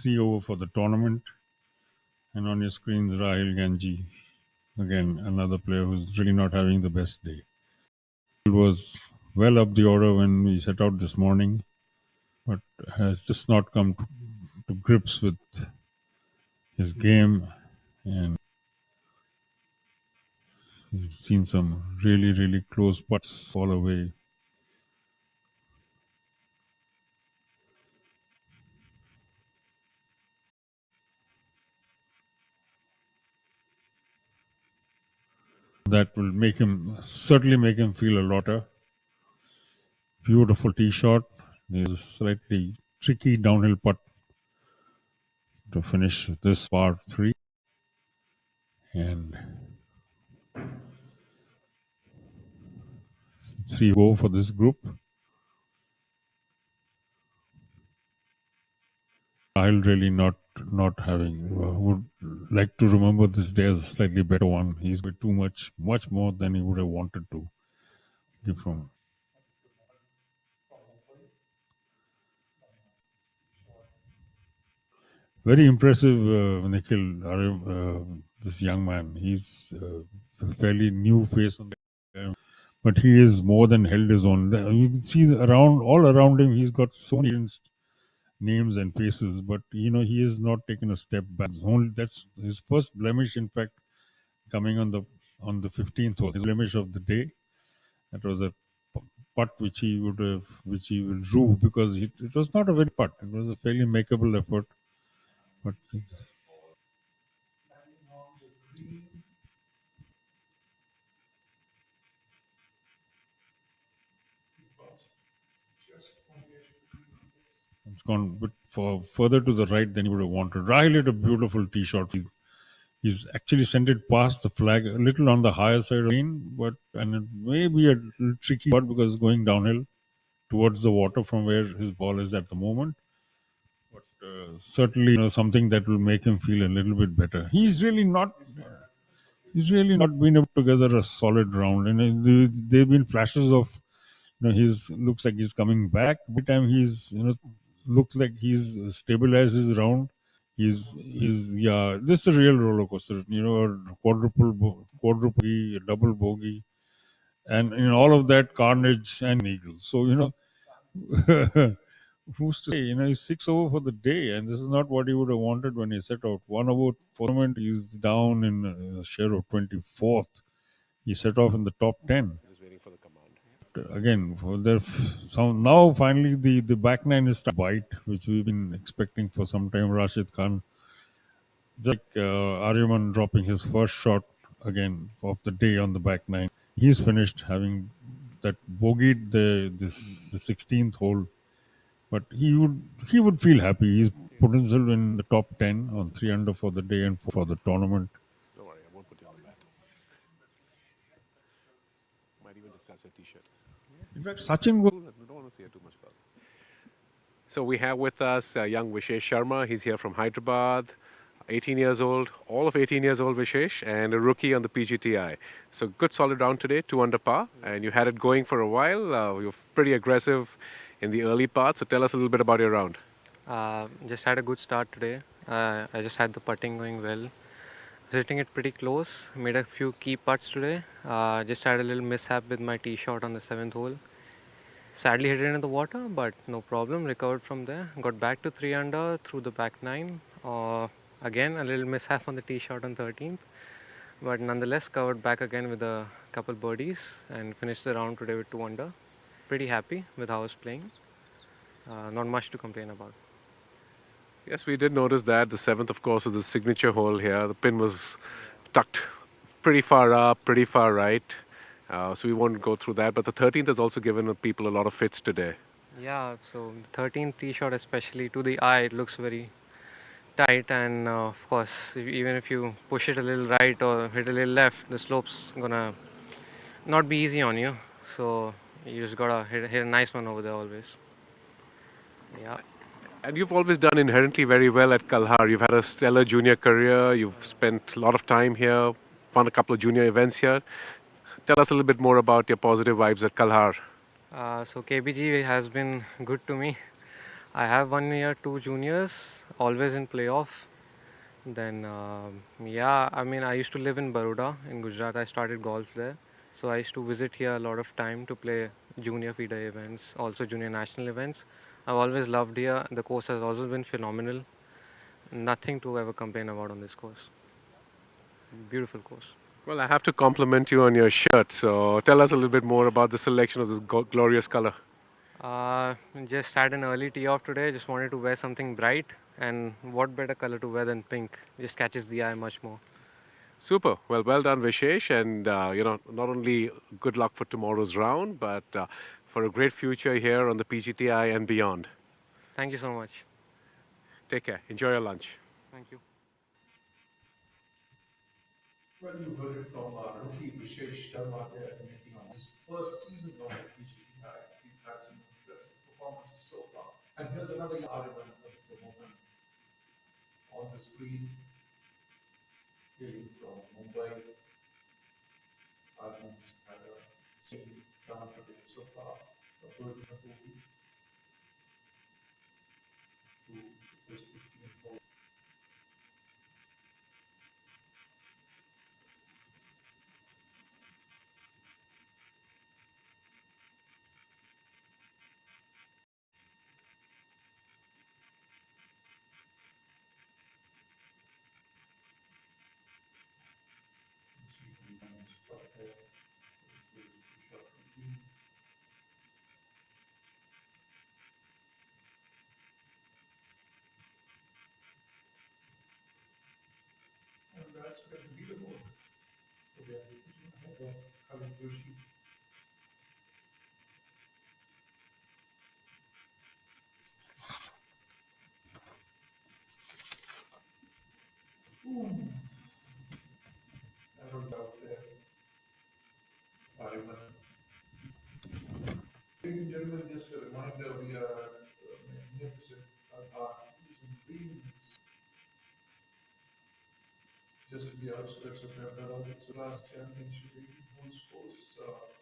3 over for the tournament. And on your screens, Rahil Ganji, again another player who's really not having the best day. It was well up the order when we set out this morning, but has just not come to grips with his game, and we've seen some really close putts fall away. That will certainly make him feel a lotter. Beautiful tee shot. There's a slightly tricky downhill putt to finish this par 3. And 3 go for this group. I'll really not having would like to remember this day as a slightly better one. He's been too much more than he would have wanted to give from. Very impressive, Nikhil. This young man. He's a fairly new face on the game, but he is more than held his own. You can see all around him. He's got so many names and faces, but he has not taken a step back. That's his first blemish, in fact, coming on the 15th hole. His blemish of the day. That was a putt which he will rue because it was not a very putt. It was a fairly makeable effort, but. It's gone a bit further to the right than he would have wanted. Rahil hit a beautiful tee shot. He's actually sent it past the flag, a little on the higher side of the green, and it may be a little tricky putt because it's going downhill towards the water from where his ball is at the moment. But certainly, something that will make him feel a little bit better. He's really not been able to together a solid round, and there've been flashes of he's looks like he's coming back. Every time he's looks like he's stabilized his round. He's yeah. This is a real roller coaster. A quadruple bogey, a double bogey, and all of that carnage and eagles. So who's to say? He's 6 over for the day, and this is not what he would have wanted when he set out. 1 over for the moment, he's down in a share of 24th. He set off in the top 10. Again, now finally the back nine is to bite, which we've been expecting for some time. Rashid Khan, just like Aryaman dropping his first shot again of the day on the back nine. He's finished having that bogeyed the 16th hole, but he would feel happy. He's put himself in the top 10 on 3 under for the day and for the tournament. Don't worry, I won't put you on the bat. Might even discuss your t-shirt. In fact, Sachin will. I don't want to say too much about it. So we have with us young Vishesh Sharma. He's here from Hyderabad, 18 years old, all of 18 years old Vishesh, and a rookie on the PGTI. So good solid round today, 2 under par, and you had it going for a while. You're pretty aggressive in the early part. So tell us a little bit about your round. Just had a good start today. I just had the putting going well. Hitting it pretty close. Made a few key putts today. Just had a little mishap with my tee shot on the 7th hole. Sadly hit it in the water, but no problem. Recovered from there. Got back to 3 under through the back nine. Again, a little mishap on the tee shot on 13th. But nonetheless, covered back again with a couple birdies and finished the round today with 2 under. Pretty happy with how I was playing. Not much to complain about. Yes, we did notice that. The 7th, of course, is the signature hole here. The pin was tucked pretty far up, pretty far right. So we won't go through that. But the 13th has also given people a lot of fits today. Yeah, so the 13th tee shot especially, to the eye, it looks very tight. And of course, even if you push it a little right or hit a little left, the slope's going to not be easy on you. So you just got to hit a nice one over there always. Yeah. And you've always done inherently very well at Kalhaar. You've had a stellar junior career. You've spent a lot of time here, won a couple of junior events here. Tell us a little bit more about your positive vibes at Kalhaar. So KBG has been good to me. I have 1 year, 2 juniors, always in playoff. Then, yeah, I mean, I used to live in Baroda in Gujarat. I started golf there. So I used to visit here a lot of time to play junior feeder events, also junior national events. I've always loved here. The course has also been phenomenal. Nothing to ever complain about on this course. Beautiful course. Well, I have to compliment you on your shirt. So tell us a little bit more about the selection of this glorious color. Just had an early tee off today. Just wanted to wear something bright. And what better color to wear than pink? Just catches the eye much more. Super. Well done, Vishesh. And, not only good luck for tomorrow's round, but for a great future here on the PGTI and beyond. Thank you so much. Take care. Enjoy your lunch. Thank you. Well, you heard it from rookie Vishesh Sharma there, making on his first season of the PGTI. He's had some impressive performances so far. And here's another argument at the moment. down today so far. A birdie and a bogey through the first 15 holes. And that's where the leaderboard. So they are ahead of Kalhaar Joshi. Arrowed out there. Ladies and gentlemen, just a reminder, we are at magnificent Kalhaar Greens, just in the outskirts of Ahmedabad. It's the last championship 18 holes course,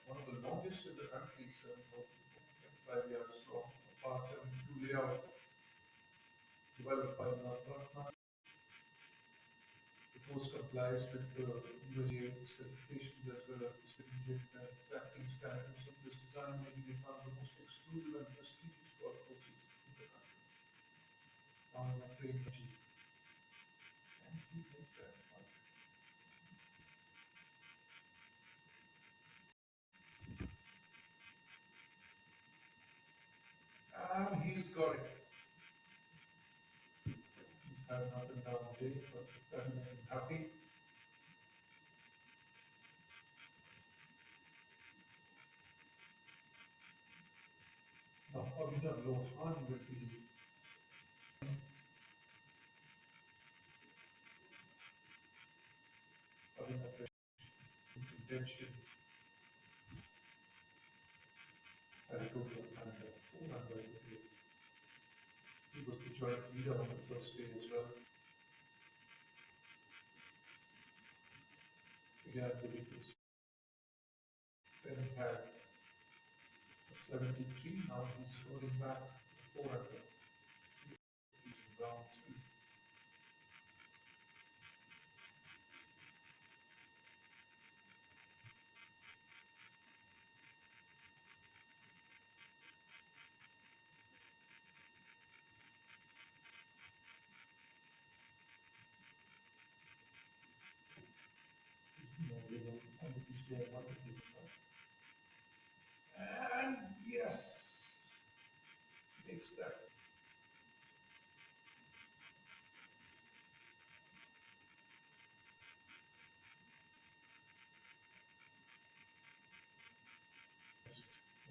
one of the longest in the country, 7.5 yards long, a par 72 layout developed by Indorama. The course complies with the USGA specifications as well as the stringent and exacting standards of this design, making it one of the most exclusive and prestigious golf courses in the country. On a train machine. And he makes that fun. And he's got it. He's had an up and down day, but that makes him happy. Now, Abhinav Lohan will be Abhinav in contention at a total of 4 under the day. He was the joint leader on the first day as well. Began the weakness. Then had a 73, now he's holding back 4 under. He's in round 3. And yes, makes that.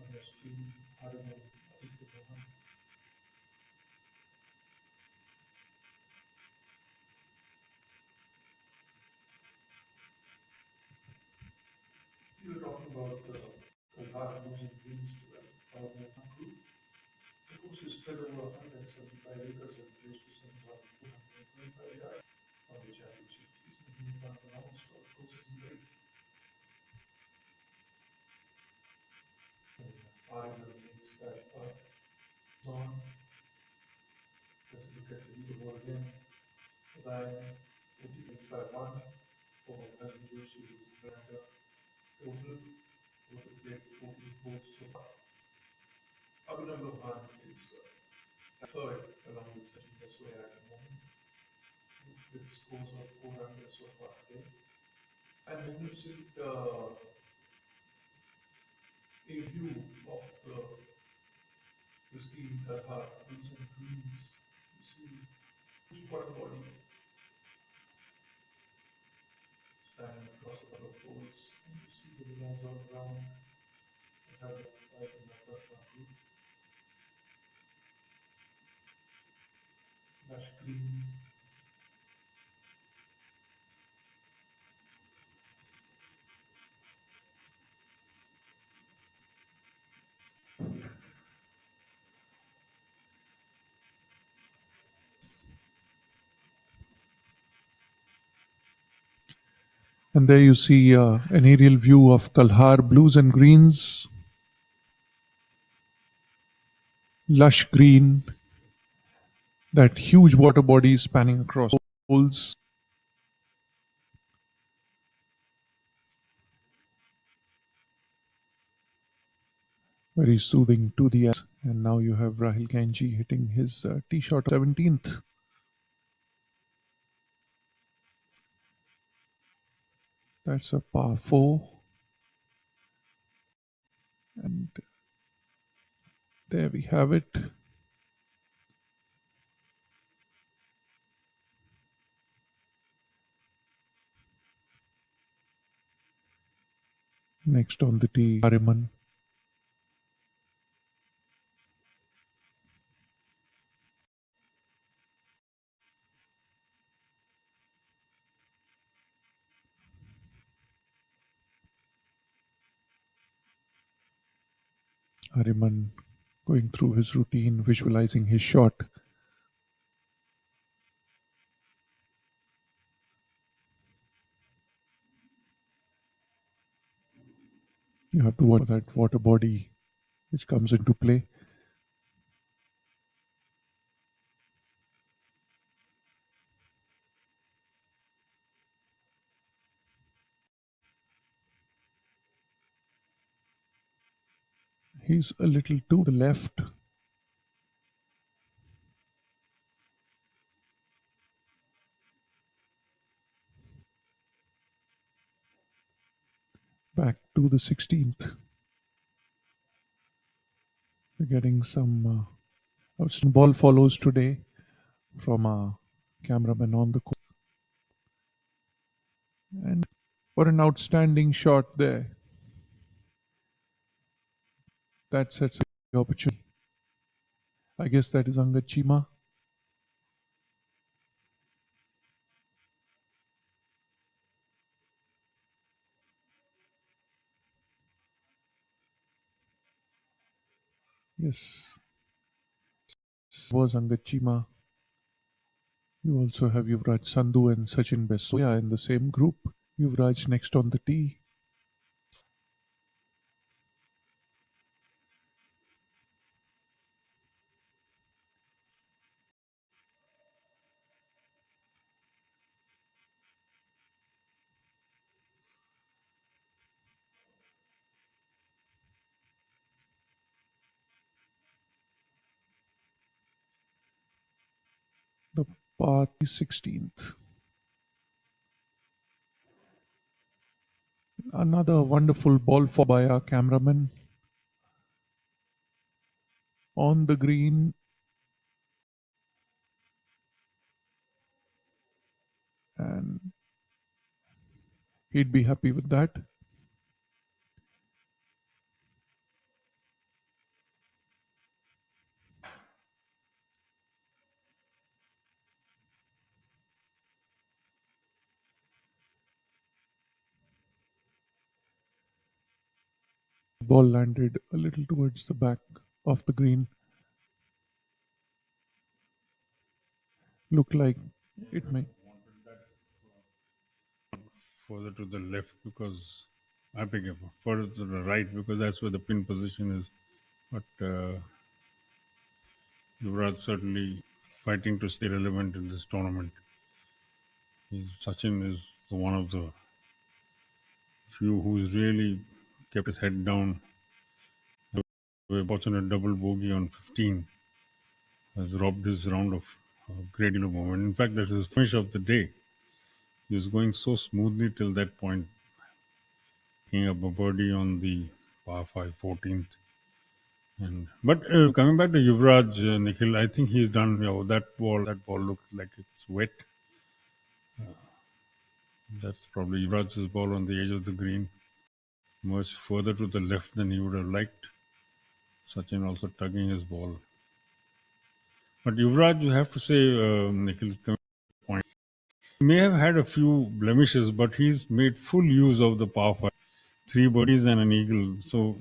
On your screen, I don't know, I think it's a one. You were talking about Kalhaar losing greens to the Indorama group. The course is spread over 175 acres and close to 7,225 yards on the championship. This is being one of the longest golf courses in the league. Ireland makes that part on. Let's look at the leaderboard again. Ryan, 48.51 over Kalhaar Joshi, who is the total. Total played 14 holes so far. Abhinav Lohan is third along with Sachin Desway at the moment, with scores of 4 under so far today. And magnificent a view of the pristine Kalhaar blues and greens. You see huge water body standing across a couple of holes, and you see the villas all around. It has a right in the first one group. Lush green. And there you see an aerial view of Kalhaar blues and greens. lush green, that huge water body spanning across holes. Very soothing to the eyes. And now you have Rahil Kanji hitting his tee shot 17th. That's a par 4. And there we have it. Next on the tee, Ariman. Ariman going through his routine, visualizing his shot. You have to watch that water body which comes into play. He's a little to the left. Back to the 16th. We're getting some ball follows today from our cameraman on the court. And for an outstanding shot there. That sets the opportunity. I guess that is Angad Chima. Yes. Was Angad Chima. You also have Yuvraj Sandhu and Sachin Besoya in the same group. Yuvraj next on the tee. The par 16th. Another wonderful ball for by our cameraman. On the green. And he'd be happy with that. Ball landed a little towards the back of the green. Looked like it may. Further to the left because I pick up further to the right because that's where the pin position is. But Yuvraj certainly fighting to stay relevant in this tournament. Sachin is one of the few who's really kept his head down. We're watching a double bogey on 15 has robbed his round of a great deal of moment. In fact, that's his finish of the day. He was going so smoothly till that point, picking up a birdie on the par 5 14th. But coming back to Yuvraj, Nikhil, I think he's done that ball. That ball looks like it's wet. That's probably Yuvraj's ball on the edge of the green, much further to the left than he would have liked. Sachin also tugging his ball. But Yuvraj, you have to say, Nikhil, point. He may have had a few blemishes, but he's made full use of the par 5. 3 birdies and an eagle. So,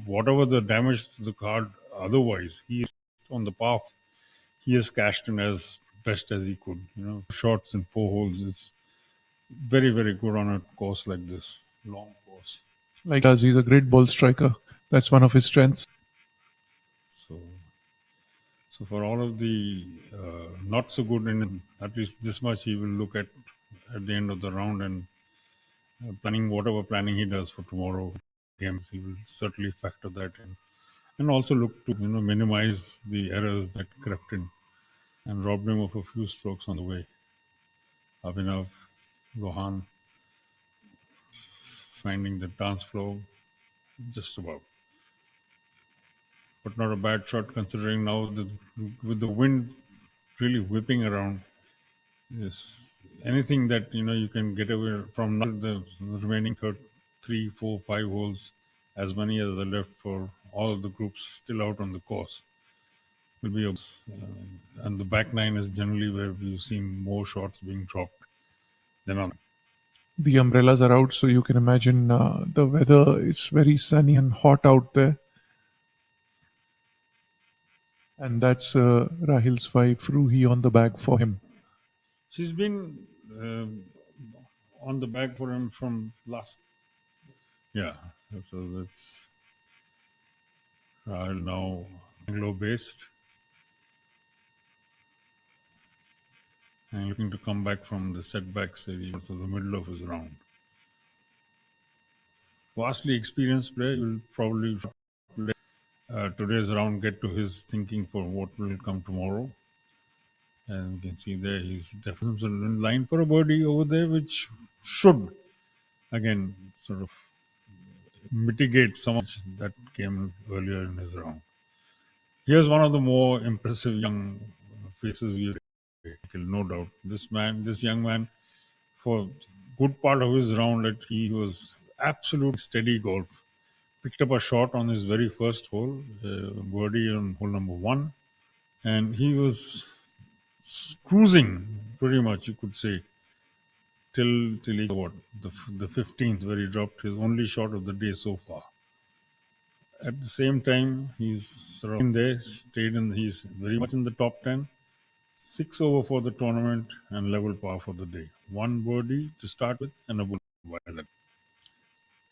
whatever the damage to the card otherwise, he is on the path. He has cashed in as best as he could. Shots in 4 holes. It's very, very good on a course like this. Long course. Like us, he's a great ball striker. That's one of his strengths. So, So for all of the not so good, in at least this much he will look at the end of the round, and planning whatever planning he does for tomorrow games, he will certainly factor that in, and also look to minimize the errors that crept in and robbed him of a few strokes on the way. Abhinav, Rohan finding the dance flow just about, but not a bad shot considering now with the wind really whipping around. Yes, anything that you can get away from now the remaining 3, 4, 5 holes, as many as are left for all of the groups still out on the course, will be and the back nine is generally where we've seen more shots being dropped than on. The umbrellas are out, so you can imagine the weather. It's very sunny and hot out there. And that's Rahil's wife, Ruhi, on the bag for him. She's been on the bag for him from last. Yeah, so that's Rahil now Anglo-based and looking to come back from the setbacks to the middle of his round. Vastly experienced player, will probably today's round get to his thinking for what will come tomorrow. And you can see there he's definitely in line for a birdie over there, which should again sort of mitigate some of that came earlier in his round. Here's one of the more impressive young faces you no doubt. This young man, for good part of his round, he was absolute steady golf. Picked up a shot on his very first hole, birdie on hole number 1, and he was cruising pretty much, you could say, till he got the 15th, where he dropped his only shot of the day so far. At the same time, he's sort of in there, he's very much in the top 10. 6 over for the tournament and level par for the day. 1 birdie to start with and a bull.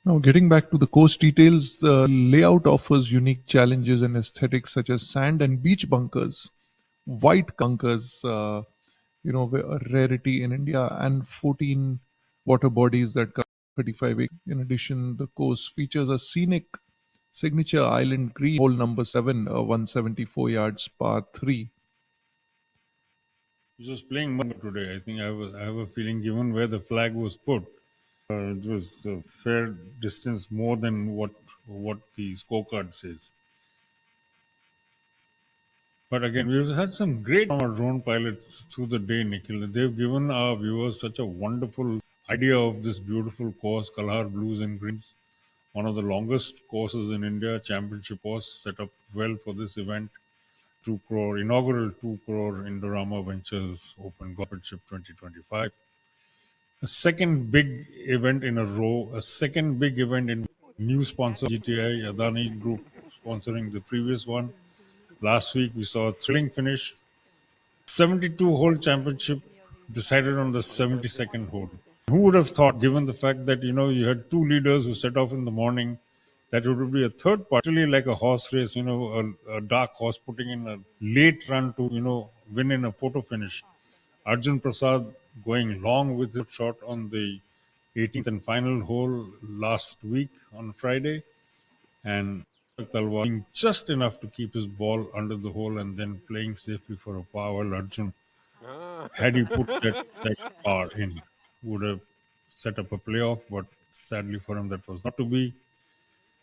Now, getting back to the course details, the layout offers unique challenges and aesthetics such as sand and beach bunkers, white bunkers, a rarity in India, and 14 water bodies that cover 35 acres. In addition, the course features a scenic signature island green, hole number 7, 174 yards, par 3. He was playing much today. I think I have a feeling, given where the flag was put, it was a fair distance more than what the scorecard says. But again, we've had some great drone pilots through the day, Nikhil. They've given our viewers such a wonderful idea of this beautiful course, Kalhaar Blues and Greens. One of the longest courses in India, championship course, set up well for this event. 2 crore, inaugural 2 crore Indorama Ventures Open Golf Championship 2025. A second big event in a row, a second big event in new sponsor, PGTI, Adani Group sponsoring the previous one. Last week we saw a thrilling finish. 72-hole championship decided on the 72nd hole. Who would have thought, given the fact that you had 2 leaders who set off in the morning, that it would be a third part, really like a horse race, a dark horse putting in a late run to, win in a photo finish. Arjun Prasad going long with his shot on the 18th and final hole last week on Friday, and Talwar doing just enough to keep his ball under the hole and then playing safely for a par. While Arjun, had he put that par in, would have set up a playoff, but sadly for him that was not to be.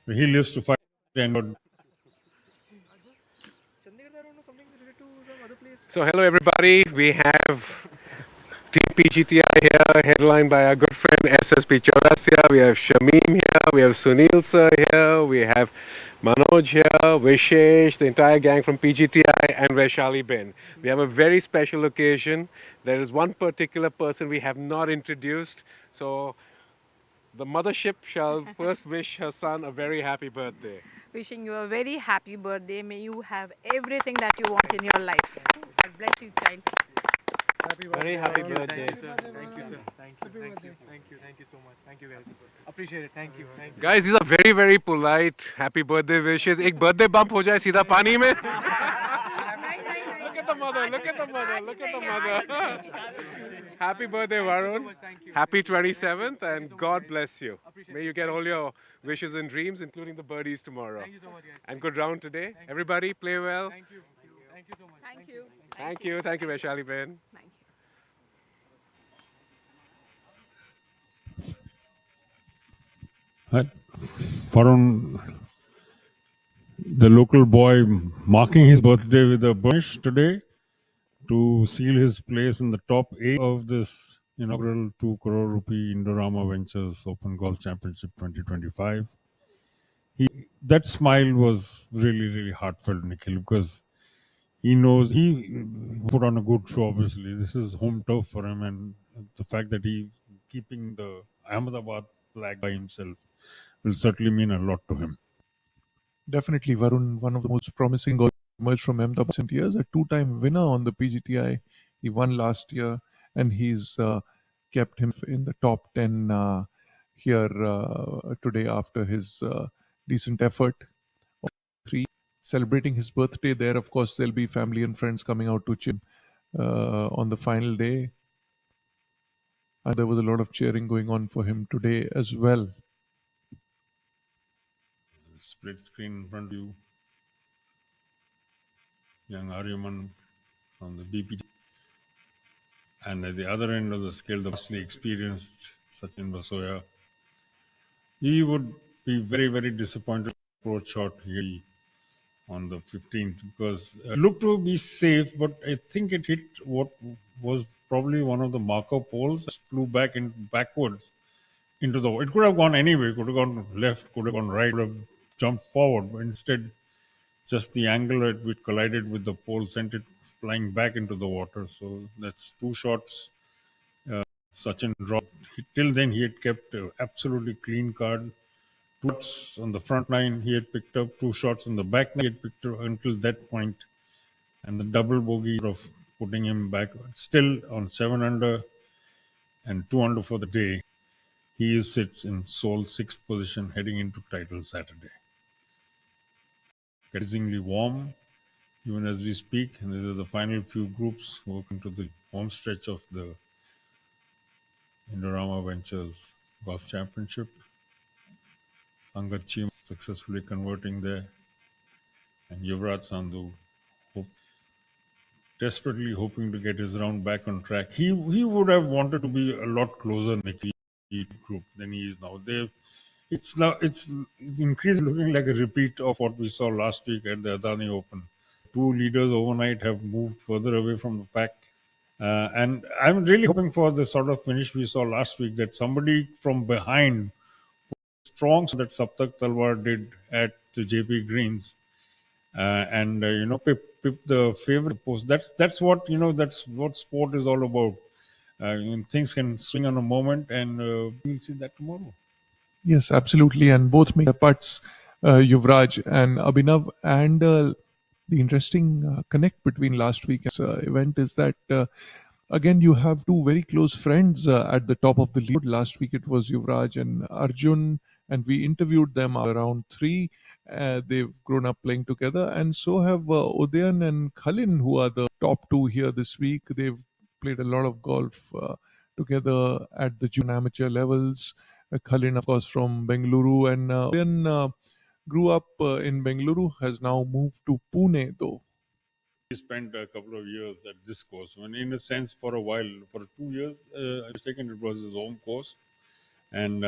He lives to fight and So hello everybody, we have Team PGTI here, headlined by our good friend SSP Chaurasya. We have Shamim here, we have Sunil sir here, we have Manoj here, Vishesh, the entire gang from PGTI, and Vaishali Ben. We have a very special occasion. There is one particular person we have not introduced, so the mothership shall first wish her son a very happy birthday. Wishing you a very happy birthday. May you have everything that you want in your life. God bless you, child. Very happy birthday, sir. Thank you, sir. Thank you so much. Thank you guys. Appreciate it. Thank you. Guys, these are very, very polite happy birthday wishes. एक birthday bump हो जाए सीधा पानी में. mother. Look at the mother. Look at the mother. Happy birthday, Varun. Happy 27th, and God bless you. May you get all your wishes and dreams, including the birdies tomorrow. Thank you so much, guys. And good round today. Everybody, play well. Thank you. Thank you so much. Thank you. Thank you. Thank you, Vaishali Ben. Varun, the local boy, marking his birthday with a burnish today to seal his place in the top 8 of this inaugural 2 crore rupee Indorama Ventures Open Golf Championship 2025. That smile was really, really heartfelt, Nikhil, because he knows he put on a good show. Obviously, this is home turf for him, and the fact that he's keeping the Ahmedabad flag by himself will certainly mean a lot to him. Definitely, Varun, one of the most promising golfers emerged from Ahmedabad recent years, a two-time winner on the PGTI. He won last year, and he's kept him in the top 10 here today after his decent effort. Three, celebrating his birthday there. Of course, there'll be family and friends coming out to cheer on the final day. And there was a lot of cheering going on for him today as well. Split screen in front of you. Young Aryaman from the BPG. And at the other end of the scale, the vastly experienced Sachin Basoya. He would be very, very disappointed approach shot here on the 15th because it looked to be safe, but I think it hit what was probably one of the marker poles, flew back in backwards into the. It could have gone anyway. Could have gone left. Could have gone right. Could have jumped forward, but instead, just the angle at which collided with the pole sent it flying back into the water. So that's 2 shots. Sachin dropped. Till then, he had kept absolutely clean card. 2 shots on the front line he had picked up, 2 shots on the back line he had picked up until that point, and the double bogey of putting him back still on 7 under and 2 under for the day. He sits in sole 6th position heading into title Saturday. Amazingly warm even as we speak, and these are the final few groups working to the home stretch of the Indorama Ventures Golf Championship. Angad Chima successfully converting there, and Yuvraj Sandhu desperately hoping to get his round back on track. He would have wanted to be a lot closer in the group than he is now. It's increasingly looking like a repeat of what we saw last week at the Adani Open. 2 leaders overnight have moved further away from the pack. And I'm really hoping for the sort of finish we saw last week, that somebody from behind strong that Saptak Talwar did at the JP Greens, and pip the favorite post. That's what that's what sport is all about. Things can swing on a moment, and we'll see that tomorrow. Yes, absolutely, and both make putts, Yuvraj and Abhinav. And the interesting connect between last week's event is that again you have 2 very close friends at the top of the leaderboard. Last week it was Yuvraj and Arjun, and we interviewed them around 3. They've grown up playing together, and so have Udayan and Khalin, who are the top 2 here this week. They've played a lot of golf together at the junior amateur levels. Khalin, of course, from Bengaluru, and Udayan grew up in Bengaluru, has now moved to Pune, though. He spent a couple of years at this course. In a sense, for a while, for 2 years, I was taken, it was his home course, and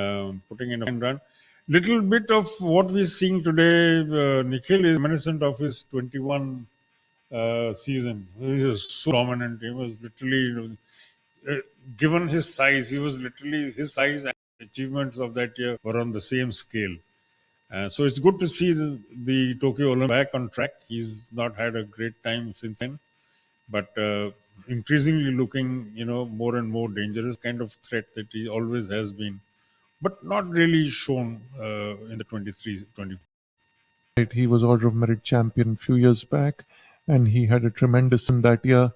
putting in a fine run. Little bit of what we're seeing today, Nikhil is reminiscent of his 21 season. He was so dominant. He was literally, given his size, his size and achievements of that year were on the same scale. So it's good to see the Tokyo Olympics back on track. He's not had a great time since then, but increasingly looking, more and more dangerous kind of threat that he always has been, but not really shown in the 23-24. Right, he was Order of Merit champion a few years back, and he had a tremendous in that year.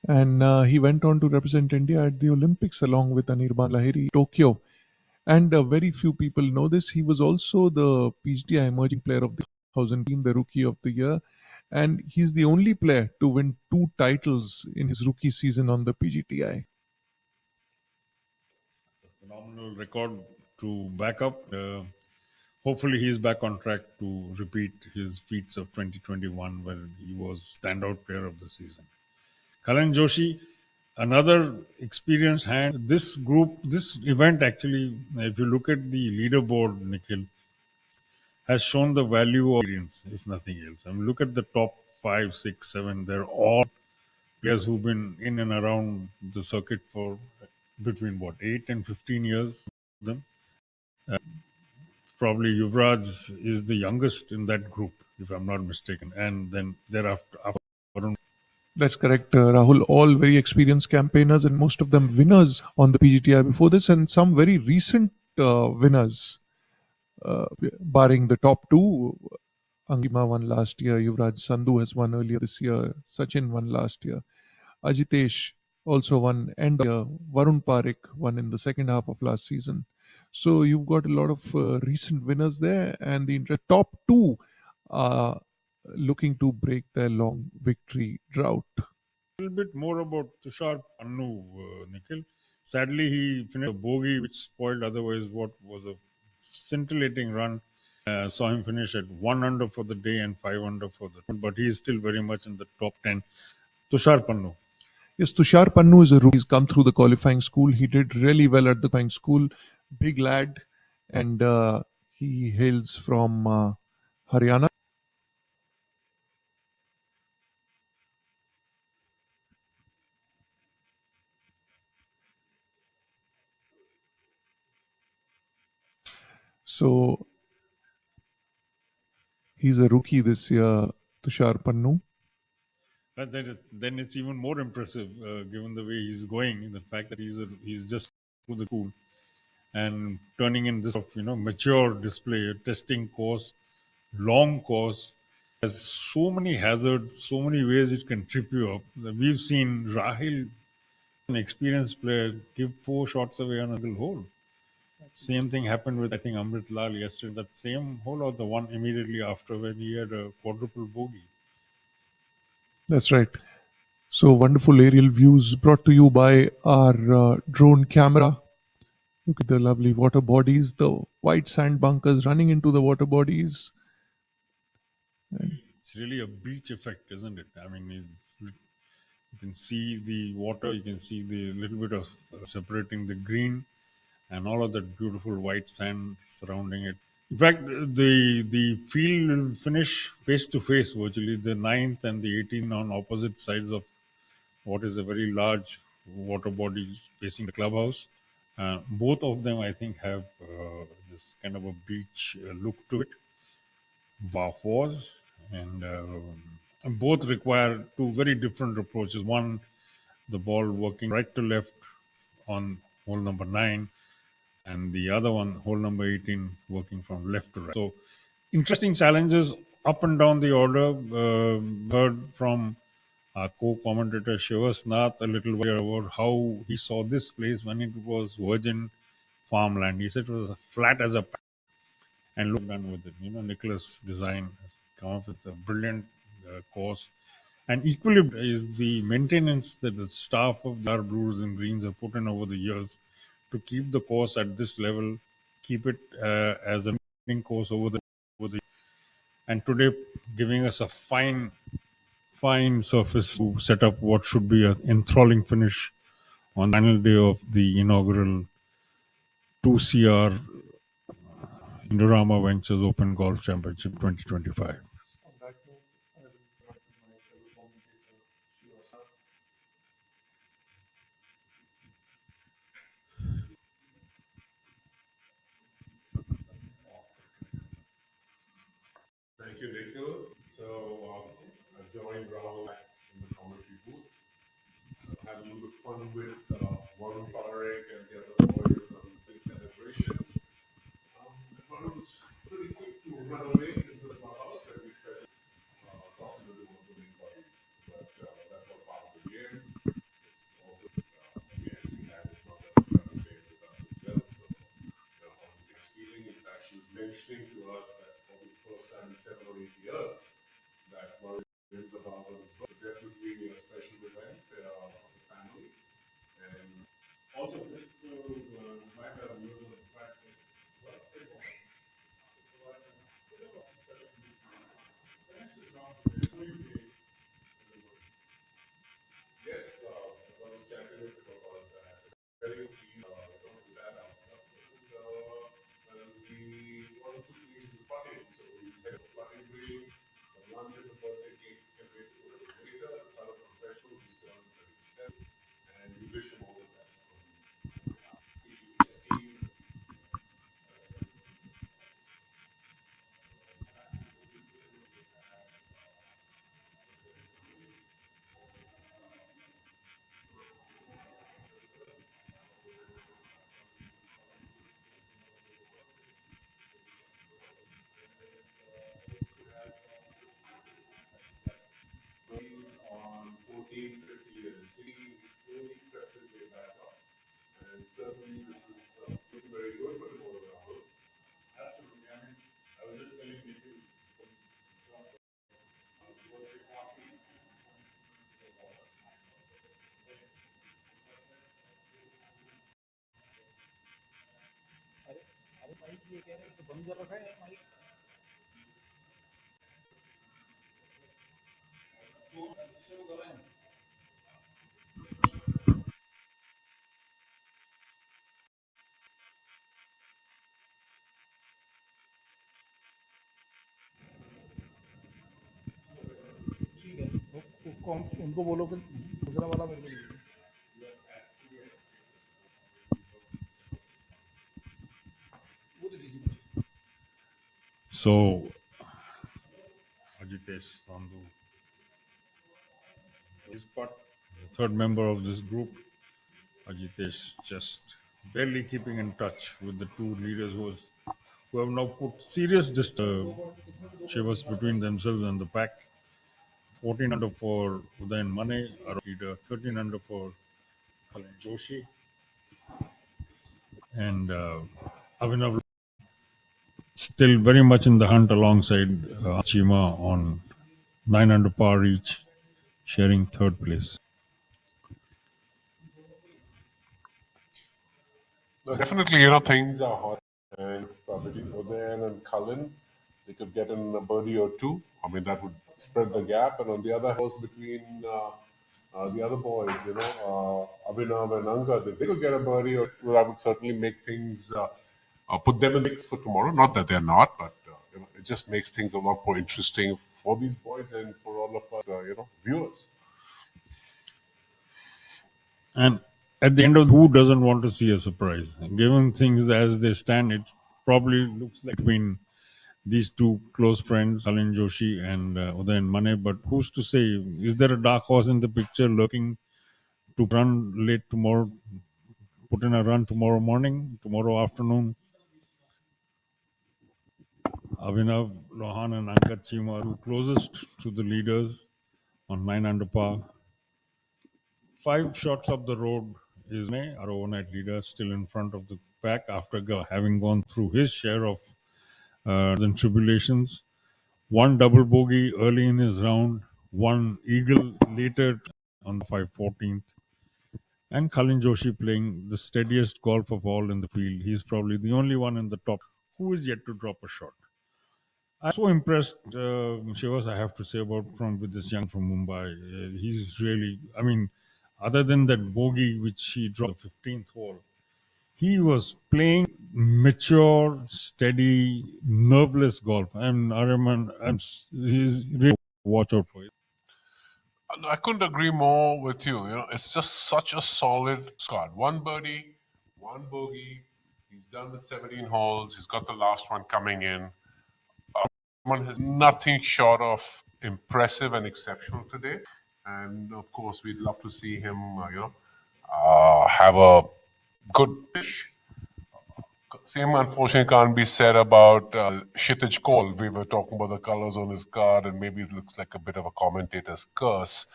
And he went on to represent India at the Olympics along with Anirban Lahiri, Tokyo. And very few people know this. He was also the PGTI Emerging Player of the 2000 team, the Rookie of the Year. and he's the only player to win 2 titles in his rookie season on the PGTI. Phenomenal record to back up. Hopefully, he's back on track to repeat his feats of 2021, where he was standout player of the season. Kalan Joshi, another experienced hand. This event actually, if you look at the leaderboard, Nikhil, has shown the value of experience, if nothing else. I mean, look at the top 5, 6, 7. They're all players who've been in and around the circuit for between 8 and 15 years. Them. Probably Yuvraj is the youngest in that group, if I'm not mistaken. And then thereafter, Varun. That's correct, Rahul. All very experienced campaigners, and most of them winners on the PGTI before this, and some very recent winners, barring the top two. Angima won last year, Yuvraj Sandhu has won earlier this year, Sachin won last year, Ajitesh also won, and Varun Parekh won in the second half of last season. So you've got a lot of recent winners there, and the top two are looking to break their long victory drought. A little bit more about Tushar Pannu, Nikhil. Sadly, he finished a bogey which spoiled otherwise what was a scintillating run. Saw him finish at 1 under for the day and 5 under for the but he is still very much in the top 10. Tushar Pannu. Yes, Tushar Pannu is a rookie. He's come through the qualifying school. He did really well at the qualifying school. Big lad, and he hails from Haryana. So he's a rookie this year, Tushar Pannu. But then it's even more impressive, given the way he's going, the fact that he's just through the school and turning in this mature display, testing course, long course, has so many hazards, so many ways it can trip you up. We've seen Rahil, an experienced player, give 4 shots away on a single hole. Same thing happened with, I think, Amrit Lal yesterday. That same hole or the one immediately after when he had a quadruple bogey. That's right. So wonderful aerial views brought to you by our drone camera. Look at the lovely water bodies, the white sand bunkers running into the water bodies. It's really a beach effect, isn't it? I mean, you can see the water, you can see the little bit of separating the green and all of that beautiful white sand surrounding it. In fact, the field will finish face to face virtually, the 9th and the 18th on opposite sides of what is a very large water body facing the clubhouse. Both of them, I think, have this kind of a beach look to it. Bafors, and both require 2 very different approaches. One, the ball working right to left on hole number 9, and the other one, hole number 18, working from left to right. So, interesting challenges up and down the order. Heard from our co-commentator Shivas Nath a little while about how he saw this place when it was virgin farmland. He said it was flat as a pack, and look done with it. Nicholas Design has come up with a brilliant course. And equally is the maintenance that the staff of the Blues and Greens have put in over the years to keep the course at this level, keep it as a maintaining course over the and today giving us a fine surface to set up what should be an enthralling finish on the final day of the inaugural 2CR Indorama Ventures Open Golf Championship 2025. Thank you, Nikhil. So I joined Rahul in the commentary booth. Had a little bit of fun with Warren Parekh and the other boys on the celebrations. It was pretty quick to run away into the clubhouse, and we उनको बोलो कि दूसरा वाला मेरे को दीजिए। So, Ajitesh Sandhu, his part, the third member of this group, Ajitesh, just barely keeping in touch with the two leaders who have now put serious shivers between themselves and the pack. 14 under for Udayan Mane, our leader, 13 under for Kalin Joshi, and Avinav still very much in the hunt alongside Chima on 9 under par each, sharing third place. Definitely, things are hot. And between Udayan and Cullen, they could get in a birdie or two. I mean, that would spread the gap. And on the other hand, between the other boys, Abhinav and Angad, if they could get a birdie or two, that would certainly make things, put them in the mix for tomorrow. Not that they're not, but it just makes things a lot more interesting for these boys and for all of us, viewers. And at the end of who doesn't want to see a surprise? Given things as they stand, it probably looks like between these two close friends, Kalin Joshi and Udayan Mane. But who's to say? Is there a dark horse in the picture lurking to run late tomorrow, put in a run tomorrow morning, tomorrow afternoon? Avinav, Lohan, and Angad Chima are two closest to the leaders on 9 under par. 5 shots up the road is May, our overnight leader, still in front of the pack after having gone through his share of tribulations. One double bogey early in his round, one eagle later on the 514th. And Kalin Joshi playing the steadiest golf of all in the field. He's probably the only one in the top who is yet to drop a shot. I'm so impressed, Shivas, I have to say, with this young from Mumbai. He's really, I mean, other than that bogey which he dropped the 15th hole, he was playing mature, steady, nerveless golf. He's really watch out for it. I couldn't agree more with you. It's just such a solid squad. One birdie, one bogey. He's done with 17 holes. He's got the last one coming in. One has nothing short of impressive and exceptional today. And of course, we'd love to see him, have a good finish. Same, unfortunately, can't be said about Kshitij Kaul. We were talking about the colors on his card, and maybe it looks like a bit of a commentator's curse.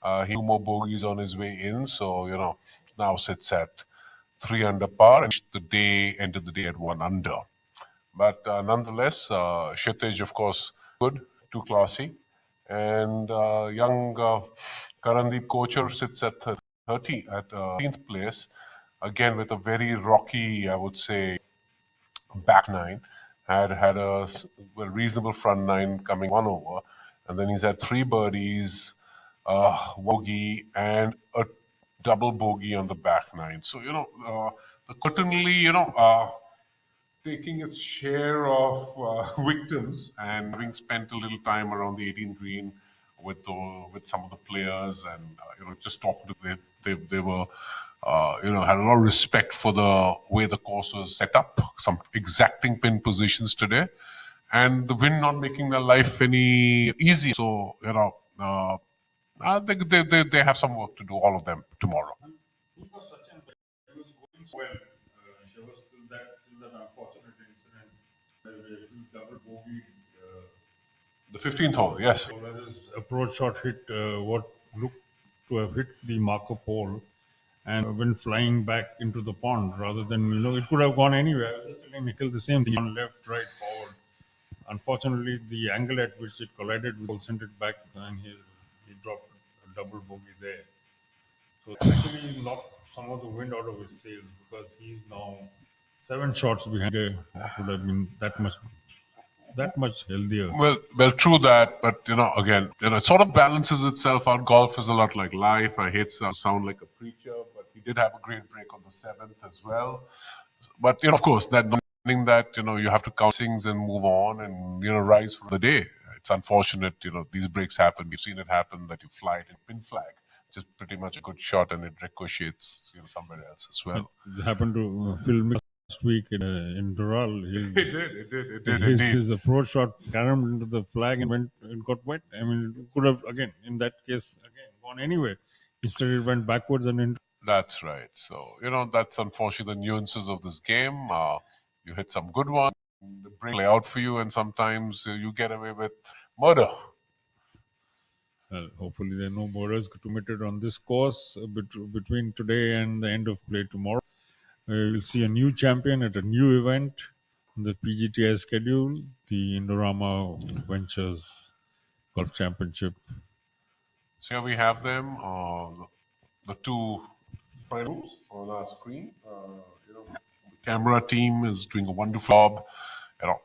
He had 2 more bogeys on his way in, so now sits at 3 under par, and ended the day at 1 under. But nonetheless, Kshitij, of course, good, too classy, and young Karandeep Kochar sits at 13th place, again with a very rocky, I would say, back nine. Had a reasonable front nine coming 1 over, and then he's had 3 birdies, bogey, and a double bogey on the back nine. So certainly taking its share of victims and having spent a little time around the 18th green with some of the players and just talking to them. They were had a lot of respect for the way the course was set up, some exacting pin positions today, and the wind not making their life any easier. So I think they have some work to do, all of them, tomorrow. The 15th hole, yes. So when his approach shot hit what looked to have hit the marker pole and went flying back into the pond rather than, it could have gone anywhere. I was just telling Nikhil the same thing, on left, right, forward. Unfortunately, the angle at which it collided sent it back and he dropped a double bogey there. So actually knocked some of the wind out of his sails because he's now 7 shots behind. It would have been that much healthier. Well, true that, but again, it sort of balances itself out. Golf is a lot like life. I hate to sound like a preacher, but he did have a great break on the 7th as well. But of course, that meaning that you have to count things and move on and rise for the day. it's unfortunate, these breaks happen. We've seen it happen that you fly it in pin flag, just pretty much a good shot, and it ricochets, somewhere else as well. It happened to Phil last week in Doral. It did indeed. His approach shot caromed into the flag and got wet. I mean, it could have, again, in that case, gone anywhere. Instead, it went backwards and into. That's right. So, that's unfortunately the nuances of this game. You hit some good ones, the break play out for you, and sometimes you get away with murder. Well, hopefully there are no murders committed on this course between today and the end of play tomorrow. We'll see a new champion at a new event on the PGTI schedule, the Indorama Ventures Golf Championship. So here we have them, the two finals on our screen. The camera team is doing a wonderful job,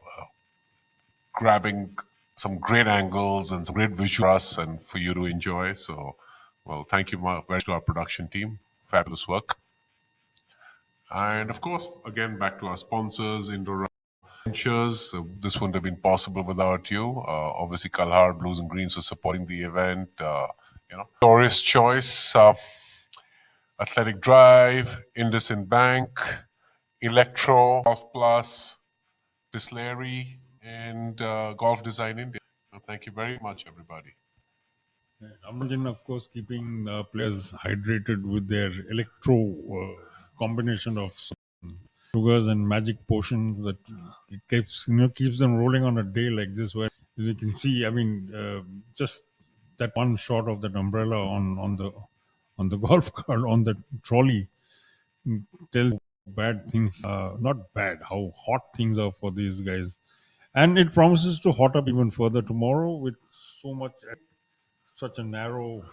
grabbing some great angles and some great visuals for us and for you to enjoy. So, well, thank you very much to our production team. Fabulous work. And of course, again, back to our sponsors, Indorama Ventures. This wouldn't have been possible without you. Obviously, Kalhaar Blues and Greens for supporting the event. Tourist Choice, Athletic Drive, IndusInd Bank, Electro, Golf Plus, Distillery, and Golf Design India. Thank you very much, everybody. Imagine, of course, keeping players hydrated with their electro combination of sugars and magic potions that it keeps them rolling on a day like this, where you can see. I mean, just that one shot of that umbrella on the golf cart on the trolley tells bad things. Not bad, how hot things are for these guys, and it promises to hot up even further tomorrow with such a narrow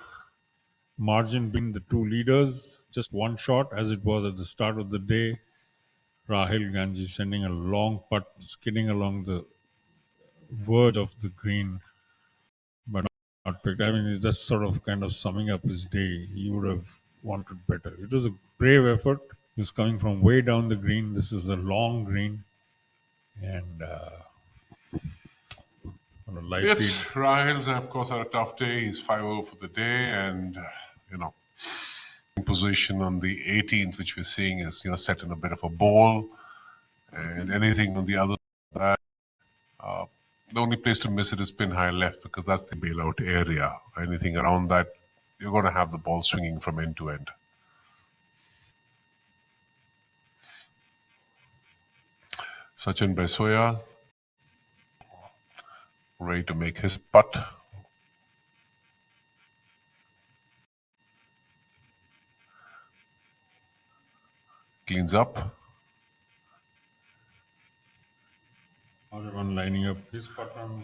margin between the two leaders. Just one shot, as it was at the start of the day. Rahil Ganji sending a long putt, skidding along the verge of the green, but not picked. I mean, it's just sort of kind of summing up his day. He would have wanted better. It was a brave effort. He was coming from way down the green. This is a long green, and on a light lead. Rahil's, of course, had a tough day. He's 5-0 for the day, and in position on the 18th, which we're seeing is set in a bit of a bowl, and anything on the other side, the only place to miss it is pin high left, because that's the bailout area. Anything around that, you're going to have the ball swinging from end to end. Sachin Besoya ready to make his putt. Cleans up. Everyone lining up his putt on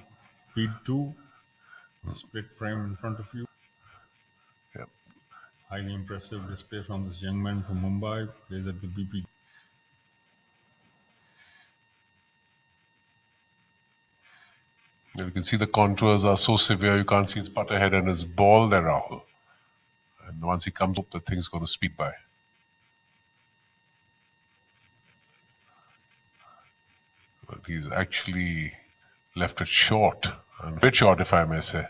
feed 2. Split frame in front of you. Yep. Highly impressive display from this young man from Mumbai. Plays at the BP. You can see the contours are so severe, you can't see his putter head and his ball there, Rahul. And once he comes up, the thing's going to speed by. But he's actually left it short, and a bit short, if I may say.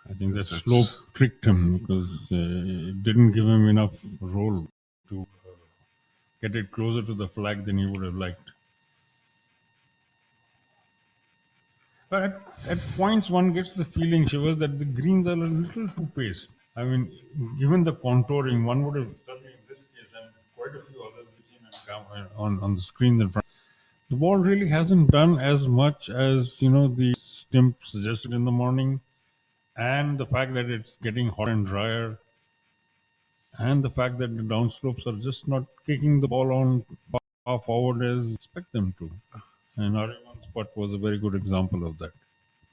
I think that slope tricked him, because it didn't give him enough roll to get it closer to the flag than he would have liked. But at points, one gets the feeling, Shivas, that the greens are a little too paced. I mean, given the contouring, one would have, certainly in this case, and quite a few others on the screens in front, the ball really hasn't done as much as, the stimp suggested in the morning, and the fact that it's getting hot and drier, and the fact that the downslopes are just not kicking the ball on far forward as expect them to. And Ariman's putt was a very good example of that.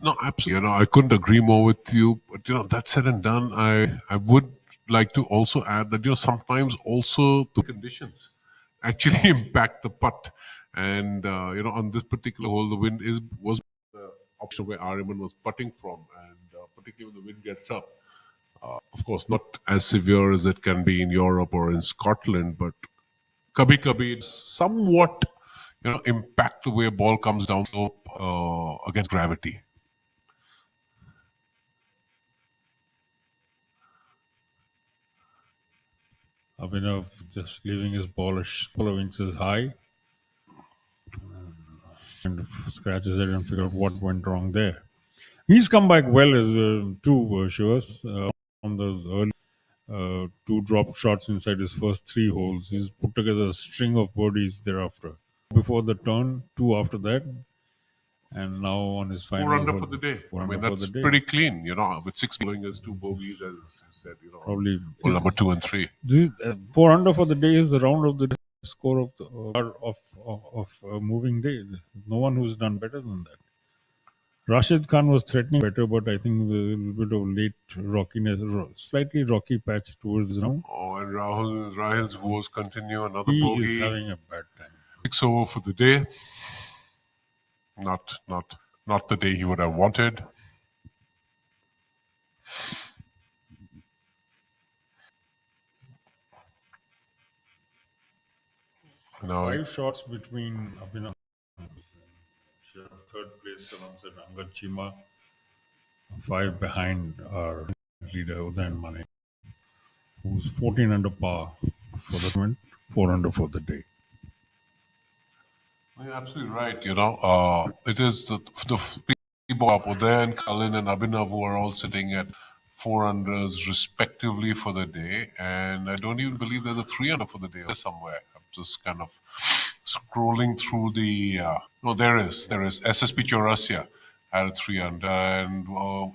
No, absolutely. I couldn't agree more with you. But, that said and done, I would like to also add that, sometimes also the conditions actually impact the putt. And, on this particular hole, the wind was the option where Ariman was putting from. And particularly when the wind gets up, of course, not as severe as it can be in Europe or in Scotland, but kabhi it's somewhat impact the way a ball comes down slope against gravity. Abhinav just leaving his ball a couple of inches high and scratches it and figure out what went wrong there. He's come back well as too, Shivas, from those early two drop shots inside his first three holes. He's put together a string of birdies thereafter. Before the turn, two after that, and now on his final 4 under hole, for the day. 4 I under mean, for that's the day. pretty clean, with 6 blowing as 2 bogeys, as you said, Probably hole number 2 and 3. This is, 4 under for the day is the round of the score of the of moving day. No one who's done better than that. Rashid Khan was threatening better, but I think a little bit of late rockiness, slightly rocky patch towards the round. Oh, and Rahul's woes continue. Another He bogey. is having a bad time. 6 over for the day. Not the day he would have wanted. Now, 5 shots between Abhinav, third place alongside Angad Chima. 5 behind our leader Udayan Mane, who's 14 under par for the tournament, 4 under for the day. You're absolutely right. It is the people up Udayan, Kalin, and Abhinav who are all sitting at 4 unders respectively for the day, and I don't even believe there's a 3 under for the day somewhere. I'm just kind of scrolling through the. No, there is SSP Chaurasia had a 3 under, and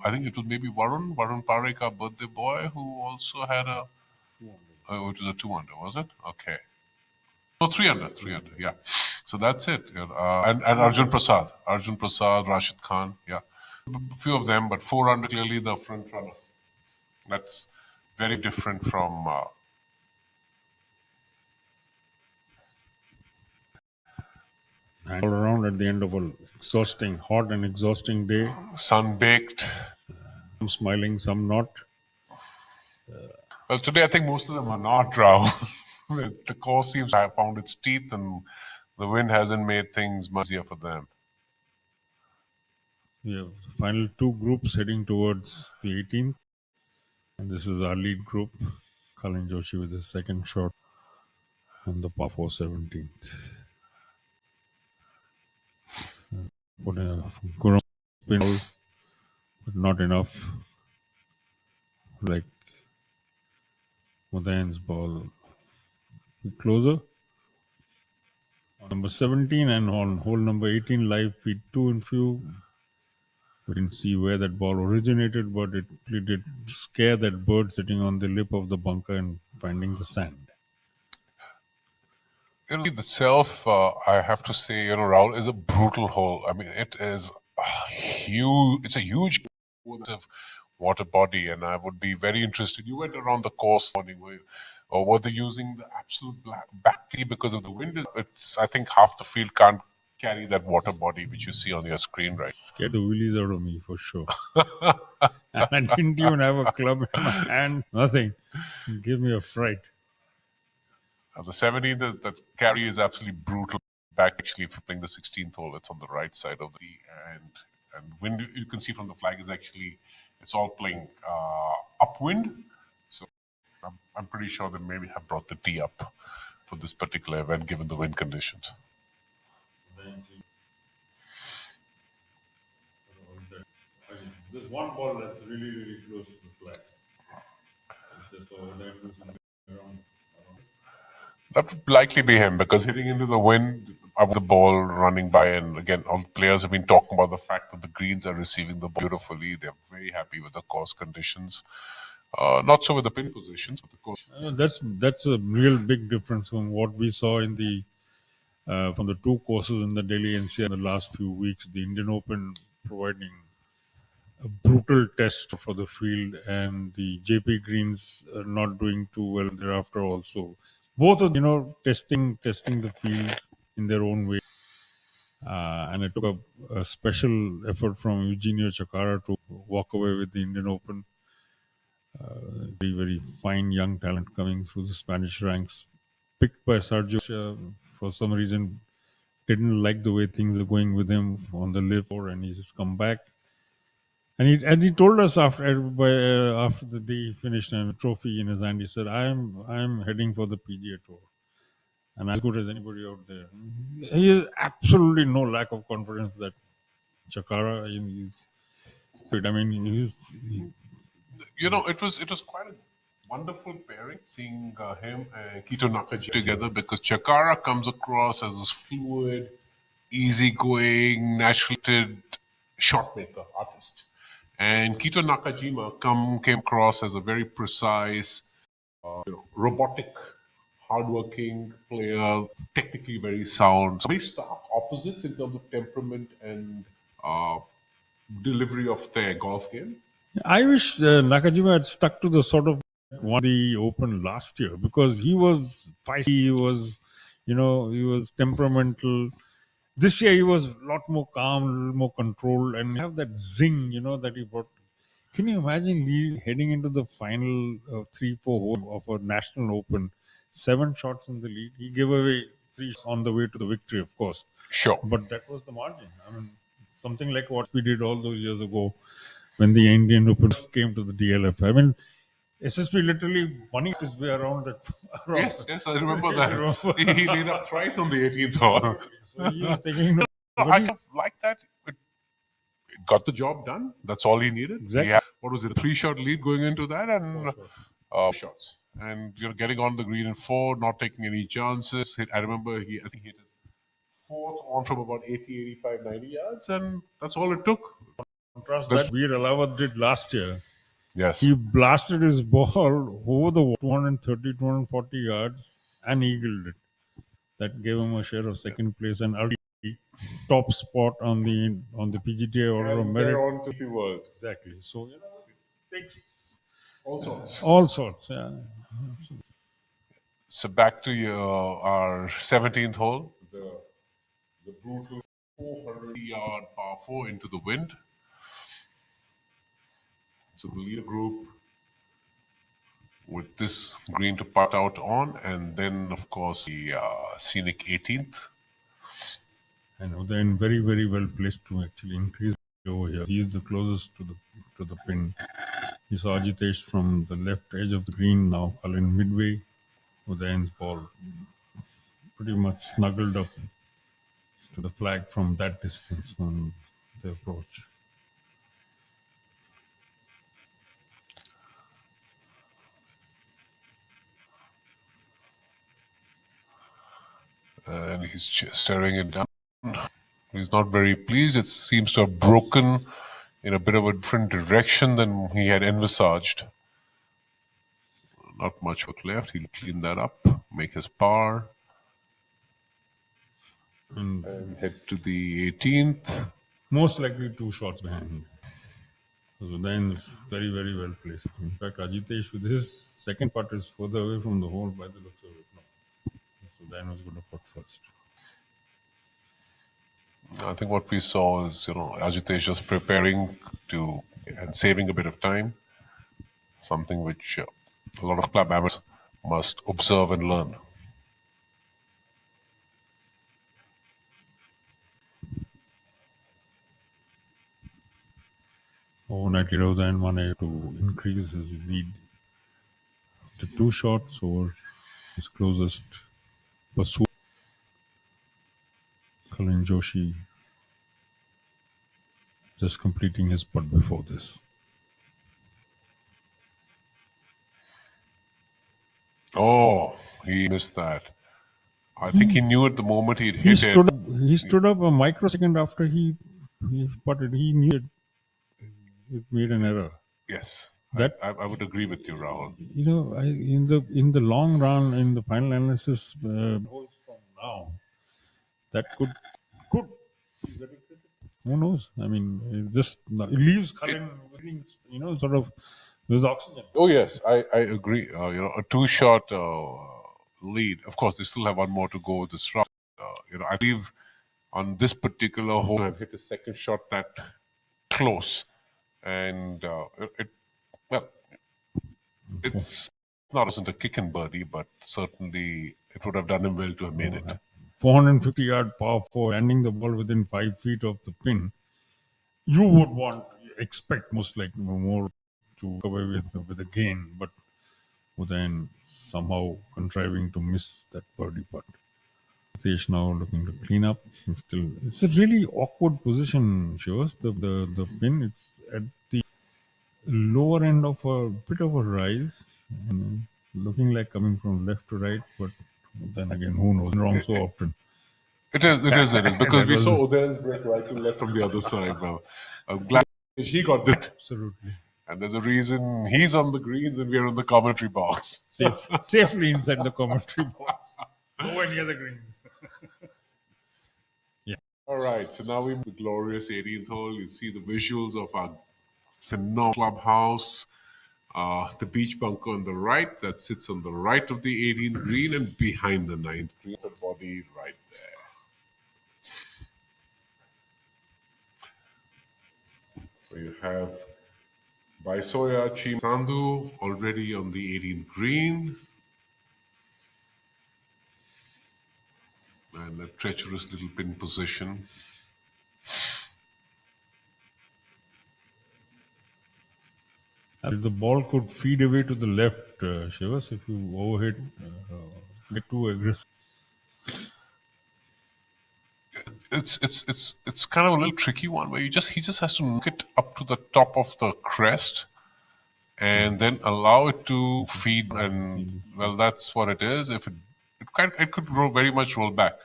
I think it was maybe Varun Parekh, our birthday boy, who also had a. It was a 2 under, was it? Okay. No, 3 under, yeah. So that's it. And Arjun Prasad, Rashid Khan, yeah. A few of them, but 4 under clearly the front runner. That's very different from. And all around at the end of an exhausting, hot and exhausting day. Sun-baked. Some smiling, some not. Well, today I think most of them are not, Rahul. The course seems to have found its teeth, and the wind hasn't made things much easier for them. We have the final 2 groups heading towards the 18th. And this is our lead group. Kalin Joshi with his second shot on the par 4 17th. Put in a good spin hole, but not enough. Like Udayan's ball. Closer. On number 17 and on hole number 18, live feed 2 and few. We didn't see where that ball originated, but it did scare that bird sitting on the lip of the bunker and finding the sand. In itself, I have to say, Rahul, is a brutal hole. I mean, it is huge. It's a huge water body, and I would be very interested. You went around the course morning, or were they using the absolute back tee because of the wind? It's, I think, half the field can't carry that water body which you see on your screen, right? Scared the willies out of me for sure. And I didn't even have a club in my hand. Nothing. It gave me a fright. The 17th, that carry is absolutely brutal. Back actually, if you're playing the 16th hole, it's on the right side of the tee, and wind you can see from the flag is actually it's all playing upwind. So I'm pretty sure they maybe have brought the tee up for this particular event given the wind conditions. There's one ball that's really, really close to the flag. That would likely be him because hitting into the wind of the ball running by, and again, all the players have been talking about the fact that the greens are receiving the ball beautifully. They're very happy with the course conditions. Not so with the pin positions, but the course. That's a real big difference from what we saw in the from the 2 courses in the Delhi NCR in the last few weeks. The Indian Open providing a brutal test for the field, and the JP Greens are not doing too well thereafter also. Both are, testing the fields in their own way. And it took a special effort from Eugenio Chakara to walk away with the Indian Open. Very, very fine young talent coming through the Spanish ranks. Picked by Sergio for some reason. Didn't like the way things are going with him on the live tour, and he's come back. And he told us after the day he finished and a trophy in his hand, he said, I'm heading for the PGA Tour. And as good as anybody out there. He has absolutely no lack of confidence that Chakara is. I mean, You know, it was quite a wonderful pairing seeing him and Kito Nakaji together, because Chakara comes across as this fluid, easygoing, naturally shot maker artist, and Kito Nakajima came across as a very precise, robotic, hardworking player, technically very sound. So very stark opposites in terms of temperament and delivery of their golf game. I wish Nakajima had stuck to the sort of won the Open last year, because he was feisty, he was temperamental. This year he was a lot more calm, a little more controlled, and have that zing, that he brought. Can you imagine heading into the final 3-4 hole of a national Open, 7 shots in the lead? He gave away 3 on the way to the victory, of course. Sure. But that was the margin. I mean, something like what we did all those years ago when the Indian Open came to the DLF. I mean, SSP literally bunny his way around that. Yes, I remember that. He laid up thrice on the 18th hole. So he was thinking, I kind of like that. It got the job done. That's all he needed. Exactly. He had, what was it, a 3-shot lead going into that, and 4 shots. And you're getting on the green in 4, not taking any chances. I remember I think he hit his 4th on from about 80, 85, 90 yards, and that's all it took. Contrast that Veer Alawat did last year. Yes. He blasted his ball over the 230, 240 yards and eagled it. That gave him a share of second place and ultimately top spot on the PGTI Order of Merit. They're on to the world. Exactly. So, it takes all sorts. All sorts, yeah. So back to our 17th hole. The brutal 400-yard par 4 into the wind. So the leader group with this green to putt out on, and then of course the scenic 18th. And they're in very, very well placed to actually increase over here. He is the closest to the pin. He saw Ajitesh from the left edge of the green, now Colin midway. Udayan's ball pretty much snuggled up to the flag from that distance on the approach. And he's just staring it down. He's not very pleased. It seems to have broken in a bit of a different direction than he had envisaged. Not much work left. He'll clean that up, make his par, and head to the 18th. Most likely 2 shots behind. So then it's very, very well placed. In fact, Ajitesh with his second putt is further away from the hole by the looks of it now. So Dan was going to putt first. I think what we saw is, Ajitesh just preparing to and saving a bit of time. Something which a lot of club amateurs must observe and learn. Overnight Udayan wanted to increase his lead to 2 shots over his closest pursuit, Kalin Joshi, just completing his putt before this. Oh, he missed that. I think he knew at the moment he'd hit it. He stood up a microsecond after he putted. He knew it made an error. Yes, I would agree with you, Rahul. In the long run, in the final analysis, from now, that could who knows? I mean, it leaves Colin, sort of there's oxygen. Oh yes, I agree. A 2-shot lead. Of course, they still have one more to go this round. I believe on this particular hole, I've hit a second shot that close, and it's wasn't a kick and birdie, but certainly it would have done him well to have made it. 450-yard par 4, landing the ball within 5 feet of the pin. You would want expect most like more to come away with a gain, but then somehow contriving to miss that birdie putt. Ritesh now looking to clean up. Still, it's a really awkward position, Shivas. The pin, it's at the lower end of a bit of a rise, and looking like coming from left to right, but then again, who knows? Wrong so often. It is, because That we was- saw Udayan's break right to left from the other side now. I'm glad he got this. Absolutely. And there's a reason he's on the greens and we're in the commentary box. Safely inside the commentary box. Nowhere near the greens. Yeah. All right, so now we move to the glorious 18th hole. You see the visuals of our phenomenal clubhouse. The beach bunker on the right that sits on the right of the 18th green and behind the 9th green. The body right there. So you have Baisoya Chimandu already on the 18th green. And a treacherous little pin position. The ball could feed away to the left, Shivas, if you overhit, get too aggressive. It's kind of a little tricky one where he just has to knock it up to the top of the crest and then allow it to feed, and well, that's what it is. If it could roll, very much roll back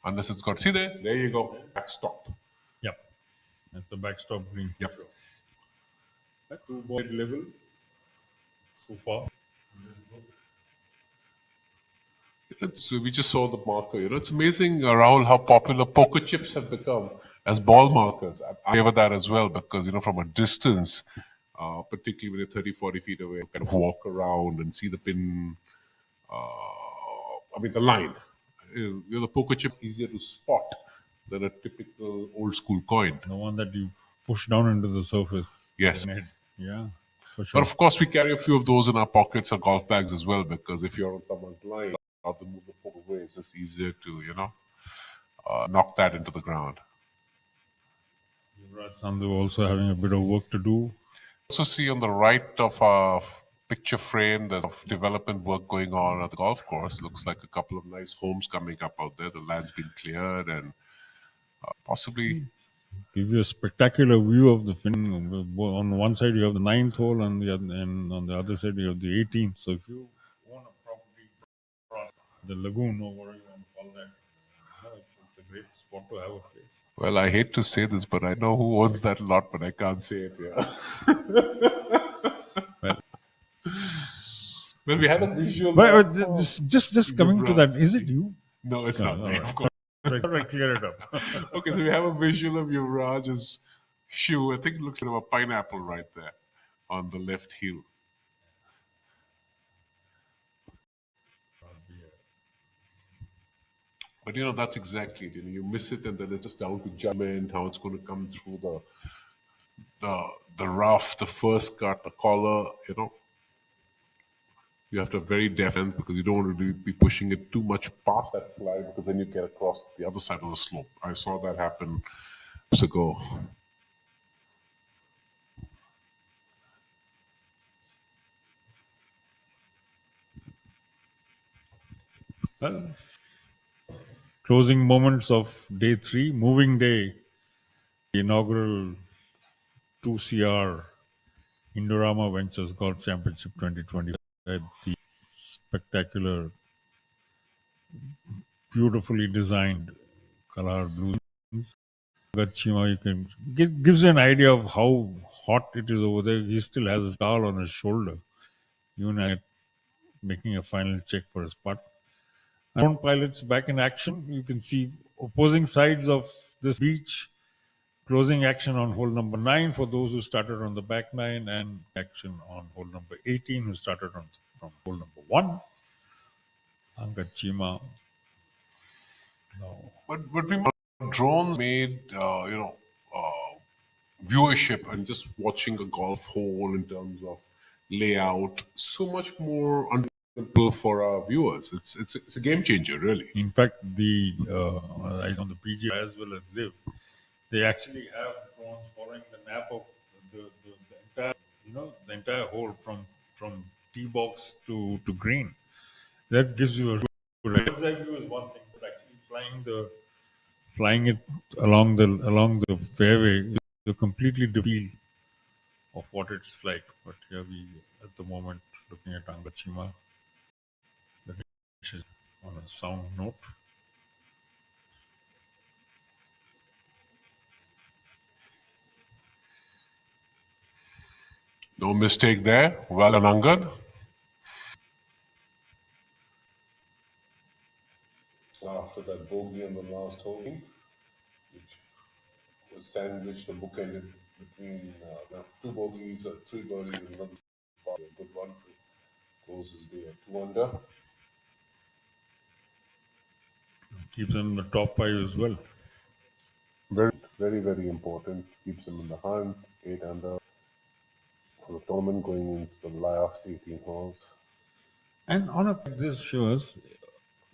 unless it's got, see there you go, backstop. Yep, that's the backstop green. Yep. At 2 ball level so far. We just saw the marker. It's amazing, Rahul, how popular poker chips have become as ball markers. I favor that as well because, from a distance, particularly when you're 30, 40 feet away, you kind of walk around and see the pin, the line. The poker chip is easier to spot than a typical old school coin. The one that you push down into the surface. Yes. Yeah, for sure. But of course, we carry a few of those in our pockets or golf bags as well, because if you're on someone's line, how to move the poker away, it's just easier to, knock that into the ground. Yuvraj Sandhu also having a bit of work to do. Also see on the right of our picture frame, there's development work going on at the golf course. Looks like a couple of nice homes coming up out there. The land's been cleared and possibly give you a spectacular view of the fin. On one side you have the 9th hole, and on the other side you have the 18th. So if you own a property, the lagoon or whatever you want to call that, it's a great spot to have a place. Well, I hate to say this, but I know who owns that lot, but I can't say it here. Well, we had a visual. But just coming to that, is it you? No, it's not. Right. Of course. Right, clear it up. Okay, so we have a visual of Yuvraj's shoe. I think it looks like a pineapple right there on the left heel. But that's exactly it. You miss it, and then it's just down to judgment, how it's going to come through the rough, the first cut, the collar. You have to have very deft hand because you don't want to be pushing it too much past that flag, because then you get across the other side of the slope. I saw that happen years ago. Well, closing moments of day 3, moving day, the inaugural 2CR Indorama Ventures Golf Championship 2020 at the spectacular, beautifully designed Kalhaar Blues. Gachima, gives you an idea of how hot it is over there. He still has a scar on his shoulder, even at making a final check for his putt. Drone pilots back in action. You can see opposing sides of this beach. Closing action on hole number 9 for those who started on the back 9, and action on hole number 18 who started from hole number 1. Angachima. No. But drones made, viewership and just watching a golf hole in terms of layout so much more understandable for our viewers. It's a game changer, really. In fact, on the PGTI as well as Live, they actually have drones following the nap of the the entire hole from tee box to green. That gives you a good idea. Bird's eye view is one thing, but actually flying it along the fairway, you completely feel of what it's like. But here we at the moment looking at Angachima, the dish is on a sound note. No mistake there. Well done, Angad. After that bogey on the last hole, which was sandwiched or bookended between two bogeys or three birdies and another par, a good one to close his day at 2 under. Keeps him in the top 5 as well. Very, very, very important. Keeps him in the hunt, 8 under for the tournament going into the last 18 holes. And on a like this shows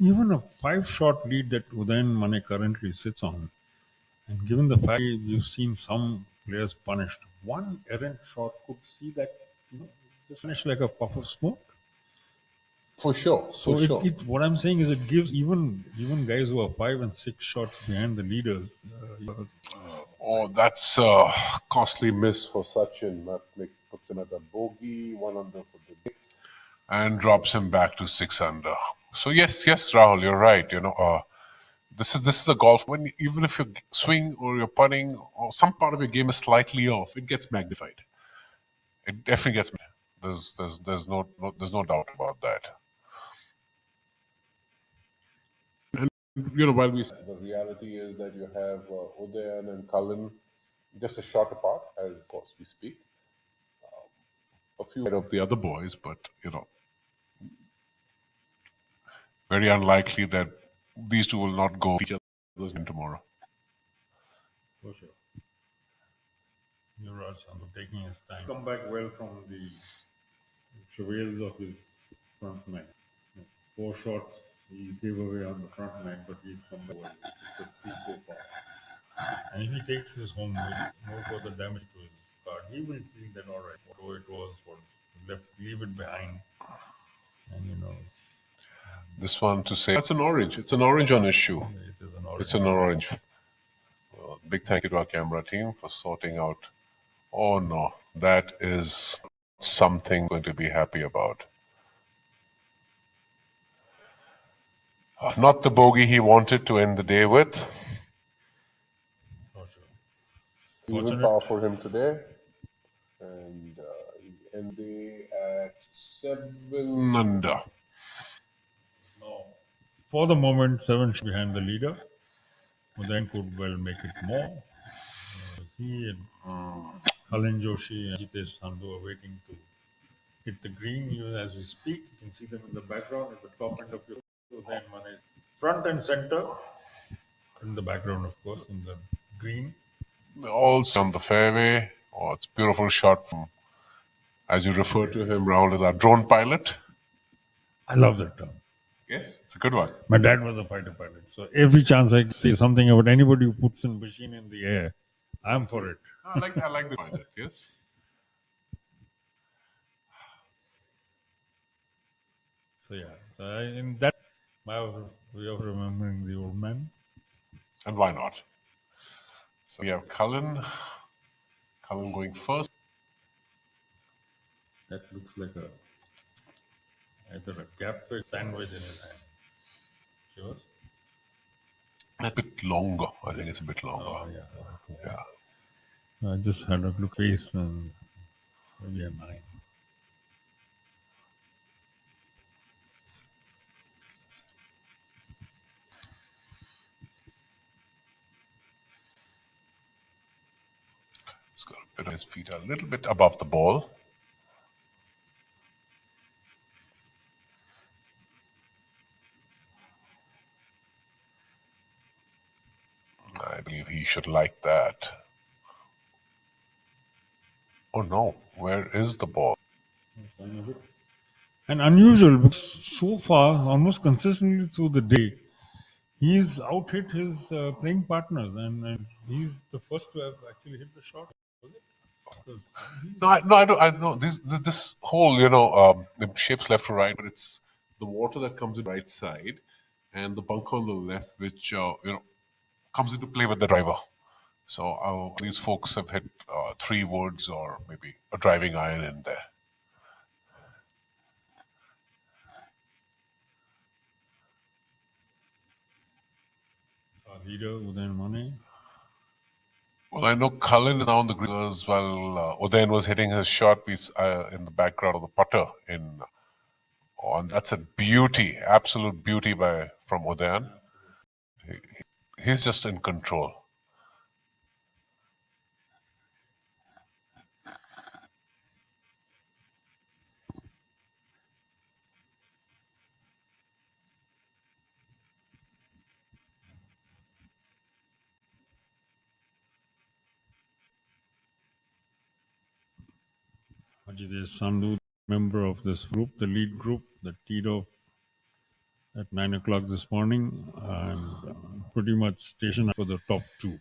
even a 5-shot lead that Udayan Mane currently sits on, and given the fact you've seen some players punished, one errant shot could see that just finish like a puff of smoke. For sure. So for sure. what I'm saying is it gives even guys who are 5 and 6 shots behind the leaders. That's a costly miss for Sachin. That puts him at a bogey, 1 under for the day, and drops him back to 6 under. So yes, Rahul, you're right. This is a golf. When even if your swing or your putting or some part of your game is slightly off, it gets magnified. It definitely gets. There's no doubt about that. And while the reality is that you have Udayan and Cullen just a shot apart, as of course we speak. A few ahead of the other boys, but very unlikely that these two will not go each other's in tomorrow. For sure. Yuvraj Sandhu taking his time. Come back well from the travails of his front nine. 4 shots he gave away on the front nine, but he's come back well. It's a 3 so far. And if he takes his home with no further damage to his card, he will feel that alright, whatever it was, leave it behind. And this one to say that's an orange. It's an orange on his shoe. It is an orange. It's an orange. Big thank you to our camera team for sorting out. Oh no, that is something going to be happy about. Not the bogey he wanted to end the day with. Even par for him today. And he ended at 7 under. No. For the moment, 7 behind the leader. Then could well make it more. He and Kalin Joshi and Jitesh Sandhu are waiting to hit the green even as we speak. You can see them in the background at the top end of your Udayan Mane. Front and center. In the background, of course, in the green. Also on the fairway. Oh, it's a beautiful shot from, as you refer to him, Rahul, as our drone pilot. I love that term. Yes, it's a good one. My dad was a fighter pilot, so every chance I say something about anybody who puts a machine in the air, I'm for it. I like the pilot, yes. So yeah, in that my way of remembering the old man. And why not? So we have Cullen going first. That looks like either a gap-fed sandwich in his hand. Sure. A bit longer. I think it's a bit longer. Oh, yeah. I just had a look face and maybe a 9. He's got a bit of his feet a little bit above the ball. I believe he should like that. Oh no, where is the ball? And unusual because so far, almost consistently through the day, he's out-hit his playing partners and he's the first to have actually hit the shot. Was it? No, I don't. I know this whole, it shapes left to right, but it's the water that comes in right side, and the bunker on the left, which comes into play with the driver. So these folks have hit 3 woods or maybe a driving iron in there. Our leader, Udayan Mane. Well, I know Cullen is now on the green as well. Udayan was hitting his shot piece in the background of the putter and that's a beauty, absolute beauty from Udayan. He's just in control. Ajitesh Sandhu, member of this group, the lead group that teed off at 9 o'clock this morning and pretty much stationed for the top 2.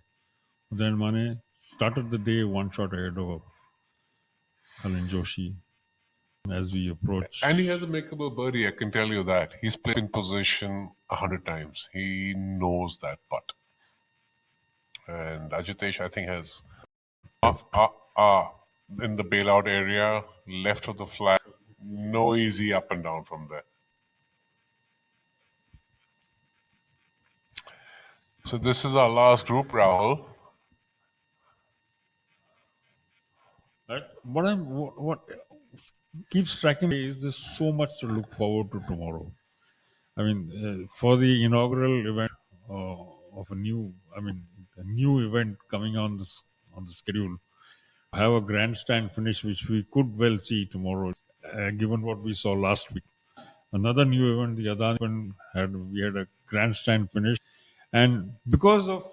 Udayan Mane started the day 1 shot ahead of Kalin Joshi as we approach. And he has a makeable birdie, I can tell you that. He's played in position 100 times. He knows that putt. And Ajitesh, I think, has in the bailout area, left of the flag, no easy up and down from there. So this is our last group, Rahul. What keeps striking me is there's so much to look forward to tomorrow. I mean, for the inaugural event of a new event coming on the schedule, have a grandstand finish, which we could well see tomorrow, given what we saw last week. Another new event, the Adani one, we had a grandstand finish, and because of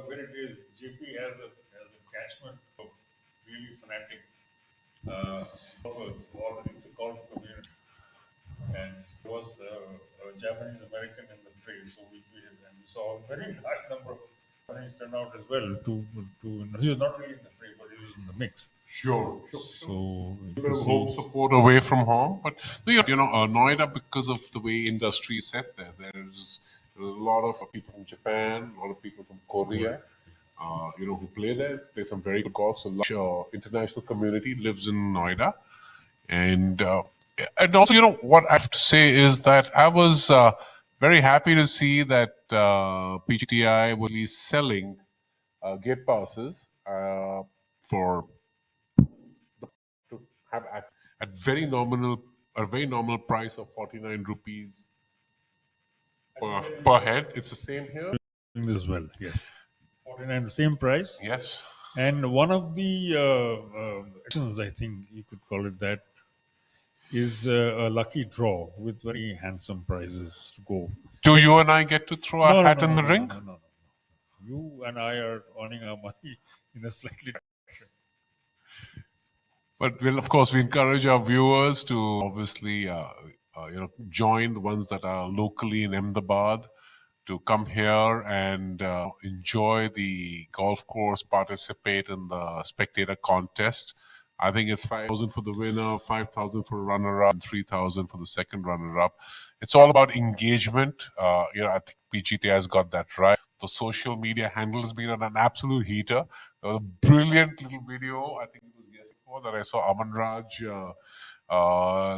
where it is, JP has a catchment of really fanatic golfers, or it's a golf community, and there was a Japanese American in the fray, so we saw a very large number of Japanese turn out as well. He was not really in the fray, but he was in the mix. Sure. So a bit of home support away from home, but Noida, because of the way industry is set there, there's a lot of people from Japan, a lot of people from Korea, who play there, play some very good golf. So large international community lives in Noida, and also, what I have to say is that I was very happy to see that PGTI will be selling gate passes for to have at a very nominal price of 49 rupees per head. It's the same here. This as well, yes. 49, the same price. Yes. And one of the I think you could call it that, is a lucky draw with very handsome prizes to go. Do you and I get to throw our hat in the ring? No. You and I are earning our money in a slightly different fashion. But of course, we encourage our viewers to obviously, join the ones that are locally in Ahmedabad, to come here and enjoy the golf course, participate in the spectator contest. I think it's 5,000 for the winner, 5,000 for runner-up, and 3,000 for the second runner-up. It's all about engagement. I think PGTI has got that right. The social media handle has been an absolute heater. There was a brilliant little video, I think it was yesterday, that I saw Aman Raj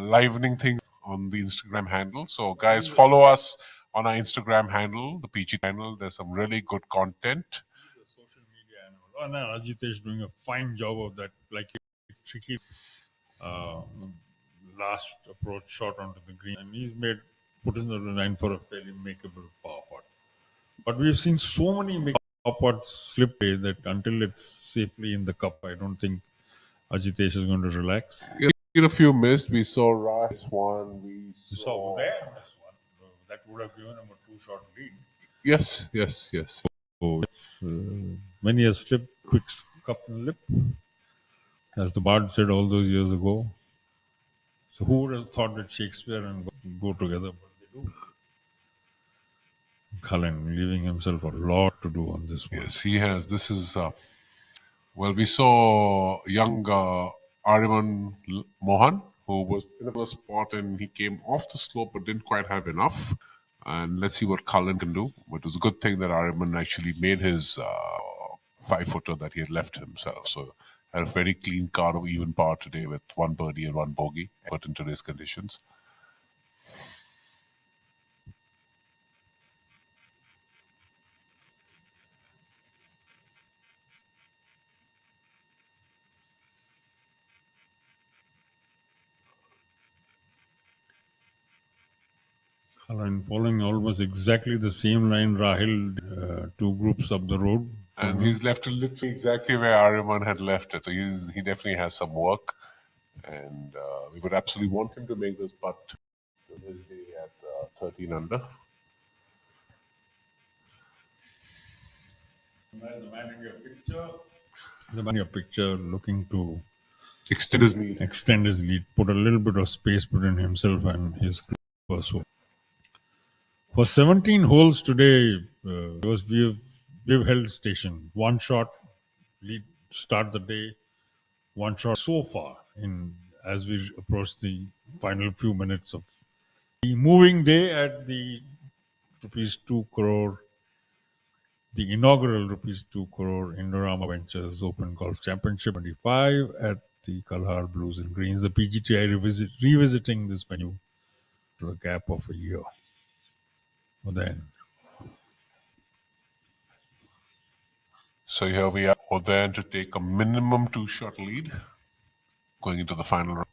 livening things on the Instagram handle. So guys, follow us on our Instagram handle, the PG handle. There's some really good content. Social media handle. Oh no, Ajitesh is doing a fine job of that. Like tricky last approach shot onto the green, and he's put in the line for a fairly makeable power putt. But we've seen so many power putts slip away that until it's safely in the cup, I don't think Ajitesh is going to relax. A few missed. We saw Rice one. We saw Udayan missed one. That would have given him a 2-shot lead. Yes. So it's many a slip, quick cup and lip, as the Bard said all those years ago. So who would have thought that Shakespeare and go together? But they do. Cullen leaving himself a lot to do on this one. Yes, he has. This is Well, we saw young Ariman Mohan, who was in the first spot and he came off the slope but didn't quite have enough. And let's see what Cullen can do. But it was a good thing that Ariman actually made his 5-footer that he had left himself. So had a very clean card of even par today with one birdie and one bogey, but in today's conditions. Cullen following almost exactly the same line Rahil, 2 groups up the road. And he's left it literally exactly where Ariman had left it. So he definitely has some work. And we would absolutely want him to make this putt this day at 13 under. The man in your picture looking to extend his lead. Put a little bit of space between himself and his pursuit. For 17 holes today, we've held station. One shot lead to start the day. One shot so far in as we approach the final few minutes of the moving day at the rupees 2 crore, the inaugural rupees 2 crore Indorama Ventures Open Golf Championship 25 at the Kalhaar Blues and Greens. The PGTI revisiting this venue to a gap of a year. Well, then. So here we are, Udayan to take a minimum 2-shot lead going into the final round.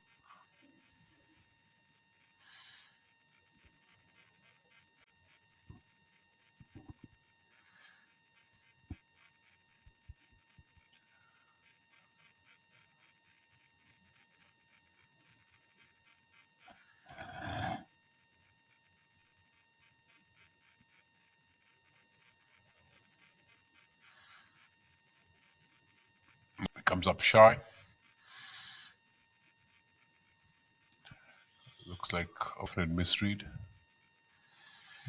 It comes up shy. Looks like a misread.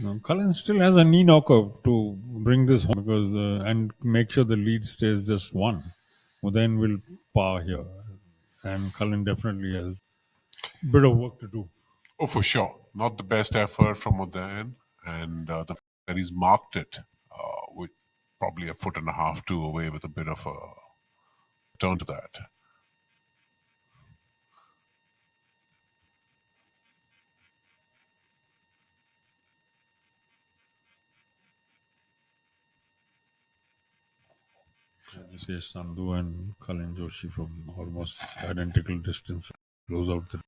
No, Cullen still has a knee knocker to bring this home because and make sure the lead stays just one. Well, then we'll par here, and Cullen definitely has a bit of work to do. Oh, for sure. Not the best effort from Udayan, and the fact that he's marked it with probably a 1.5 2 away with a bit of a turn to that. Say Sandhu and Cullen Joshi from almost identical distance close out the.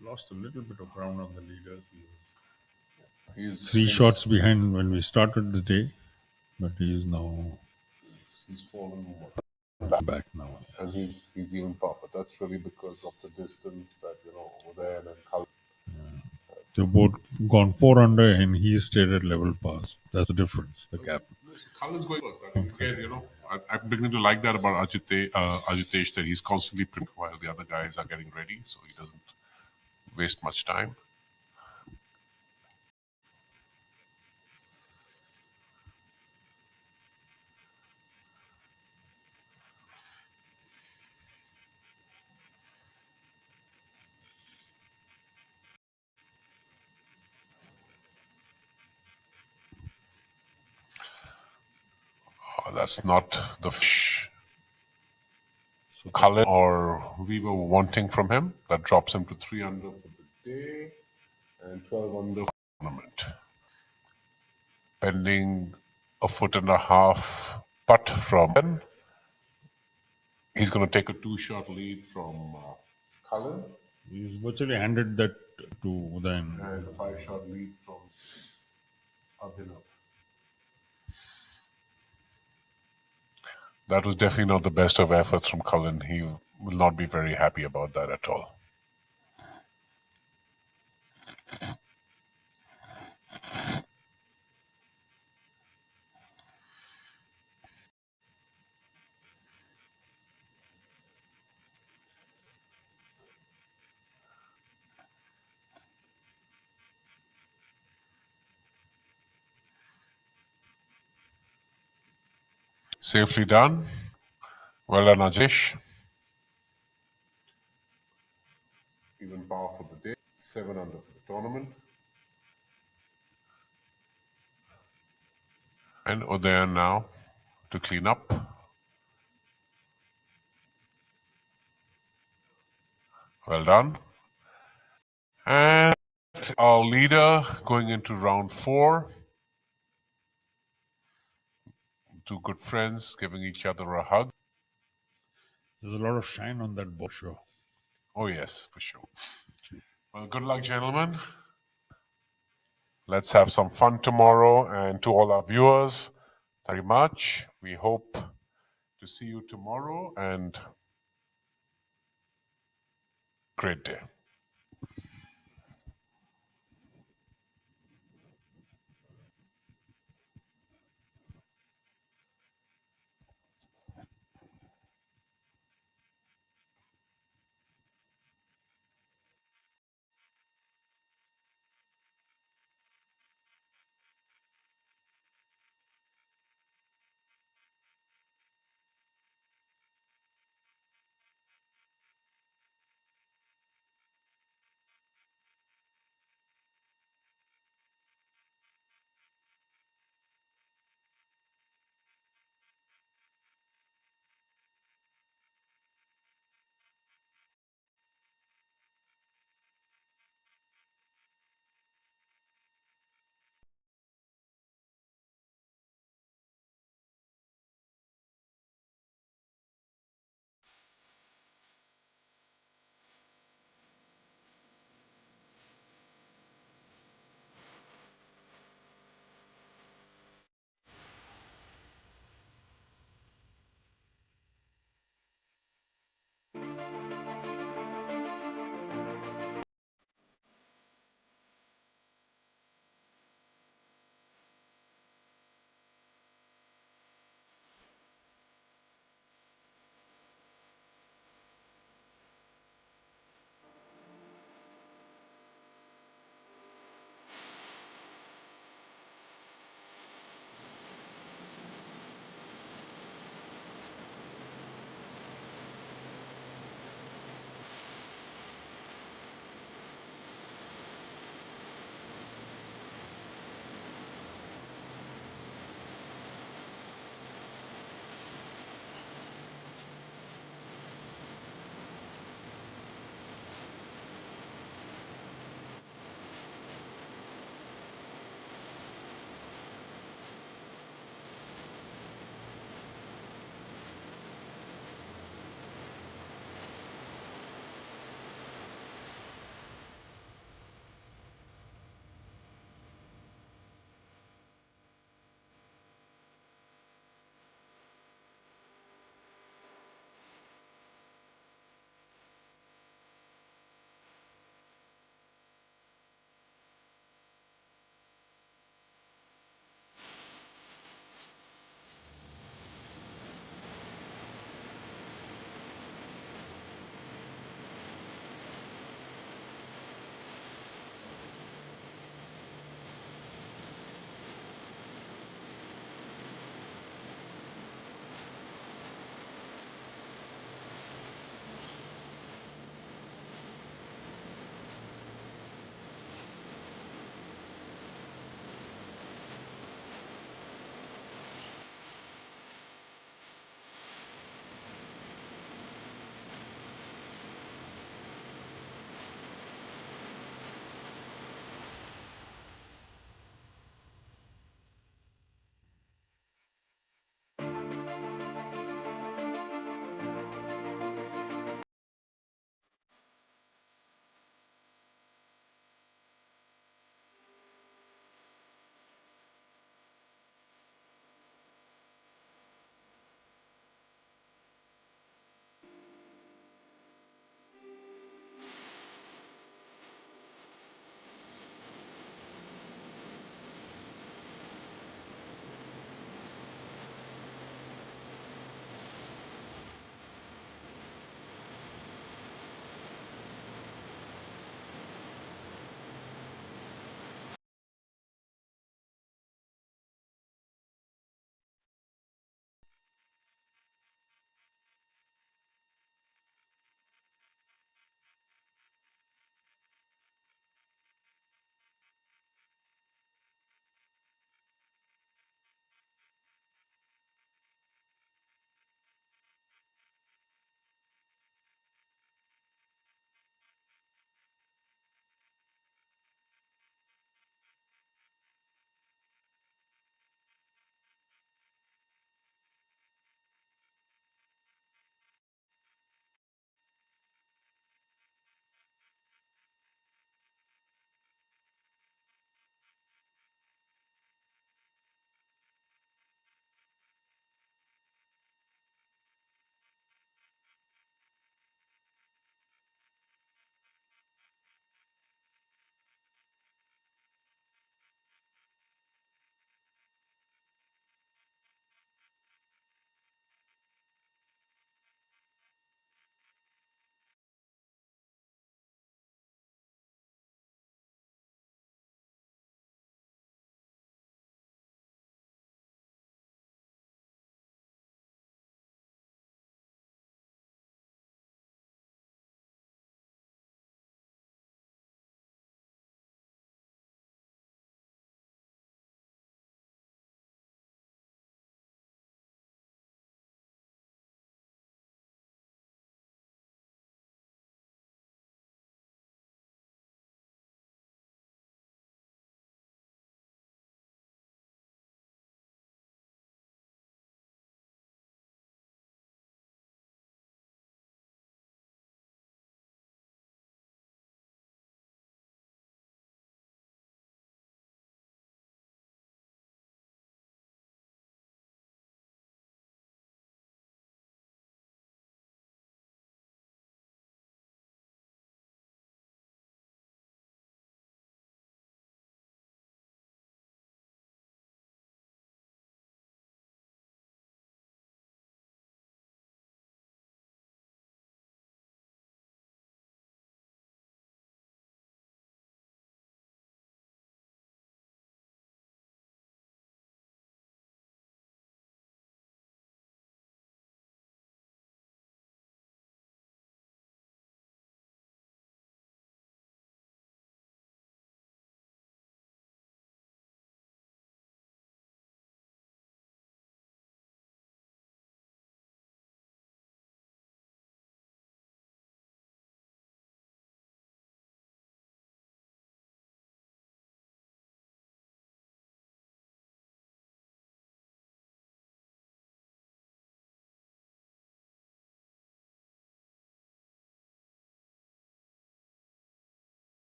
Lost a little bit of ground on the leaders. He's 3 shots behind when we started the day, but he is now he's fallen back now. And he's even par, but that's really because of the distance that, Udayan and Cullen. They've both gone 4 under and he stayed at level pass. That's the difference, the gap. Cullen's going first. I think again, I'm beginning to like that about Ajitesh, that he's constantly preparing while the other guys are getting ready, so he doesn't waste much time. That's not the fish Cullen or we were wanting from him. That drops him to 3 under for the day and 12 under for the tournament. Pending a 1.5 putt from him. He's going to take a 2-shot lead from Cullen. He's virtually handed that to Udayan. And a 5-shot lead from Abhinav. That was definitely not the best of efforts from Cullen. He will not be very happy about that at all. Safely done. Well done, Ajesh. Even par for the day. 7 under for the tournament. And Udayan now to clean up. Well done. And our leader going into round 4. Two good friends giving each other a hug. There's a lot of shine on that ball, sure. Oh, yes, for sure. Well, good luck, gentlemen. Let's have some fun tomorrow. And to all our viewers, thank you very much. We hope to see you tomorrow and great day.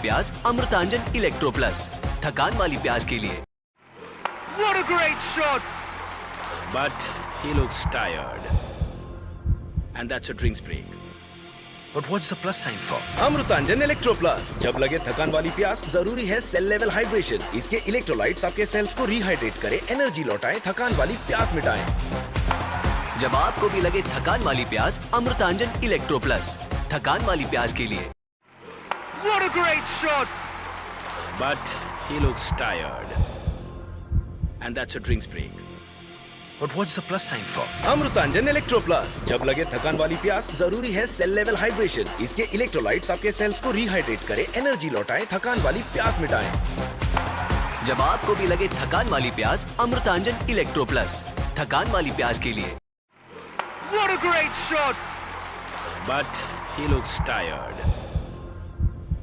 प्याज Amrutanjan electro plus, थकान वाली प्याज के लिए। What a great shot! But he looks tired. And that's a drinks break. But what's the plus sign for? Amrutanjan electro plus. जब लगे थकान वाली प्यास, जरूरी है सेल लेवल हाइड्रेशन। इसके इलेक्ट्रोलाइट्स आपके सेल्स को रिहाइड्रेट करें, एनर्जी लौटाएं, थकान वाली प्यास मिटाएं। जब आपको भी लगे थकान वाली प्यास, अमृतांजन इलेक्ट्रो प्लस, थकान वाली प्यास के लिए। What a great shot! But he looks tired. And that's a drinks break. But what's the plus sign for? Amrutanjan electro plus. जब लगे थकान वाली प्यास, जरूरी है सेल लेवल हाइड्रेशन। इसके इलेक्ट्रोलाइट्स आपके सेल्स को रिहाइड्रेट करें, एनर्जी लौटाएं, थकान वाली प्यास मिटाएं। जब आपको भी लगे थकान वाली प्यास, अमृतांजन इलेक्ट्रो प्लस, थकान वाली प्यास के लिए। What a great shot! But he looks tired.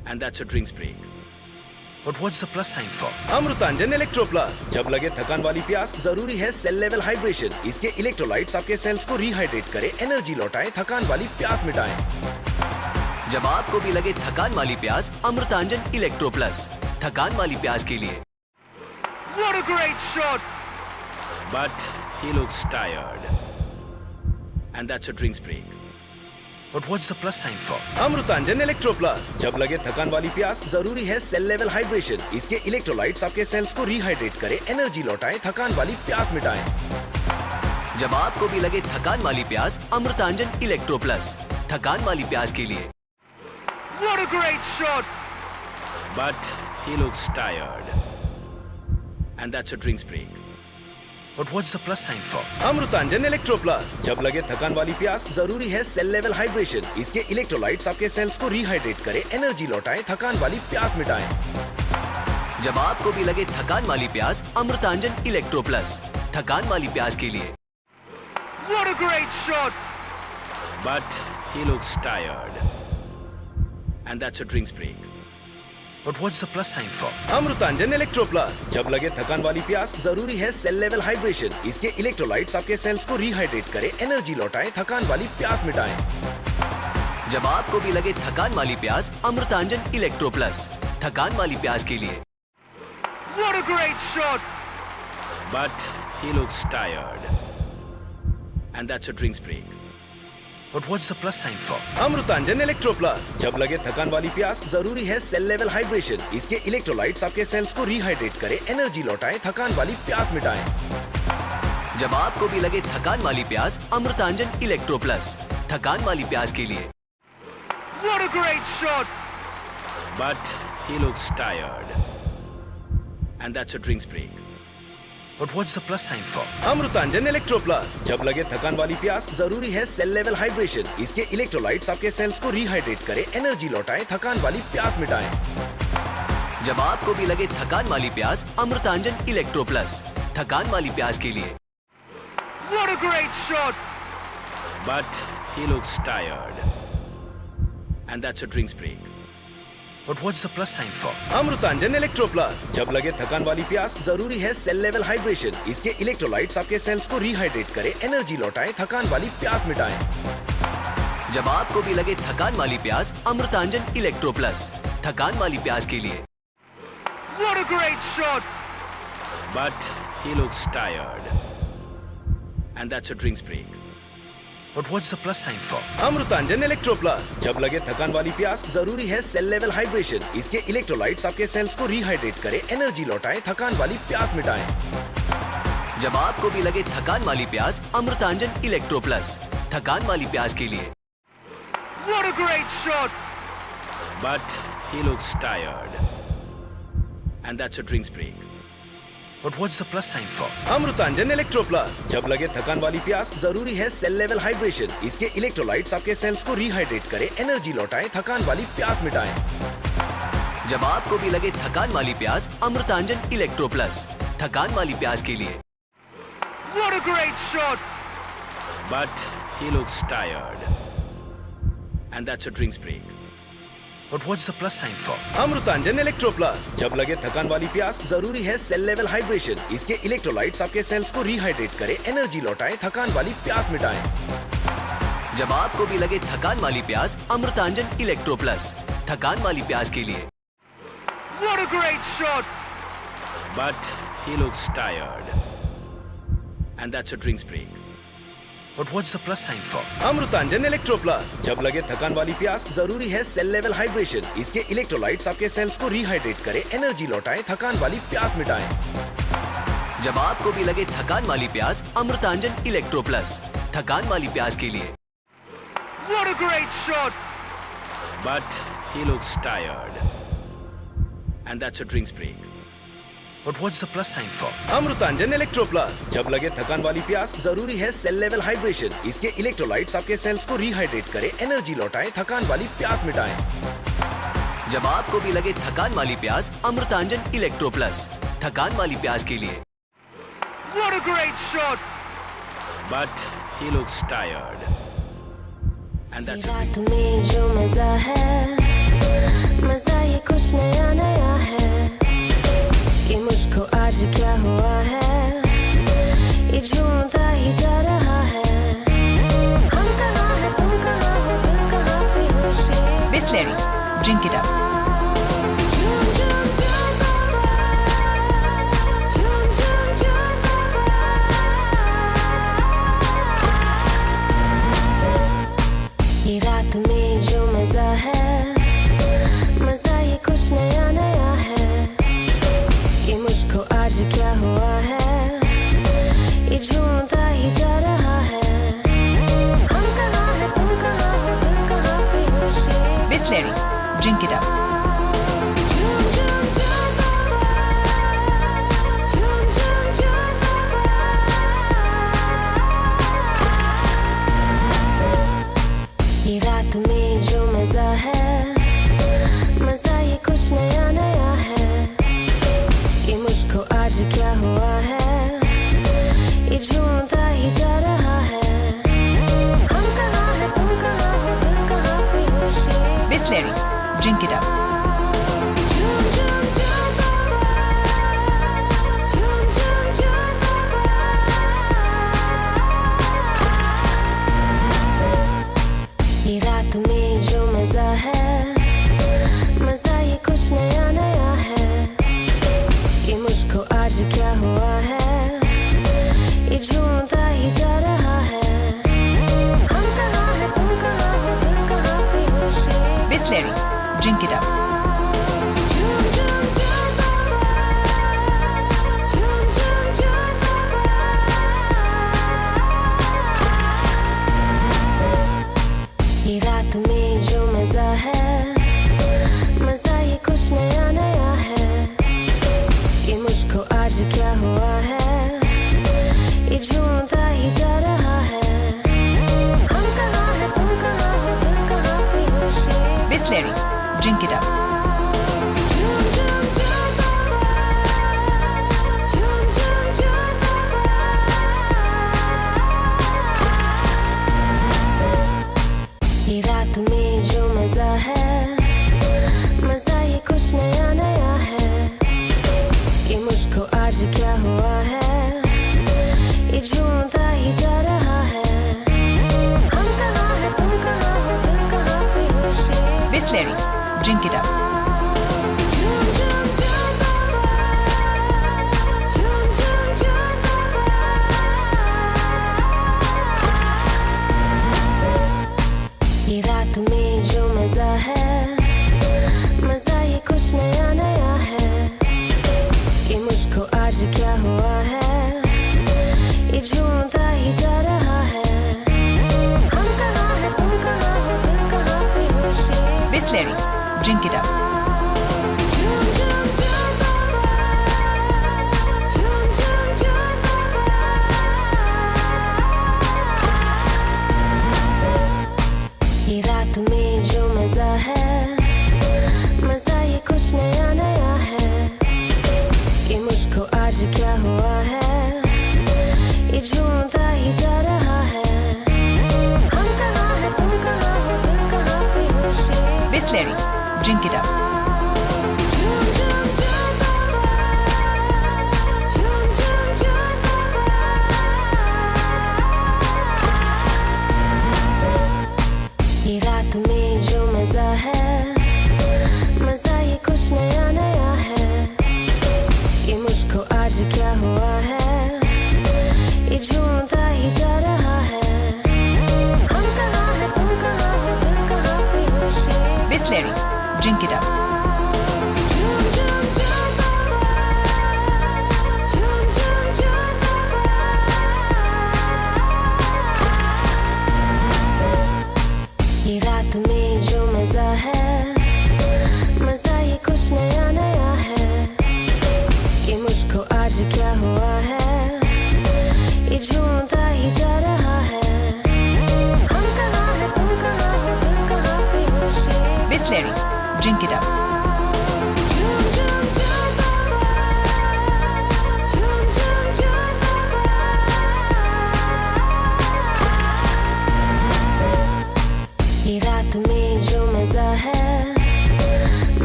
And that's a drinks break. But what's the plus sign for? Amrutanjan electro plus. जब लगे थकान वाली प्यास, जरूरी है सेल लेवल हाइड्रेशन। इसके इलेक्ट्रोलाइट्स आपके सेल्स को रिहाइड्रेट करें, एनर्जी लौटाएं, थकान वाली प्यास मिटाएं। जब आपको भी लगे थकान वाली प्यास, अमृतांजन इलेक्ट्रो प्लस, थकान वाली प्यास के लिए। What a great shot! But he looks tired. And that's a drinks break. But what's the plus sign for? Amrutanjan electro plus. जब लगे थकान वाली प्यास, जरूरी है सेल लेवल हाइड्रेशन। इसके इलेक्ट्रोलाइट्स आपके सेल्स को रिहाइड्रेट करें, एनर्जी लौटाएं, थकान वाली प्यास मिटाएं। जब आपको भी लगे थकान वाली प्यास, अमृतांजन इलेक्ट्रो प्लस, थकान वाली प्यास के लिए। What a great shot! But he looks tired. And that's a drinks break. But what's the plus sign for? Amrutanjan electro plus. जब लगे थकान वाली प्यास, जरूरी है सेल लेवल हाइड्रेशन। इसके इलेक्ट्रोलाइट्स आपके सेल्स को रिहाइड्रेट करें, एनर्जी लौटाएं, थकान वाली प्यास मिटाएं। जब आपको भी लगे थकान वाली प्यास, अमृतांजन इलेक्ट्रो प्लस, थकान वाली प्यास के लिए। What a great shot! But he looks tired. And that's a drinks break. But what's the plus sign for? Amrutanjan electro plus. जब लगे थकान वाली प्यास, जरूरी है सेल लेवल हाइड्रेशन। इसके इलेक्ट्रोलाइट्स आपके सेल्स को रिहाइड्रेट करें, एनर्जी लौटाएं, थकान वाली प्यास मिटाएं। जब आपको भी लगे थकान वाली प्यास, अमृतांजन इलेक्ट्रो प्लस, थकान वाली प्यास के लिए। What a great shot! But he looks tired. And that's a drinks break. But what's the plus sign for? Amrutanjan electro plus. जब लगे थकान वाली प्यास, जरूरी है सेल लेवल हाइड्रेशन। इसके इलेक्ट्रोलाइट्स आपके सेल्स को रिहाइड्रेट करें, एनर्जी लौटाएं, थकान वाली प्यास मिटाएं। जब आपको भी लगे थकान वाली प्यास, अमृतांजन इलेक्ट्रो प्लस, थकान वाली प्यास के लिए। What a great shot! But he looks tired. And that's a drinks break. But what's the plus sign for? Amrutanjan electro plus. जब लगे थकान वाली प्यास, जरूरी है सेल लेवल हाइड्रेशन। इसके इलेक्ट्रोलाइट्स आपके सेल्स को रिहाइड्रेट करें, एनर्जी लौटाएं, थकान वाली प्यास मिटाएं। जब आपको भी लगे थकान वाली प्यास, अमृतांजन इलेक्ट्रो प्लस, थकान वाली प्यास के लिए। What a great shot! But he looks tired. And that's a drinks break. But what's the plus sign for? Amrutanjan electro plus. जब लगे थकान वाली प्यास, जरूरी है सेल लेवल हाइड्रेशन। इसके इलेक्ट्रोलाइट्स आपके सेल्स को रिहाइड्रेट करें, एनर्जी लौटाएं, थकान वाली प्यास मिटाएं। जब आपको भी लगे थकान वाली प्यास, अमृतांजन इलेक्ट्रो प्लस, थकान वाली प्यास के लिए। What a great shot! But he looks tired. And that's a drinks break. But what's the plus sign for? Amrutanjan electro plus. जब लगे थकान वाली प्यास, जरूरी है सेल लेवल हाइड्रेशन। इसके इलेक्ट्रोलाइट्स आपके सेल्स को रिहाइड्रेट करें, एनर्जी लौटाएं, थकान वाली प्यास मिटाएं। जब आपको भी लगे थकान वाली प्यास, अमृतांजन इलेक्ट्रो प्लस, थकान वाली प्यास के लिए। What a great shot! But he looks tired. And that's a drinks break. But what's the plus sign for? Amrutanjan electro plus. जब लगे थकान वाली प्यास, जरूरी है सेल लेवल हाइड्रेशन। इसके इलेक्ट्रोलाइट्स आपके सेल्स को रिहाइड्रेट करें, एनर्जी लौटाएं, थकान वाली प्यास मिटाएं। जब आपको भी लगे थकान वाली प्यास, अमृतांजन इलेक्ट्रो प्लस, थकान वाली प्यास के लिए। What a great shot! But he looks tired. And that's a drinks break. But what's the plus sign for? Amrutanjan electro plus. जब लगे थकान वाली प्यास, जरूरी है सेल लेवल हाइड्रेशन। इसके इलेक्ट्रोलाइट्स आपके सेल्स को रिहाइड्रेट करें, एनर्जी लौटाएं, थकान वाली प्यास मिटाएं। जब आपको भी लगे थकान वाली प्यास, अमृतांजन इलेक्ट्रो प्लस, थकान वाली प्यास के लिए। What a great shot! But he looks tired. And that's a drinks break. But what's the plus sign for? Amrutanjan electro plus. जब लगे थकान वाली प्यास, जरूरी है सेल लेवल हाइड्रेशन। इसके इलेक्ट्रोलाइट्स आपके सेल्स को रिहाइड्रेट करें, एनर्जी लौटाएं, थकान वाली प्यास मिटाएं। जब आपको भी लगे थकान वाली प्यास, अमृतांजन इलेक्ट्रो प्लस, थकान वाली प्यास के लिए। What a great shot! But he looks tired. And that's a drinks break. But what's the plus sign for? Amrutanjan electro plus. जब लगे थकान वाली प्यास, जरूरी है सेल लेवल हाइड्रेशन। इसके इलेक्ट्रोलाइट्स आपके सेल्स को रिहाइड्रेट करें, एनर्जी लौटाएं, थकान वाली प्यास मिटाएं। जब आपको भी लगे थकान वाली प्यास, अमृतांजन इलेक्ट्रो प्लस, थकान वाली प्यास के लिए। What a great shot! But he looks tired. And that's a रात में जो मजा है, मजा ये कुछ नया नया है। ये मुझको आज क्या हुआ है, ये झूमता ही जा रहा है। हम कहाँ हैं, तुम कहाँ हो, दिल कहाँ पे होश। Bisleri, drink it up. ये रात में जो मजा है, मजा ये कुछ नया नया है। ये मुझको आज क्या हुआ है, ये झूमता ही जा रहा है। हम कहाँ हैं, तुम कहाँ हो, दिल कहाँ पे होश। Bisleri, drink it up. ये रात में जो मजा है, मजा ये कुछ नया नया है। ये मुझको आज क्या हुआ है, ये झूमता ही जा रहा है। हम कहाँ हैं, तुम कहाँ हो, दिल कहाँ पे होश। Bisleri, drink it up. ये रात में जो मजा है, मजा ये कुछ नया नया है। ये मुझको आज क्या हुआ है, ये झूमता ही जा रहा है। हम कहाँ हैं, तुम कहाँ हो, दिल कहाँ पे होश। Bisleri, drink it up. ये रात में जो मजा है, मजा ये कुछ नया नया है। ये मुझको आज क्या हुआ है, ये झूमता ही जा रहा है। हम कहाँ हैं, तुम कहाँ हो, दिल कहाँ पे होश। Bisleri, drink it up. ये रात में जो मजा है, मजा ये कुछ नया नया है। ये मुझको आज क्या हुआ है, ये झूमता ही जा रहा है। हम कहाँ हैं, तुम कहाँ हो, दिल कहाँ पे होश। Bisleri, drink it up. ये रात में जो मजा है, मजा ये कुछ नया नया है। ये मुझको आज क्या हुआ है, ये झूमता ही जा रहा है। हम कहाँ हैं, तुम कहाँ हो, दिल कहाँ पे होश। Bisleri, drink it up. ये रात में जो मजा है, मजा ये कुछ नया नया है। ये मुझको आज क्या हुआ है, ये झूमता ही जा रहा है। हम कहाँ हैं, तुम कहाँ हो, दिल कहाँ पे होश। Bisleri, drink it up. ये रात में जो मजा है, मजा ये कुछ नया नया Drink it up. ये रात में जो मजा है, मजा ये कुछ नया नया है। ये मुझको आज क्या हुआ है, ये झूमता ही जा रहा है। हम कहाँ हैं, तुम कहाँ हो, दिल कहाँ पे होश ये। Bisleri. Drink it up. ये रात में जो मजा है,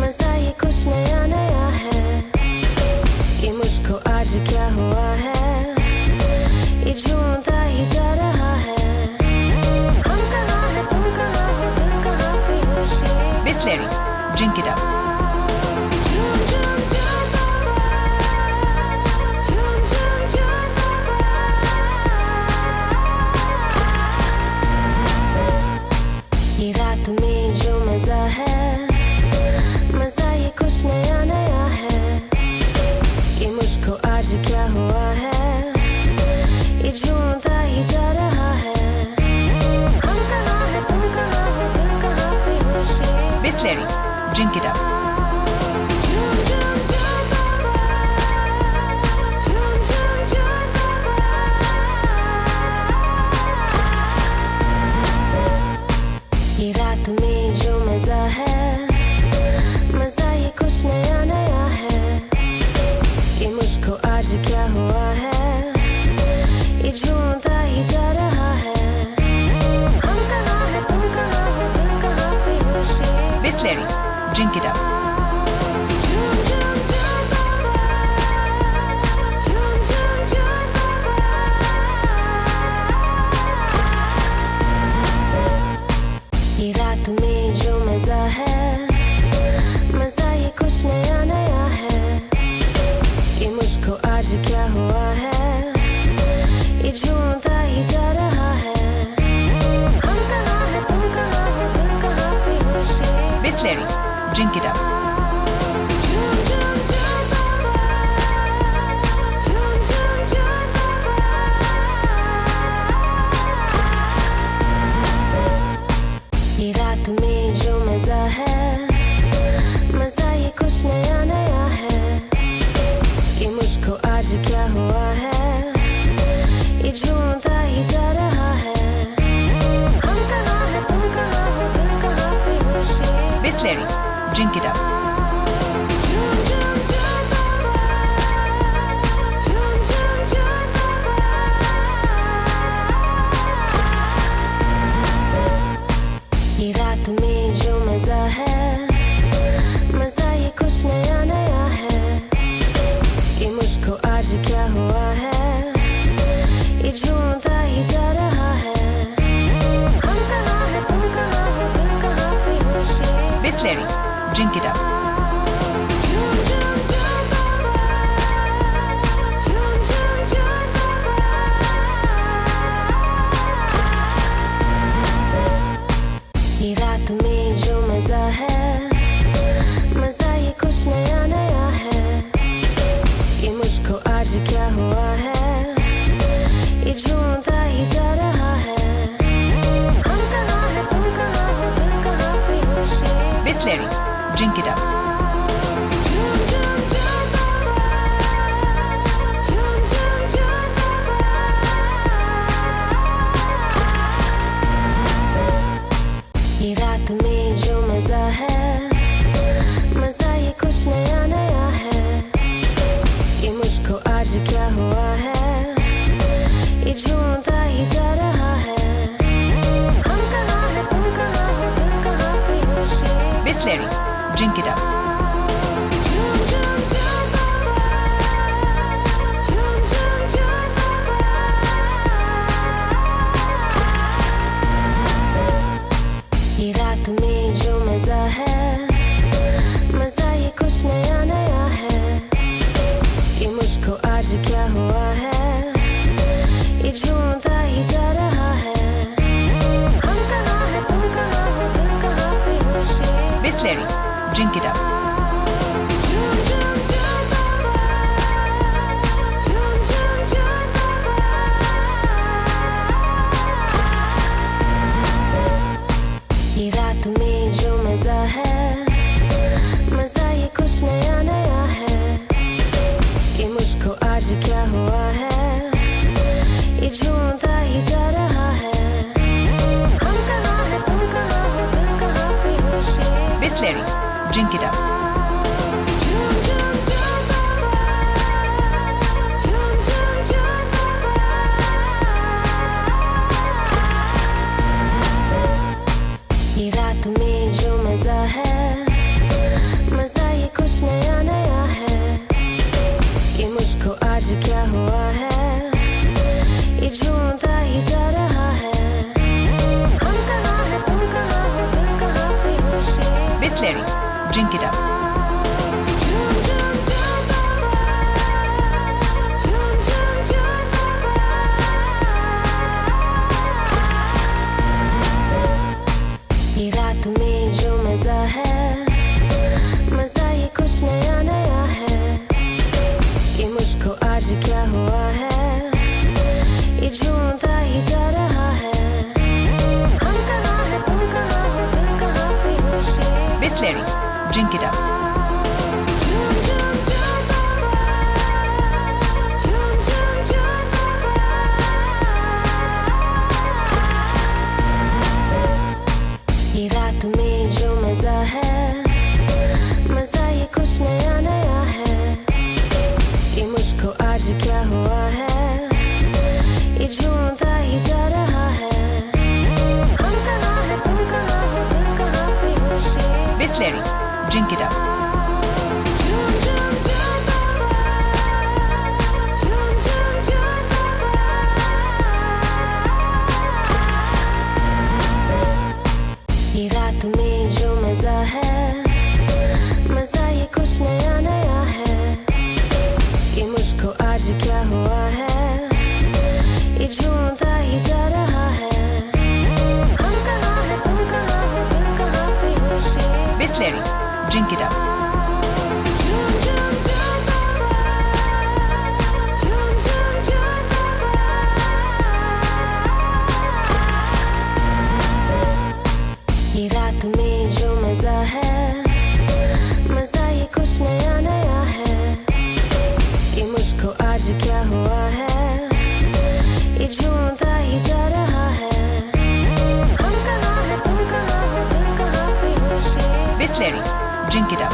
मजा ये कुछ नया नया है। ये मुझको आज क्या हुआ है, ये झूमता ही जा रहा है। हम कहाँ हैं, तुम कहाँ हो, दिल कहाँ पे होश ये। Bisleri. Drink it up. ये रात में जो मजा है, मजा ये कुछ नया नया है। ये मुझको आज क्या हुआ है, ये झूमता ही जा रहा है। हम कहाँ हैं, तुम कहाँ हो, दिल कहाँ पे होश ये। Bisleri. Drink it up. ये रात में जो मजा है, मजा ये कुछ नया नया है। ये मुझको आज क्या हुआ है, ये झूमता ही जा रहा है। हम कहाँ हैं, तुम कहाँ हो, दिल कहाँ पे होश ये। Bisleri. Drink it up. ये रात में जो मजा है, मजा ये कुछ नया नया है। ये मुझको आज क्या हुआ है, ये झूमता ही जा रहा है। हम कहाँ हैं, तुम कहाँ हो, दिल कहाँ पे होश ये। Bisleri. Drink it up. ये रात में जो मजा है, मजा ये कुछ नया नया है। ये मुझको आज क्या हुआ है, ये झूमता ही जा रहा है। हम कहाँ हैं, तुम कहाँ हो, दिल कहाँ पे होश ये। Bisleri. Drink it up. ये रात में जो मजा है, मजा ये कुछ नया नया है। ये मुझको आज क्या हुआ है, ये झूमता ही जा रहा है। हम कहाँ हैं, तुम कहाँ हो, दिल कहाँ पे होश ये। Bisleri. Drink it up. ये रात में जो मजा है, मजा ये कुछ नया नया है। ये मुझको आज क्या हुआ है, ये झूमता ही जा रहा है। हम कहाँ हैं, तुम कहाँ हो, दिल कहाँ पे होश ये। Bisleri. Drink it up. ये रात में जो मजा है, मजा ये कुछ नया नया है। ये मुझको आज क्या हुआ है, ये झूमता ही जा रहा है। हम कहाँ हैं, तुम कहाँ हो, दिल कहाँ पे होश ये। Bisleri. Drink it up. ये रात में जो मजा है, मजा ये कुछ नया नया है। ये मुझको आज क्या हुआ है, ये झूमता ही जा रहा है। हम कहाँ हैं, तुम कहाँ हो, दिल कहाँ पे होश ये। Bisleri. Drink it up. ये रात में जो मजा है, मजा ये कुछ नया नया है। ये मुझको आज क्या हुआ है, ये झूमता ही जा रहा है। हम कहाँ हैं, तुम कहाँ हो, दिल कहाँ पे होश ये। Bisleri. Drink it up. ये रात में जो मजा है, मजा ये कुछ नया नया है। ये मुझको आज क्या हुआ है, ये झूमता ही जा रहा है। हम कहाँ हैं, तुम कहाँ हो, दिल कहाँ पे होश ये। Bisleri. Drink it up. ये रात में जो मजा है, मजा ये कुछ नया नया है। ये मुझको आज क्या हुआ है, ये झूमता ही जा रहा है। हम कहाँ हैं, तुम कहाँ हो, दिल कहाँ पे होश ये। Bisleri. Drink it up. ये रात में जो मजा है, मजा ये कुछ नया नया है। ये मुझको आज क्या हुआ है, ये झूमता ही जा रहा है। हम कहाँ हैं, तुम कहाँ हो, दिल कहाँ पे होश ये। Bisleri. Drink it up. ये रात में जो मजा है, मजा ये कुछ नया नया है। ये मुझको आज क्या हुआ है, ये झूमता ही जा रहा है। हम कहाँ हैं, तुम कहाँ हो, दिल कहाँ पे होश ये। Bisleri. Drink it up. ये रात में जो मजा है, मजा ये कुछ नया नया है। ये मुझको आज क्या हुआ है, ये झूमता ही जा रहा है। हम कहाँ हैं, तुम कहाँ हो, दिल कहाँ पे होश ये। Bisleri. Drink it up.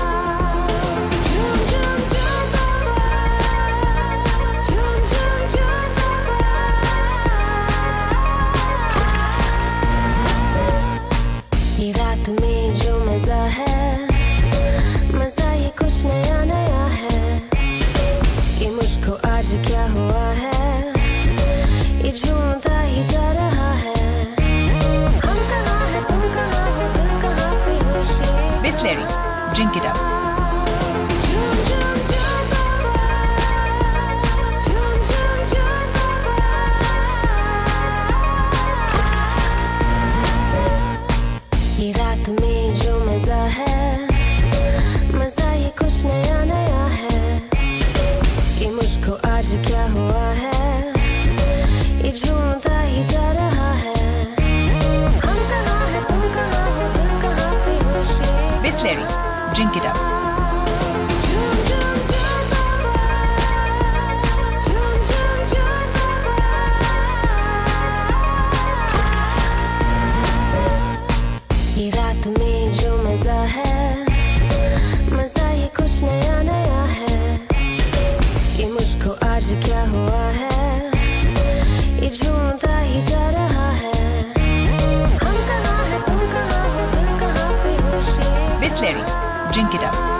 ये रात में जो मजा है, मजा ये कुछ नया नया है। ये मुझको आज क्या हुआ है, ये झूमता ही जा रहा है। हम कहाँ हैं, तुम कहाँ हो, दिल कहाँ पे होश ये। Bisleri. Drink it up. ये रात में जो मजा है, मजा ये कुछ नया नया है। ये मुझको आज क्या हुआ है, ये झूमता ही जा रहा है। हम कहाँ हैं, तुम कहाँ हो, दिल कहाँ पे होश ये। Bisleri. Drink it up. ये रात में जो मजा है, मजा ये कुछ नया नया है। ये मुझको आज क्या हुआ है, ये झूमता ही जा रहा है। हम कहाँ हैं, तुम कहाँ हो, दिल कहाँ पे होश ये। Bisleri. Drink it up.